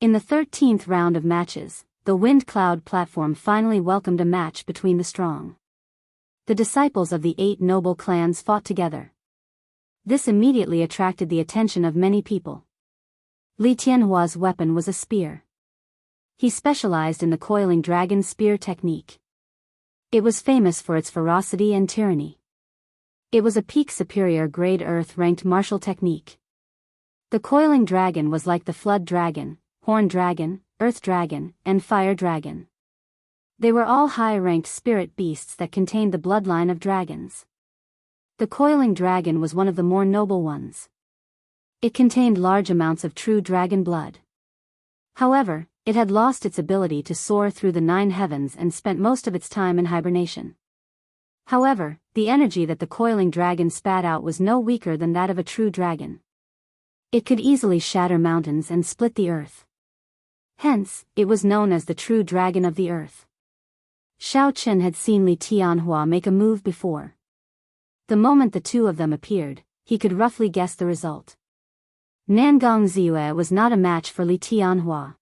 In the 13th round of matches, the Wind Cloud platform finally welcomed a match between the strong. The disciples of the 8 noble clans fought together. This immediately attracted the attention of many people. Li Tianhua's weapon was a spear. He specialized in the coiling dragon spear technique. It was famous for its ferocity and tyranny. It was a peak superior grade earth-ranked martial technique. The coiling dragon was like the flood dragon, horn dragon, earth dragon, and fire dragon. They were all high-ranked spirit beasts that contained the bloodline of dragons. The coiling dragon was one of the more noble ones. It contained large amounts of true dragon blood. However, it had lost its ability to soar through the 9 heavens and spent most of its time in hibernation. However, the energy that the coiling dragon spat out was no weaker than that of a true dragon. It could easily shatter mountains and split the earth. Hence, it was known as the true dragon of the earth. Xiao Chen had seen Li Tianhua make a move before. The moment the two of them appeared, he could roughly guess the result. Nangong Ziyue was not a match for Li Tianhua.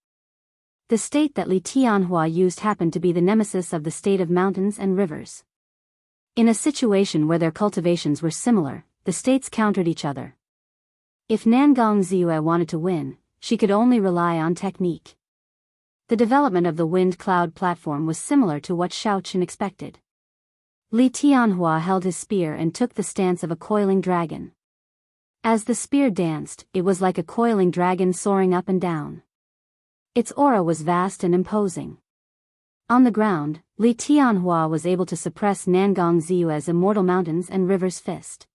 The state that Li Tianhua used happened to be the nemesis of the state of mountains and rivers. In a situation where their cultivations were similar, the states countered each other. If Nangong Ziyue wanted to win, she could only rely on technique. The development of the wind cloud platform was similar to what Xiao Chen expected. Li Tianhua held his spear and took the stance of a coiling dragon. As the spear danced, it was like a coiling dragon soaring up and down. Its aura was vast and imposing. On the ground, Li Tianhua was able to suppress Nangong Ziyue's immortal mountains and rivers fist.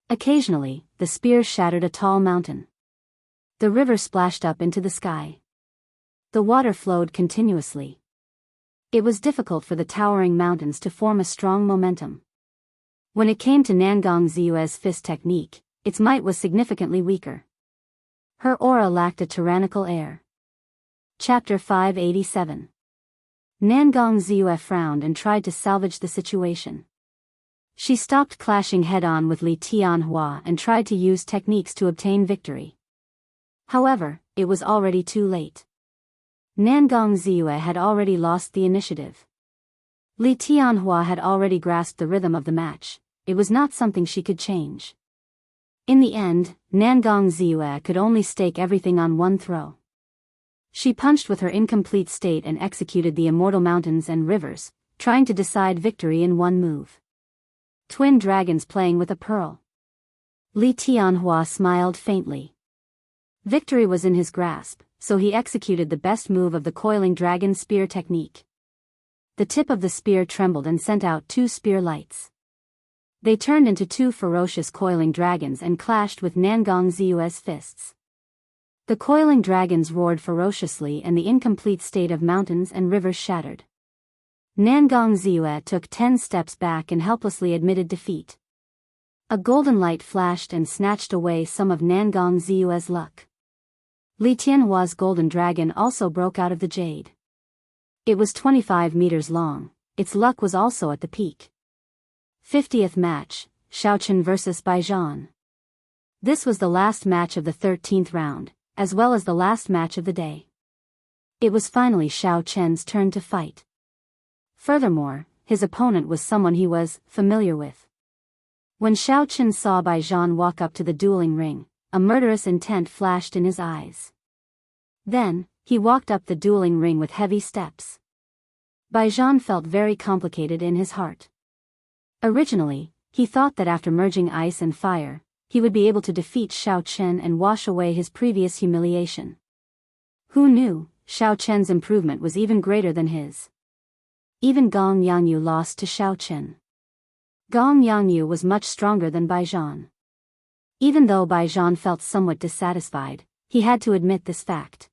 Occasionally, the spear shattered a tall mountain. The river splashed up into the sky. The water flowed continuously. It was difficult for the towering mountains to form a strong momentum. When it came to Nangong Ziyue's fist technique, its might was significantly weaker. Her aura lacked a tyrannical air. Chapter 587. Nangong Ziyue frowned and tried to salvage the situation. She stopped clashing head-on with Li Tianhua and tried to use techniques to obtain victory. However, it was already too late. Nangong Ziyue had already lost the initiative. Li Tianhua had already grasped the rhythm of the match. It was not something she could change. In the end, Nangong Ziyue could only stake everything on one throw. She punched with her incomplete state and executed the immortal mountains and rivers, trying to decide victory in one move. Twin dragons playing with a pearl. Li Tianhua smiled faintly. Victory was in his grasp, so he executed the best move of the coiling dragon spear technique. The tip of the spear trembled and sent out 2 spear lights. They turned into 2 ferocious coiling dragons and clashed with Nangong Ziyue's fists. The coiling dragons roared ferociously and the incomplete state of mountains and rivers shattered. Nangong Ziyue took 10 steps back and helplessly admitted defeat. A golden light flashed and snatched away some of Nangong Ziyue's luck. Li Tianhua's golden dragon also broke out of the jade. It was 25 meters long. Its luck was also at the peak. 50th match, Xiaochen vs Baijian. This was the last match of the 13th round, as well as the last match of the day. It was finally Xiao Chen's turn to fight. Furthermore, his opponent was someone he was familiar with. When Xiao Chen saw Baijian walk up to the dueling ring, a murderous intent flashed in his eyes. Then, he walked up the dueling ring with heavy steps. Baijian felt very complicated in his heart. Originally, he thought that after merging ice and fire, he would be able to defeat Xiao Chen and wash away his previous humiliation. Who knew, Xiao Chen's improvement was even greater than his. Even Gong Yangyu lost to Xiao Chen. Gong Yangyu was much stronger than Baijian. Even though Baijian felt somewhat dissatisfied, he had to admit this fact.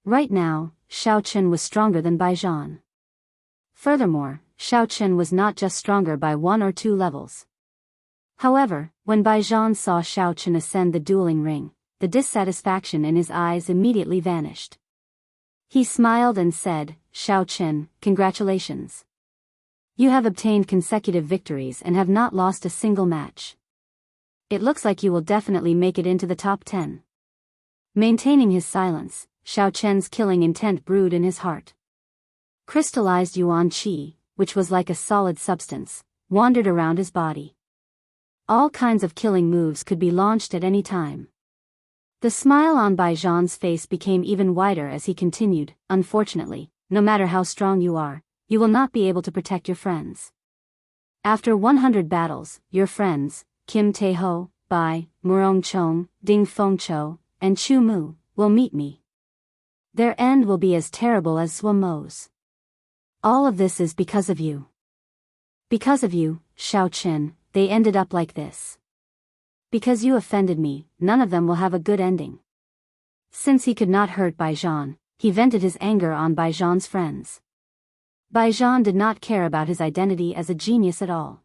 Right now, Xiao Chen was stronger than Baijian. Furthermore, Xiao Chen was not just stronger by 1 or 2 levels. However, when Baijian saw Xiao Chen ascend the dueling ring, the dissatisfaction in his eyes immediately vanished. He smiled and said, "Xiao Chen, congratulations. You have obtained consecutive victories and have not lost a single match. It looks like you will definitely make it into the top 10. Maintaining his silence, Xiao Chen's killing intent brewed in his heart. Crystallized yuan qi, which was like a solid substance, wandered around his body. All kinds of killing moves could be launched at any time. The smile on Baijian's face became even wider as he continued, "Unfortunately, no matter how strong you are, you will not be able to protect your friends. After 100 battles, your friends, Kim Taeho, Bai, Murong Chong, Ding Fengqiu, and Chu Mu, will meet me. Their end will be as terrible as Zhuo Mo's. All of this is because of you. Because of you, Xiao Chen, they ended up like this. Because you offended me, none of them will have a good ending." Since he could not hurt Baijian, he vented his anger on Baijian's friends. Baijian did not care about his identity as a genius at all.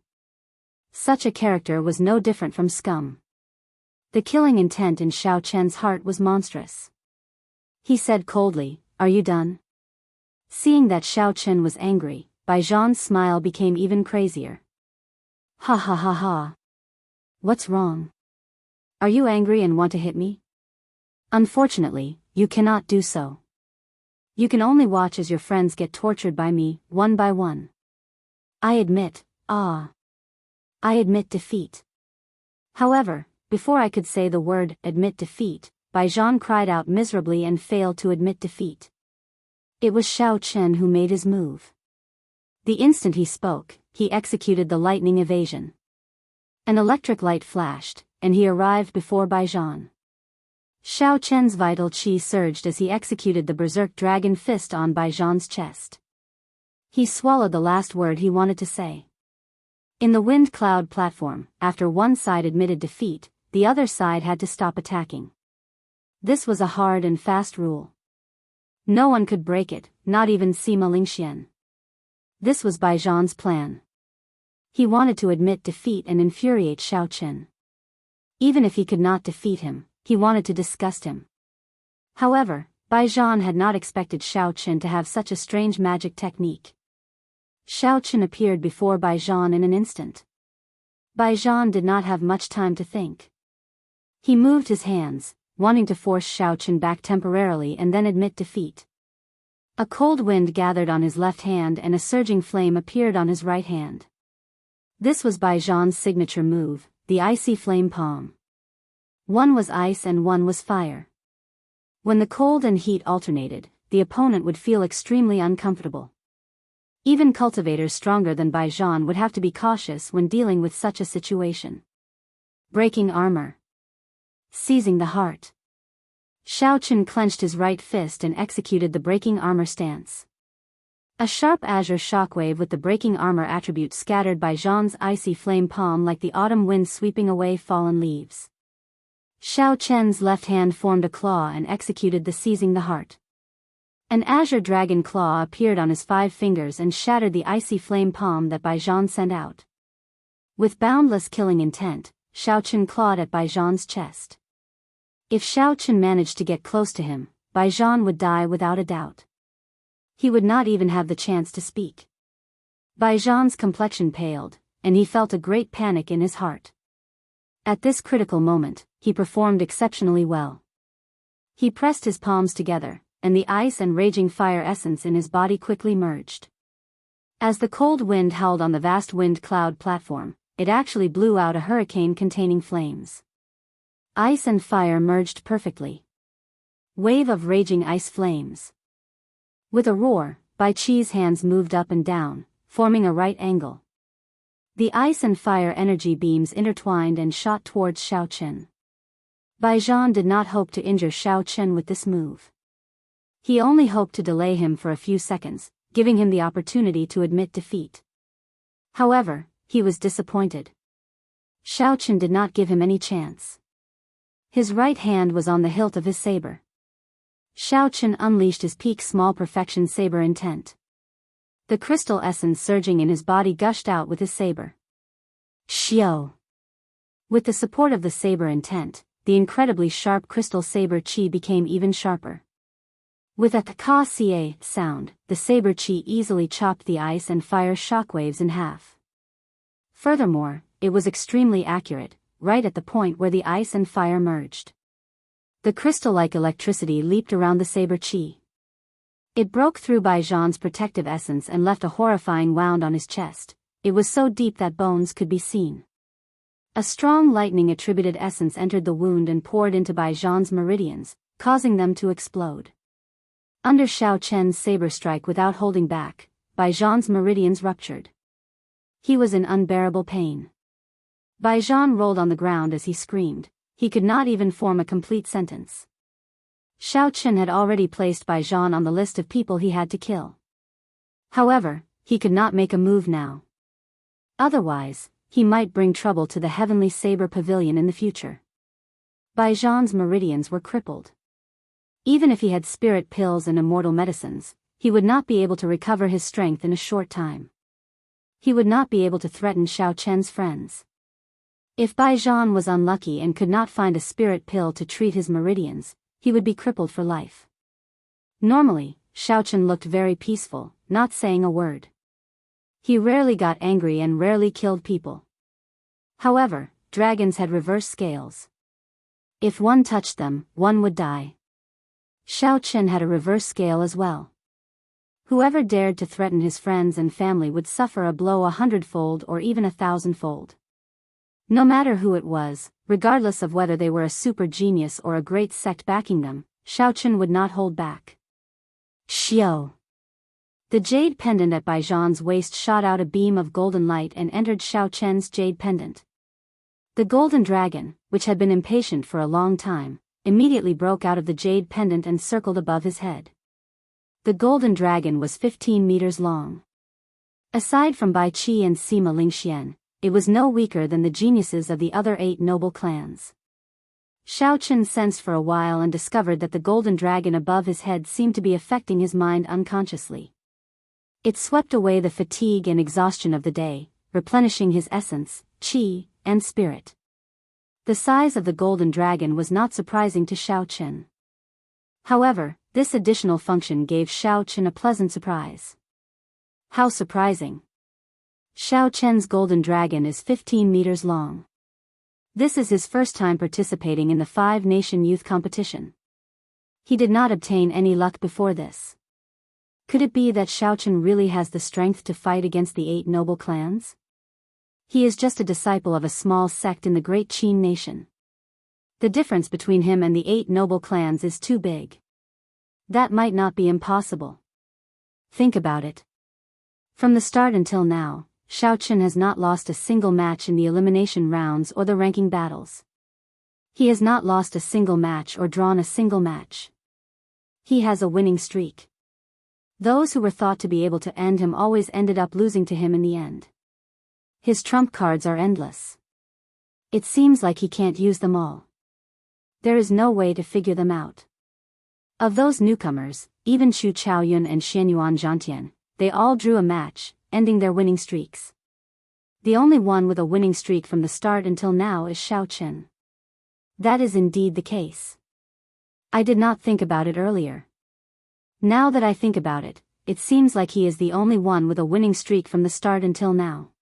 Such a character was no different from scum. The killing intent in Xiao Chen's heart was monstrous. He said coldly, "Are you done?" Seeing that Xiao Chen was angry, Baijian's smile became even crazier. "Ha ha ha ha. What's wrong? Are you angry and want to hit me? Unfortunately, you cannot do so. You can only watch as your friends get tortured by me, one by one. I admit defeat." However, before I could say the word, admit defeat, Baijian cried out miserably and failed to admit defeat. It was Xiao Chen who made his move. The instant he spoke, he executed the lightning evasion. An electric light flashed, and he arrived before Baijian. Xiao Chen's vital qi surged as he executed the berserk dragon fist on Baijian's chest. He swallowed the last word he wanted to say. In the wind cloud platform, after one side admitted defeat, the other side had to stop attacking. This was a hard and fast rule. No one could break it, not even Sima Lingxian. This was Baijian's plan. He wanted to admit defeat and infuriate Xiao Chen. Even if he could not defeat him, he wanted to disgust him. However, Baijian had not expected Xiao Chen to have such a strange magic technique. Xiao Chen appeared before Baijian in an instant. Baijian did not have much time to think. He moved his hands, wanting to force Xiao Chen back temporarily and then admit defeat. A cold wind gathered on his left hand and a surging flame appeared on his right hand. This was Bai Zhan's signature move, the icy flame palm. One was ice and one was fire. When the cold and heat alternated, the opponent would feel extremely uncomfortable. Even cultivators stronger than Bai Zhan would have to be cautious when dealing with such a situation. Breaking armor. Seizing the heart. Xiao Chen clenched his right fist and executed the breaking armor stance. A sharp azure shockwave with the breaking armor attribute scattered Bai Zhan's icy flame palm like the autumn wind sweeping away fallen leaves. Xiao Chen's left hand formed a claw and executed the seizing the heart. An azure dragon claw appeared on his 5 fingers and shattered the icy flame palm that Bai Zhan sent out. With boundless killing intent, Xiao Chen clawed at Bai Zhan's chest. If Xiao Chen managed to get close to him, Bai Zhan would die without a doubt. He would not even have the chance to speak. Bai Zhan's complexion paled, and he felt a great panic in his heart. At this critical moment, he performed exceptionally well. He pressed his palms together, and the ice and raging fire essence in his body quickly merged. As the cold wind howled on the vast wind cloud platform, it actually blew out a hurricane containing flames. Ice and fire merged perfectly. Wave of raging ice flames. With a roar, Bai Qi's hands moved up and down, forming a right angle. The ice and fire energy beams intertwined and shot towards Xiao Chen. Bai Zhan did not hope to injure Xiao Chen with this move. He only hoped to delay him for a few seconds, giving him the opportunity to admit defeat. However, he was disappointed. Xiao Chen did not give him any chance. His right hand was on the hilt of his saber. Xiao Chen unleashed his peak small perfection saber intent. The crystal essence surging in his body gushed out with his saber. Xiao! With the support of the saber intent, the incredibly sharp crystal saber chi became even sharper. With a ka-ca sound, the saber chi easily chopped the ice and fire shockwaves in half. Furthermore, it was extremely accurate, right at the point where the ice and fire merged. The crystal-like electricity leaped around the saber chi. It broke through Bai Zhan's protective essence and left a horrifying wound on his chest. It was so deep that bones could be seen. A strong lightning-attributed essence entered the wound and poured into Bai Zhan's meridians, causing them to explode. Under Xiao Chen's saber strike without holding back, Bai Zhan's meridians ruptured. He was in unbearable pain. Bai Zhan rolled on the ground as he screamed. He could not even form a complete sentence. Xiao Chen had already placed Bai Zhan on the list of people he had to kill. However, he could not make a move now. Otherwise, he might bring trouble to the Heavenly Saber Pavilion in the future. Bai Zhan's meridians were crippled. Even if he had spirit pills and immortal medicines, he would not be able to recover his strength in a short time. He would not be able to threaten Xiao Chen's friends. If Bai Zhan was unlucky and could not find a spirit pill to treat his meridians, he would be crippled for life. Normally, Xiao Chen looked very peaceful, not saying a word. He rarely got angry and rarely killed people. However, dragons had reverse scales. If one touched them, one would die. Xiao Chen had a reverse scale as well. Whoever dared to threaten his friends and family would suffer a blow 100-fold or even 1,000-fold. No matter who it was, regardless of whether they were a super genius or a great sect backing them, Xiao Chen would not hold back. Xiao! The jade pendant at Bai Zhan's waist shot out a beam of golden light and entered Xiao Chen's jade pendant. The golden dragon, which had been impatient for a long time, immediately broke out of the jade pendant and circled above his head. The golden dragon was 15 meters long. Aside from Bai Qi and Sima Lingxian, it was no weaker than the geniuses of the other 8 noble clans. Xiao Chen sensed for a while and discovered that the golden dragon above his head seemed to be affecting his mind unconsciously. It swept away the fatigue and exhaustion of the day, replenishing his essence, qi, and spirit. The size of the golden dragon was not surprising to Xiao Chen. However, this additional function gave Xiao Chen a pleasant surprise. How surprising! Xiao Chen's golden dragon is 15 meters long. This is his first time participating in the five-nation youth competition. He did not obtain any luck before this. Could it be that Xiaochen really has the strength to fight against the 8 noble clans? He is just a disciple of a small sect in the great Qin nation. The difference between him and the 8 noble clans is too big. That might not be impossible. Think about it. From the start until now, Xiaochen has not lost a single match in the elimination rounds or the ranking battles. He has not lost a single match or drawn a single match. He has a winning streak. Those who were thought to be able to end him always ended up losing to him in the end. His trump cards are endless. It seems like he can't use them all. There is no way to figure them out. Of those newcomers, even Xu Chaoyun and Xianyuan Zhantian, they all drew a match, ending their winning streaks. The only one with a winning streak from the start until now is Xiaochen. That is indeed the case. I did not think about it earlier. Now that I think about it, it seems like he is the only one with a winning streak from the start until now.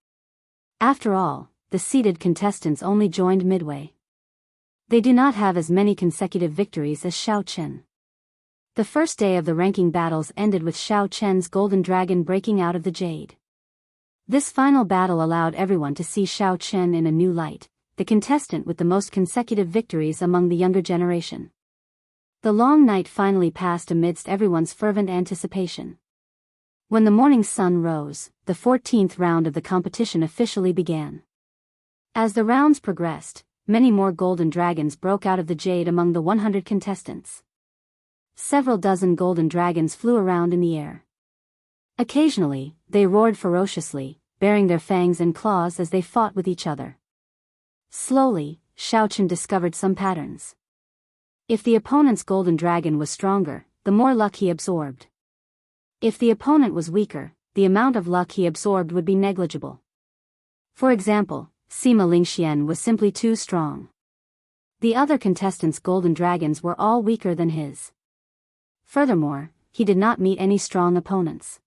After all, the seeded contestants only joined midway. They do not have as many consecutive victories as Xiaochen. The first day of the ranking battles ended with Xiaochen's golden dragon breaking out of the jade. This final battle allowed everyone to see Xiaochen in a new light, the contestant with the most consecutive victories among the younger generation. The long night finally passed amidst everyone's fervent anticipation. When the morning sun rose, the 14th round of the competition officially began. As the rounds progressed, many more golden dragons broke out of the jade among the 100 contestants. Several dozen golden dragons flew around in the air. Occasionally, they roared ferociously, baring their fangs and claws as they fought with each other. Slowly, Xiaochen discovered some patterns. If the opponent's golden dragon was stronger, the more luck he absorbed. If the opponent was weaker, the amount of luck he absorbed would be negligible. For example, Sima Lingxian was simply too strong. The other contestants' golden dragons were all weaker than his. Furthermore, he did not meet any strong opponents.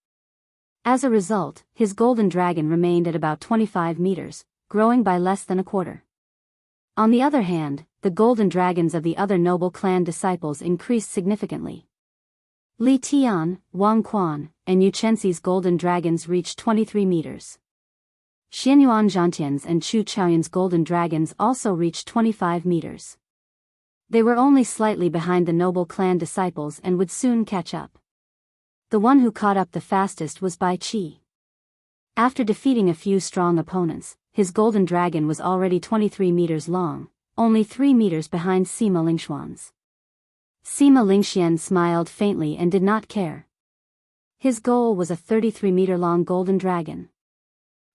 As a result, his golden dragon remained at about 25 meters, growing by less than a quarter. On the other hand, the golden dragons of the other noble clan disciples increased significantly. Li Tian, Wang Quan, and Yu Chenxi's golden dragons reached 23 meters. Xianyuan Zhantian's and Chu Chaoyun's golden dragons also reached 25 meters. They were only slightly behind the noble clan disciples and would soon catch up. The one who caught up the fastest was Bai Qi. After defeating a few strong opponents, his golden dragon was already 23 meters long, only 3 meters behind Sima Lingxian's. Sima Lingxian smiled faintly and did not care. His goal was a 33-meter-long golden dragon.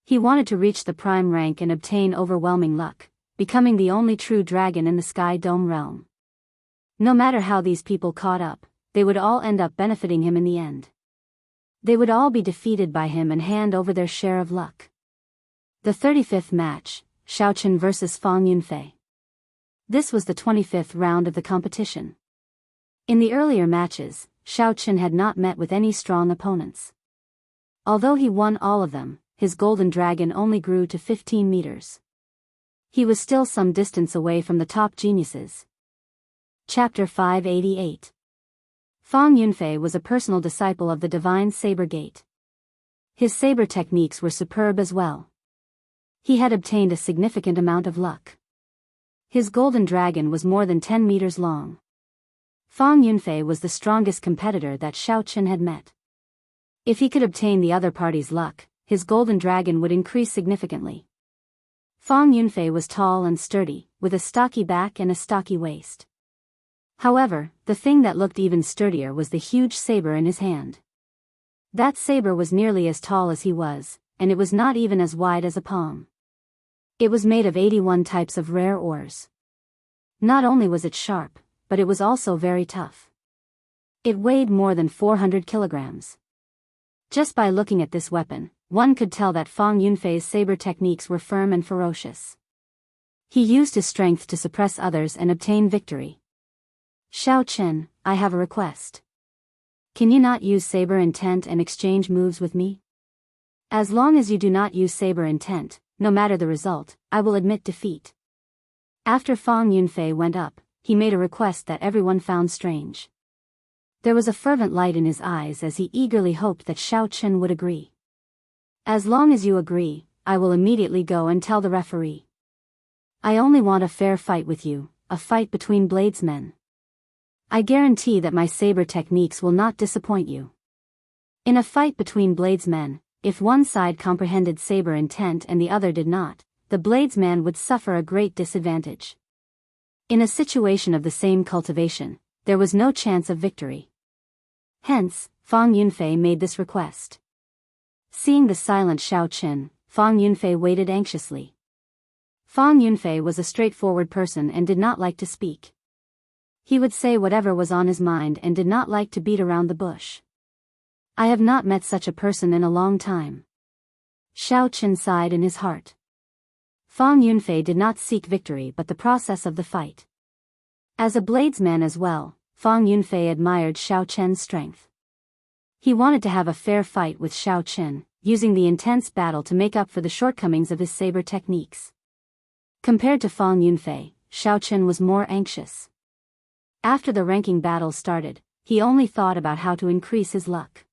He wanted to reach the prime rank and obtain overwhelming luck, becoming the only true dragon in the Sky Dome realm. No matter how these people caught up, they would all end up benefiting him in the end. They would all be defeated by him and hand over their share of luck. The 35th match, Xiaochen vs. Fang Yunfei. This was the 25th round of the competition. In the earlier matches, Xiaochen had not met with any strong opponents. Although he won all of them, his golden dragon only grew to 15 meters. He was still some distance away from the top geniuses. Chapter 588. Fang Yunfei was a personal disciple of the divine saber gate. His saber techniques were superb as well. He had obtained a significant amount of luck. His golden dragon was more than 10 meters long. Fang Yunfei was the strongest competitor that Xiaochen had met. If he could obtain the other party's luck, his golden dragon would increase significantly. Fang Yunfei was tall and sturdy, with a stocky back and a stocky waist. However, the thing that looked even sturdier was the huge saber in his hand. That saber was nearly as tall as he was, and it was not even as wide as a palm. It was made of 81 types of rare ores. Not only was it sharp, but it was also very tough. It weighed more than 400 kilograms. Just by looking at this weapon, one could tell that Fang Yunfei's saber techniques were firm and ferocious. He used his strength to suppress others and obtain victory. Xiaochen, I have a request. Can you not use saber intent and exchange moves with me? As long as you do not use saber intent, no matter the result, I will admit defeat. After Fang Yunfei went up, he made a request that everyone found strange. There was a fervent light in his eyes as he eagerly hoped that Xiao Chen would agree. As long as you agree, I will immediately go and tell the referee. I only want a fair fight with you, a fight between bladesmen. I guarantee that my saber techniques will not disappoint you. In a fight between bladesmen, if one side comprehended saber intent and the other did not, the bladesman would suffer a great disadvantage. In a situation of the same cultivation, there was no chance of victory. Hence, Fang Yunfei made this request. Seeing the silent Xiao Chen, Fang Yunfei waited anxiously. Fang Yunfei was a straightforward person and did not like to speak. He would say whatever was on his mind and did not like to beat around the bush. I have not met such a person in a long time. Xiao Chen sighed in his heart. Fang Yunfei did not seek victory but the process of the fight. As a bladesman as well, Fang Yunfei admired Xiao Chen's strength. He wanted to have a fair fight with Xiao Chen, using the intense battle to make up for the shortcomings of his saber techniques. Compared to Fang Yunfei, Xiao Chen was more anxious. After the ranking battle started, he only thought about how to increase his luck.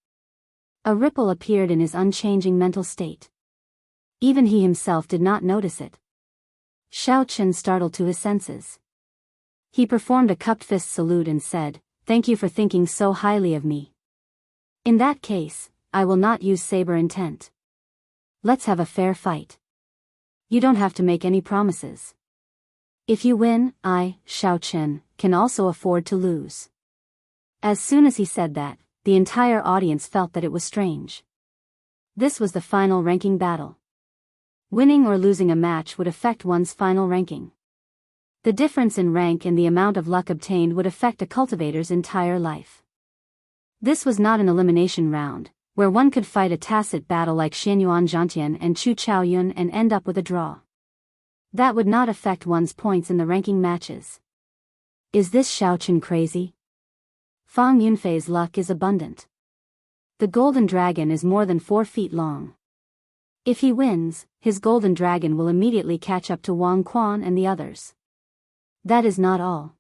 A ripple appeared in his unchanging mental state. Even he himself did not notice it. Xiao Chen startled to his senses. He performed a cupped fist salute and said, "Thank you for thinking so highly of me. In that case, I will not use saber intent. Let's have a fair fight. You don't have to make any promises. If you win, I, Xiao Chen, can also afford to lose." As soon as he said that, the entire audience felt that it was strange. This was the final ranking battle. Winning or losing a match would affect one's final ranking. The difference in rank and the amount of luck obtained would affect a cultivator's entire life. This was not an elimination round, where one could fight a tacit battle like Xianyuan Zhantian and Chu Chaoyun and end up with a draw. That would not affect one's points in the ranking matches. Is this Xiao Chen crazy? Fang Yunfei's luck is abundant. The golden dragon is more than 4 feet long. If he wins, his golden dragon will immediately catch up to Wang Quan and the others. That is not all.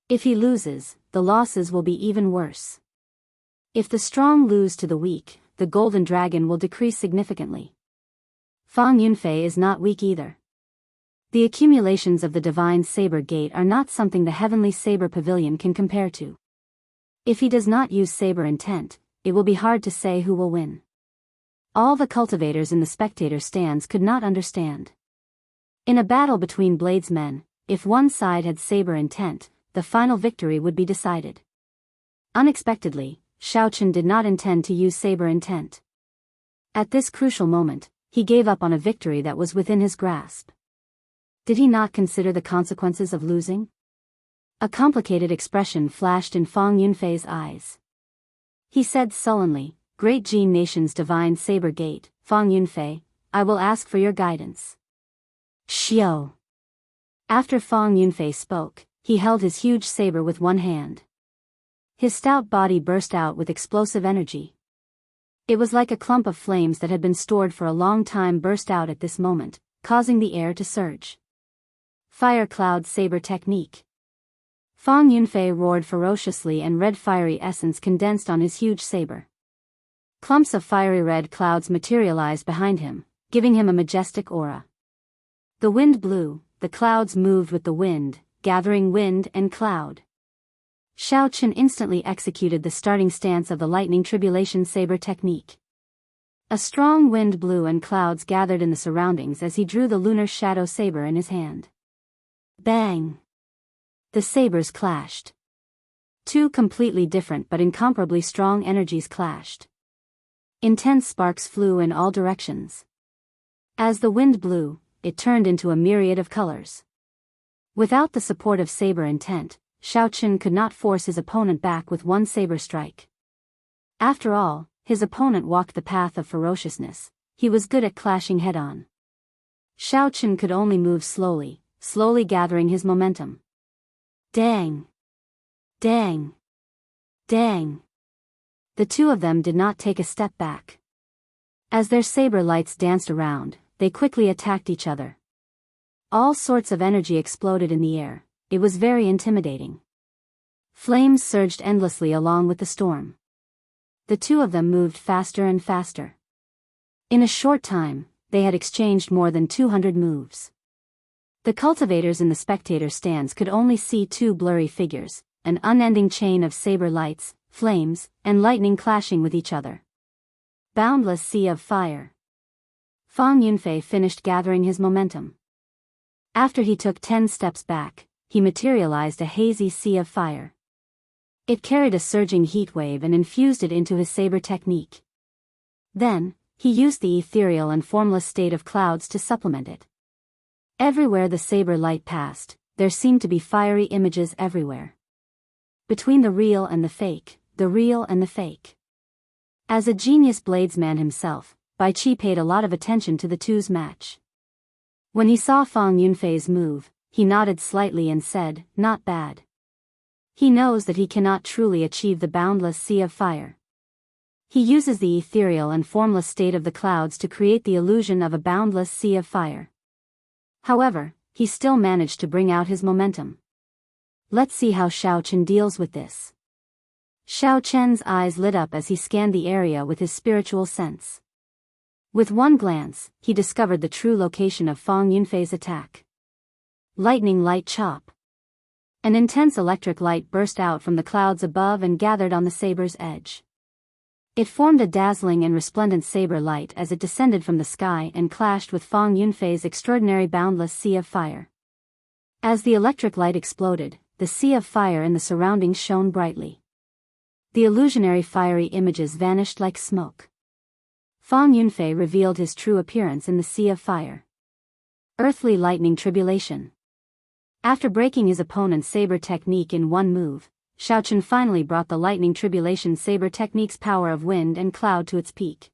If he loses, the losses will be even worse. If the strong lose to the weak, the golden dragon will decrease significantly. Fang Yunfei is not weak either. The accumulations of the divine saber gate are not something the heavenly saber pavilion can compare to. If he does not use saber intent, it will be hard to say who will win. All the cultivators in the spectator stands could not understand. In a battle between bladesmen, if one side had saber intent, the final victory would be decided. Unexpectedly, Xiao Chen did not intend to use saber intent. At this crucial moment, he gave up on a victory that was within his grasp. Did he not consider the consequences of losing? A complicated expression flashed in Fang Yunfei's eyes. He said sullenly, "Great Jin Nation's divine saber gate, Fang Yunfei, I will ask for your guidance." Xiao. After Fang Yunfei spoke, he held his huge saber with one hand. His stout body burst out with explosive energy. It was like a clump of flames that had been stored for a long time burst out at this moment, causing the air to surge. Fire Cloud Saber Technique. Fang Yunfei roared ferociously and red fiery essence condensed on his huge saber. Clumps of fiery red clouds materialized behind him, giving him a majestic aura. The wind blew, the clouds moved with the wind, gathering wind and cloud. Xiao Chen instantly executed the starting stance of the lightning tribulation saber technique. A strong wind blew and clouds gathered in the surroundings as he drew the lunar shadow saber in his hand. Bang! The sabers clashed. Two completely different but incomparably strong energies clashed. Intense sparks flew in all directions. As the wind blew, it turned into a myriad of colors. Without the support of saber intent, Xiao Chen could not force his opponent back with one saber strike. After all, his opponent walked the path of ferociousness. He was good at clashing head-on. Xiao Chen could only move slowly, slowly gathering his momentum. Dang! Dang! Dang! The two of them did not take a step back. As their saber lights danced around, they quickly attacked each other. All sorts of energy exploded in the air. It was very intimidating. Flames surged endlessly along with the storm. The two of them moved faster and faster. In a short time, they had exchanged more than 200 moves. The cultivators in the spectator stands could only see two blurry figures, an unending chain of saber lights, flames, and lightning clashing with each other. Boundless sea of fire. Fang Yunfei finished gathering his momentum. After he took 10 steps back, he materialized a hazy sea of fire. It carried a surging heat wave and infused it into his saber technique. Then, he used the ethereal and formless state of clouds to supplement it. Everywhere the saber light passed, there seemed to be fiery images everywhere. Between the real and the fake, the real and the fake. As a genius bladesman himself, Bai Qi paid a lot of attention to the two's match. When he saw Fang Yunfei's move, he nodded slightly and said, "Not bad." He knows that he cannot truly achieve the boundless sea of fire. He uses the ethereal and formless state of the clouds to create the illusion of a boundless sea of fire. However, he still managed to bring out his momentum. Let's see how Xiao Chen deals with this. Xiao Chen's eyes lit up as he scanned the area with his spiritual sense. With one glance, he discovered the true location of Fang Yunfei's attack. Lightning light chop. An intense electric light burst out from the clouds above and gathered on the saber's edge. It formed a dazzling and resplendent saber light as it descended from the sky and clashed with Fang Yunfei's extraordinary boundless sea of fire. As the electric light exploded, the sea of fire in the surroundings shone brightly. The illusionary fiery images vanished like smoke. Fang Yunfei revealed his true appearance in the sea of fire. Earthly lightning tribulation. After breaking his opponent's saber technique in one move, Xiao Chen finally brought the lightning tribulation saber technique's power of wind and cloud to its peak.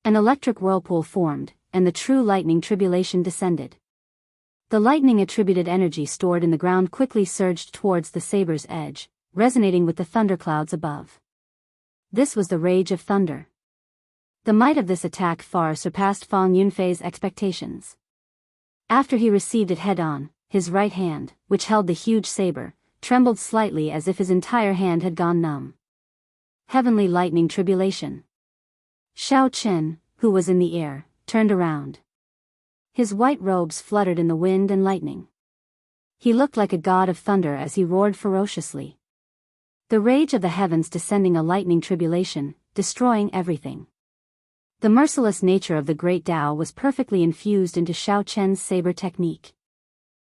An electric whirlpool formed, and the true lightning tribulation descended. The lightning-attributed energy stored in the ground quickly surged towards the saber's edge, resonating with the thunderclouds above. This was the rage of thunder. The might of this attack far surpassed Fang Yunfei's expectations. After he received it head-on, his right hand, which held the huge saber, trembled slightly as if his entire hand had gone numb. Heavenly lightning tribulation. Xiao Chen, who was in the air, turned around. His white robes fluttered in the wind and lightning. He looked like a god of thunder as he roared ferociously. The rage of the heavens descending a lightning tribulation, destroying everything. The merciless nature of the great Tao was perfectly infused into Xiao Chen's saber technique.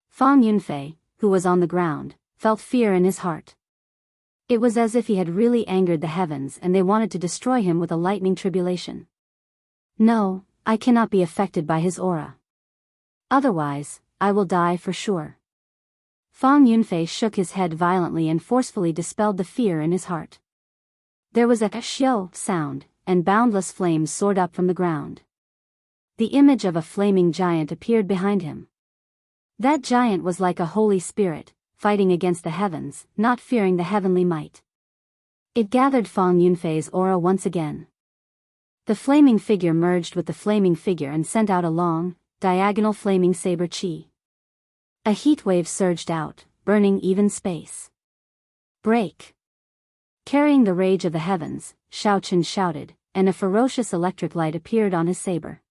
Fang Yunfei, who was on the ground, felt fear in his heart. It was as if he had really angered the heavens and they wanted to destroy him with a lightning tribulation. No, I cannot be affected by his aura. Otherwise, I will die for sure. Fang Yunfei shook his head violently and forcefully dispelled the fear in his heart. There was a xiao sound, and boundless flames soared up from the ground. The image of a flaming giant appeared behind him. That giant was like a holy spirit, fighting against the heavens, not fearing the heavenly might. It gathered Fang Yunfei's aura once again. The flaming figure merged with the flaming figure and sent out a long, diagonal flaming saber chi. A heat wave surged out, burning even space. Break! Carrying the rage of the heavens, Xiao Chen shouted, and a ferocious electric light appeared on his saber.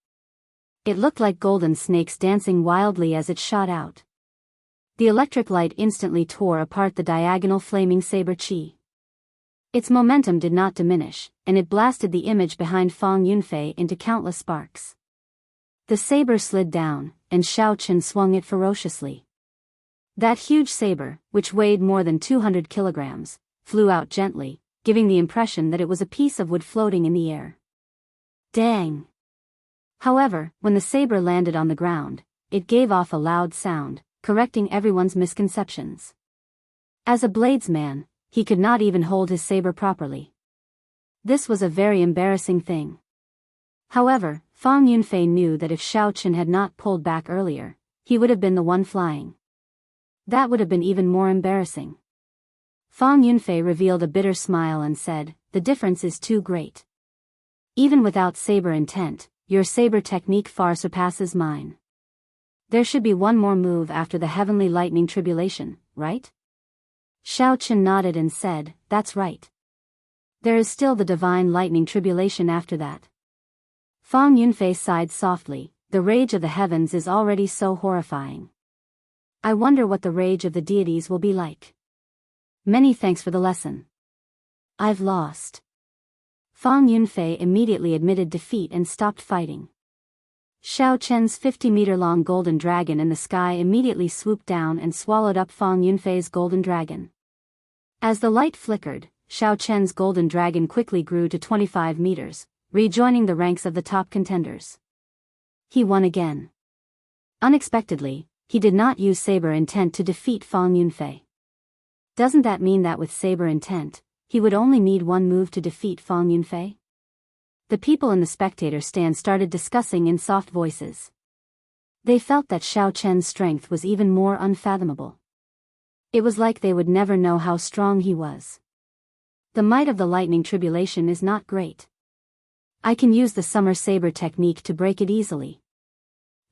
It looked like golden snakes dancing wildly as it shot out. The electric light instantly tore apart the diagonal flaming saber chi. Its momentum did not diminish, and it blasted the image behind Fang Yunfei into countless sparks. The saber slid down, and Xiao Chen swung it ferociously. That huge saber, which weighed more than 200 kilograms, flew out gently, giving the impression that it was a piece of wood floating in the air. Dang! However, when the saber landed on the ground, it gave off a loud sound, correcting everyone's misconceptions. As a bladesman, he could not even hold his saber properly. This was a very embarrassing thing. However, Fang Yunfei knew that if Xiao Chen had not pulled back earlier, he would have been the one flying. That would have been even more embarrassing. Fang Yunfei revealed a bitter smile and said, "The difference is too great. Even without saber intent, your saber technique far surpasses mine." There should be one more move after the heavenly lightning tribulation, right? Xiao Chen nodded and said, "That's right. There is still the divine lightning tribulation after that." Fang Yunfei sighed softly. The rage of the heavens is already so horrifying. I wonder what the rage of the deities will be like. Many thanks for the lesson. I've lost. Fang Yunfei immediately admitted defeat and stopped fighting. Xiao Chen's 50-meter-long golden dragon in the sky immediately swooped down and swallowed up Fang Yunfei's golden dragon. As the light flickered, Xiao Chen's golden dragon quickly grew to 25 meters, rejoining the ranks of the top contenders. He won again. Unexpectedly, he did not use saber intent to defeat Fang Yunfei. Doesn't that mean that with saber intent, he would only need one move to defeat Fang Yunfei? The people in the spectator stand started discussing in soft voices. They felt that Xiao Chen's strength was even more unfathomable. It was like they would never know how strong he was. The might of the lightning tribulation is not great. I can use the summer saber technique to break it easily.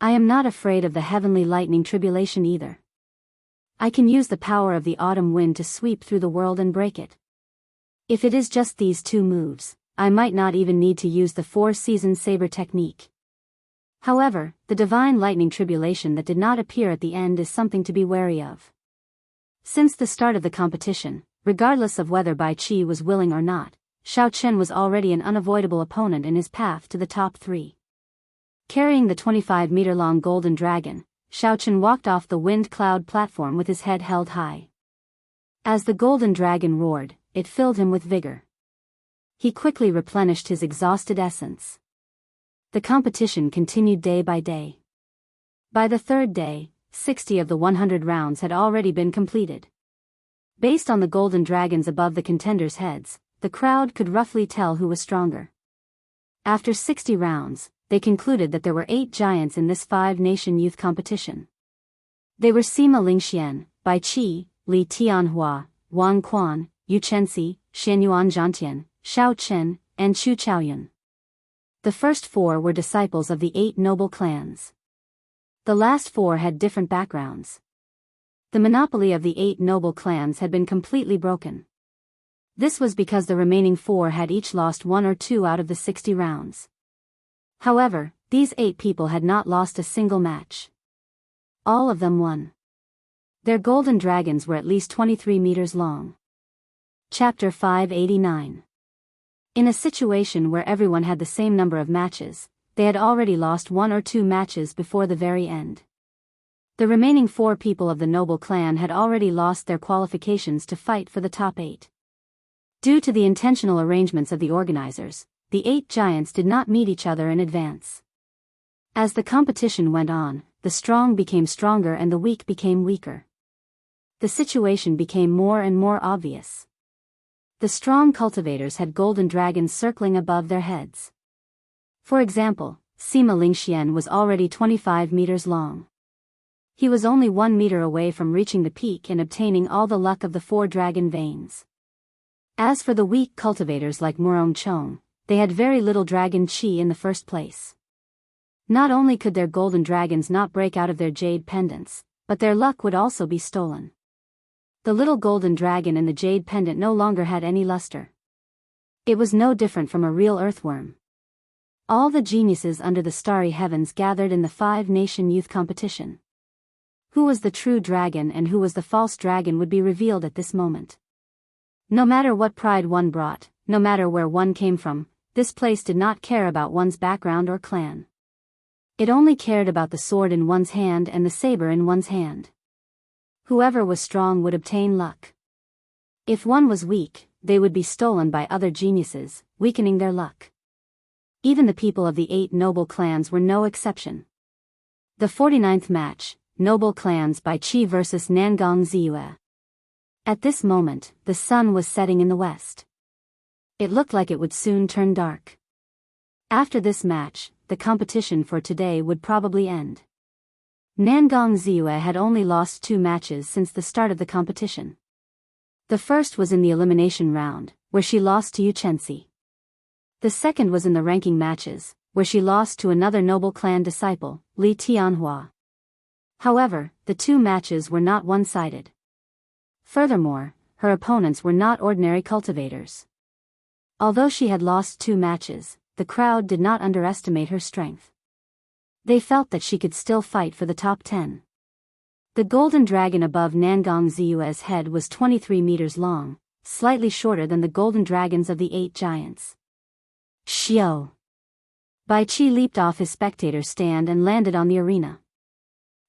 I am not afraid of the heavenly lightning tribulation either. I can use the power of the autumn wind to sweep through the world and break it. If it is just these two moves, I might not even need to use the four-season saber technique. However, the divine lightning tribulation that did not appear at the end is something to be wary of. Since the start of the competition, regardless of whether Bai Qi was willing or not, Xiao Chen was already an unavoidable opponent in his path to the top three. Carrying the 25-meter-long golden dragon, Xiao Chen walked off the wind cloud platform with his head held high. As the golden dragon roared, it filled him with vigor. He quickly replenished his exhausted essence. The competition continued day by day. By the third day, 60 of the 100 rounds had already been completed. Based on the golden dragons above the contenders' heads, the crowd could roughly tell who was stronger. After 60 rounds, they concluded that there were 8 giants in this 5-nation youth competition. They were Sima Lingxian, Bai Qi, Li Tianhua, Wang Quan, Yu Chenxi, Xianyuan Zhantian, Xiao Chen, and Chu Chaoyun. The first 4 were disciples of the 8 noble clans. The last 4 had different backgrounds. The monopoly of the 8 noble clans had been completely broken. This was because the remaining 4 had each lost 1 or 2 out of the 60 rounds. However, these 8 people had not lost a single match. All of them won. Their golden dragons were at least 23 meters long. Chapter 589. In a situation where everyone had the same number of matches, they had already lost 1 or 2 matches before the very end. The remaining 4 people of the noble clan had already lost their qualifications to fight for the top 8. Due to the intentional arrangements of the organizers, the 8 giants did not meet each other in advance. As the competition went on, the strong became stronger and the weak became weaker. The situation became more and more obvious. The strong cultivators had golden dragons circling above their heads. For example, Sima Lingxian was already 25 meters long. He was only 1 meter away from reaching the peak and obtaining all the luck of the 4 dragon veins. As for the weak cultivators like Murong Chong, they had very little dragon chi in the first place. Not only could their golden dragons not break out of their jade pendants, but their luck would also be stolen. The little golden dragon in the jade pendant no longer had any luster. It was no different from a real earthworm. All the geniuses under the starry heavens gathered in the 5-nation youth competition. Who was the true dragon and who was the false dragon would be revealed at this moment. No matter what pride one brought, no matter where one came from, this place did not care about one's background or clan. It only cared about the sword in one's hand and the saber in one's hand. Whoever was strong would obtain luck. If one was weak, they would be stolen by other geniuses, weakening their luck. Even the people of the 8 noble clans were no exception. The 49th match, Noble Clans Bai Qi vs Nangong Ziyue. At this moment, the sun was setting in the west. It looked like it would soon turn dark. After this match, the competition for today would probably end. Nangong Ziyue had only lost 2 matches since the start of the competition. The first was in the elimination round, where she lost to Yu Chenxi. The second was in the ranking matches, where she lost to another noble clan disciple, Li Tianhua. However, the two matches were not one-sided. Furthermore, her opponents were not ordinary cultivators. Although she had lost 2 matches, the crowd did not underestimate her strength. They felt that she could still fight for the top 10. The golden dragon above Nangong Ziyue's head was 23 meters long, slightly shorter than the golden dragons of the 8 giants. Xiao! Bai Qi leaped off his spectator stand and landed on the arena.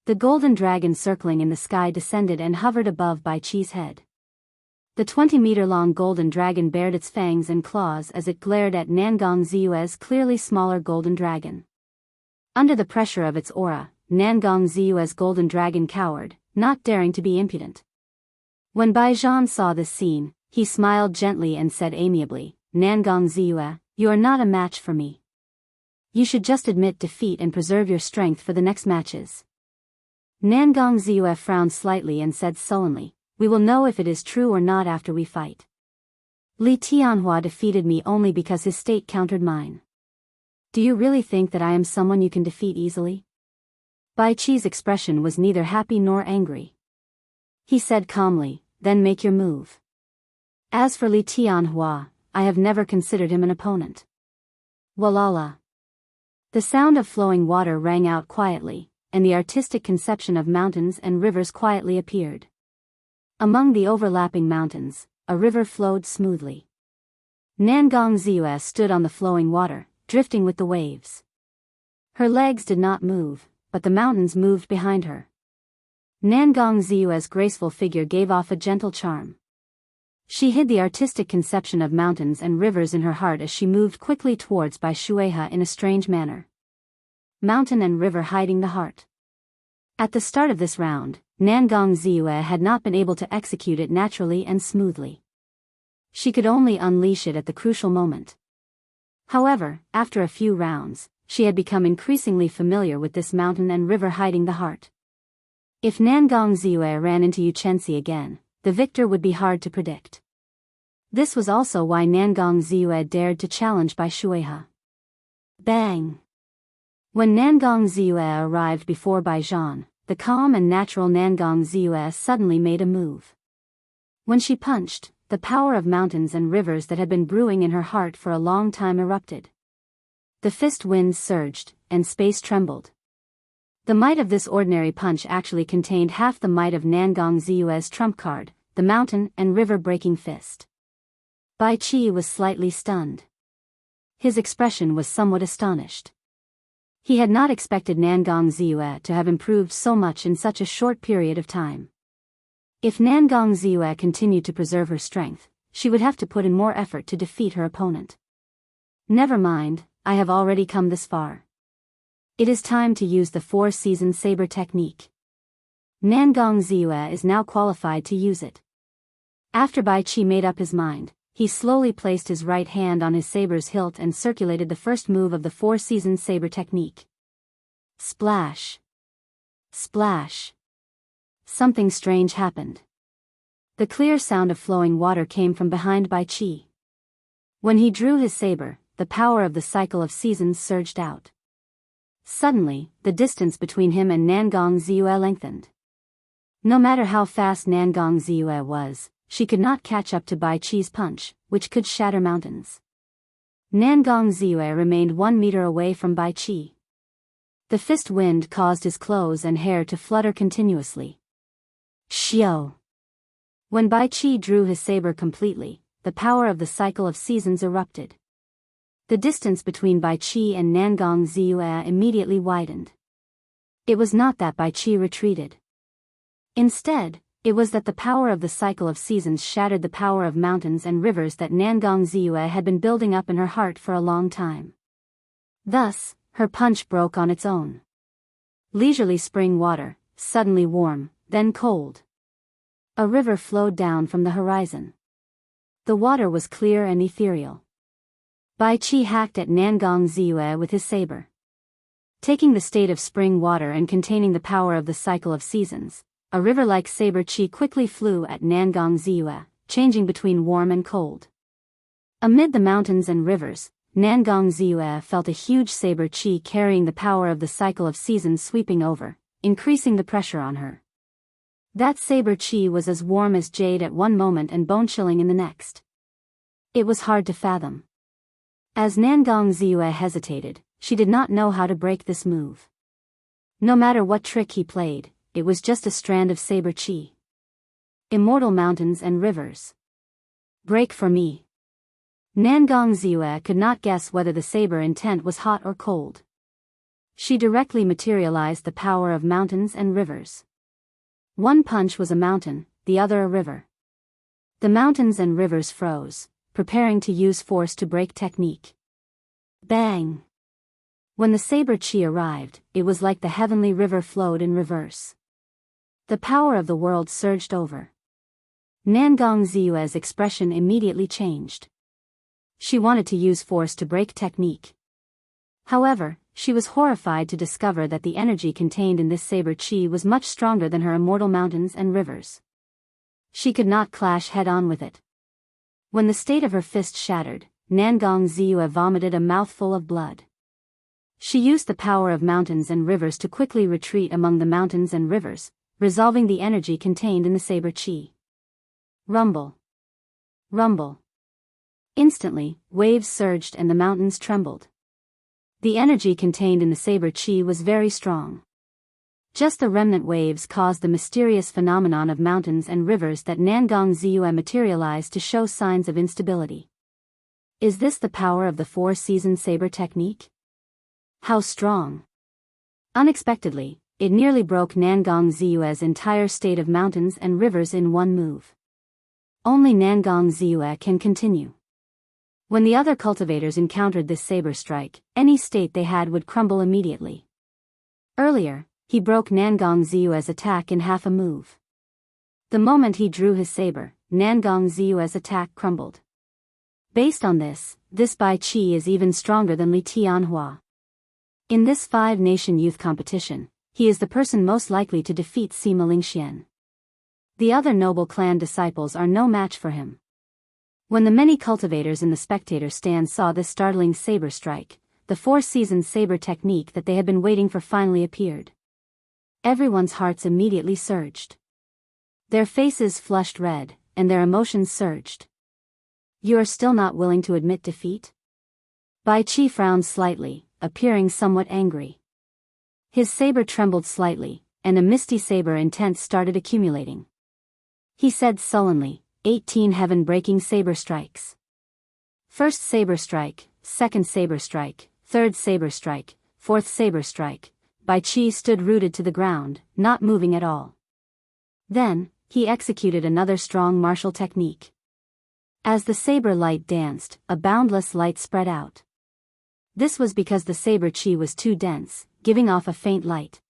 The golden dragon circling in the sky descended and hovered above Bai Qi's head. The 20-meter-long golden dragon bared its fangs and claws as it glared at Nangong Ziyue's clearly smaller golden dragon. Under the pressure of its aura, Nangong Ziyue's golden dragon cowered, not daring to be impudent. When Bai Zhan saw this scene, he smiled gently and said amiably, "Nangong Ziyue, you are not a match for me. You should just admit defeat and preserve your strength for the next matches." Nangong Ziyue frowned slightly and said sullenly, "We will know if it is true or not after we fight. Li Tianhua defeated me only because his state countered mine. Do you really think that I am someone you can defeat easily?" Bai Qi's expression was neither happy nor angry. He said calmly, "Then make your move. As for Li Tianhua, I have never considered him an opponent." Walala. The sound of flowing water rang out quietly, and the artistic conception of mountains and rivers quietly appeared. Among the overlapping mountains, a river flowed smoothly. Nangong Ziyue stood on the flowing water, drifting with the waves. Her legs did not move, but the mountains moved behind her. Nangong Ziyue's graceful figure gave off a gentle charm. She hid the artistic conception of mountains and rivers in her heart as she moved quickly towards Bai Shuehe in a strange manner. Mountain and river hiding the heart. At the start of this round, Nangong Ziyue had not been able to execute it naturally and smoothly. She could only unleash it at the crucial moment. However, after a few rounds, she had become increasingly familiar with this mountain and river hiding the heart. If Nangong Ziyue ran into Yuchensi again, the victor would be hard to predict. This was also why Nangong Ziyue dared to challenge Bai Shuehe. Bang! When Nangong Ziyue arrived before Bai Zhan, the calm and natural Nangong Ziyue suddenly made a move. When she punched, the power of mountains and rivers that had been brewing in her heart for a long time erupted. The fist winds surged, and space trembled. The might of this ordinary punch actually contained half the might of Nangong Ziyue's trump card, the mountain and river breaking fist. Bai Qi was slightly stunned. His expression was somewhat astonished. He had not expected Nangong Ziyue to have improved so much in such a short period of time. If Nangong Ziyue continued to preserve her strength, she would have to put in more effort to defeat her opponent. Never mind, I have already come this far. It is time to use the 4-season saber technique. Nangong Ziyue is now qualified to use it. After Bai Qi made up his mind, he slowly placed his right hand on his saber's hilt and circulated the first move of the 4-season saber technique. Splash! Splash! Something strange happened. The clear sound of flowing water came from behind Bai Qi. When he drew his saber, the power of the cycle of seasons surged out. Suddenly, the distance between him and Nangong Ziyue lengthened. No matter how fast Nangong Ziyue was, she could not catch up to Bai Qi's punch, which could shatter mountains. Nangong Ziyue remained 1 meter away from Bai Qi. The fist wind caused his clothes and hair to flutter continuously. Xiao! When Bai Qi drew his saber completely, the power of the cycle of seasons erupted. The distance between Bai Qi and Nangong Ziyue immediately widened. It was not that Bai Qi retreated. Instead, it was that the power of the cycle of seasons shattered the power of mountains and rivers that Nangong Ziyue had been building up in her heart for a long time. Thus, her punch broke on its own. Leisurely spring water, suddenly warm, then cold. A river flowed down from the horizon. The water was clear and ethereal. Bai Qi hacked at Nangong Ziyue with his saber. Taking the state of spring water and containing the power of the cycle of seasons, a river-like saber qi quickly flew at Nangong Ziyue, changing between warm and cold. Amid the mountains and rivers, Nangong Ziyue felt a huge saber qi carrying the power of the cycle of seasons sweeping over, increasing the pressure on her. That saber chi was as warm as jade at one moment and bone-chilling in the next. It was hard to fathom. As Nangong Ziyue hesitated, she did not know how to break this move. No matter what trick he played, it was just a strand of saber chi. Immortal mountains and rivers. Break for me. Nangong Ziyue could not guess whether the saber intent was hot or cold. She directly materialized the power of mountains and rivers. One punch was a mountain, the other a river. The mountains and rivers froze, preparing to use force to break technique. Bang! When the saber chi arrived, it was like the heavenly river flowed in reverse. The power of the world surged over. Nangong Ziyue's expression immediately changed. She wanted to use force to break technique. However, she was horrified to discover that the energy contained in this saber chi was much stronger than her immortal mountains and rivers. She could not clash head-on with it. When the state of her fist shattered, Nangong Ziyue vomited a mouthful of blood. She used the power of mountains and rivers to quickly retreat among the mountains and rivers, resolving the energy contained in the saber chi. Rumble. Rumble. Instantly, waves surged and the mountains trembled. The energy contained in the saber chi was very strong. Just the remnant waves caused the mysterious phenomenon of mountains and rivers that Nangong Ziyue materialized to show signs of instability. Is this the power of the four-season saber technique? How strong! Unexpectedly, it nearly broke Nangong Ziyue's entire state of mountains and rivers in one move. Only Nangong Ziyue can continue. When the other cultivators encountered this saber strike, any state they had would crumble immediately. Earlier, he broke Nangong Ziyue's attack in half a move. The moment he drew his saber, Nangong Ziyue's attack crumbled. Based on this Bai Qi is even stronger than Li Tianhua. In this five-nation youth competition, he is the person most likely to defeat Sima Lingxian. The other noble clan disciples are no match for him. When the many cultivators in the spectator stand saw this startling saber strike, the four-season saber technique that they had been waiting for finally appeared. Everyone's hearts immediately surged. Their faces flushed red, and their emotions surged. You are still not willing to admit defeat? Bai Qi frowned slightly, appearing somewhat angry. His saber trembled slightly, and a misty saber intent started accumulating. He said sullenly, 18 heaven-breaking saber strikes. First saber strike, second saber strike, third saber strike, fourth saber strike. Bai Qi stood rooted to the ground, not moving at all. Then, he executed another strong martial technique. As the saber light danced, a boundless light spread out. This was because the saber chi was too dense, giving off a faint light.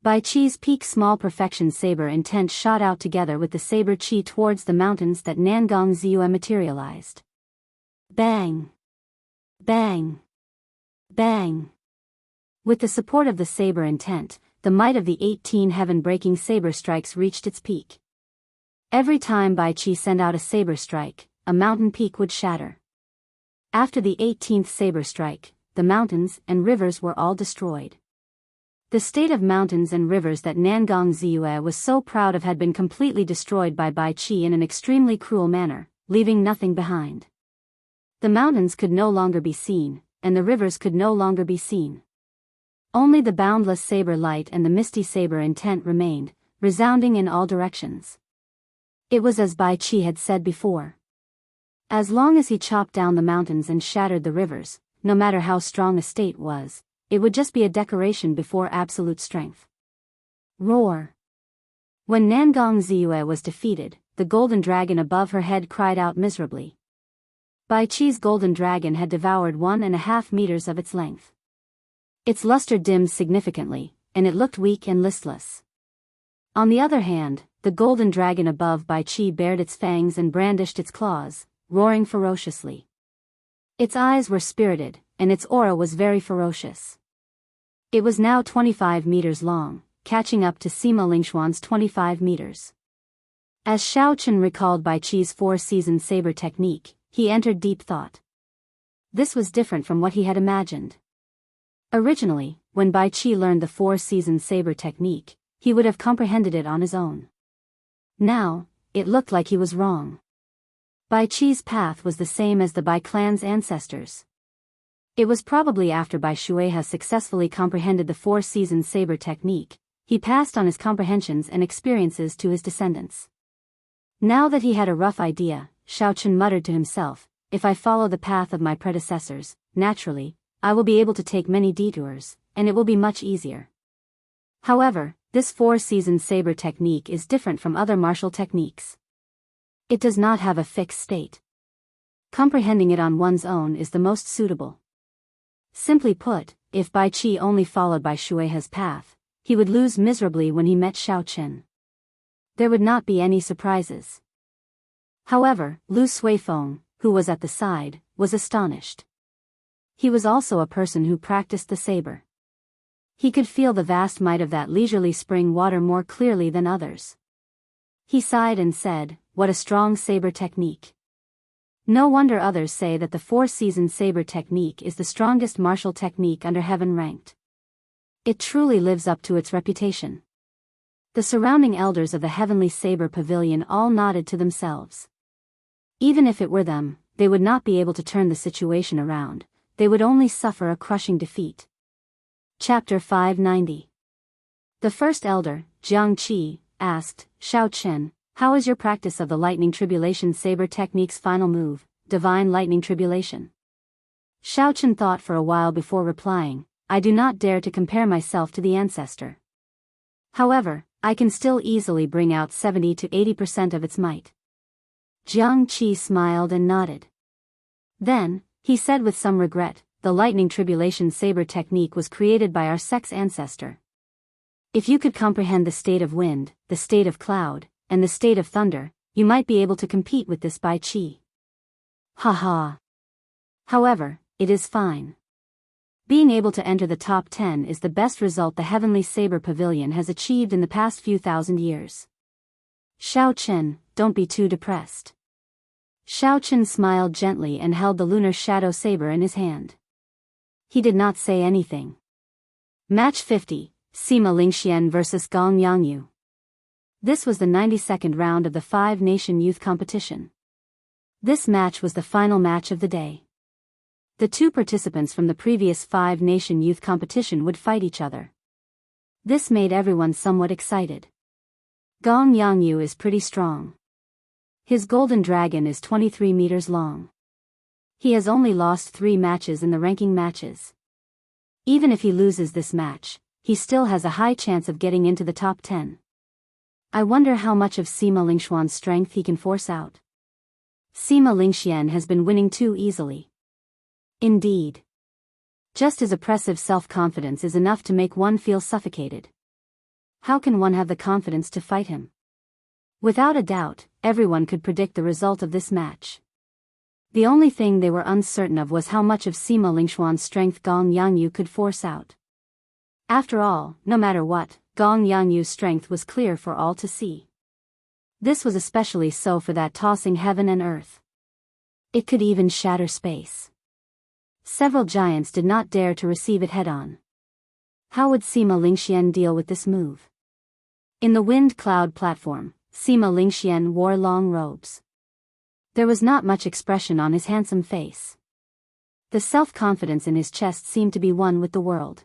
Bai Qi's peak small perfection saber intent shot out together with the saber chi towards the mountains that Nangong Ziyue materialized. Bang! Bang! Bang! With the support of the saber intent, the might of the 18 heaven-breaking saber strikes reached its peak. Every time Bai Qi sent out a saber strike, a mountain peak would shatter. After the 18th saber strike, the mountains and rivers were all destroyed. The state of mountains and rivers that Nangong Ziyue was so proud of had been completely destroyed by Bai Qi in an extremely cruel manner, leaving nothing behind. The mountains could no longer be seen, and the rivers could no longer be seen. Only the boundless saber light and the misty saber intent remained, resounding in all directions. It was as Bai Qi had said before. As long as he chopped down the mountains and shattered the rivers, no matter how strong a state was, it would just be a decoration before absolute strength. Roar! When Nangong Ziyue was defeated, the golden dragon above her head cried out miserably. Bai Qi's golden dragon had devoured 1.5 meters of its length. Its luster dimmed significantly, and it looked weak and listless. On the other hand, the golden dragon above Bai Qi bared its fangs and brandished its claws, roaring ferociously. Its eyes were spirited, and its aura was very ferocious. It was now 25 meters long, catching up to Sima Lingxuan's 25 meters. As Xiao Chen recalled Bai Qi's four-season saber technique, he entered deep thought. This was different from what he had imagined. Originally, when Bai Qi learned the four-season saber technique, he would have comprehended it on his own. Now, it looked like he was wrong. Bai Qi's path was the same as the Bai clan's ancestors. It was probably after Bai Shueha successfully comprehended the four-season saber technique, he passed on his comprehensions and experiences to his descendants. Now that he had a rough idea, Shaochen muttered to himself, if I follow the path of my predecessors, naturally, I will be able to take many detours, and it will be much easier. However, this four-season saber technique is different from other martial techniques. It does not have a fixed state. Comprehending it on one's own is the most suitable. Simply put, if Bai Qi only followed Bai Shueha's path, he would lose miserably when he met Shaochen. There would not be any surprises. However, Lu Suifeng, who was at the side, was astonished. He was also a person who practiced the saber. He could feel the vast might of that leisurely spring water more clearly than others. He sighed and said, "What a strong saber technique." No wonder others say that the four-season saber technique is the strongest martial technique under heaven ranked. It truly lives up to its reputation. The surrounding elders of the heavenly saber pavilion all nodded to themselves. Even if it were them, they would not be able to turn the situation around, they would only suffer a crushing defeat. Chapter 590. The first elder, Jianghu, asked, Shaochen, how is your practice of the lightning tribulation saber technique's final move, divine lightning tribulation? Shaochen thought for a while before replying, I do not dare to compare myself to the ancestor. However, I can still easily bring out 70 to 80% of its might. Jianghu smiled and nodded. Then, he said with some regret, the lightning tribulation saber technique was created by our sex ancestor. If you could comprehend the state of wind, the state of cloud, and the state of thunder, you might be able to compete with this Bai Qi. Ha ha. However, it is fine. Being able to enter the top 10 is the best result the Heavenly Saber Pavilion has achieved in the past few thousand years. Shaochen, don't be too depressed. Shaochen smiled gently and held the lunar shadow saber in his hand. He did not say anything. Match 50, Sima Lingxian vs Gong Yangyu. This was the 92nd round of the five-nation youth competition. This match was the final match of the day. The two participants from the previous five-nation youth competition would fight each other. This made everyone somewhat excited. Gong Yangyu is pretty strong. His golden dragon is 23 meters long. He has only lost 3 matches in the ranking matches. Even if he loses this match, he still has a high chance of getting into the top 10. I wonder how much of Sima Lingxuan's strength he can force out. Sima Lingxian has been winning too easily. Indeed. Just his oppressive self-confidence is enough to make one feel suffocated. How can one have the confidence to fight him? Without a doubt, everyone could predict the result of this match. The only thing they were uncertain of was how much of Sima Lingxuan's strength Gong Yangyu could force out. After all, no matter what, Gong Yangyu's strength was clear for all to see. This was especially so for that tossing heaven and earth. It could even shatter space. Several giants did not dare to receive it head-on. How would Sima Lingxian deal with this move? In the wind cloud platform, Sima Lingxian wore long robes. There was not much expression on his handsome face. The self-confidence in his chest seemed to be one with the world.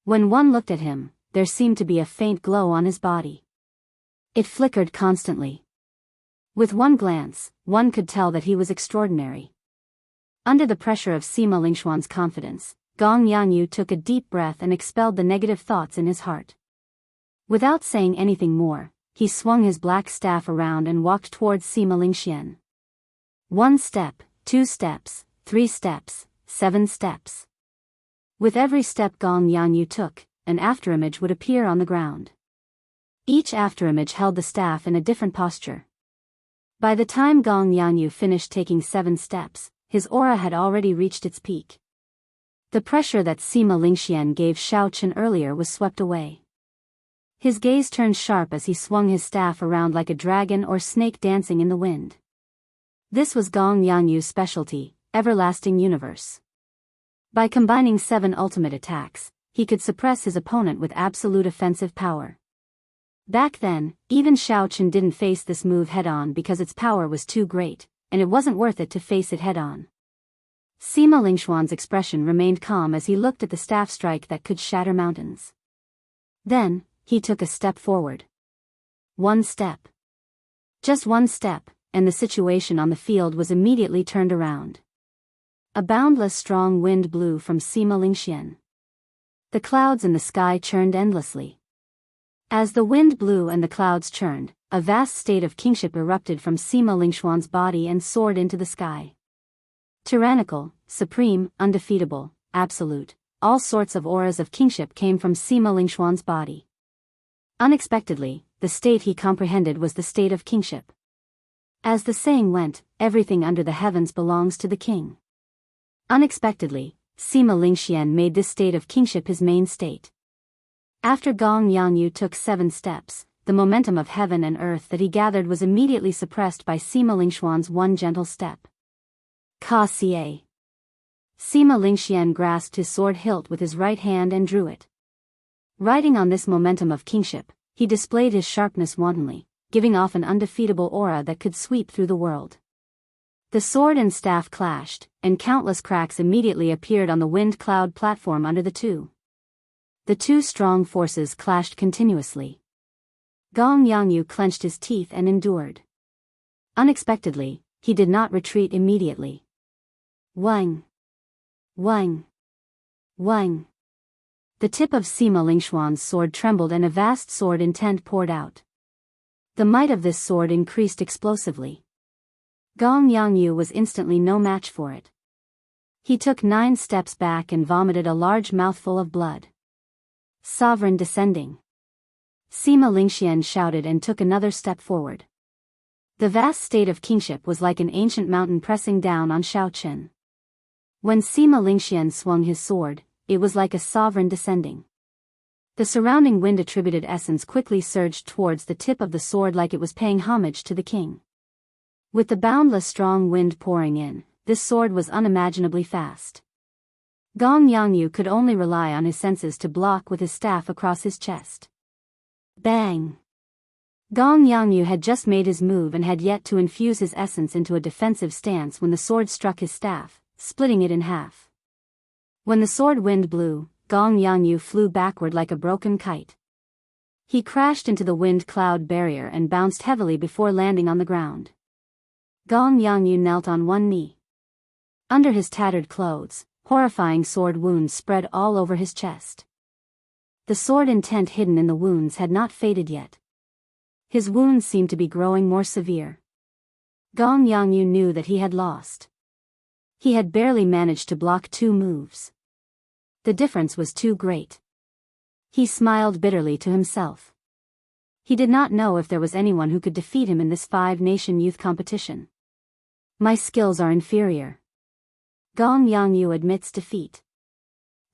When one looked at him, there seemed to be a faint glow on his body. It flickered constantly. With one glance, one could tell that he was extraordinary. Under the pressure of Sima Lingxuan's confidence, Gong Yangyu took a deep breath and expelled the negative thoughts in his heart. Without saying anything more, he swung his black staff around and walked towards Sima Lingxian. 1 step, 2 steps, 3 steps, 7 steps. With every step Gong Yangyu took, an afterimage would appear on the ground. Each afterimage held the staff in a different posture. By the time Gong Yangyu finished taking 7 steps, his aura had already reached its peak. The pressure that Sima Lingxian gave Shaochen earlier was swept away. His gaze turned sharp as he swung his staff around like a dragon or snake dancing in the wind. This was Gong Yangyu's specialty, Everlasting Universe. By combining 7 ultimate attacks, he could suppress his opponent with absolute offensive power. Back then, even Xiao Chen didn't face this move head-on because its power was too great, and it wasn't worth it to face it head-on. Sima Lingxuan's expression remained calm as he looked at the staff strike that could shatter mountains. Then, he took a step forward. One step. Just one step, and the situation on the field was immediately turned around. A boundless strong wind blew from Sima Lingxian. The clouds in the sky churned endlessly. As the wind blew and the clouds churned, a vast state of kingship erupted from Sima Lingxuan's body and soared into the sky. Tyrannical, supreme, undefeatable, absolute, all sorts of auras of kingship came from Sima Lingxuan's body. Unexpectedly, the state he comprehended was the state of kingship. As the saying went, everything under the heavens belongs to the king. Unexpectedly, Sima Lingxian made this state of kingship his main state. After Gong Yangyu took 7 steps, the momentum of heaven and earth that he gathered was immediately suppressed by Sima Lingxuan's one gentle step. Ka Xie. Sima Lingxian grasped his sword hilt with his right hand and drew it. Riding on this momentum of kingship, he displayed his sharpness wantonly, giving off an undefeatable aura that could sweep through the world. The sword and staff clashed, and countless cracks immediately appeared on the wind cloud platform under the two. The two strong forces clashed continuously. Gong Yangyu clenched his teeth and endured. Unexpectedly, he did not retreat immediately. Wang! Wang! Wang! The tip of Sima Lingxuan's sword trembled and a vast sword intent poured out. The might of this sword increased explosively. Gong Yangyu was instantly no match for it. He took 9 steps back and vomited a large mouthful of blood. Sovereign descending. Sima Lingxian shouted and took another step forward. The vast state of kingship was like an ancient mountain pressing down on Xiao Chen. When Sima Lingxian swung his sword, it was like a sovereign descending. The surrounding wind-attributed essence quickly surged towards the tip of the sword like it was paying homage to the king. With the boundless strong wind pouring in, this sword was unimaginably fast. Gong Yangyu could only rely on his senses to block with his staff across his chest. Bang! Gong Yangyu had just made his move and had yet to infuse his essence into a defensive stance when the sword struck his staff, splitting it in half. When the sword wind blew, Gong Yangyu flew backward like a broken kite. He crashed into the wind cloud barrier and bounced heavily before landing on the ground. Gong Yangyu knelt on one knee. Under his tattered clothes, horrifying sword wounds spread all over his chest. The sword intent hidden in the wounds had not faded yet. His wounds seemed to be growing more severe. Gong Yangyu knew that he had lost. He had barely managed to block 2 moves. The difference was too great. He smiled bitterly to himself. He did not know if there was anyone who could defeat him in this 5-nation youth competition. My skills are inferior. Gong Yangyu admits defeat.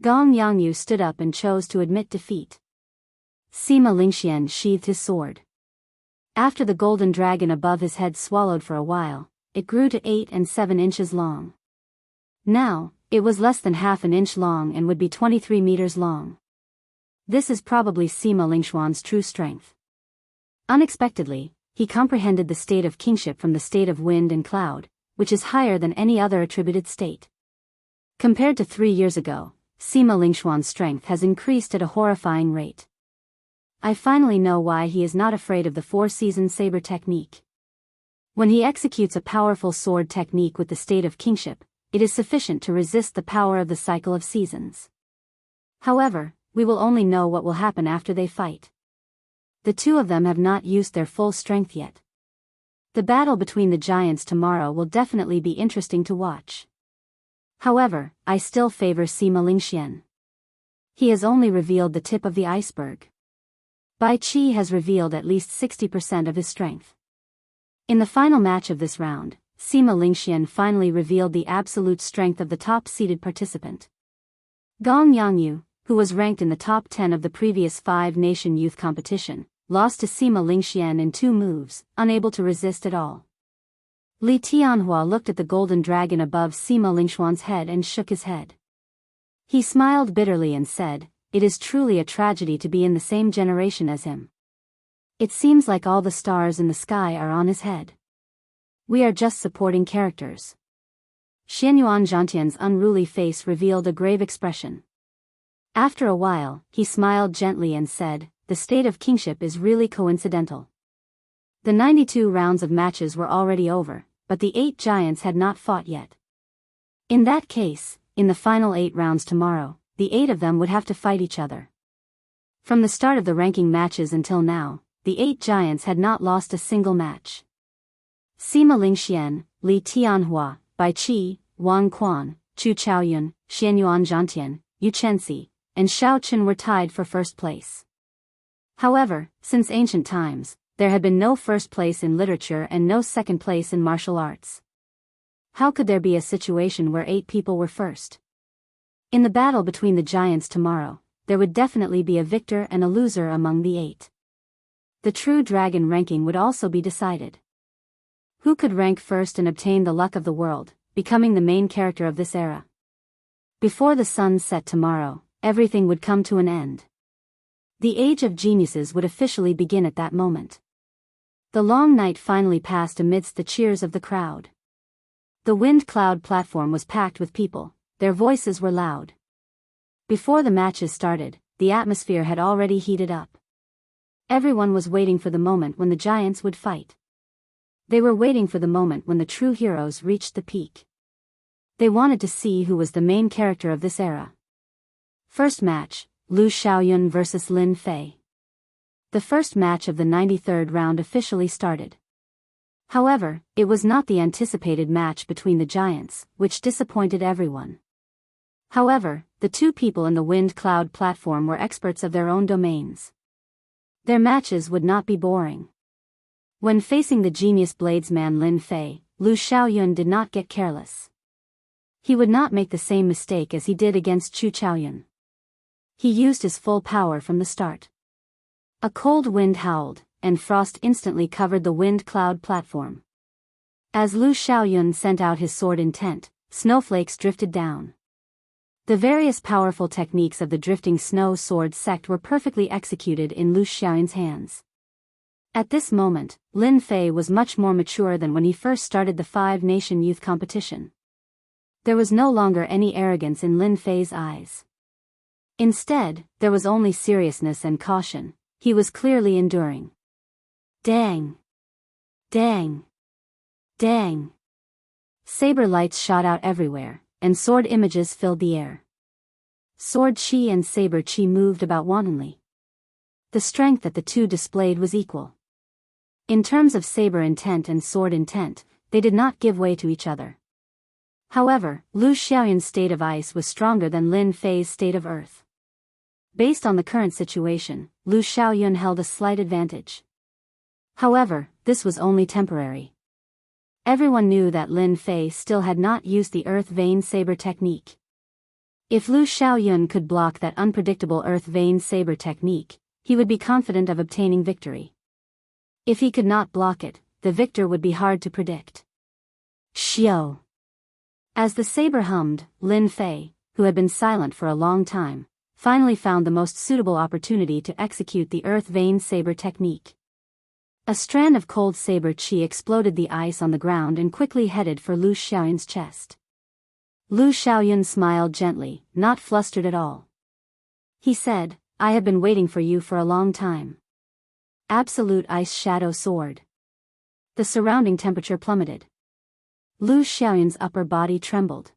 Gong Yangyu stood up and chose to admit defeat. Sima Lingxian sheathed his sword. After the golden dragon above his head swallowed for a while, it grew to 8 and 7 inches long. Now, it was less than half an inch long and would be 23 meters long. This is probably Sima Lingxuan's true strength. Unexpectedly, he comprehended the state of kingship from the state of wind and cloud, which is higher than any other attributed state. Compared to 3 years ago, Sima Lingxuan's strength has increased at a horrifying rate. I finally know why he is not afraid of the 4-season saber technique. When he executes a powerful sword technique with the state of kingship, it is sufficient to resist the power of the cycle of seasons. However, we will only know what will happen after they fight. The two of them have not used their full strength yet. The battle between the giants tomorrow will definitely be interesting to watch. However, I still favor Sima Lingxian. He has only revealed the tip of the iceberg. Bai Qi has revealed at least 60% of his strength. In the final match of this round, Sima Lingxian finally revealed the absolute strength of the top-seeded participant. Gong Yangyu, who was ranked in the top 10 of the previous 5-nation youth competition, lost to Sima Lingxian in 2 moves, unable to resist at all. Li Tianhua looked at the golden dragon above Sima Lingxuan's head and shook his head. He smiled bitterly and said, it is truly a tragedy to be in the same generation as him. It seems like all the stars in the sky are on his head. We are just supporting characters. Xianyuan Zhantian's unruly face revealed a grave expression. After a while, he smiled gently and said, "The state of kingship is really coincidental." The 92 rounds of matches were already over, but the 8 giants had not fought yet. In that case, in the final 8 rounds tomorrow, the 8 of them would have to fight each other. From the start of the ranking matches until now, the 8 giants had not lost a single match. Sima Lingxian, Li Tianhua, Bai Qi, Wang Quan, Chu Chaoyun, Xianyuan Zhantian, Yu Chenxi, and Xiao Qin were tied for first place. However, since ancient times, there had been no first place in literature and no second place in martial arts. How could there be a situation where 8 people were first? In the battle between the giants tomorrow, there would definitely be a victor and a loser among the 8. The true dragon ranking would also be decided. Who could rank first and obtain the luck of the world, becoming the main character of this era? Before the sun set tomorrow, everything would come to an end. The age of geniuses would officially begin at that moment. The long night finally passed amidst the cheers of the crowd. The wind cloud platform was packed with people, their voices were loud. Before the matches started, the atmosphere had already heated up. Everyone was waiting for the moment when the giants would fight. They were waiting for the moment when the true heroes reached the peak. They wanted to see who was the main character of this era. First match, Lu Xiaoyun vs Lin Fei. The first match of the 93rd round officially started. However, it was not the anticipated match between the giants, which disappointed everyone. However, the 2 people in the wind cloud platform were experts of their own domains. Their matches would not be boring. When facing the genius bladesman Lin Fei, Lu Xiaoyun did not get careless. He would not make the same mistake as he did against Chu Chaoyun. He used his full power from the start. A cold wind howled, and frost instantly covered the wind cloud platform. As Lu Xiaoyun sent out his sword intent, snowflakes drifted down. The various powerful techniques of the drifting snow sword sect were perfectly executed in Lu Xiaoyun's hands. At this moment, Lin Fei was much more mature than when he first started the 5-nation youth competition. There was no longer any arrogance in Lin Fei's eyes. Instead, there was only seriousness and caution. He was clearly enduring. Dang! Dang! Dang! Saber lights shot out everywhere, and sword images filled the air. Sword chi and saber chi moved about wantonly. The strength that the 2 displayed was equal. In terms of saber intent and sword intent, they did not give way to each other. However, Lu Xiaoyun's state of ice was stronger than Lin Fei's state of earth. Based on the current situation, Lu Xiaoyun held a slight advantage. However, this was only temporary. Everyone knew that Lin Fei still had not used the earth vein saber technique. If Lu Xiaoyun could block that unpredictable earth vein saber technique, he would be confident of obtaining victory. If he could not block it, the victor would be hard to predict. Xiao! As the saber hummed, Lin Fei, who had been silent for a long time, finally found the most suitable opportunity to execute the earth vein saber technique. A strand of cold saber chi exploded the ice on the ground and quickly headed for Lu Xiaoyun's chest. Lu Xiaoyun smiled gently, not flustered at all. He said, "I have been waiting for you for a long time." Absolute ice shadow sword. The surrounding temperature plummeted. Lu Xiaoyun's upper body trembled.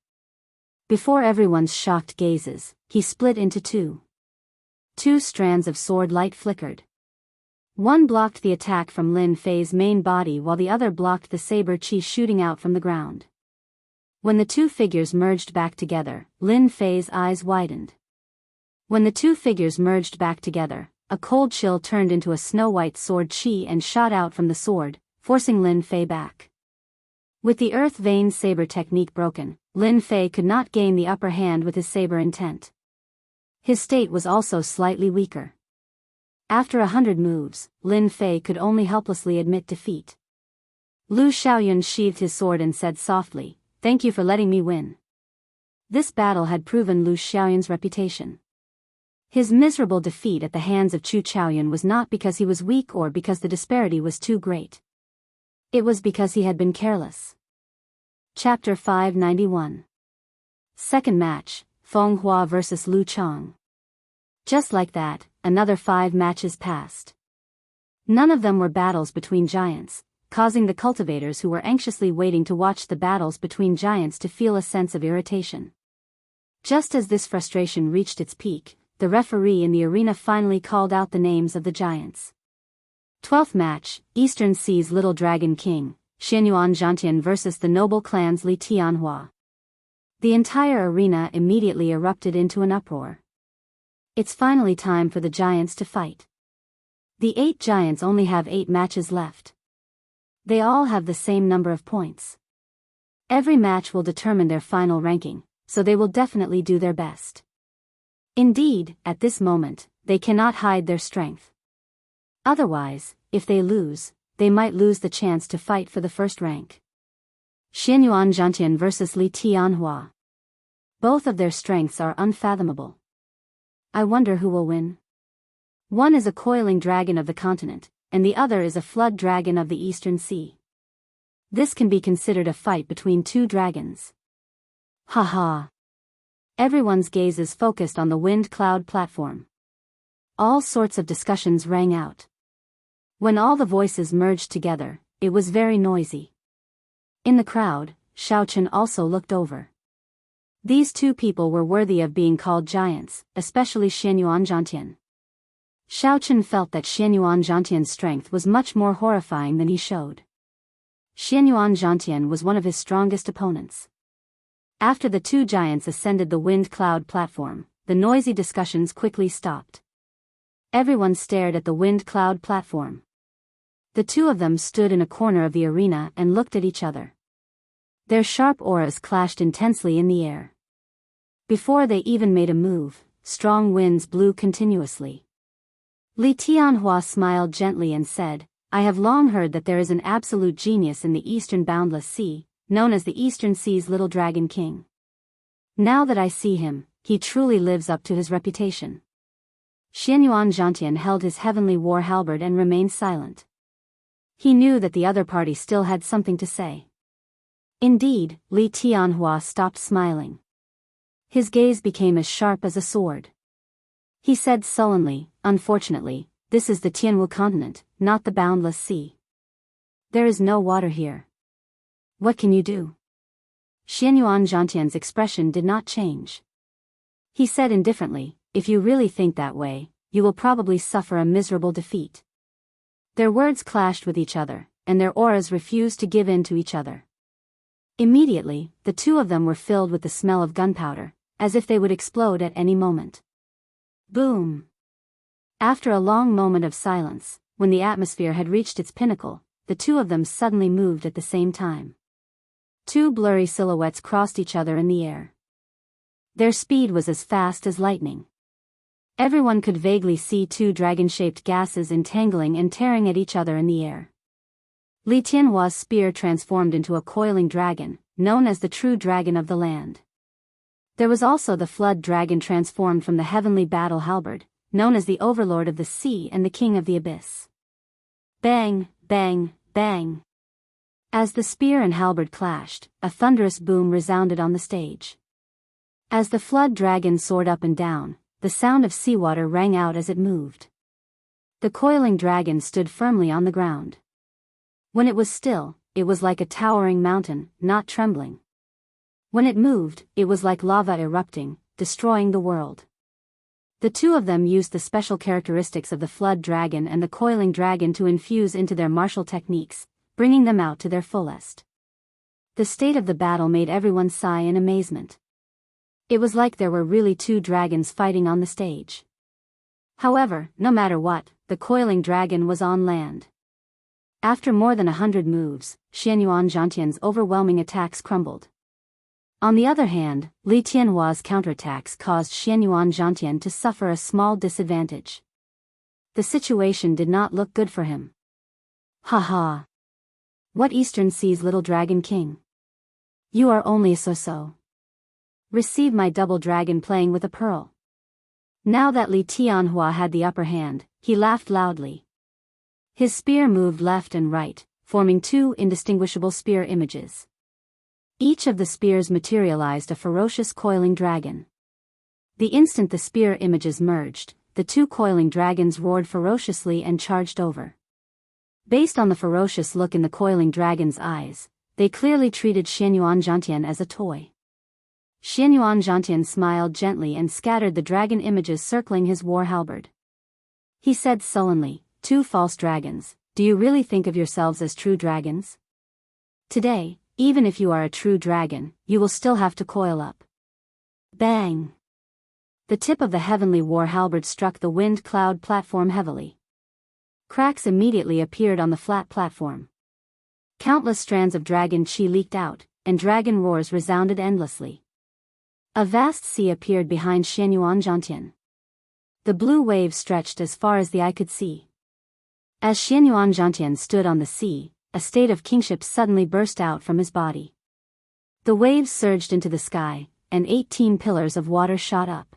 Before everyone's shocked gazes, he split into 2. 2 strands of sword light flickered. One blocked the attack from Lin Fei's main body while the other blocked the saber chi shooting out from the ground. When the 2 figures merged back together, Lin Fei's eyes widened. When the 2 figures merged back together, a cold chill turned into a snow-white sword chi and shot out from the sword, forcing Lin Fei back. With the earth vein saber technique broken, Lin Fei could not gain the upper hand with his saber intent. His state was also slightly weaker. After 100 moves, Lin Fei could only helplessly admit defeat. Lu Xiaoyun sheathed his sword and said softly, "Thank you for letting me win." This battle had proven Lu Xiaoyun's reputation. His miserable defeat at the hands of Chu Chaoyun was not because he was weak or because the disparity was too great. It was because he had been careless. Chapter 591. Second match, Feng Hua vs. Lu Chang. Just like that, another 5 matches passed. None of them were battles between giants, causing the cultivators who were anxiously waiting to watch the battles between giants to feel a sense of irritation. Just as this frustration reached its peak, the referee in the arena finally called out the names of the giants. 12th match, Eastern Sea's Little Dragon King, Xianyuan Zhantian vs. the noble clans Li Tianhua. The entire arena immediately erupted into an uproar. It's finally time for the giants to fight. The 8 giants only have 8 matches left. They all have the same number of points. Every match will determine their final ranking, so they will definitely do their best. Indeed, at this moment, they cannot hide their strength. Otherwise, if they lose, they might lose the chance to fight for the first rank. Xianyuan Zhantian vs. Li Tianhua. Both of their strengths are unfathomable. I wonder who will win. One is a coiling dragon of the continent, and the other is a flood dragon of the Eastern Sea. This can be considered a fight between 2 dragons. Haha. Everyone's gazes focused on the wind cloud platform. All sorts of discussions rang out. When all the voices merged together, it was very noisy. In the crowd, Shao Chen also looked over. These 2 people were worthy of being called giants, especially Xianyuan Zhantian. Shao Chen felt that Xianyuan Zhantian's strength was much more horrifying than he showed. Xianyuan Zhantian was one of his strongest opponents. After the 2 giants ascended the wind cloud platform, the noisy discussions quickly stopped. Everyone stared at the wind cloud platform. The 2 of them stood in a corner of the arena and looked at each other. Their sharp auras clashed intensely in the air. Before they even made a move, strong winds blew continuously. Li Tianhua smiled gently and said, I have long heard that there is an absolute genius in the eastern boundless sea, known as the Eastern Sea's Little Dragon King. Now that I see him, he truly lives up to his reputation. Xianyuan Zhantian held his heavenly war halberd and remained silent. He knew that the other party still had something to say. Indeed, Li Tianhua stopped smiling. His gaze became as sharp as a sword. He said sullenly, unfortunately, this is the Tianwu continent, not the boundless sea. There is no water here. What can you do? Xianyuan Zhantian's expression did not change. He said indifferently, if you really think that way, you will probably suffer a miserable defeat. Their words clashed with each other, and their auras refused to give in to each other. Immediately, the 2 of them were filled with the smell of gunpowder, as if they would explode at any moment. Boom! After a long moment of silence, when the atmosphere had reached its pinnacle, the 2 of them suddenly moved at the same time. 2 blurry silhouettes crossed each other in the air. Their speed was as fast as lightning. Everyone could vaguely see 2 dragon-shaped gases entangling and tearing at each other in the air. Li Tianhua's spear transformed into a coiling dragon, known as the true dragon of the land. There was also the flood dragon transformed from the heavenly battle halberd, known as the overlord of the sea and the king of the abyss. Bang, bang, bang. As the spear and halberd clashed, a thunderous boom resounded on the stage. As the flood dragon soared up and down, the sound of seawater rang out as it moved. The coiling dragon stood firmly on the ground. When it was still, it was like a towering mountain, not trembling. When it moved, it was like lava erupting, destroying the world. The 2 of them used the special characteristics of the flood dragon and the coiling dragon to infuse into their martial techniques, bringing them out to their fullest. The state of the battle made everyone sigh in amazement. It was like there were really 2 dragons fighting on the stage. However, no matter what, the coiling dragon was on land. After more than 100 moves, Xianyuan Zhantian's overwhelming attacks crumbled. On the other hand, Li Tianhua's counterattacks caused Xianyuan Zhantian to suffer a small disadvantage. The situation did not look good for him. Haha! What Eastern Sea's Little Dragon King? You are only a so-so. Receive my double dragon playing with a pearl. Now that Li Tianhua had the upper hand, he laughed loudly. His spear moved left and right, forming two indistinguishable spear images. Each of the spears materialized a ferocious coiling dragon. The instant the spear images merged, the two coiling dragons roared ferociously and charged over. Based on the ferocious look in the coiling dragon's eyes, they clearly treated Xianyuan Zhantian as a toy. Xianyuan Zhantian smiled gently and scattered the dragon images circling his war halberd. He said sullenly, "Two false dragons, do you really think of yourselves as true dragons? Today, even if you are a true dragon, you will still have to coil up." Bang! The tip of the heavenly war halberd struck the wind cloud platform heavily. Cracks immediately appeared on the flat platform. Countless strands of dragon chi leaked out, and dragon roars resounded endlessly. A vast sea appeared behind Xianyuan Zhantian. The blue waves stretched as far as the eye could see. As Xianyuan Zhantian stood on the sea, a state of kingship suddenly burst out from his body. The waves surged into the sky, and 18 pillars of water shot up.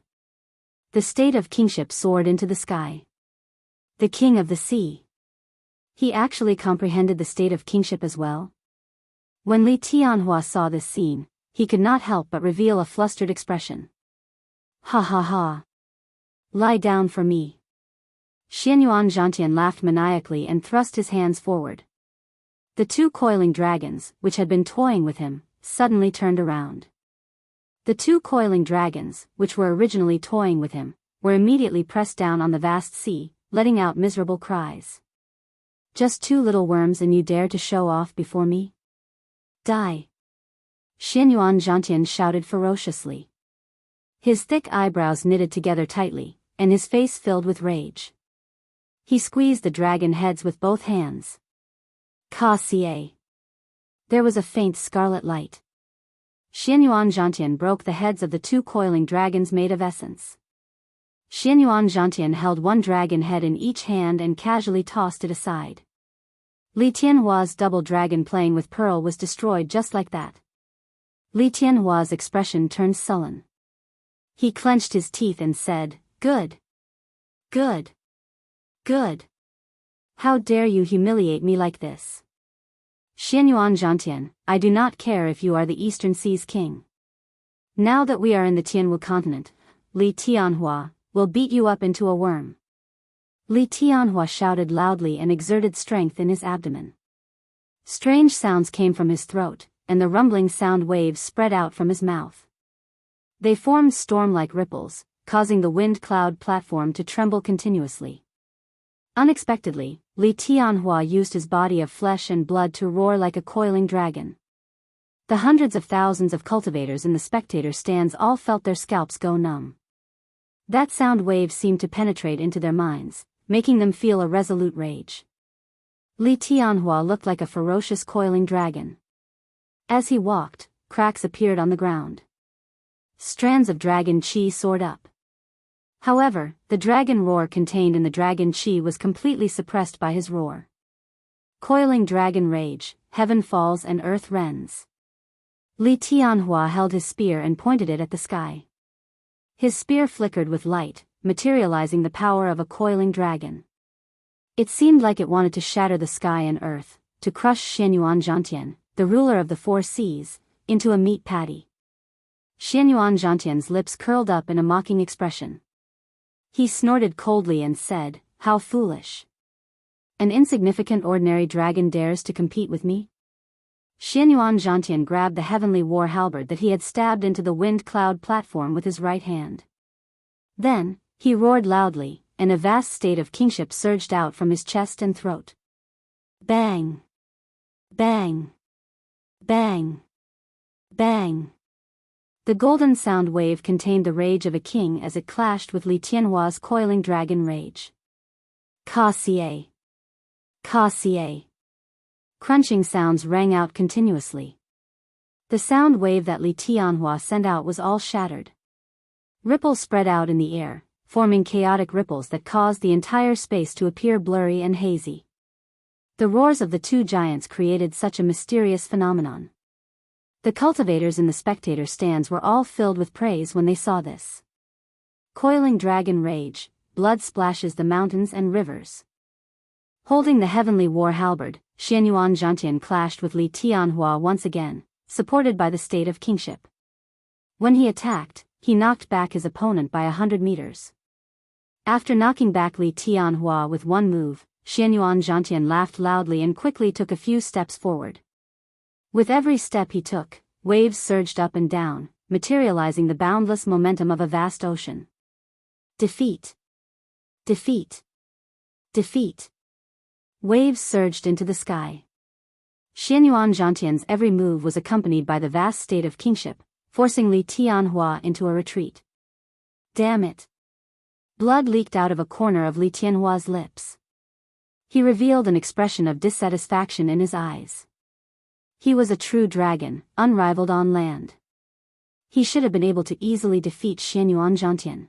The state of kingship soared into the sky. The king of the sea. He actually comprehended the state of kingship as well? When Li Tianhua saw this scene, he could not help but reveal a flustered expression. "Ha ha ha. Lie down for me." Xianyuan Zhantian laughed maniacally and thrust his hands forward. The two coiling dragons, which had been toying with him, suddenly turned around. The two coiling dragons, which were originally toying with him, were immediately pressed down on the vast sea, letting out miserable cries. "Just two little worms and you dare to show off before me? Die!" Xianyuan Zhantian shouted ferociously. His thick eyebrows knitted together tightly, and his face filled with rage. He squeezed the dragon heads with both hands. Ka-ca. There was a faint scarlet light. Xianyuan Zhantian broke the heads of the two coiling dragons made of essence. Xianyuan Zhantian held one dragon head in each hand and casually tossed it aside. Li Tianhua's double dragon playing with pearl was destroyed just like that. Li Tianhua's expression turned sullen. He clenched his teeth and said, "Good. Good. Good. How dare you humiliate me like this? Xianyuan Zhantian, I do not care if you are the Eastern Sea's king. Now that we are in the Tianwu continent, Li Tianhua will beat you up into a worm." Li Tianhua shouted loudly and exerted strength in his abdomen. Strange sounds came from his throat, and the rumbling sound waves spread out from his mouth. They formed storm-like ripples, causing the wind cloud platform to tremble continuously. Unexpectedly, Li Tianhua used his body of flesh and blood to roar like a coiling dragon. The hundreds of thousands of cultivators in the spectator stands all felt their scalps go numb. That sound wave seemed to penetrate into their minds, making them feel a resolute rage. Li Tianhua looked like a ferocious coiling dragon. As he walked, cracks appeared on the ground. Strands of dragon chi soared up. However, the dragon roar contained in the dragon chi was completely suppressed by his roar. Coiling dragon rage, heaven falls and earth rends. Li Tianhua held his spear and pointed it at the sky. His spear flickered with light, materializing the power of a coiling dragon. It seemed like it wanted to shatter the sky and earth, to crush Xianyuan Zhantian, the ruler of the four seas, into a meat patty. Xianyuan Zhantian's lips curled up in a mocking expression. He snorted coldly and said, "How foolish. An insignificant ordinary dragon dares to compete with me?" Xianyuan Zhantian grabbed the heavenly war halberd that he had stabbed into the wind cloud platform with his right hand. Then, he roared loudly, and a vast state of kingship surged out from his chest and throat. Bang! Bang! Bang! Bang! The golden sound wave contained the rage of a king as it clashed with Li Tianhua's coiling dragon rage. Ka-ca. Ka-ca. Crunching sounds rang out continuously. The sound wave that Li Tianhua sent out was all shattered. Ripples spread out in the air, forming chaotic ripples that caused the entire space to appear blurry and hazy. The roars of the two giants created such a mysterious phenomenon. The cultivators in the spectator stands were all filled with praise when they saw this. Coiling dragon rage, blood splashes the mountains and rivers. Holding the heavenly war halberd, Xianyuan Zhantian clashed with Li Tianhua once again, supported by the state of kingship. When he attacked, he knocked back his opponent by 100 meters. After knocking back Li Tianhua with one move, Xianyuan Zhantian laughed loudly and quickly took a few steps forward. With every step he took, waves surged up and down, materializing the boundless momentum of a vast ocean. Defeat. Defeat. Defeat. Waves surged into the sky. Xianyuan Zhantian's every move was accompanied by the vast state of kingship, forcing Li Tianhua into a retreat. Damn it! Blood leaked out of a corner of Li Tianhua's lips. He revealed an expression of dissatisfaction in his eyes. He was a true dragon, unrivaled on land. He should have been able to easily defeat Xianyuan Zhantian.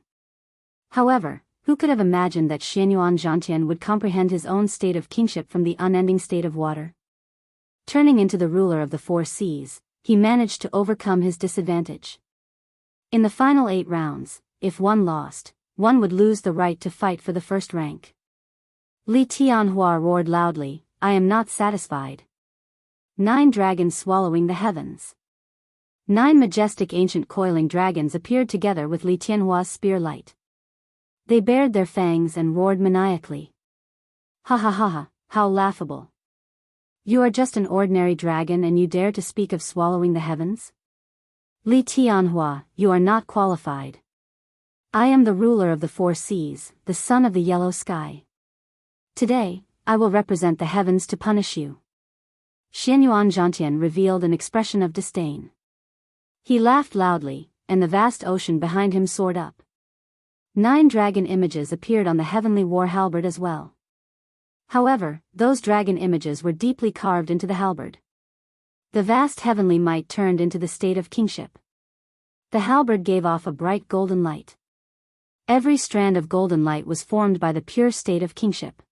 However, who could have imagined that Xianyuan Zhantian would comprehend his own state of kingship from the unending state of water? Turning into the ruler of the four seas, he managed to overcome his disadvantage. In the final 8 rounds, if one lost, one would lose the right to fight for the first rank. Li Tianhua roared loudly, "I am not satisfied." 9 dragons swallowing the heavens. 9 majestic ancient coiling dragons appeared together with Li Tianhua's spear light. They bared their fangs and roared maniacally. "Ha ha ha ha, how laughable. You are just an ordinary dragon and you dare to speak of swallowing the heavens? Li Tianhua, you are not qualified. I am the ruler of the four seas, the son of the yellow sky. Today, I will represent the heavens to punish you." Xianyuan Zhantian revealed an expression of disdain. He laughed loudly, and the vast ocean behind him soared up. 9 dragon images appeared on the heavenly war halberd as well. However, those dragon images were deeply carved into the halberd. The vast heavenly might turned into the state of kingship. The halberd gave off a bright golden light. Every strand of golden light was formed by the pure state of kingship.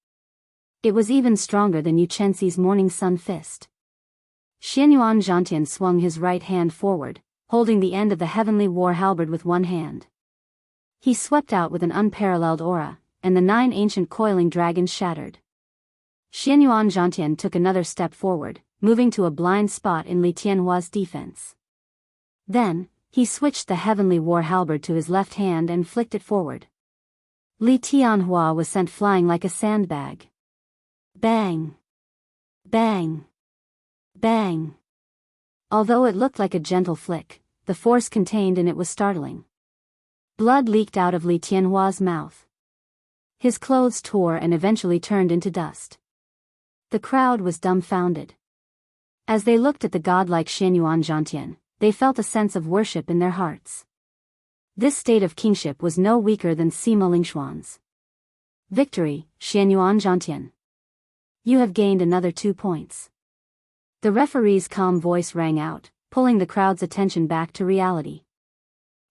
It was even stronger than Yu Chenxi's morning sun fist. Xianyuan Zhantian swung his right hand forward, holding the end of the heavenly war halberd with one hand. He swept out with an unparalleled aura, and the 9 ancient coiling dragons shattered. Xianyuan Zhantian took another step forward, moving to a blind spot in Li Tianhua's defense. Then, he switched the heavenly war halberd to his left hand and flicked it forward. Li Tianhua was sent flying like a sandbag. Bang! Bang! Bang! Although it looked like a gentle flick, the force contained in it was startling. Blood leaked out of Li Tianhua's mouth. His clothes tore and eventually turned into dust. The crowd was dumbfounded. As they looked at the godlike Xianyuan Zhantian, they felt a sense of worship in their hearts. This state of kingship was no weaker than Sima Lingshuan's. Victory, Xianyuan Zhantian. You have gained another 2 points. The referee's calm voice rang out, pulling the crowd's attention back to reality.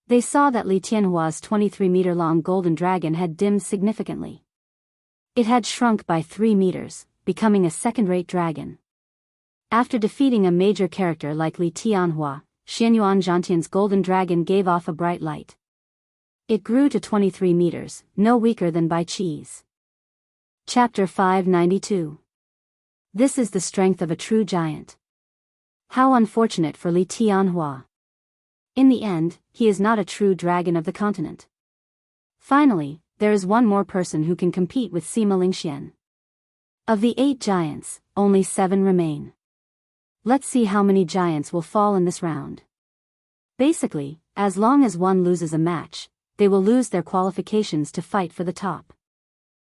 They saw that Li Tianhua's 23-meter-long golden dragon had dimmed significantly. It had shrunk by 3 meters, becoming a second-rate dragon. After defeating a major character like Li Tianhua, Xianyuan Zhantian's golden dragon gave off a bright light. It grew to 23 meters, no weaker than Bai Qi's. Chapter 592. This is the strength of a true giant. How unfortunate for Li Tianhua. In the end, he is not a true dragon of the continent. Finally, there is one more person who can compete with Sima Lingxian. Of the 8 giants, only 7 remain. Let's see how many giants will fall in this round. Basically, as long as one loses a match, they will lose their qualifications to fight for the top.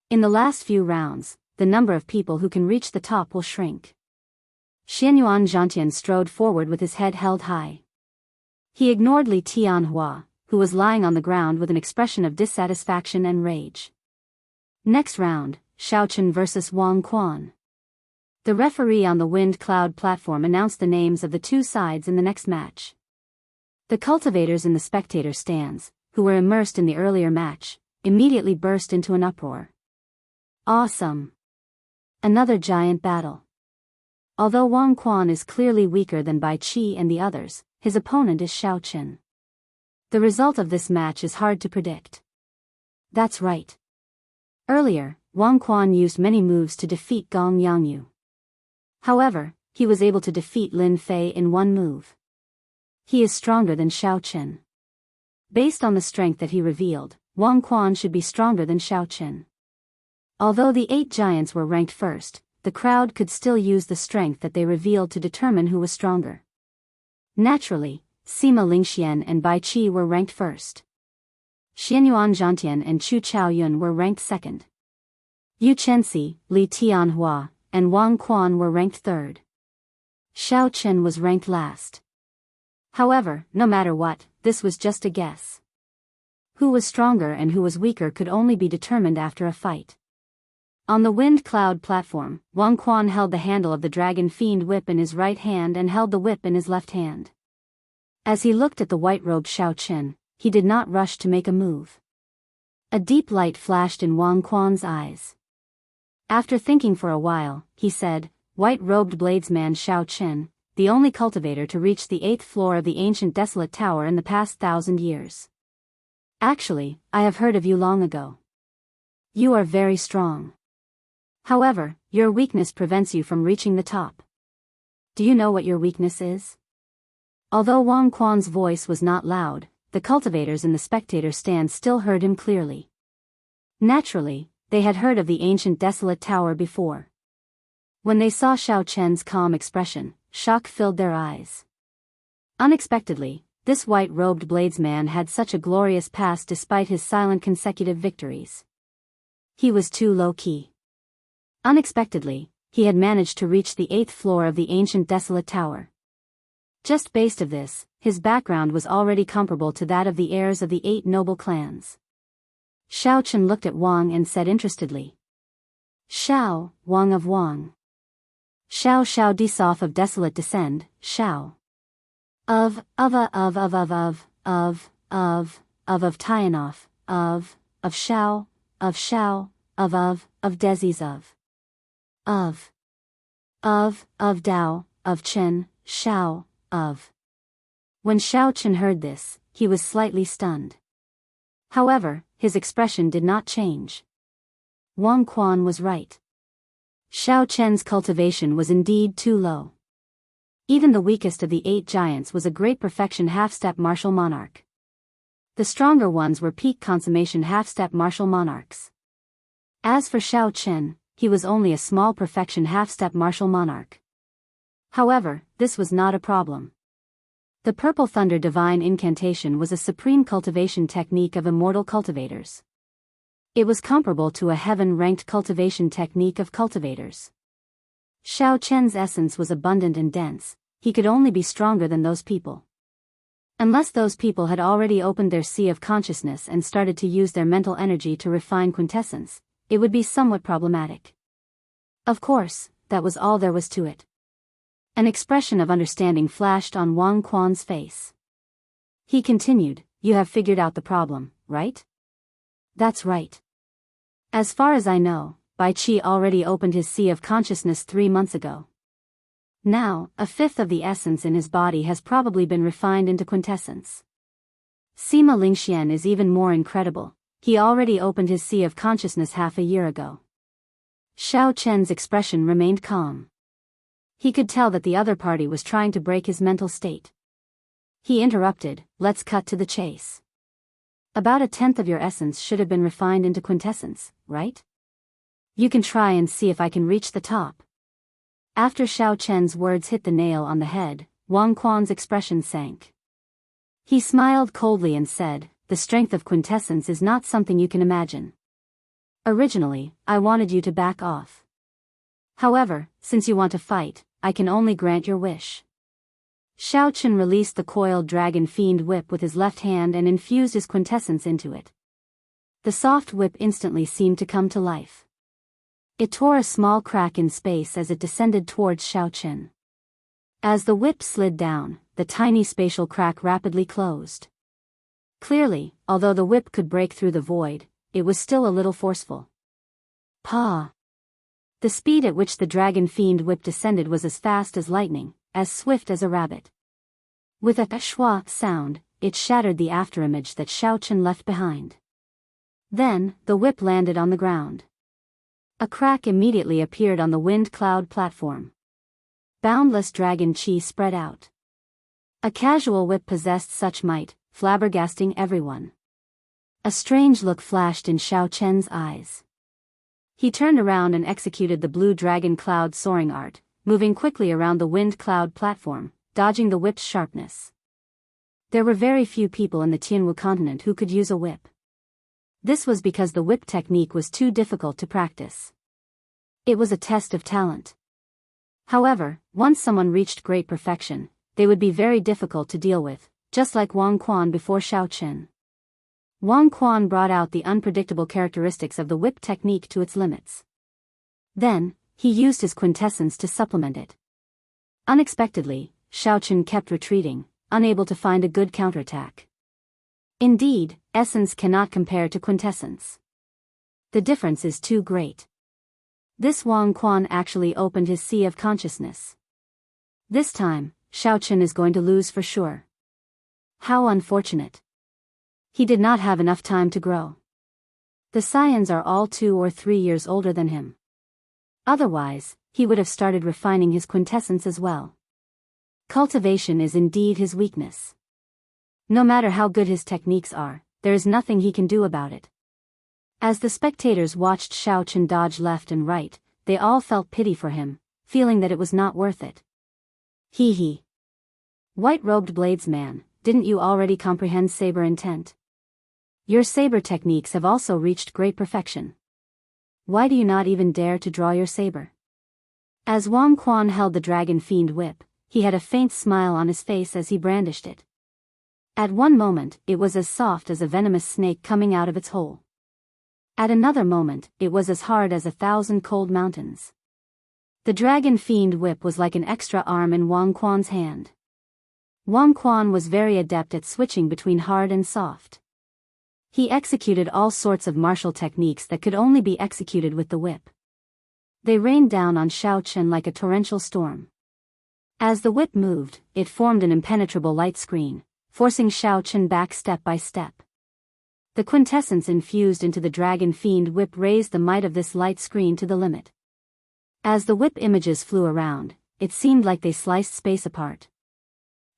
In the last few rounds, the number of people who can reach the top will shrink. Xianyuan Zhantian strode forward with his head held high. He ignored Li Tianhua, who was lying on the ground with an expression of dissatisfaction and rage. Next round, Shaochen vs. Wang Quan. The referee on the wind cloud platform announced the names of the 2 sides in the next match. The cultivators in the spectator stands, who were immersed in the earlier match, immediately burst into an uproar. Awesome! Another giant battle. Although Wang Quan is clearly weaker than Bai Qi and the others, his opponent is Xiao Chen. The result of this match is hard to predict. That's right. Earlier, Wang Quan used many moves to defeat Gong Yangyu. However, he was able to defeat Lin Fei in one move. He is stronger than Xiao Qin. Based on the strength that he revealed, Wang Quan should be stronger than Xiao Qin. Although the 8 giants were ranked first, the crowd could still use the strength that they revealed to determine who was stronger. Naturally, Sima Lingxian and Bai Qi were ranked first. Xianyuan Zhantian and Chu Chaoyun were ranked second. Yu Chenxi, Li Tianhua, and Wang Quan were ranked third. Xiao Qin was ranked last. However, no matter what, this was just a guess. Who was stronger and who was weaker could only be determined after a fight. On the wind cloud platform, Wang Quan held the handle of the dragon fiend whip in his right hand and held the whip in his left hand. As he looked at the white-robed Xiao Qin, he did not rush to make a move. A deep light flashed in Wang Quan's eyes. After thinking for a while, he said, "White-robed bladesman Xiao Qin, the only cultivator to reach the 8th floor of the ancient desolate tower in the past 1,000 years. Actually, I have heard of you long ago. You are very strong. However, your weakness prevents you from reaching the top. Do you know what your weakness is?" Although Wang Quan's voice was not loud, the cultivators in the spectator stand still heard him clearly. Naturally, they had heard of the ancient desolate tower before. When they saw Xiao Qin's calm expression, shock filled their eyes. Unexpectedly, this white-robed bladesman had such a glorious past despite his silent consecutive victories. He was too low-key. Unexpectedly, he had managed to reach the 8th floor of the ancient desolate tower. Just based of this, his background was already comparable to that of the heirs of the 8 noble clans. Xiao Qin looked at Wang and said interestedly, "Xiao, Wang of Wang. Xiao Xiao Disof of desolate descend, Xiao. Of Tianoff, of Xiao, of Desi's of Dao, of Qin, Xiao, of." When Xiao Qin heard this, he was slightly stunned. However, his expression did not change. Wang Quan was right. Xiao Qin's cultivation was indeed too low. Even the weakest of the 8 giants was a great perfection half-step martial monarch. The stronger ones were peak consummation half-step martial monarchs. As for Xiao Qin, he was only a small perfection half-step martial monarch. However, this was not a problem. The Purple Thunder Divine Incantation was a supreme cultivation technique of immortal cultivators. It was comparable to a heaven-ranked cultivation technique of cultivators. Xiao Qin's essence was abundant and dense, he could only be stronger than those people. Unless those people had already opened their sea of consciousness and started to use their mental energy to refine quintessence, it would be somewhat problematic. Of course, that was all there was to it. An expression of understanding flashed on Wang Quan's face. He continued, "You have figured out the problem, right?" "That's right. As far as I know, Bai Qi already opened his sea of consciousness 3 months ago. Now, 1/5 of the essence in his body has probably been refined into quintessence. Sima Lingxian is even more incredible, he already opened his sea of consciousness half a year ago." Xiao Qin's expression remained calm. He could tell that the other party was trying to break his mental state. He interrupted, "Let's cut to the chase. About 1/10 of your essence should have been refined into quintessence, right? You can try and see if I can reach the top." After Xiao Qin's words hit the nail on the head, Wang Quan's expression sank. He smiled coldly and said, "The strength of quintessence is not something you can imagine. Originally, I wanted you to back off. However, since you want to fight, I can only grant your wish." Xiao Qin released the coiled dragon fiend whip with his left hand and infused his quintessence into it. The soft whip instantly seemed to come to life. It tore a small crack in space as it descended towards Xiao Qin. As the whip slid down, the tiny spatial crack rapidly closed. Clearly, although the whip could break through the void, it was still a little forceful. Pa! The speed at which the dragon fiend whip descended was as fast as lightning, as swift as a rabbit. With a schwa sound, it shattered the afterimage that Xiao Qin left behind. Then, the whip landed on the ground. A crack immediately appeared on the wind cloud platform. Boundless dragon chi spread out. A casual whip possessed such might, flabbergasting everyone. A strange look flashed in Xiao Chen's eyes. He turned around and executed the blue dragon cloud soaring art, moving quickly around the wind cloud platform, dodging the whip's sharpness. There were very few people in the Jianghu continent who could use a whip. This was because the whip technique was too difficult to practice. It was a test of talent. However, once someone reached great perfection, they would be very difficult to deal with, just like Wang Quan before Xiao Chen. Wang Quan brought out the unpredictable characteristics of the whip technique to its limits. Then, he used his quintessence to supplement it. Unexpectedly, Xiao Chen kept retreating, unable to find a good counterattack. Indeed, essence cannot compare to quintessence. The difference is too great. This Wang Quan actually opened his sea of consciousness. This time, Xiao Chen is going to lose for sure. How unfortunate. He did not have enough time to grow. The Saiyans are all 2 or 3 years older than him. Otherwise, he would have started refining his quintessence as well. Cultivation is indeed his weakness. No matter how good his techniques are, there is nothing he can do about it. As the spectators watched Xiao Chen dodge left and right, they all felt pity for him, feeling that it was not worth it. Hee hee. White-robed bladesman, didn't you already comprehend saber intent? Your saber techniques have also reached great perfection. Why do you not even dare to draw your saber? As Wang Quan held the dragon fiend whip, he had a faint smile on his face as he brandished it. At one moment, it was as soft as a venomous snake coming out of its hole. At another moment, it was as hard as 1,000 cold mountains. The dragon fiend whip was like an extra arm in Wang Quan's hand. Wang Quan was very adept at switching between hard and soft. He executed all sorts of martial techniques that could only be executed with the whip. They rained down on Xiao Chen like a torrential storm. As the whip moved, it formed an impenetrable light screen, forcing Xiao Chen back step by step. The quintessence infused into the dragon fiend whip raised the might of this light screen to the limit. As the whip images flew around, it seemed like they sliced space apart.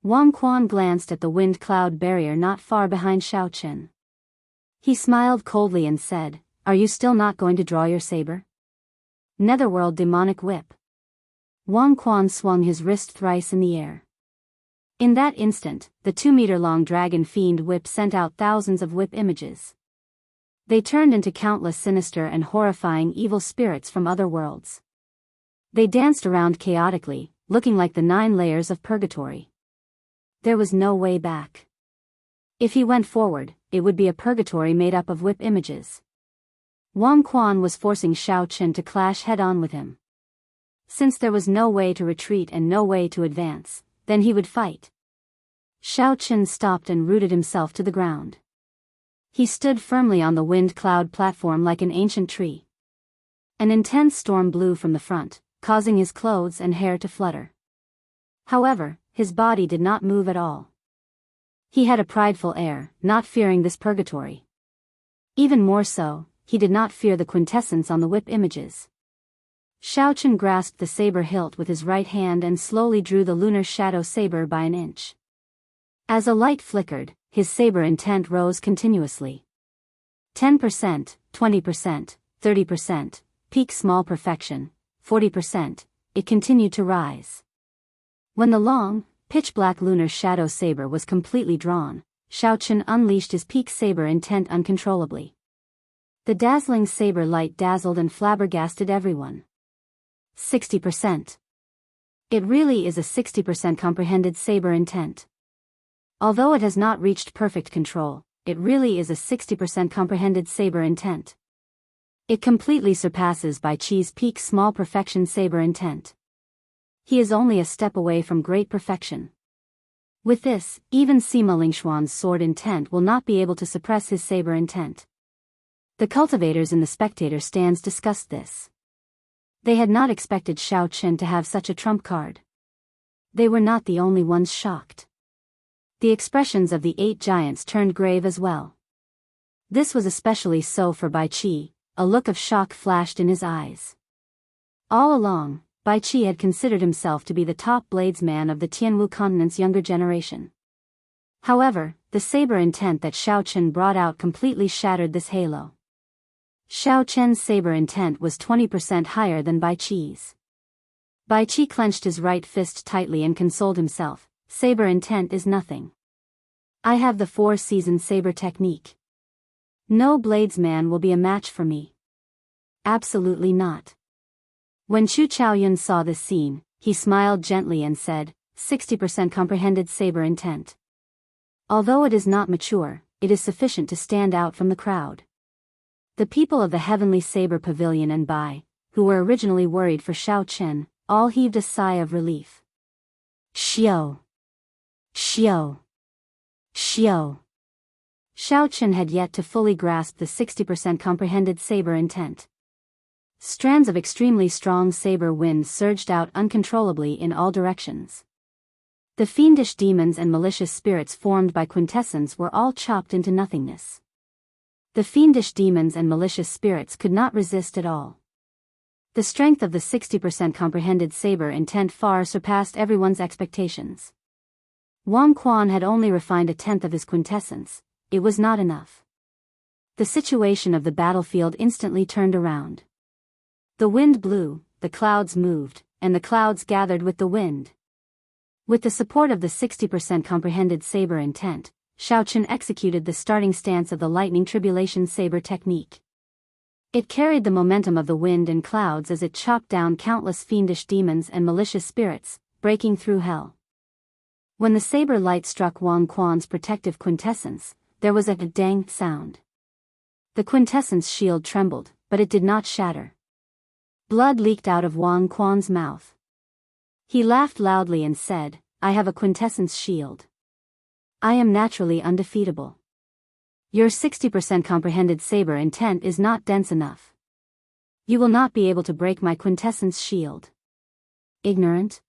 Wang Quan glanced at the wind cloud barrier not far behind Xiao Chen. He smiled coldly and said, "Are you still not going to draw your saber?" Netherworld demonic whip. Wang Quan swung his wrist thrice in the air. In that instant, the 2-meter-long dragon fiend whip sent out thousands of whip images. They turned into countless sinister and horrifying evil spirits from other worlds. They danced around chaotically, looking like the 9 layers of purgatory. There was no way back. If he went forward, it would be a purgatory made up of whip images. Wang Quan was forcing Xiao Chen to clash head-on with him. Since there was no way to retreat and no way to advance, then he would fight. Xiao Chen stopped and rooted himself to the ground. He stood firmly on the wind cloud platform like an ancient tree. An intense storm blew from the front, causing his clothes and hair to flutter. However, his body did not move at all. He had a prideful air, not fearing this purgatory. Even more so, he did not fear the quintessence on the whip images. Xiao Chen grasped the saber hilt with his right hand and slowly drew the lunar shadow saber by an inch. As a light flickered, his saber intent rose continuously. 10%, 20%, 30%, peak small perfection, 40%, it continued to rise. When the long, pitch-black lunar shadow saber was completely drawn, Xiao Chen unleashed his peak saber intent uncontrollably. The dazzling saber light dazzled and flabbergasted everyone. 60%. It really is a 60% comprehended saber intent. Although it has not reached perfect control, it really is a 60% comprehended saber intent. It completely surpasses Bai Qi's peak small perfection saber intent. He is only a step away from great perfection. With this, even Sima Lingxuan's sword intent will not be able to suppress his saber intent. The cultivators in the spectator stands discussed this. They had not expected Xiao Chen to have such a trump card. They were not the only ones shocked. The expressions of the 8 giants turned grave as well. This was especially so for Bai Qi. A look of shock flashed in his eyes. All along, Bai Qi had considered himself to be the top bladesman of the Tianwu continent's younger generation. However, the saber intent that Xiao Chen brought out completely shattered this halo. Xiao Chen's saber intent was 20% higher than Bai Qi's. Bai Qi clenched his right fist tightly and consoled himself, saber intent is nothing. I have the 4-season saber technique. No bladesman will be a match for me. Absolutely not. When Chu Chaoyun saw this scene, he smiled gently and said, 60% comprehended saber intent. Although it is not mature, it is sufficient to stand out from the crowd. The people of the Heavenly Saber Pavilion and Bai, who were originally worried for Xiao Chen, all heaved a sigh of relief. Xiao! Xiao! Xiao! Xiao Chen had yet to fully grasp the 60% comprehended saber intent. Strands of extremely strong saber wind surged out uncontrollably in all directions. The fiendish demons and malicious spirits formed by quintessence were all chopped into nothingness. The fiendish demons and malicious spirits could not resist at all. The strength of the 60% comprehended saber intent far surpassed everyone's expectations. Wang Quan had only refined a tenth of his quintessence. It was not enough. The situation of the battlefield instantly turned around. The wind blew, the clouds moved, and the clouds gathered with the wind. With the support of the 60% comprehended saber intent, Xiao Chen executed the starting stance of the lightning tribulation saber technique. It carried the momentum of the wind and clouds as it chopped down countless fiendish demons and malicious spirits, breaking through hell. When the saber light struck Wang Quan's protective quintessence, there was a dang sound. The quintessence shield trembled, but it did not shatter. Blood leaked out of Wang Quan's mouth. He laughed loudly and said, I have a quintessence shield. I am naturally undefeatable. Your 60% comprehended saber intent is not dense enough. You will not be able to break my quintessence shield. Ignorant?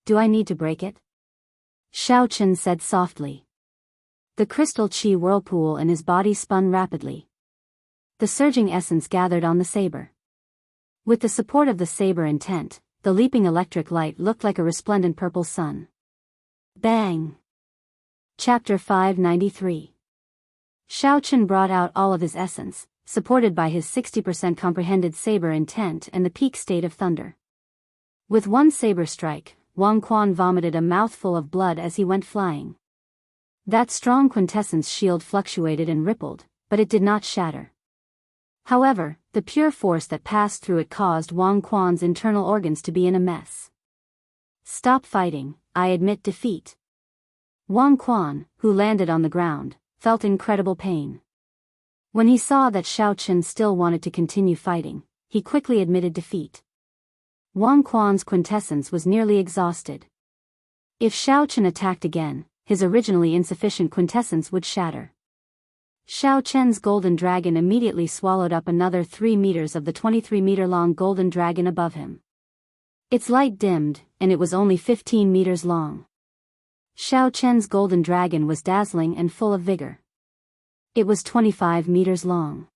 Do I need to break it? Xiao Chen said softly. The crystal qi whirlpool in his body spun rapidly. The surging essence gathered on the saber. With the support of the saber intent, the leaping electric light looked like a resplendent purple sun. Bang! Chapter 593. Xiao Chen brought out all of his essence, supported by his 60% comprehended saber intent and the peak state of thunder. With one saber strike, Wang Quan vomited a mouthful of blood as he went flying. That strong quintessence shield fluctuated and rippled, but it did not shatter. However, the pure force that passed through it caused Wang Quan's internal organs to be in a mess. Stop fighting, I admit defeat. Wang Quan, who landed on the ground, felt incredible pain. When he saw that Xiao Chen still wanted to continue fighting, he quickly admitted defeat. Wang Quan's quintessence was nearly exhausted. If Xiao Chen attacked again, his originally insufficient quintessence would shatter. Xiao Chen's golden dragon immediately swallowed up another 3 meters of the 23-meter-long golden dragon above him. Its light dimmed, and it was only 15 meters long. Xiao Chen's golden dragon was dazzling and full of vigor. It was 25 meters long.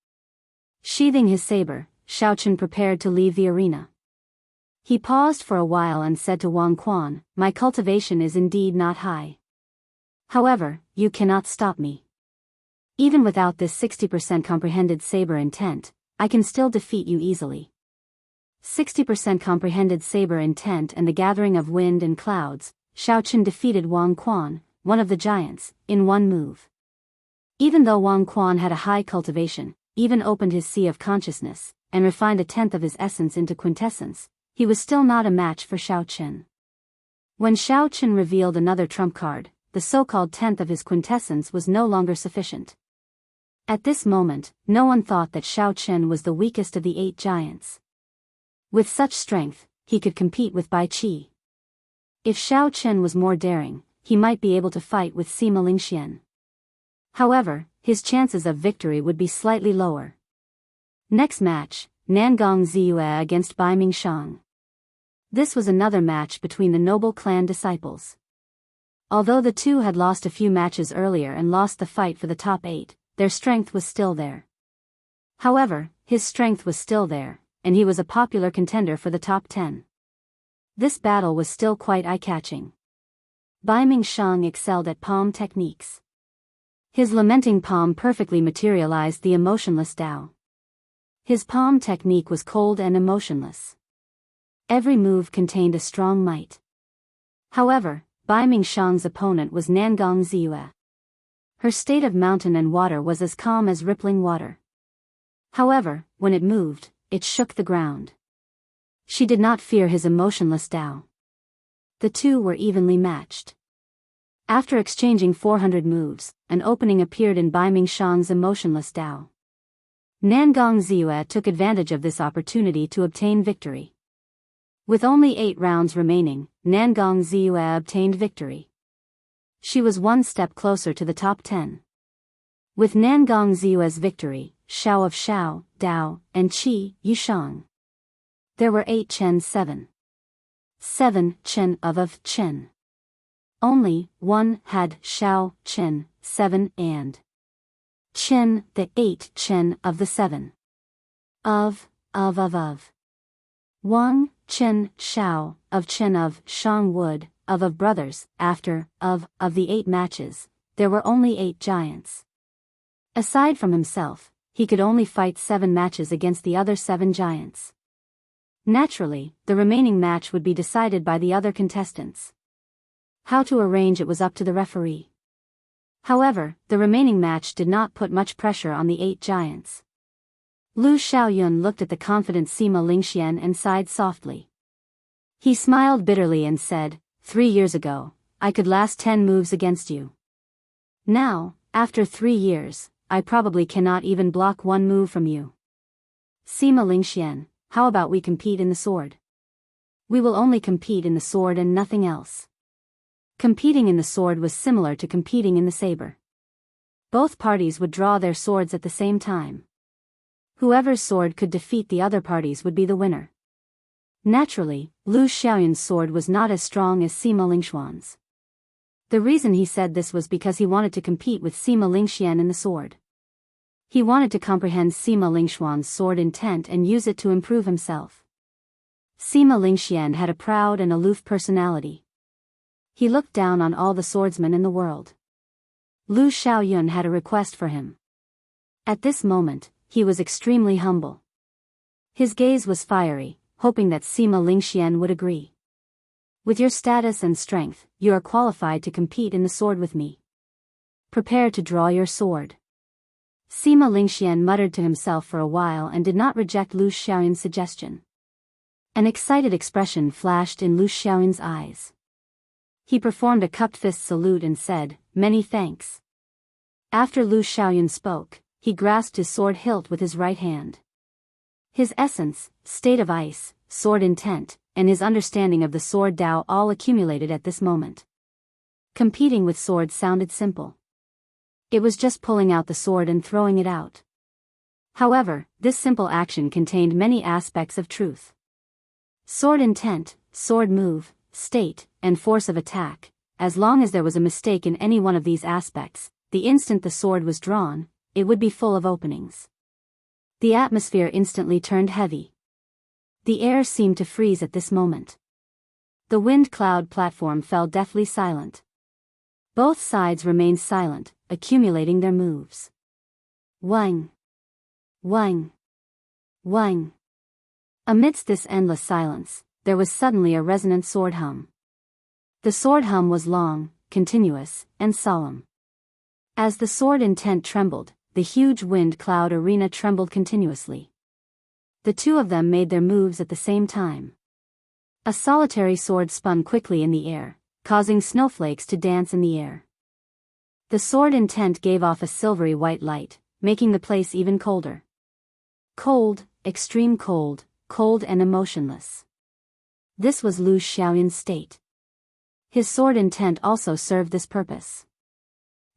Sheathing his saber, Xiao Chen prepared to leave the arena. He paused for a while and said to Wang Quan, my cultivation is indeed not high. However, you cannot stop me. Even without this 60% comprehended saber intent, I can still defeat you easily. 60% comprehended saber intent and the gathering of wind and clouds, Xiao Chen defeated Wang Quan, one of the giants, in one move. Even though Wang Quan had a high cultivation, even opened his sea of consciousness, and refined a tenth of his essence into quintessence, he was still not a match for Xiao Chen. When Xiao Chen revealed another trump card, the so-called tenth of his quintessence was no longer sufficient. At this moment, no one thought that Xiao Chen was the weakest of the 8 giants. With such strength, he could compete with Bai Qi. If Xiao Chen was more daring, he might be able to fight with Sima Lingxian. However, his chances of victory would be slightly lower. Next match, Nangong Ziyue against Bai Mingshang. This was another match between the noble clan disciples. Although the two had lost a few matches earlier and lost the fight for the top 8, their strength was still there. However, his strength was still there, and he was a popular contender for the top 10. This battle was still quite eye-catching. Bai Mingshang excelled at palm techniques. His lamenting palm perfectly materialized the emotionless Tao. His palm technique was cold and emotionless. Every move contained a strong might. However, Bai Mingshang's opponent was Nangong Ziyue. Her state of mountain and water was as calm as rippling water. However, when it moved, it shook the ground. She did not fear his emotionless Tao. The two were evenly matched. After exchanging 400 moves, an opening appeared in Bai Mingshang's emotionless Tao. Nangong Ziyue took advantage of this opportunity to obtain victory. With only 8 rounds remaining, Nangong Ziyue obtained victory. She was one step closer to the top 10. With Nangong Ziyue's victory, Shao of Shao, Dao, and Qi, Yushang. There were 8 Chen 7. 7 Chen of Chen. Only one had Shao, Chen, 7 and Chen, the 8 Chen of the 7. Of. Wang, Chen, Shao, of Chen of Shang Wood, of brothers, after, of the 8 matches, there were only 8 giants. Aside from himself, he could only fight 7 matches against the other 7 giants. Naturally, the remaining match would be decided by the other contestants. How to arrange it was up to the referee. However, the remaining match did not put much pressure on the 8 giants. Lu Xiaoyun looked at the confident Sima Lingxian and sighed softly. He smiled bitterly and said, 3 years ago, I could last 10 moves against you. Now, after 3 years, I probably cannot even block 1 move from you. Sima Lingxian, how about we compete in the sword? We will only compete in the sword and nothing else. Competing in the sword was similar to competing in the saber. Both parties would draw their swords at the same time. Whoever's sword could defeat the other parties would be the winner. Naturally, Lu Xiaoyun's sword was not as strong as Sima Lingxuan's. The reason he said this was because he wanted to compete with Sima Lingxian in the sword. He wanted to comprehend Sima Lingxuan's sword intent and use it to improve himself. Sima Lingxian had a proud and aloof personality. He looked down on all the swordsmen in the world. Lu Xiaoyun had a request for him. At this moment, he was extremely humble. His gaze was fiery, hoping that Sima Lingxian would agree. With your status and strength, you are qualified to compete in the sword with me. Prepare to draw your sword. Sima Lingxian muttered to himself for a while and did not reject Lu Xiaoyun's suggestion. An excited expression flashed in Lu Xiaoyun's eyes. He performed a cupped fist salute and said, "Many thanks." After Lu Xiaoyun spoke, he grasped his sword hilt with his right hand. His essence, state of ice, sword intent, and his understanding of the sword Tao all accumulated at this moment. Competing with swords sounded simple. It was just pulling out the sword and throwing it out. However, this simple action contained many aspects of truth. Sword intent, sword move, state, and force of attack. As long as there was a mistake in any one of these aspects, the instant the sword was drawn, it would be full of openings. The atmosphere instantly turned heavy. The air seemed to freeze at this moment. The wind cloud platform fell deathly silent. Both sides remained silent, accumulating their moves. Wang! Wang! Wang! Amidst this endless silence, there was suddenly a resonant sword hum. The sword hum was long, continuous, and solemn. As the sword intent trembled, the huge wind cloud arena trembled continuously. The two of them made their moves at the same time. A solitary sword spun quickly in the air, causing snowflakes to dance in the air. The sword intent gave off a silvery white light, making the place even colder. Cold, extreme cold, cold and emotionless. This was Lu Xiaoyun's state. His sword intent also served this purpose.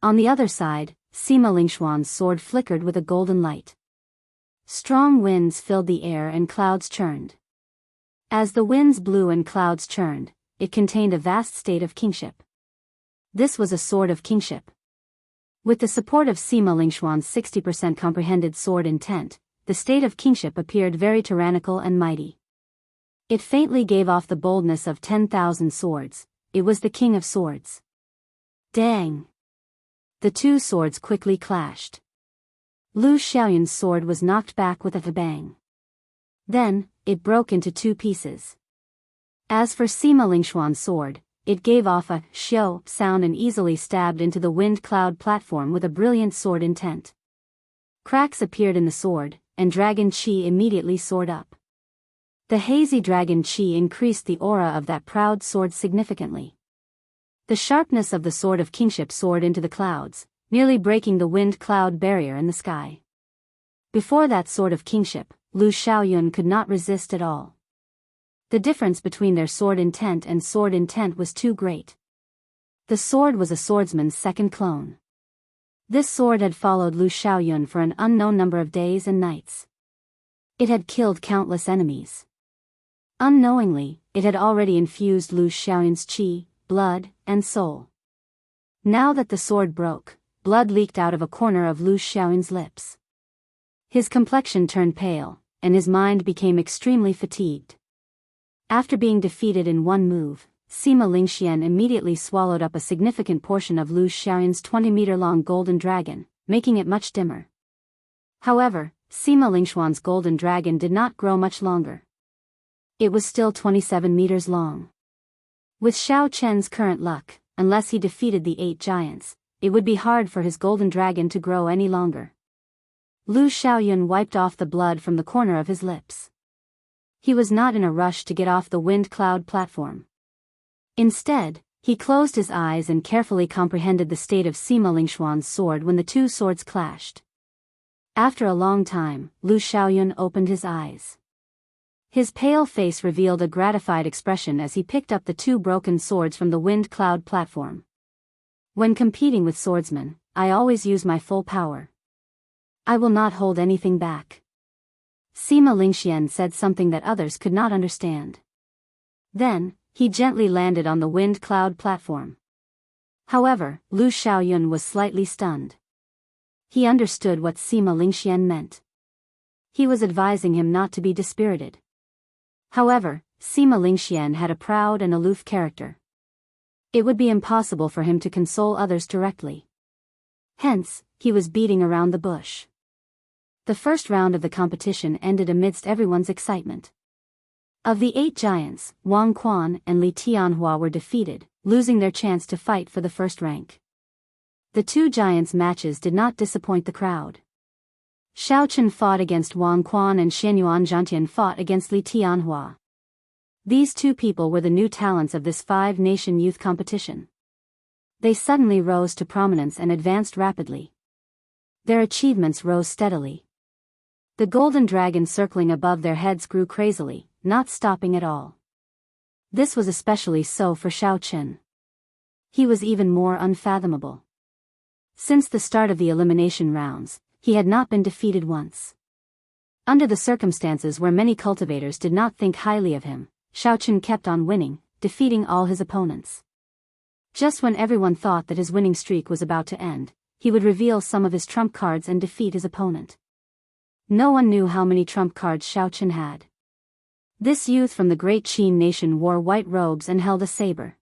On the other side, Sima Lingxuan's sword flickered with a golden light. Strong winds filled the air and clouds churned. As the winds blew and clouds churned, it contained a vast state of kingship. This was a sword of kingship. With the support of Sima Lingxuan's 60% comprehended sword intent, the state of kingship appeared very tyrannical and mighty. It faintly gave off the boldness of 10,000 swords. It was the king of swords. Dang! The two swords quickly clashed. Lu Xiaoyun's sword was knocked back with a bang. Then, it broke into two pieces. As for Sima Lingxuan's sword, it gave off a xiao sound and easily stabbed into the wind cloud platform with a brilliant sword intent. Cracks appeared in the sword, and dragon qi immediately soared up. The hazy dragon qi increased the aura of that proud sword significantly. The sharpness of the sword of kingship soared into the clouds, nearly breaking the wind cloud barrier in the sky. Before that sword of kingship, Lu Xiaoyun could not resist at all. The difference between their sword intent and sword intent was too great. The sword was a swordsman's second clone. This sword had followed Lu Xiaoyun for an unknown number of days and nights. It had killed countless enemies. Unknowingly, it had already infused Lu Xiaoyun's qi, blood, and soul. Now that the sword broke, blood leaked out of a corner of Lu Xiaoyun's lips. His complexion turned pale, and his mind became extremely fatigued. After being defeated in one move, Sima Lingxian immediately swallowed up a significant portion of Lu Xiaoyun's 20-meter-long golden dragon, making it much dimmer. However, Sima Lingxuan's golden dragon did not grow much longer. It was still 27 meters long. With Xiao Chen's current luck, unless he defeated the 8 giants, it would be hard for his golden dragon to grow any longer. Lu Xiaoyun wiped off the blood from the corner of his lips. He was not in a rush to get off the wind cloud platform. Instead, he closed his eyes and carefully comprehended the state of Sima Lingxuan's sword when the two swords clashed. After a long time, Lu Xiaoyun opened his eyes. His pale face revealed a gratified expression as he picked up the two broken swords from the wind cloud platform. When competing with swordsmen, I always use my full power. I will not hold anything back. Sima Lingxian said something that others could not understand. Then, he gently landed on the wind cloud platform. However, Lu Xiaoyun was slightly stunned. He understood what Sima Lingxian meant. He was advising him not to be dispirited. However, Sima Lingxian had a proud and aloof character. It would be impossible for him to console others directly. Hence, he was beating around the bush. The first round of the competition ended amidst everyone's excitement. Of the 8 giants, Wang Quan and Li Tianhua were defeated, losing their chance to fight for the first rank. The 2 giants' matches did not disappoint the crowd. Xiao Chen fought against Wang Quan and Shenyuan Zhantian fought against Li Tianhua. These 2 people were the new talents of this 5-nation youth competition. They suddenly rose to prominence and advanced rapidly. Their achievements rose steadily. The golden dragon circling above their heads grew crazily, not stopping at all. This was especially so for Xiao Chen. He was even more unfathomable. Since the start of the elimination rounds, he had not been defeated once. Under the circumstances where many cultivators did not think highly of him, Xiao Chen kept on winning, defeating all his opponents. Just when everyone thought that his winning streak was about to end, he would reveal some of his trump cards and defeat his opponent. No one knew how many trump cards Xiao Chen had. This youth from the great Qin nation wore white robes and held a saber.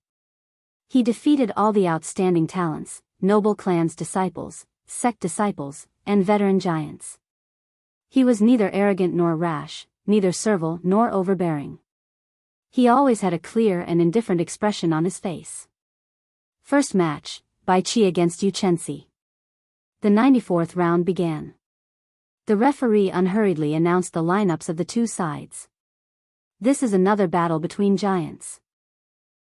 He defeated all the outstanding talents, noble clans disciples, sect disciples, and veteran giants. He was neither arrogant nor rash, neither servile nor overbearing. He always had a clear and indifferent expression on his face. First match, Bai Qi against Yu Chenxi. The 94th round began. The referee unhurriedly announced the lineups of the 2 sides. This is another battle between giants.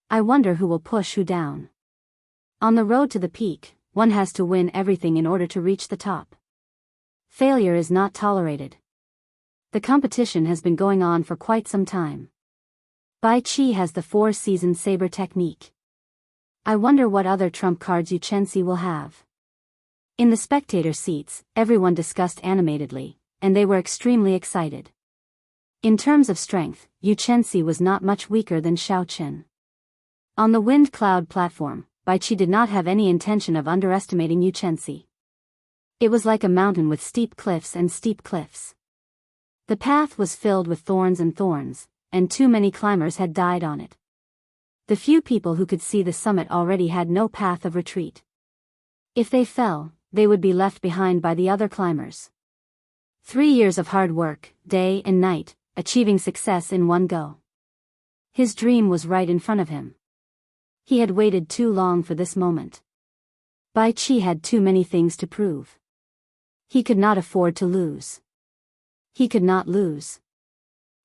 I wonder who will push who down. On the road to the peak, one has to win everything in order to reach the top. Failure is not tolerated. The competition has been going on for quite some time. Bai Qi has the 4-season saber technique. I wonder what other trump cards Yu Chenxi will have. In the spectator seats, everyone discussed animatedly, and they were extremely excited. In terms of strength, Yu Chenxi was not much weaker than Xiao Chen. On the wind cloud platform, Baiqi did not have any intention of underestimating Yuchensi. It was like a mountain with steep cliffs and steep cliffs. The path was filled with thorns, and too many climbers had died on it. The few people who could see the summit already had no path of retreat. If they fell, they would be left behind by the other climbers. 3 years of hard work, day and night, achieving success in one go. His dream was right in front of him. He had waited too long for this moment. Baiqi had too many things to prove. He could not afford to lose. He could not lose.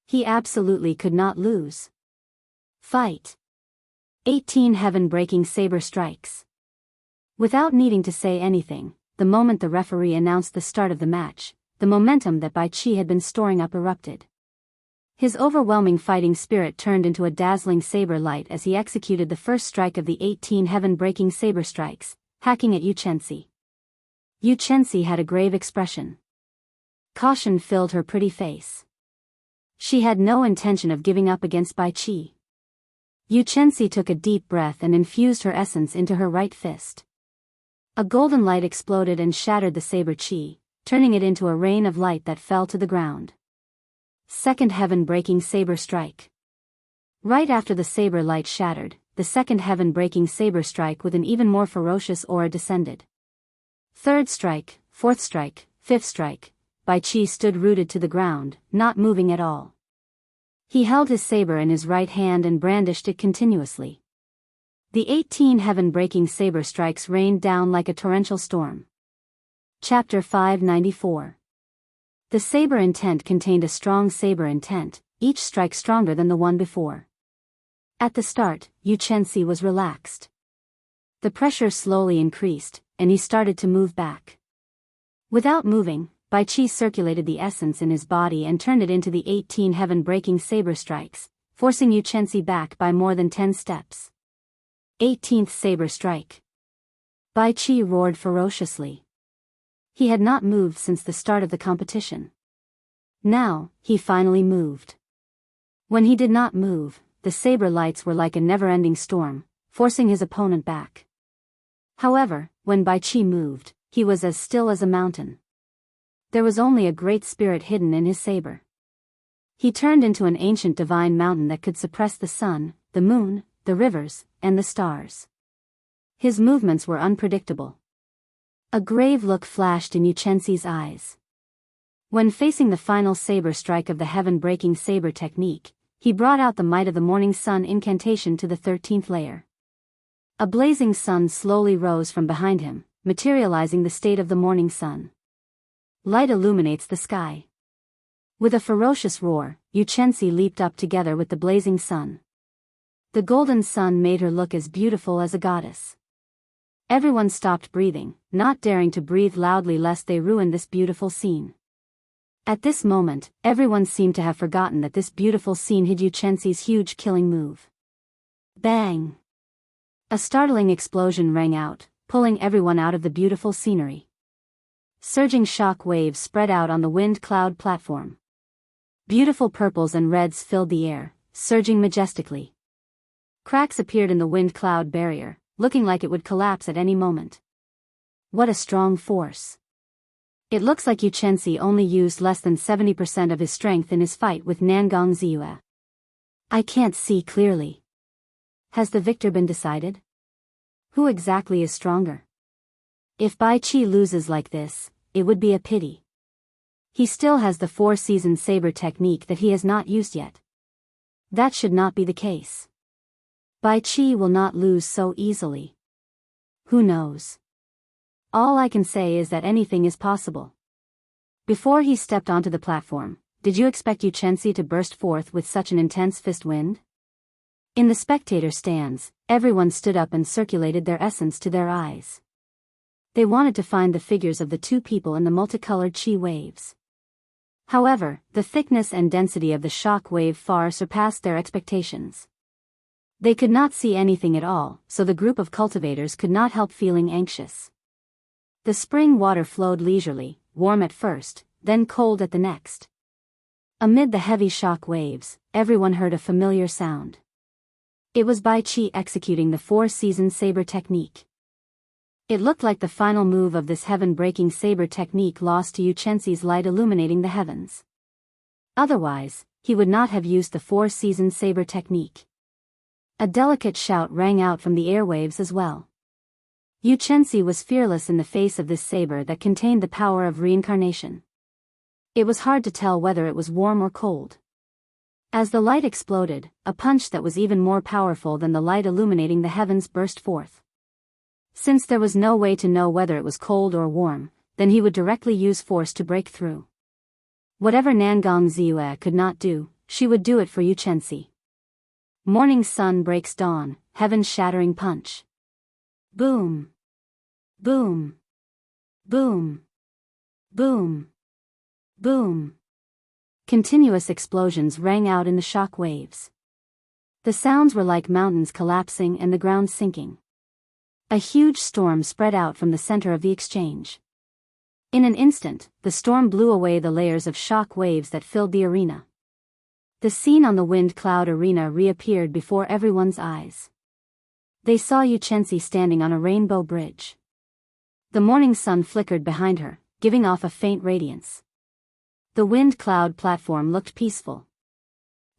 He absolutely could not lose. Fight. 18 heaven-breaking saber strikes. Without needing to say anything, the moment the referee announced the start of the match, the momentum that Baiqi had been storing up erupted. His overwhelming fighting spirit turned into a dazzling saber light as he executed the first strike of the 18 heaven-breaking saber strikes, hacking at Yuchensi. Yuchensi had a grave expression. Caution filled her pretty face. She had no intention of giving up against Baiqi. Yuchensi took a deep breath and infused her essence into her right fist. A golden light exploded and shattered the saber chi, turning it into a rain of light that fell to the ground. Second heaven-breaking saber strike. Right after the saber light shattered, the second heaven-breaking saber strike with an even more ferocious aura descended. Third strike, fourth strike, fifth strike. Baiqi stood rooted to the ground, not moving at all. He held his saber in his right hand and brandished it continuously. The 18 heaven-breaking saber strikes rained down like a torrential storm. Chapter 594. The saber intent contained a strong saber intent, each strike stronger than the one before. At the start, Yuchensi was relaxed. The pressure slowly increased, and he started to move back. Without moving, Baiqi circulated the essence in his body and turned it into the 18 heaven-breaking saber strikes, forcing Yuchensi back by more than 10 steps. 18th saber strike. Baiqi roared ferociously. He had not moved since the start of the competition. Now, he finally moved. When he did not move, the saber lights were like a never-ending storm, forcing his opponent back. However, when Baiqi moved, he was as still as a mountain. There was only a great spirit hidden in his saber. He turned into an ancient divine mountain that could suppress the sun, the moon, the rivers, and the stars. His movements were unpredictable. A grave look flashed in Yuchensi's eyes. When facing the final saber strike of the heaven-breaking saber technique, he brought out the might of the morning sun incantation to the 13th layer. A blazing sun slowly rose from behind him, materializing the state of the morning sun. Light illuminates the sky. With a ferocious roar, Yuchensi leaped up together with the blazing sun. The golden sun made her look as beautiful as a goddess. Everyone stopped breathing, not daring to breathe loudly lest they ruin this beautiful scene. At this moment, everyone seemed to have forgotten that this beautiful scene hid Yuchensi's huge killing move. Bang! A startling explosion rang out, pulling everyone out of the beautiful scenery. Surging shock waves spread out on the wind cloud platform. Beautiful purples and reds filled the air, surging majestically. Cracks appeared in the wind cloud barrier, looking like it would collapse at any moment. What a strong force. It looks like Yuchensi only used less than 70% of his strength in his fight with Nangong Ziyue. I can't see clearly. Has the victor been decided? Who exactly is stronger? If Baiqi loses like this, it would be a pity. He still has the 4-season saber technique that he has not used yet. That should not be the case. Baiqi will not lose so easily. Who knows? All I can say is that anything is possible. Before he stepped onto the platform, did you expect Yuchensi to burst forth with such an intense fist wind? In the spectator stands, everyone stood up and circulated their essence to their eyes. They wanted to find the figures of the two people in the multicolored chi waves. However, the thickness and density of the shock wave far surpassed their expectations. They could not see anything at all, so the group of cultivators could not help feeling anxious. The spring water flowed leisurely, warm at first, then cold at the next. Amid the heavy shock waves, everyone heard a familiar sound. It was Bai Qi executing the four-season saber technique. It looked like the final move of this heaven-breaking saber technique lost to Yu Chenxi's light illuminating the heavens. Otherwise, he would not have used the four-season saber technique. A delicate shout rang out from the airwaves as well. Yu Chenxi was fearless in the face of this saber that contained the power of reincarnation. It was hard to tell whether it was warm or cold. As the light exploded, a punch that was even more powerful than the light illuminating the heavens burst forth. Since there was no way to know whether it was cold or warm, then he would directly use force to break through. Whatever Nangong Ziyue could not do, she would do it for Yu Chenxi. Morning sun breaks dawn, heaven-shattering punch. Boom. Boom. Boom. Boom. Boom. Continuous explosions rang out in the shock waves. The sounds were like mountains collapsing and the ground sinking. A huge storm spread out from the center of the exchange. In an instant, the storm blew away the layers of shock waves that filled the arena. The scene on the wind cloud arena reappeared before everyone's eyes. They saw Yu Chenxi standing on a rainbow bridge. The morning sun flickered behind her, giving off a faint radiance. The wind cloud platform looked peaceful.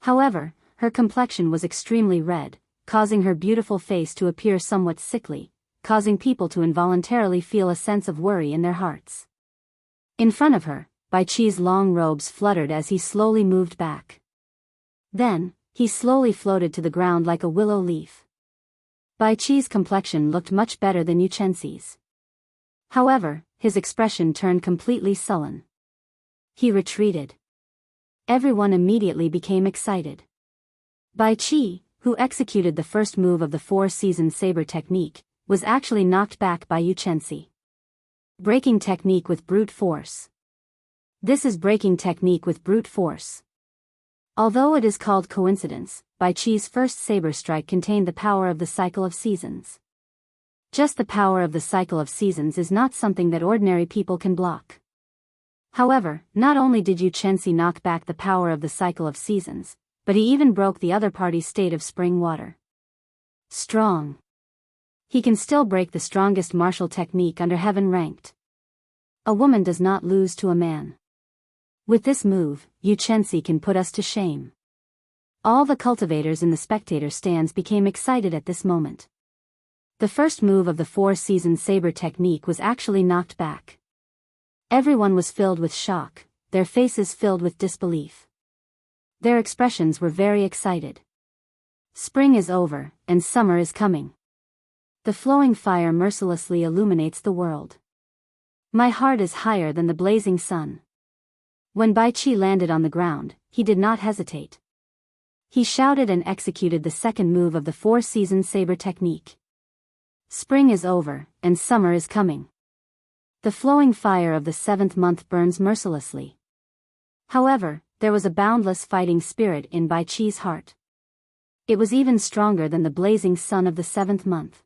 However, her complexion was extremely red, causing her beautiful face to appear somewhat sickly, causing people to involuntarily feel a sense of worry in their hearts. In front of her, Bai Qi's long robes fluttered as he slowly moved back. Then, he slowly floated to the ground like a willow leaf. Bai Qi's complexion looked much better than Yu Chenxi's. However, his expression turned completely sullen. He retreated. Everyone immediately became excited. Bai Qi, who executed the first move of the four-season saber technique, was actually knocked back by Yu Chenxi. Breaking technique with brute force. This is breaking technique with brute force. Although it is called coincidence, Bai Qi's first saber strike contained the power of the cycle of seasons. Just the power of the cycle of seasons is not something that ordinary people can block. However, not only did Yu Chenxi knock back the power of the cycle of seasons, but he even broke the other party's state of spring water. Strong. He can still break the strongest martial technique under heaven ranked. A woman does not lose to a man. With this move, Yu Chenxi can put us to shame. All the cultivators in the spectator stands became excited at this moment. The first move of the four-season saber technique was actually knocked back. Everyone was filled with shock, their faces filled with disbelief. Their expressions were very excited. Spring is over, and summer is coming. The flowing fire mercilessly illuminates the world. My heart is higher than the blazing sun. When Bai Qi landed on the ground, he did not hesitate. He shouted and executed the second move of the four-season saber technique. Spring is over, and summer is coming. The flowing fire of the seventh month burns mercilessly. However, there was a boundless fighting spirit in Bai Qi's heart. It was even stronger than the blazing sun of the seventh month.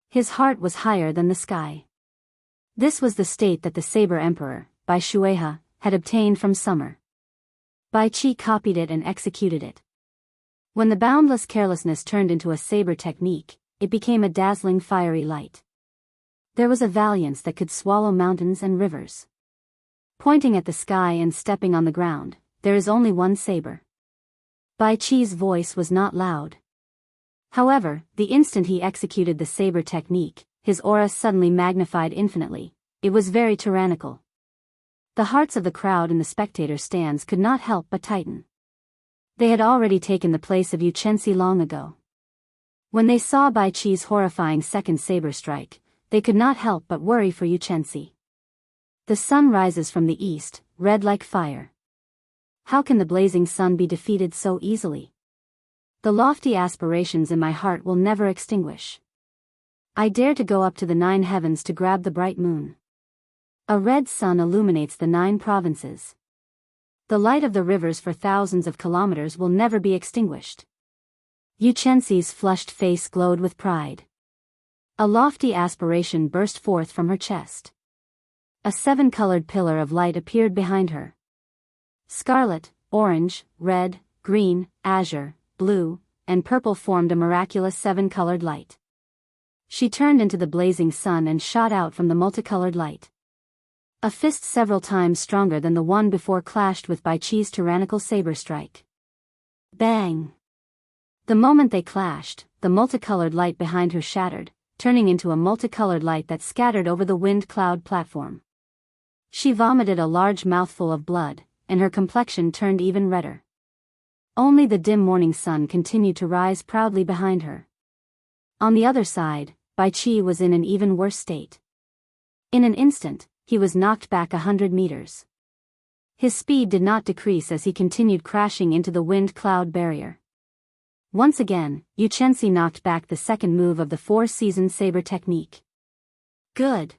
His heart was higher than the sky. This was the state that the Saber Emperor, Bai Shueha, had obtained from summer. Bai Qi copied it and executed it. When the boundless carelessness turned into a saber technique, it became a dazzling fiery light. There was a valiance that could swallow mountains and rivers. Pointing at the sky and stepping on the ground, there is only one saber. Bai Qi's voice was not loud. However, the instant he executed the saber technique, his aura suddenly magnified infinitely. It was very tyrannical. The hearts of the crowd in the spectator stands could not help but tighten. They had already taken the place of Yu Chenxi long ago. When they saw Bai Qi's horrifying second saber strike, they could not help but worry for Yu Chenxi. The sun rises from the east, red like fire. How can the blazing sun be defeated so easily? The lofty aspirations in my heart will never extinguish. I dare to go up to the 9 heavens to grab the bright moon. A red sun illuminates the 9 provinces. The light of the rivers for thousands of kilometers will never be extinguished. Yu Chenxi's flushed face glowed with pride. A lofty aspiration burst forth from her chest. A 7-colored pillar of light appeared behind her. Scarlet, orange, red, green, azure, blue, and purple formed a miraculous seven-colored light. She turned into the blazing sun and shot out from the multicolored light. A fist several times stronger than the one before clashed with Baiqi's tyrannical saber strike. Bang! The moment they clashed, the multicolored light behind her shattered, turning into a multicolored light that scattered over the wind cloud platform. She vomited a large mouthful of blood, and her complexion turned even redder. Only the dim morning sun continued to rise proudly behind her. On the other side, Baiqi was in an even worse state. In an instant, he was knocked back 100 meters. His speed did not decrease as he continued crashing into the wind cloud barrier. Once again, Wuxia knocked back the second move of the four-season saber technique. Good.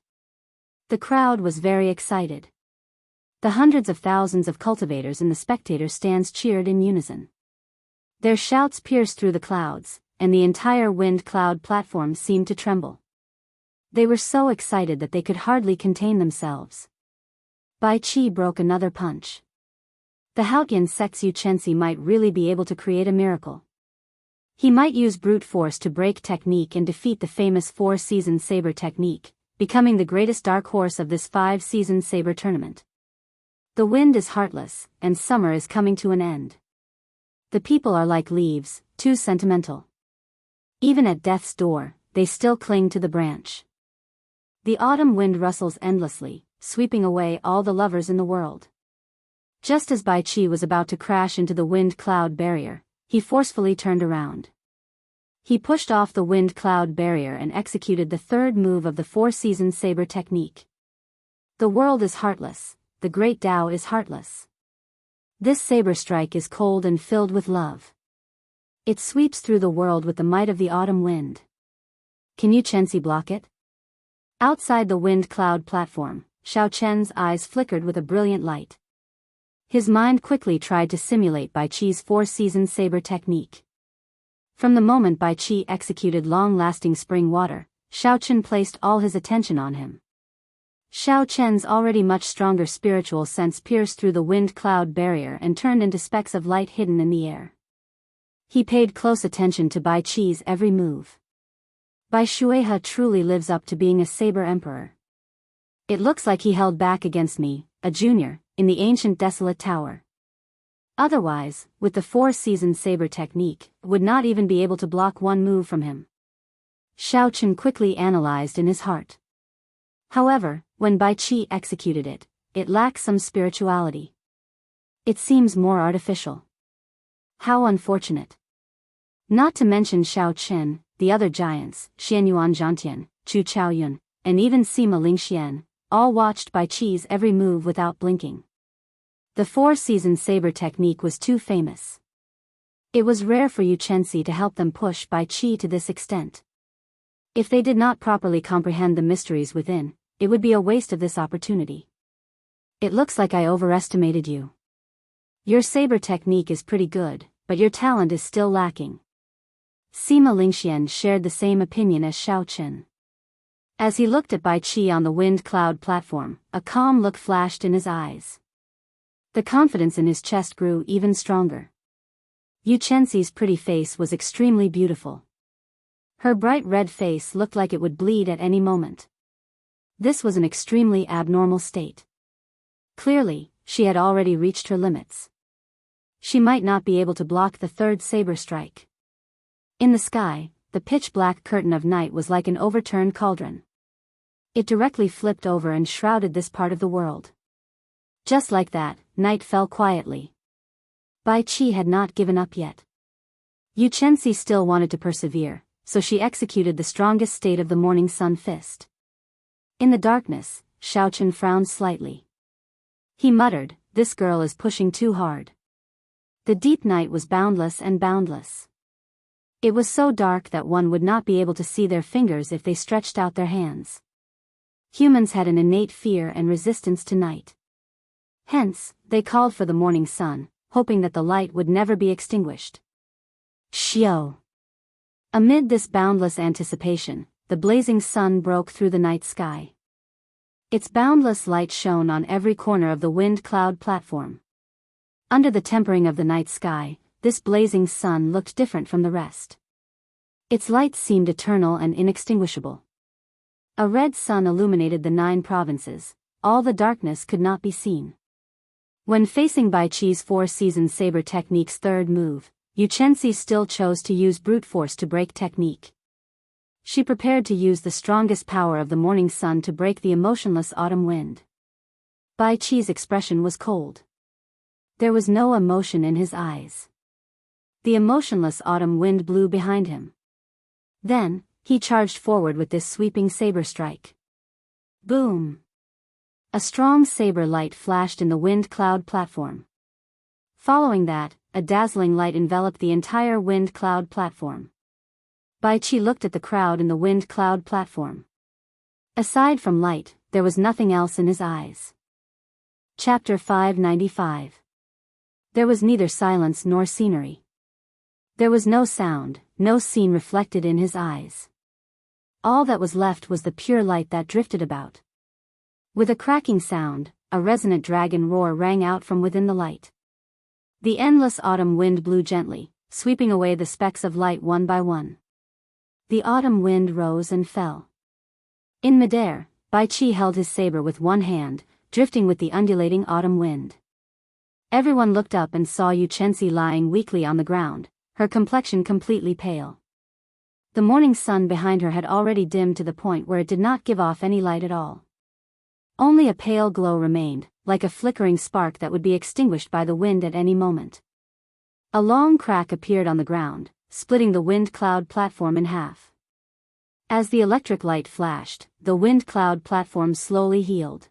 The crowd was very excited. The hundreds of thousands of cultivators in the spectator stands cheered in unison. Their shouts pierced through the clouds, and the entire wind cloud platform seemed to tremble. They were so excited that they could hardly contain themselves. Baiqi broke another punch. The Haotian sect's Wuxia might really be able to create a miracle. He might use brute force to break technique and defeat the famous four-season saber technique, becoming the greatest dark horse of this five-season saber tournament. The wind is heartless, and summer is coming to an end. The people are like leaves, too sentimental. Even at death's door, they still cling to the branch. The autumn wind rustles endlessly, sweeping away all the lovers in the world. Just as Baiqi was about to crash into the wind cloud barrier, he forcefully turned around. He pushed off the wind cloud barrier and executed the third move of the four-season saber technique. The world is heartless, the great Tao is heartless. This saber strike is cold and filled with love. It sweeps through the world with the might of the autumn wind. Can Wuxia block it? Outside the wind cloud platform, Xiao Chen's eyes flickered with a brilliant light. His mind quickly tried to simulate Baiqi's four-season saber technique. From the moment Baiqi executed long-lasting spring water, Xiao Chen placed all his attention on him. Xiao Chen's already much stronger spiritual sense pierced through the wind cloud barrier and turned into specks of light hidden in the air. He paid close attention to Baiqi's every move. Bai Shuehe truly lives up to being a saber emperor. It looks like he held back against me, a junior, in the ancient desolate tower. Otherwise, with the four-season saber technique, would not even be able to block one move from him. Xiao Chen quickly analyzed in his heart. However, when Baiqi executed it, it lacks some spirituality. It seems more artificial. How unfortunate. Not to mention Xiao Chen, the other giants, Xianyuan Zhantian, Chu Chaoyun, and even Sima Lingxian, all watched Baiqi's every move without blinking. The four-season saber technique was too famous. It was rare for Wuxia to help them push Baiqi to this extent. If they did not properly comprehend the mysteries within, it would be a waste of this opportunity. It looks like I overestimated you. Your saber technique is pretty good, but your talent is still lacking. Sima Lingxian shared the same opinion as Xiao Chen. As he looked at Baiqi on the wind cloud platform, a calm look flashed in his eyes. The confidence in his chest grew even stronger. Wuxia's pretty face was extremely beautiful. Her bright red face looked like it would bleed at any moment. This was an extremely abnormal state. Clearly, she had already reached her limits. She might not be able to block the third saber strike. In the sky, the pitch-black curtain of night was like an overturned cauldron. It directly flipped over and shrouded this part of the world. Just like that, night fell quietly. Baiqi had not given up yet. Wuxia still wanted to persevere, so she executed the strongest state of the morning sun fist. In the darkness, Xiao Chen frowned slightly. He muttered, "This girl is pushing too hard." The deep night was boundless and boundless. It was so dark that one would not be able to see their fingers if they stretched out their hands. Humans had an innate fear and resistance to night. Hence, they called for the morning sun, hoping that the light would never be extinguished. Xiao. Amid this boundless anticipation, the blazing sun broke through the night sky. Its boundless light shone on every corner of the wind cloud platform. Under the tempering of the night sky, this blazing sun looked different from the rest. Its light seemed eternal and inextinguishable. A red sun illuminated the 9 provinces, all the darkness could not be seen. When facing Bai Qi's 4-season saber technique's third move, Yu Chenxi still chose to use brute force to break technique. She prepared to use the strongest power of the morning sun to break the emotionless autumn wind. Bai Qi's expression was cold. There was no emotion in his eyes. The emotionless autumn wind blew behind him. Then, he charged forward with this sweeping saber strike. Boom! A strong saber light flashed in the wind cloud platform. Following that, a dazzling light enveloped the entire wind cloud platform. Bai Qi looked at the crowd in the wind cloud platform. Aside from light, there was nothing else in his eyes. Chapter 595. There was neither silence nor scenery. There was no sound, no scene reflected in his eyes. All that was left was the pure light that drifted about. With a cracking sound, a resonant dragon roar rang out from within the light. The endless autumn wind blew gently, sweeping away the specks of light one by one. The autumn wind rose and fell. In midair, Bai Qi held his saber with one hand, drifting with the undulating autumn wind. Everyone looked up and saw Yu Chenxi lying weakly on the ground, her complexion completely pale. The morning sun behind her had already dimmed to the point where it did not give off any light at all. Only a pale glow remained, like a flickering spark that would be extinguished by the wind at any moment. A long crack appeared on the ground, splitting the wind cloud platform in half. As the electric light flashed, the wind cloud platform slowly healed.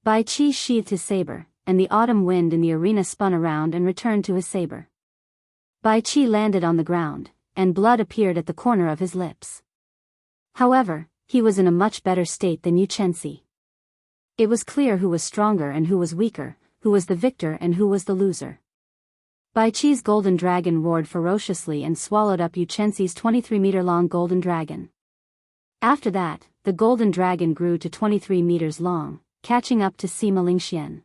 Bai Qi sheathed his saber, and the autumn wind in the arena spun around and returned to his saber. Bai Qi landed on the ground, and blood appeared at the corner of his lips. However, he was in a much better state than Yu Chenxi. It was clear who was stronger and who was weaker, who was the victor and who was the loser. Bai Qi's golden dragon roared ferociously and swallowed up Yu Chenxi's 23-meter-long golden dragon. After that, the golden dragon grew to 23 meters long, catching up to Sima Lingxian.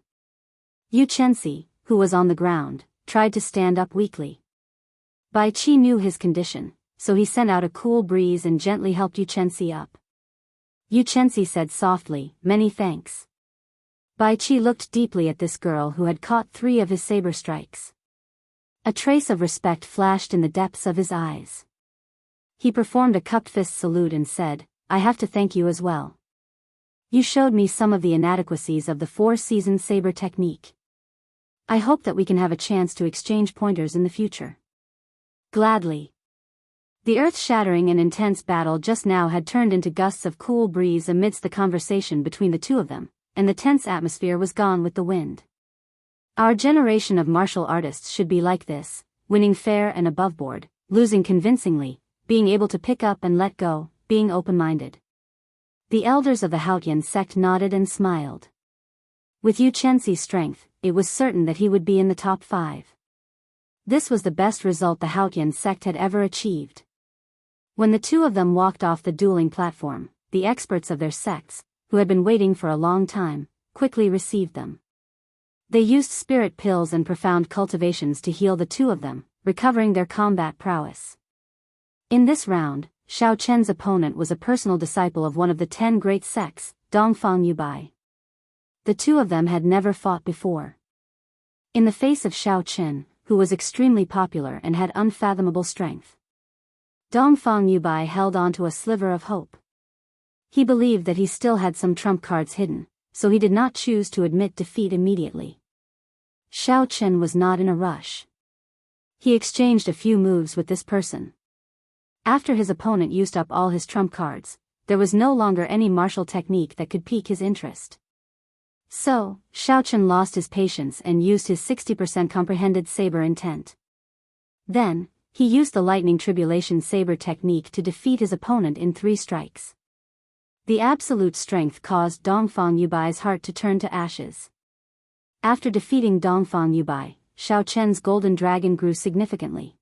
Yu Chenxi, who was on the ground, tried to stand up weakly. Bai Qi knew his condition, so he sent out a cool breeze and gently helped Yu Chenxi up. Yu Chenxi said softly, "Many thanks." Bai Qi looked deeply at this girl who had caught 3 of his saber strikes. A trace of respect flashed in the depths of his eyes. He performed a cupped fist salute and said, "I have to thank you as well. You showed me some of the inadequacies of the 4-season saber technique. I hope that we can have a chance to exchange pointers in the future." Gladly. The earth-shattering and intense battle just now had turned into gusts of cool breeze amidst the conversation between the two of them, and the tense atmosphere was gone with the wind. Our generation of martial artists should be like this, winning fair and above board, losing convincingly, being able to pick up and let go, being open-minded. The elders of the Haotian sect nodded and smiled. With Yu Chenxi's strength, it was certain that he would be in the top 5. This was the best result the Haotian sect had ever achieved. When the two of them walked off the dueling platform, the experts of their sects, who had been waiting for a long time, quickly received them. They used spirit pills and profound cultivations to heal the two of them, recovering their combat prowess. In this round, Xiao Chen's opponent was a personal disciple of one of the 10 great sects, Dongfang Yubai. The two of them had never fought before. In the face of Xiao Chen, who was extremely popular and had unfathomable strength, Dongfang Yubai held on to a sliver of hope. He believed that he still had some trump cards hidden, so he did not choose to admit defeat immediately. Xiao Chen was not in a rush. He exchanged a few moves with this person. After his opponent used up all his trump cards, there was no longer any martial technique that could pique his interest. So, Xiao Chen lost his patience and used his 60% comprehended saber intent. Then, he used the lightning tribulation saber technique to defeat his opponent in 3 strikes. The absolute strength caused Dongfang Yubai's heart to turn to ashes. After defeating Dongfang Yubai, Xiao Chen's golden dragon grew significantly.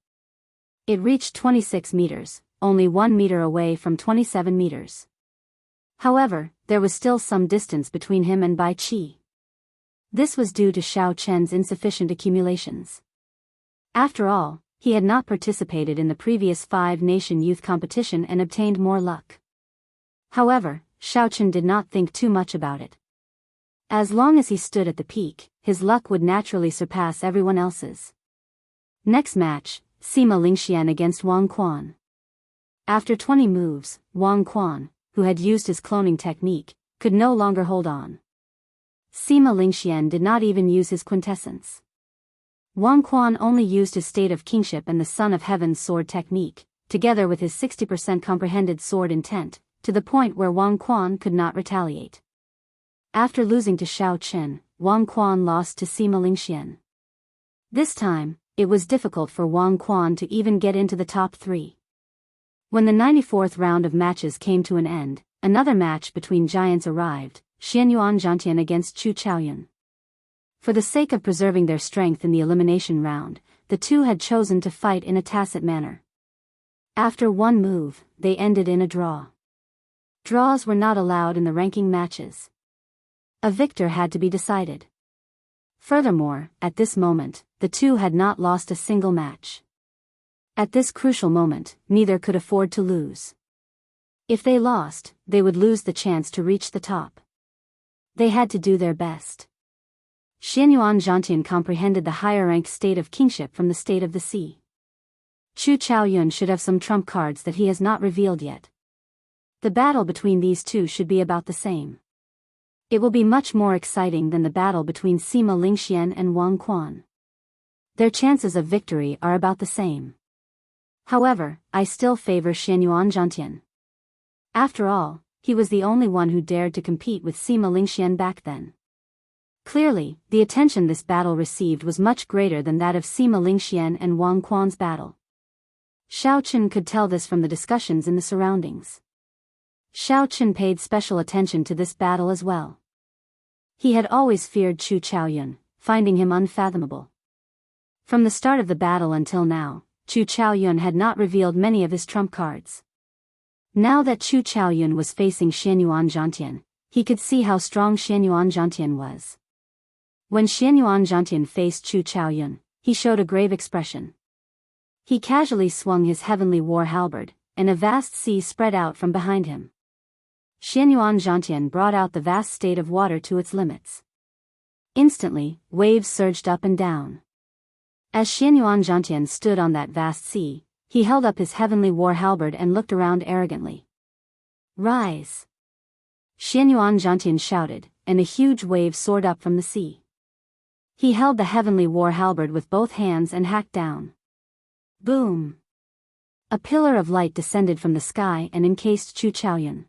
It reached 26 meters, only 1 meter away from 27 meters. However, there was still some distance between him and Bai Qi. This was due to Xiao Chen's insufficient accumulations. After all, he had not participated in the previous 5-nation youth competition and obtained more luck. However, Xiaochen did not think too much about it. As long as he stood at the peak, his luck would naturally surpass everyone else's. Next match, Sima Lingxian against Wang Quan. After 20 moves, Wang Quan, who had used his cloning technique, could no longer hold on. Sima Lingxian did not even use his quintessence. Wang Quan only used his state of kingship and the Son of Heaven's sword technique, together with his 60% comprehended sword intent, to the point where Wang Quan could not retaliate. After losing to Xiaochen, Wang Quan lost to Sima Lingxian. This time, it was difficult for Wang Quan to even get into the top 3. When the 94th round of matches came to an end, another match between giants arrived, Xianyuan Zhantian against Chu Chaoyun. For the sake of preserving their strength in the elimination round, the two had chosen to fight in a tacit manner. After one move, they ended in a draw. Draws were not allowed in the ranking matches. A victor had to be decided. Furthermore, at this moment, the two had not lost a single match. At this crucial moment, neither could afford to lose. If they lost, they would lose the chance to reach the top. They had to do their best. Xianyuan Zhantian comprehended the higher-ranked state of kingship from the state of the sea. Chu Chaoyun should have some trump cards that he has not revealed yet. The battle between these two should be about the same. It will be much more exciting than the battle between Sima Lingxian and Wang Quan. Their chances of victory are about the same. However, I still favor Xianyuan Zhantian. After all, he was the only one who dared to compete with Sima Lingxian back then. Clearly, the attention this battle received was much greater than that of Sima Lingxian and Wang Quan's battle. Xiaochen could tell this from the discussions in the surroundings. Xiaochen paid special attention to this battle as well. He had always feared Chu Chaoyun, finding him unfathomable. From the start of the battle until now, Chu Chaoyun had not revealed many of his trump cards. Now that Chu Chaoyun was facing Xianyuan Zhantian, he could see how strong Xianyuan Zhantian was. When Xianyuan Zhantian faced Chu Chaoyun, he showed a grave expression. He casually swung his heavenly war halberd, and a vast sea spread out from behind him. Xianyuan Zhantian brought out the vast state of water to its limits. Instantly, waves surged up and down. As Xianyuan Zhantian stood on that vast sea, he held up his heavenly war halberd and looked around arrogantly. "Rise!" Xianyuan Zhantian shouted, and a huge wave soared up from the sea. He held the heavenly war halberd with both hands and hacked down. Boom! A pillar of light descended from the sky and encased Chu Chaoyun.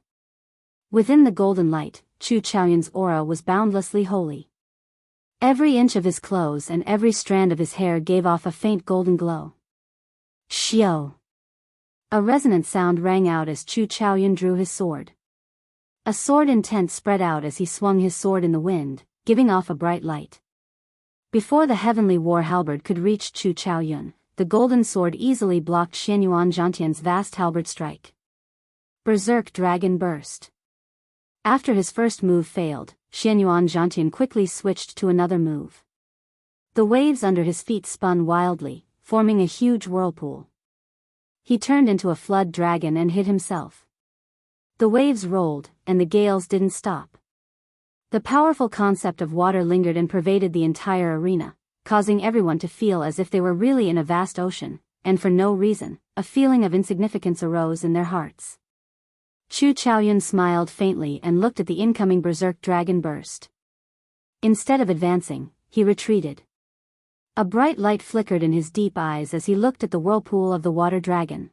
Within the golden light, Chu Chaoyun's aura was boundlessly holy. Every inch of his clothes and every strand of his hair gave off a faint golden glow. Xiao! A resonant sound rang out as Chu Chaoyun drew his sword. A sword intent spread out as he swung his sword in the wind, giving off a bright light. Before the heavenly war halberd could reach Chu Chaoyun, the golden sword easily blocked Xianyuan Zhantian's vast halberd strike. Berserk Dragon burst. After his first move failed, Xianyuan Zhantian quickly switched to another move. The waves under his feet spun wildly, forming a huge whirlpool. He turned into a flood dragon and hid himself. The waves rolled, and the gales didn't stop. The powerful concept of water lingered and pervaded the entire arena, causing everyone to feel as if they were really in a vast ocean, and for no reason, a feeling of insignificance arose in their hearts. Chu Chaoyun smiled faintly and looked at the incoming berserk dragon burst. Instead of advancing, he retreated. A bright light flickered in his deep eyes as he looked at the whirlpool of the water dragon.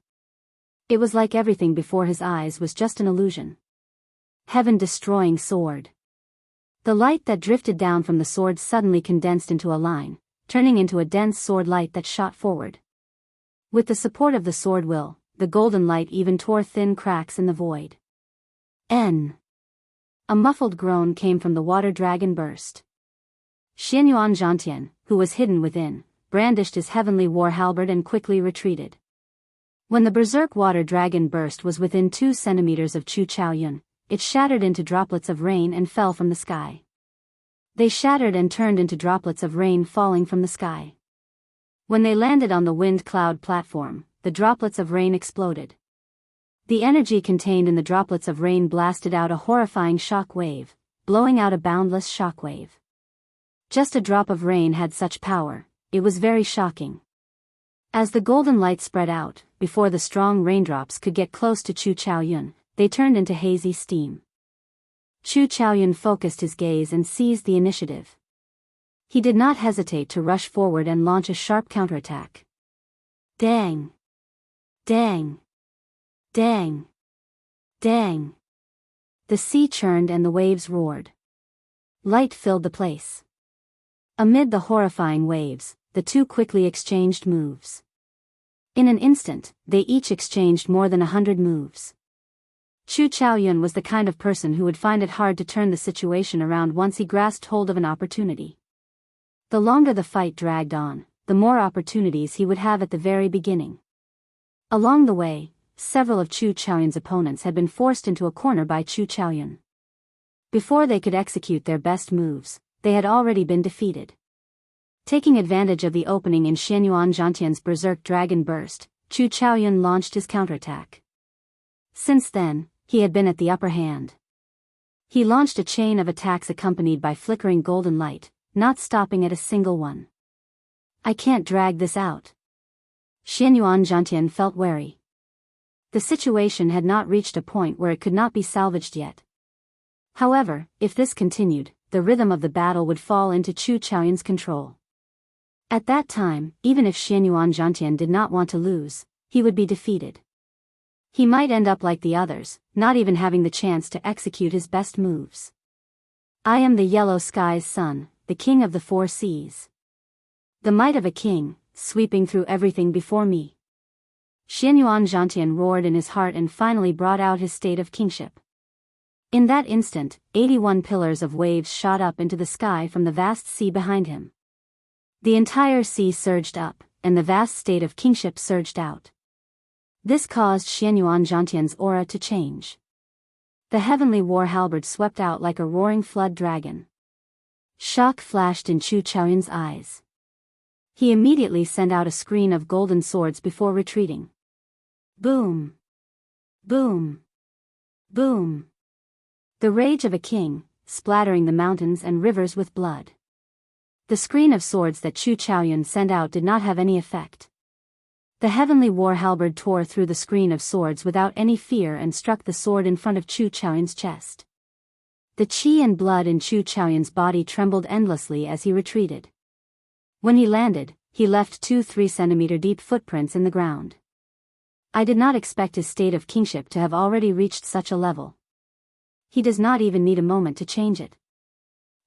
It was like everything before his eyes was just an illusion. Heaven-destroying sword. The light that drifted down from the sword suddenly condensed into a line, turning into a dense sword light that shot forward. With the support of the sword will, the golden light even tore thin cracks in the void. N. A muffled groan came from the water dragon burst. Xianyuan Zhantian, who was hidden within, brandished his heavenly war halberd and quickly retreated. When the berserk water dragon burst was within 2 centimeters of Chu Chaoyun, it shattered into droplets of rain and fell from the sky. They shattered and turned into droplets of rain falling from the sky. When they landed on the wind cloud platform, the droplets of rain exploded. The energy contained in the droplets of rain blasted out a horrifying shock wave, blowing out a boundless shock wave. Just a drop of rain had such power, it was very shocking. As the golden light spread out, before the strong raindrops could get close to Chu Chaoyun, they turned into hazy steam. Chu Chaoyun focused his gaze and seized the initiative. He did not hesitate to rush forward and launch a sharp counterattack. Dang! Dang! Dang! Dang! The sea churned and the waves roared. Light filled the place. Amid the horrifying waves, the two quickly exchanged moves. In an instant, they each exchanged more than 100 moves. Chu Chaoyun was the kind of person who would find it hard to turn the situation around once he grasped hold of an opportunity. The longer the fight dragged on, the more opportunities he would have at the very beginning. Along the way, several of Chu Chaoyun's opponents had been forced into a corner by Chu Chaoyun. Before they could execute their best moves, they had already been defeated. Taking advantage of the opening in Xianyuan Zhantian's berserk dragon burst, Chu Chaoyun launched his counterattack. Since then, he had been at the upper hand. He launched a chain of attacks accompanied by flickering golden light, not stopping at a single one. I can't drag this out. Xianyuan Zhantian felt wary. The situation had not reached a point where it could not be salvaged yet. However, if this continued, the rhythm of the battle would fall into Chu Chaoyun's control. At that time, even if Xianyuan Zhantian did not want to lose, he would be defeated. He might end up like the others, not even having the chance to execute his best moves. I am the yellow sky's son, the king of the four seas. The might of a king, sweeping through everything before me. Xianyuan Zhantian roared in his heart and finally brought out his state of kingship. In that instant, 81 pillars of waves shot up into the sky from the vast sea behind him. The entire sea surged up, and the vast state of kingship surged out. This caused Xianyuan Zhantian's aura to change. The heavenly war halberd swept out like a roaring flood dragon. Shock flashed in Chu Chaoyun's eyes. He immediately sent out a screen of golden swords before retreating. Boom! Boom! Boom! The rage of a king, splattering the mountains and rivers with blood. The screen of swords that Chu Chaoyun sent out did not have any effect. The heavenly war halberd tore through the screen of swords without any fear and struck the sword in front of Chu Chaoyun's chest. The qi and blood in Chu Chaoyun's body trembled endlessly as he retreated. When he landed, he left 2 3-centimeter deep footprints in the ground. I did not expect his state of kingship to have already reached such a level. He does not even need a moment to change it.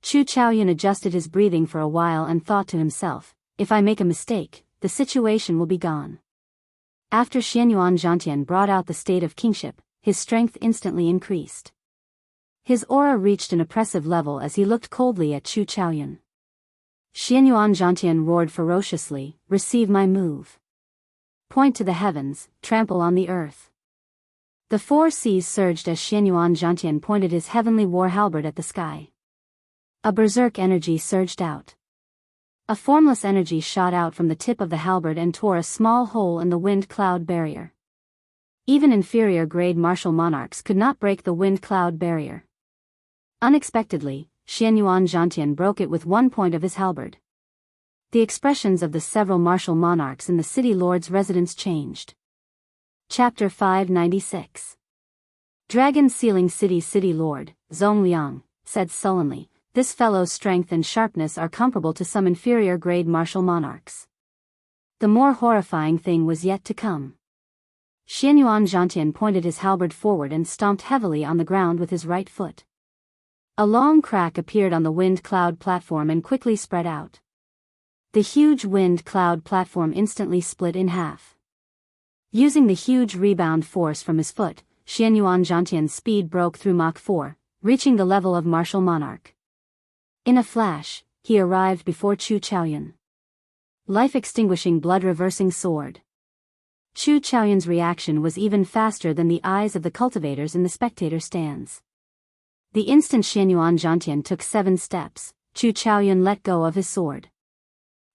Chu Chaoyun adjusted his breathing for a while and thought to himself, if I make a mistake, the situation will be gone. After Xianyuan Zhantian brought out the state of kingship, his strength instantly increased. His aura reached an oppressive level as he looked coldly at Chu Chaoyun. Xianyuan Zhantian roared ferociously, receive my move. Point to the heavens, trample on the earth. The 4 seas surged as Xianyuan Zhantian pointed his heavenly war halberd at the sky. A berserk energy surged out. A formless energy shot out from the tip of the halberd and tore a small hole in the wind cloud barrier. Even inferior grade martial monarchs could not break the wind cloud barrier. Unexpectedly, Xianyuan Zhantian broke it with one point of his halberd. The expressions of the several martial monarchs in the city lord's residence changed. Chapter 596. Dragon Sealing City Lord, Zongliang, said sullenly, this fellow's strength and sharpness are comparable to some inferior grade martial monarchs. The more horrifying thing was yet to come. Xianyuan Zhantian pointed his halberd forward and stomped heavily on the ground with his right foot. A long crack appeared on the wind cloud platform and quickly spread out. The huge wind cloud platform instantly split in half. Using the huge rebound force from his foot, Xianyuan Zhantian's speed broke through Mach 4, reaching the level of martial monarch. In a flash, he arrived before Chu Chaoyun. Life-extinguishing blood-reversing sword. Chu Chaoyun's reaction was even faster than the eyes of the cultivators in the spectator stands. The instant Xianyuan Zhantian took 7 steps, Chu Chaoyun let go of his sword.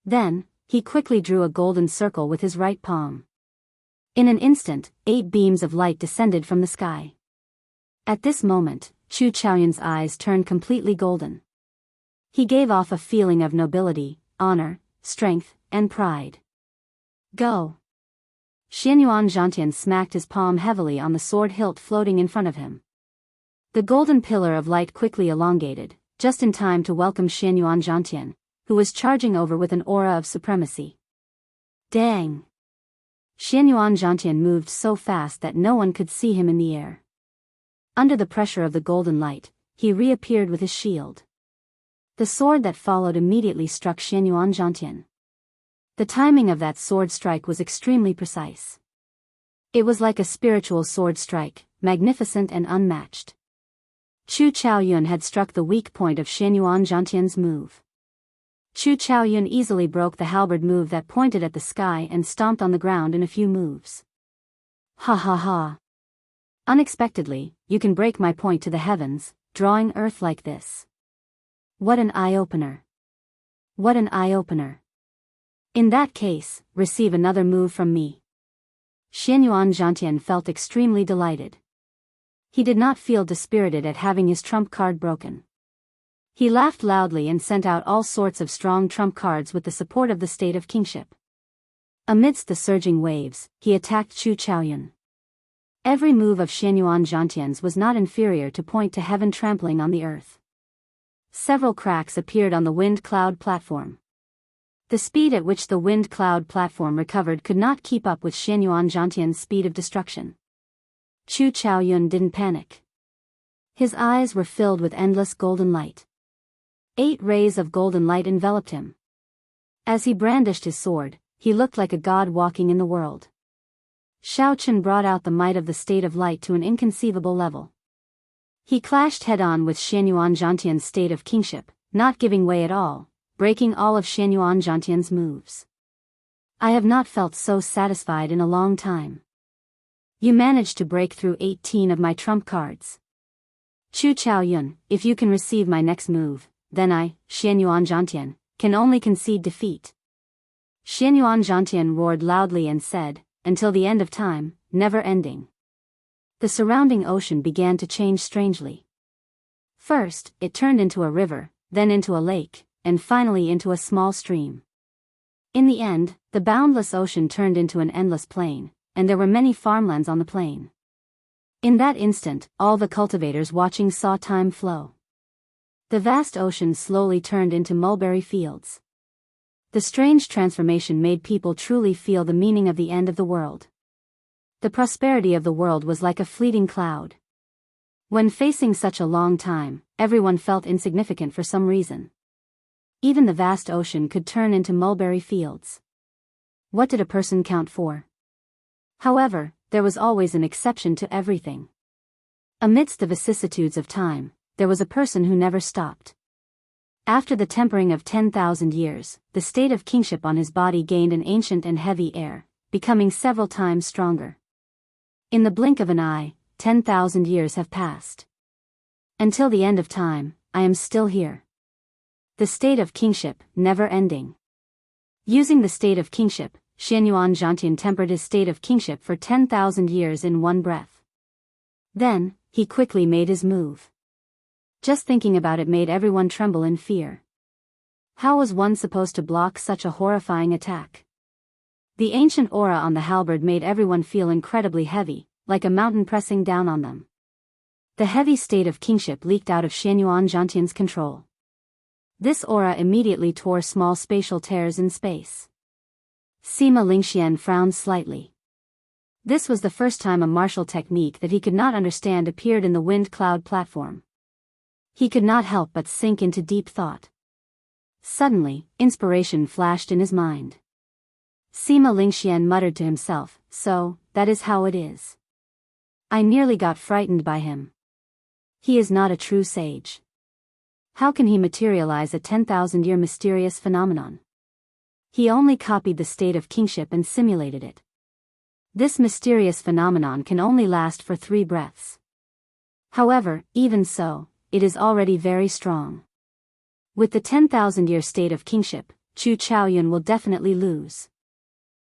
Then, he quickly drew a golden circle with his right palm. In an instant, 8 beams of light descended from the sky. At this moment, Chu Chaoyun's eyes turned completely golden. He gave off a feeling of nobility, honor, strength, and pride. Go! Xianyuan Zhantian smacked his palm heavily on the sword hilt floating in front of him. The golden pillar of light quickly elongated, just in time to welcome Xianyuan Zhantian, who was charging over with an aura of supremacy. Dang! Xianyuan Zhantian moved so fast that no one could see him in the air. Under the pressure of the golden light, he reappeared with his shield. The sword that followed immediately struck Xianyuan Zhantian. The timing of that sword strike was extremely precise. It was like a spiritual sword strike, magnificent and unmatched. Chu Chaoyun had struck the weak point of Xianyuan Zhantian's move. Chu Chaoyun easily broke the halberd move that pointed at the sky and stomped on the ground in a few moves. Ha ha ha. Unexpectedly, you can break my point to the heavens, drawing earth like this. What an eye-opener. What an eye-opener. In that case, receive another move from me. Xianyuan Zhantian felt extremely delighted. He did not feel dispirited at having his trump card broken. He laughed loudly and sent out all sorts of strong trump cards with the support of the state of kingship. Amidst the surging waves, he attacked Chu Chaoyun. Every move of Xianyuan Zhantian's was not inferior to point to heaven trampling on the earth. Several cracks appeared on the wind cloud platform. The speed at which the wind cloud platform recovered could not keep up with Xianyuan Zhantian's speed of destruction. Chu Chaoyun didn't panic. His eyes were filled with endless golden light. 8 rays of golden light enveloped him. As he brandished his sword, he looked like a god walking in the world. Shao Chen brought out the might of the state of light to an inconceivable level. He clashed head-on with Xianyuan Zhantian's state of kingship, not giving way at all, breaking all of Xianyuan Zhantian's moves. I have not felt so satisfied in a long time. You managed to break through 18 of my trump cards. Chu Chaoyun, if you can receive my next move, then I, Xianyuan Zhantian, can only concede defeat. Xianyuan Zhantian roared loudly and said, until the end of time, never ending. The surrounding ocean began to change strangely. First, it turned into a river, then into a lake, and finally into a small stream. In the end, the boundless ocean turned into an endless plain, and there were many farmlands on the plain. In that instant, all the cultivators watching saw time flow. The vast ocean slowly turned into mulberry fields. The strange transformation made people truly feel the meaning of the end of the world. The prosperity of the world was like a fleeting cloud. When facing such a long time, everyone felt insignificant for some reason. Even the vast ocean could turn into mulberry fields. What did a person count for? However, there was always an exception to everything. Amidst the vicissitudes of time, there was a person who never stopped. After the tempering of 10,000 years, the state of kingship on his body gained an ancient and heavy air, becoming several times stronger. In the blink of an eye, 10,000 years have passed. Until the end of time, I am still here. The state of kingship, never ending. Using the state of kingship, Xianyuan Zhantian tempered his state of kingship for 10,000 years in one breath. Then, he quickly made his move. Just thinking about it made everyone tremble in fear. How was one supposed to block such a horrifying attack? The ancient aura on the halberd made everyone feel incredibly heavy, like a mountain pressing down on them. The heavy state of kingship leaked out of Xianyuan Zhantian's control. This aura immediately tore small spatial tears in space. Sima Lingxian frowned slightly. This was the first time a martial technique that he could not understand appeared in the wind cloud platform. He could not help but sink into deep thought. Suddenly, inspiration flashed in his mind. Sima Lingxian muttered to himself, so, that is how it is. I nearly got frightened by him. He is not a true sage. How can he materialize a 10,000-year mysterious phenomenon? He only copied the state of kingship and simulated it. This mysterious phenomenon can only last for 3 breaths. However, even so, it is already very strong. With the 10,000-year state of kingship, Chu Chaoyun will definitely lose.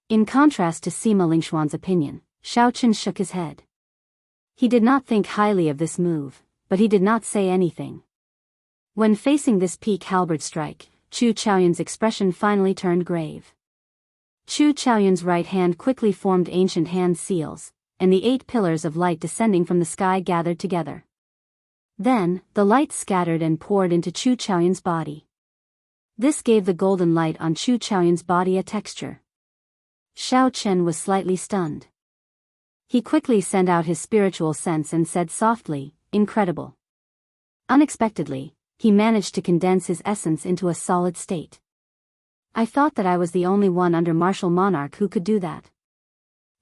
In contrast to Sima Lingxuan's opinion, Xiao Chen shook his head. He did not think highly of this move, but he did not say anything. When facing this peak halberd strike, Chu Chaoyun's expression finally turned grave. Chu Chaoyun's right hand quickly formed ancient hand seals, and the 8 pillars of light descending from the sky gathered together. Then, the light scattered and poured into Chu Chaoyun's body. This gave the golden light on Chu Chaoyun's body a texture. Xiao Chen was slightly stunned. He quickly sent out his spiritual sense and said softly, "Incredible." Unexpectedly, he managed to condense his essence into a solid state. I thought that I was the only one under martial monarch who could do that.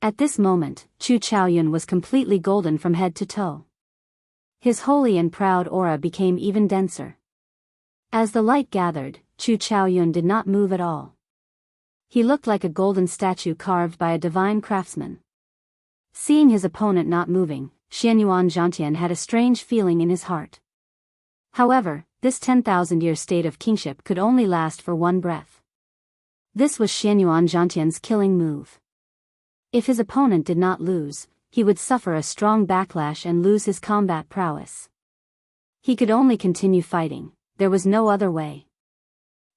At this moment, Chu Chaoyun was completely golden from head to toe. His holy and proud aura became even denser. As the light gathered, Chu Chaoyun did not move at all. He looked like a golden statue carved by a divine craftsman. Seeing his opponent not moving, Xianyuan Zhantian had a strange feeling in his heart. However, this 10,000-year state of kingship could only last for one breath. This was Xianyuan Zhantian's killing move. If his opponent did not lose, he would suffer a strong backlash and lose his combat prowess. He could only continue fighting, there was no other way.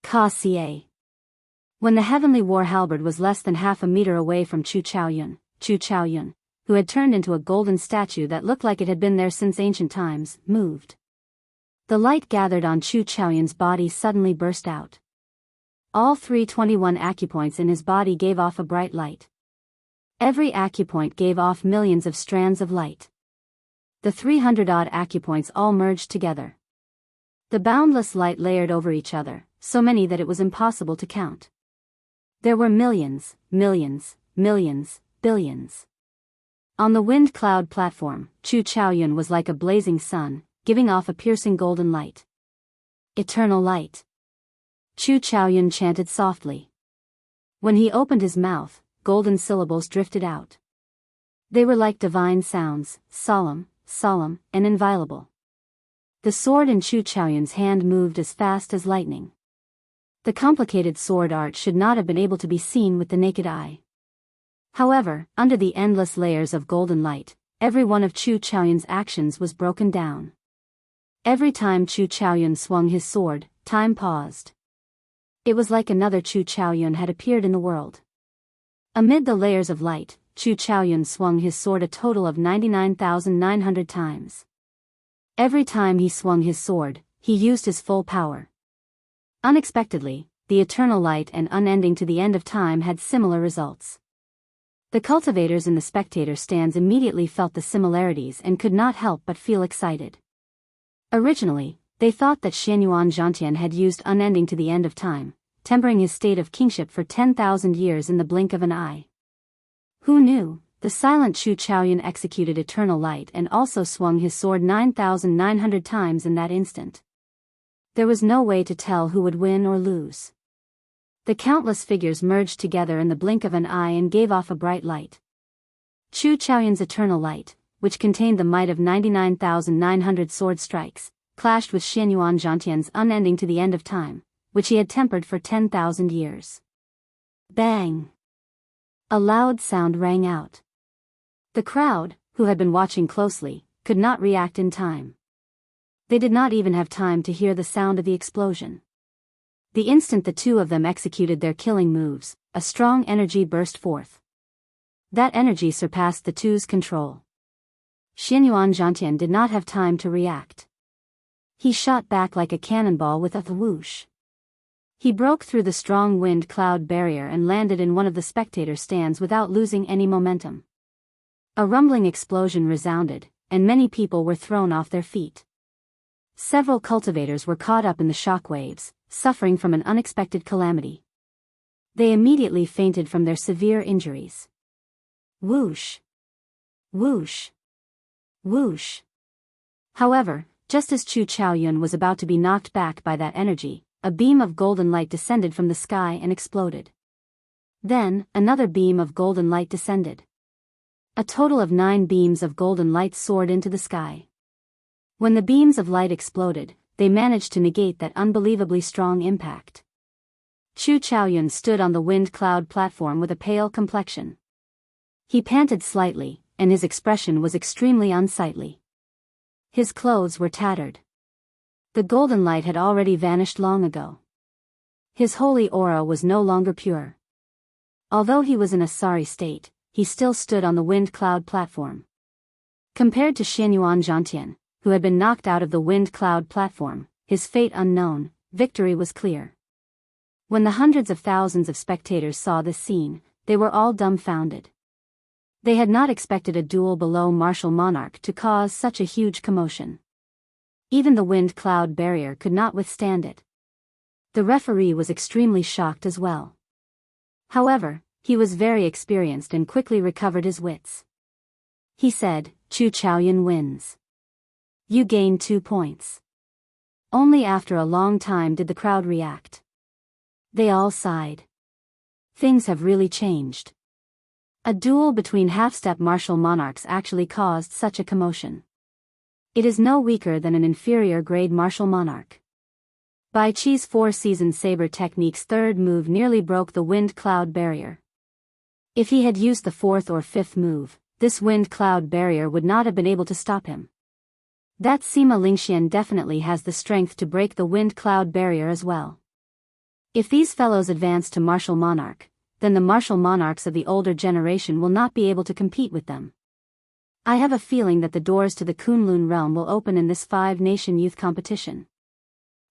Ka-ca. When the heavenly war halberd was less than half a meter away from Chu Chaoyun, who had turned into a golden statue that looked like it had been there since ancient times, moved. The light gathered on Chu Chaoyun's body suddenly burst out. All 321 acupoints in his body gave off a bright light. Every acupoint gave off millions of strands of light. The 300-odd acupoints all merged together. The boundless light layered over each other, so many that it was impossible to count. There were millions, millions, millions, billions. On the wind cloud platform, Chu Chaoyun was like a blazing sun, giving off a piercing golden light. Eternal light. Chu Chaoyun chanted softly. When he opened his mouth, golden syllables drifted out. They were like divine sounds, solemn, solemn, and inviolable. The sword in Chu Chaoyun's hand moved as fast as lightning. The complicated sword art should not have been able to be seen with the naked eye. However, under the endless layers of golden light, every one of Chu Chaoyun's actions was broken down. Every time Chu Chaoyun swung his sword, time paused. It was like another Chu Chaoyun had appeared in the world. Amid the layers of light, Chu Chaoyun swung his sword a total of 99,900 times. Every time he swung his sword, he used his full power. Unexpectedly, the eternal light and unending to the end of time had similar results. The cultivators in the spectator stands immediately felt the similarities and could not help but feel excited. Originally, they thought that Xianyuan Zhantian had used unending to the end of time, tempering his state of kingship for 10,000 years in the blink of an eye. Who knew, the silent Chu Chaoyun executed eternal light and also swung his sword 9,900 times in that instant. There was no way to tell who would win or lose. The countless figures merged together in the blink of an eye and gave off a bright light. Chu Chaoyun's eternal light, which contained the might of 99,900 sword strikes, clashed with Xianyuan Zhantian's unending to the end of time, which he had tempered for 10,000 years. Bang! A loud sound rang out. The crowd, who had been watching closely, could not react in time. They did not even have time to hear the sound of the explosion. The instant the two of them executed their killing moves, a strong energy burst forth. That energy surpassed the two's control. Xianyuan Zhantian did not have time to react. He shot back like a cannonball with a whoosh. He broke through the strong wind cloud barrier and landed in one of the spectator stands without losing any momentum. A rumbling explosion resounded, and many people were thrown off their feet. Several cultivators were caught up in the shock waves, suffering from an unexpected calamity. They immediately fainted from their severe injuries. Whoosh! Whoosh! Whoosh! However, just as Chu Chaoyun was about to be knocked back by that energy, a beam of golden light descended from the sky and exploded. Then, another beam of golden light descended. A total of 9 beams of golden light soared into the sky. When the beams of light exploded, they managed to negate that unbelievably strong impact. Chu Chaoyun stood on the wind cloud platform with a pale complexion. He panted slightly, and his expression was extremely unsightly. His clothes were tattered. The golden light had already vanished long ago. His holy aura was no longer pure. Although he was in a sorry state, he still stood on the wind cloud platform. Compared to Xianyuan Zhantian, who had been knocked out of the wind cloud platform, his fate unknown, victory was clear. When the hundreds of thousands of spectators saw this scene, they were all dumbfounded. They had not expected a duel below martial monarch to cause such a huge commotion. Even the wind cloud barrier could not withstand it. The referee was extremely shocked as well. However, he was very experienced and quickly recovered his wits. He said, "Chu Chaoyun wins. You gain 2 points." Only after a long time did the crowd react. They all sighed. Things have really changed. A duel between half-step martial monarchs actually caused such a commotion. It is no weaker than an inferior-grade martial monarch. Bai Qi's 4-season saber technique's third move nearly broke the wind cloud barrier. If he had used the 4th or 5th move, this wind cloud barrier would not have been able to stop him. That Sima Lingxian definitely has the strength to break the wind cloud barrier as well. If these fellows advance to martial monarch, then the martial monarchs of the older generation will not be able to compete with them. I have a feeling that the doors to the Kunlun realm will open in this 5-nation youth competition.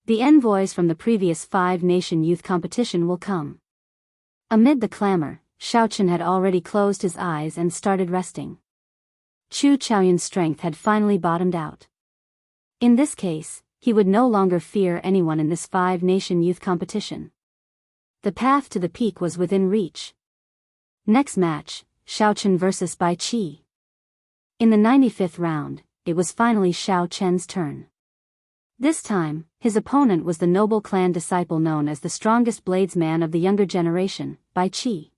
The envoys from the previous 5-nation youth competition will come. Amid the clamor, Shaochen had already closed his eyes and started resting. Chu Chaoyun's strength had finally bottomed out. In this case, he would no longer fear anyone in this 5-nation youth competition. The path to the peak was within reach. Next match, Shaochen vs Bai Qi. In the 95th round, it was finally Xiao Chen's turn. This time, his opponent was the noble clan disciple known as the strongest bladesman of the younger generation, Bai Qi.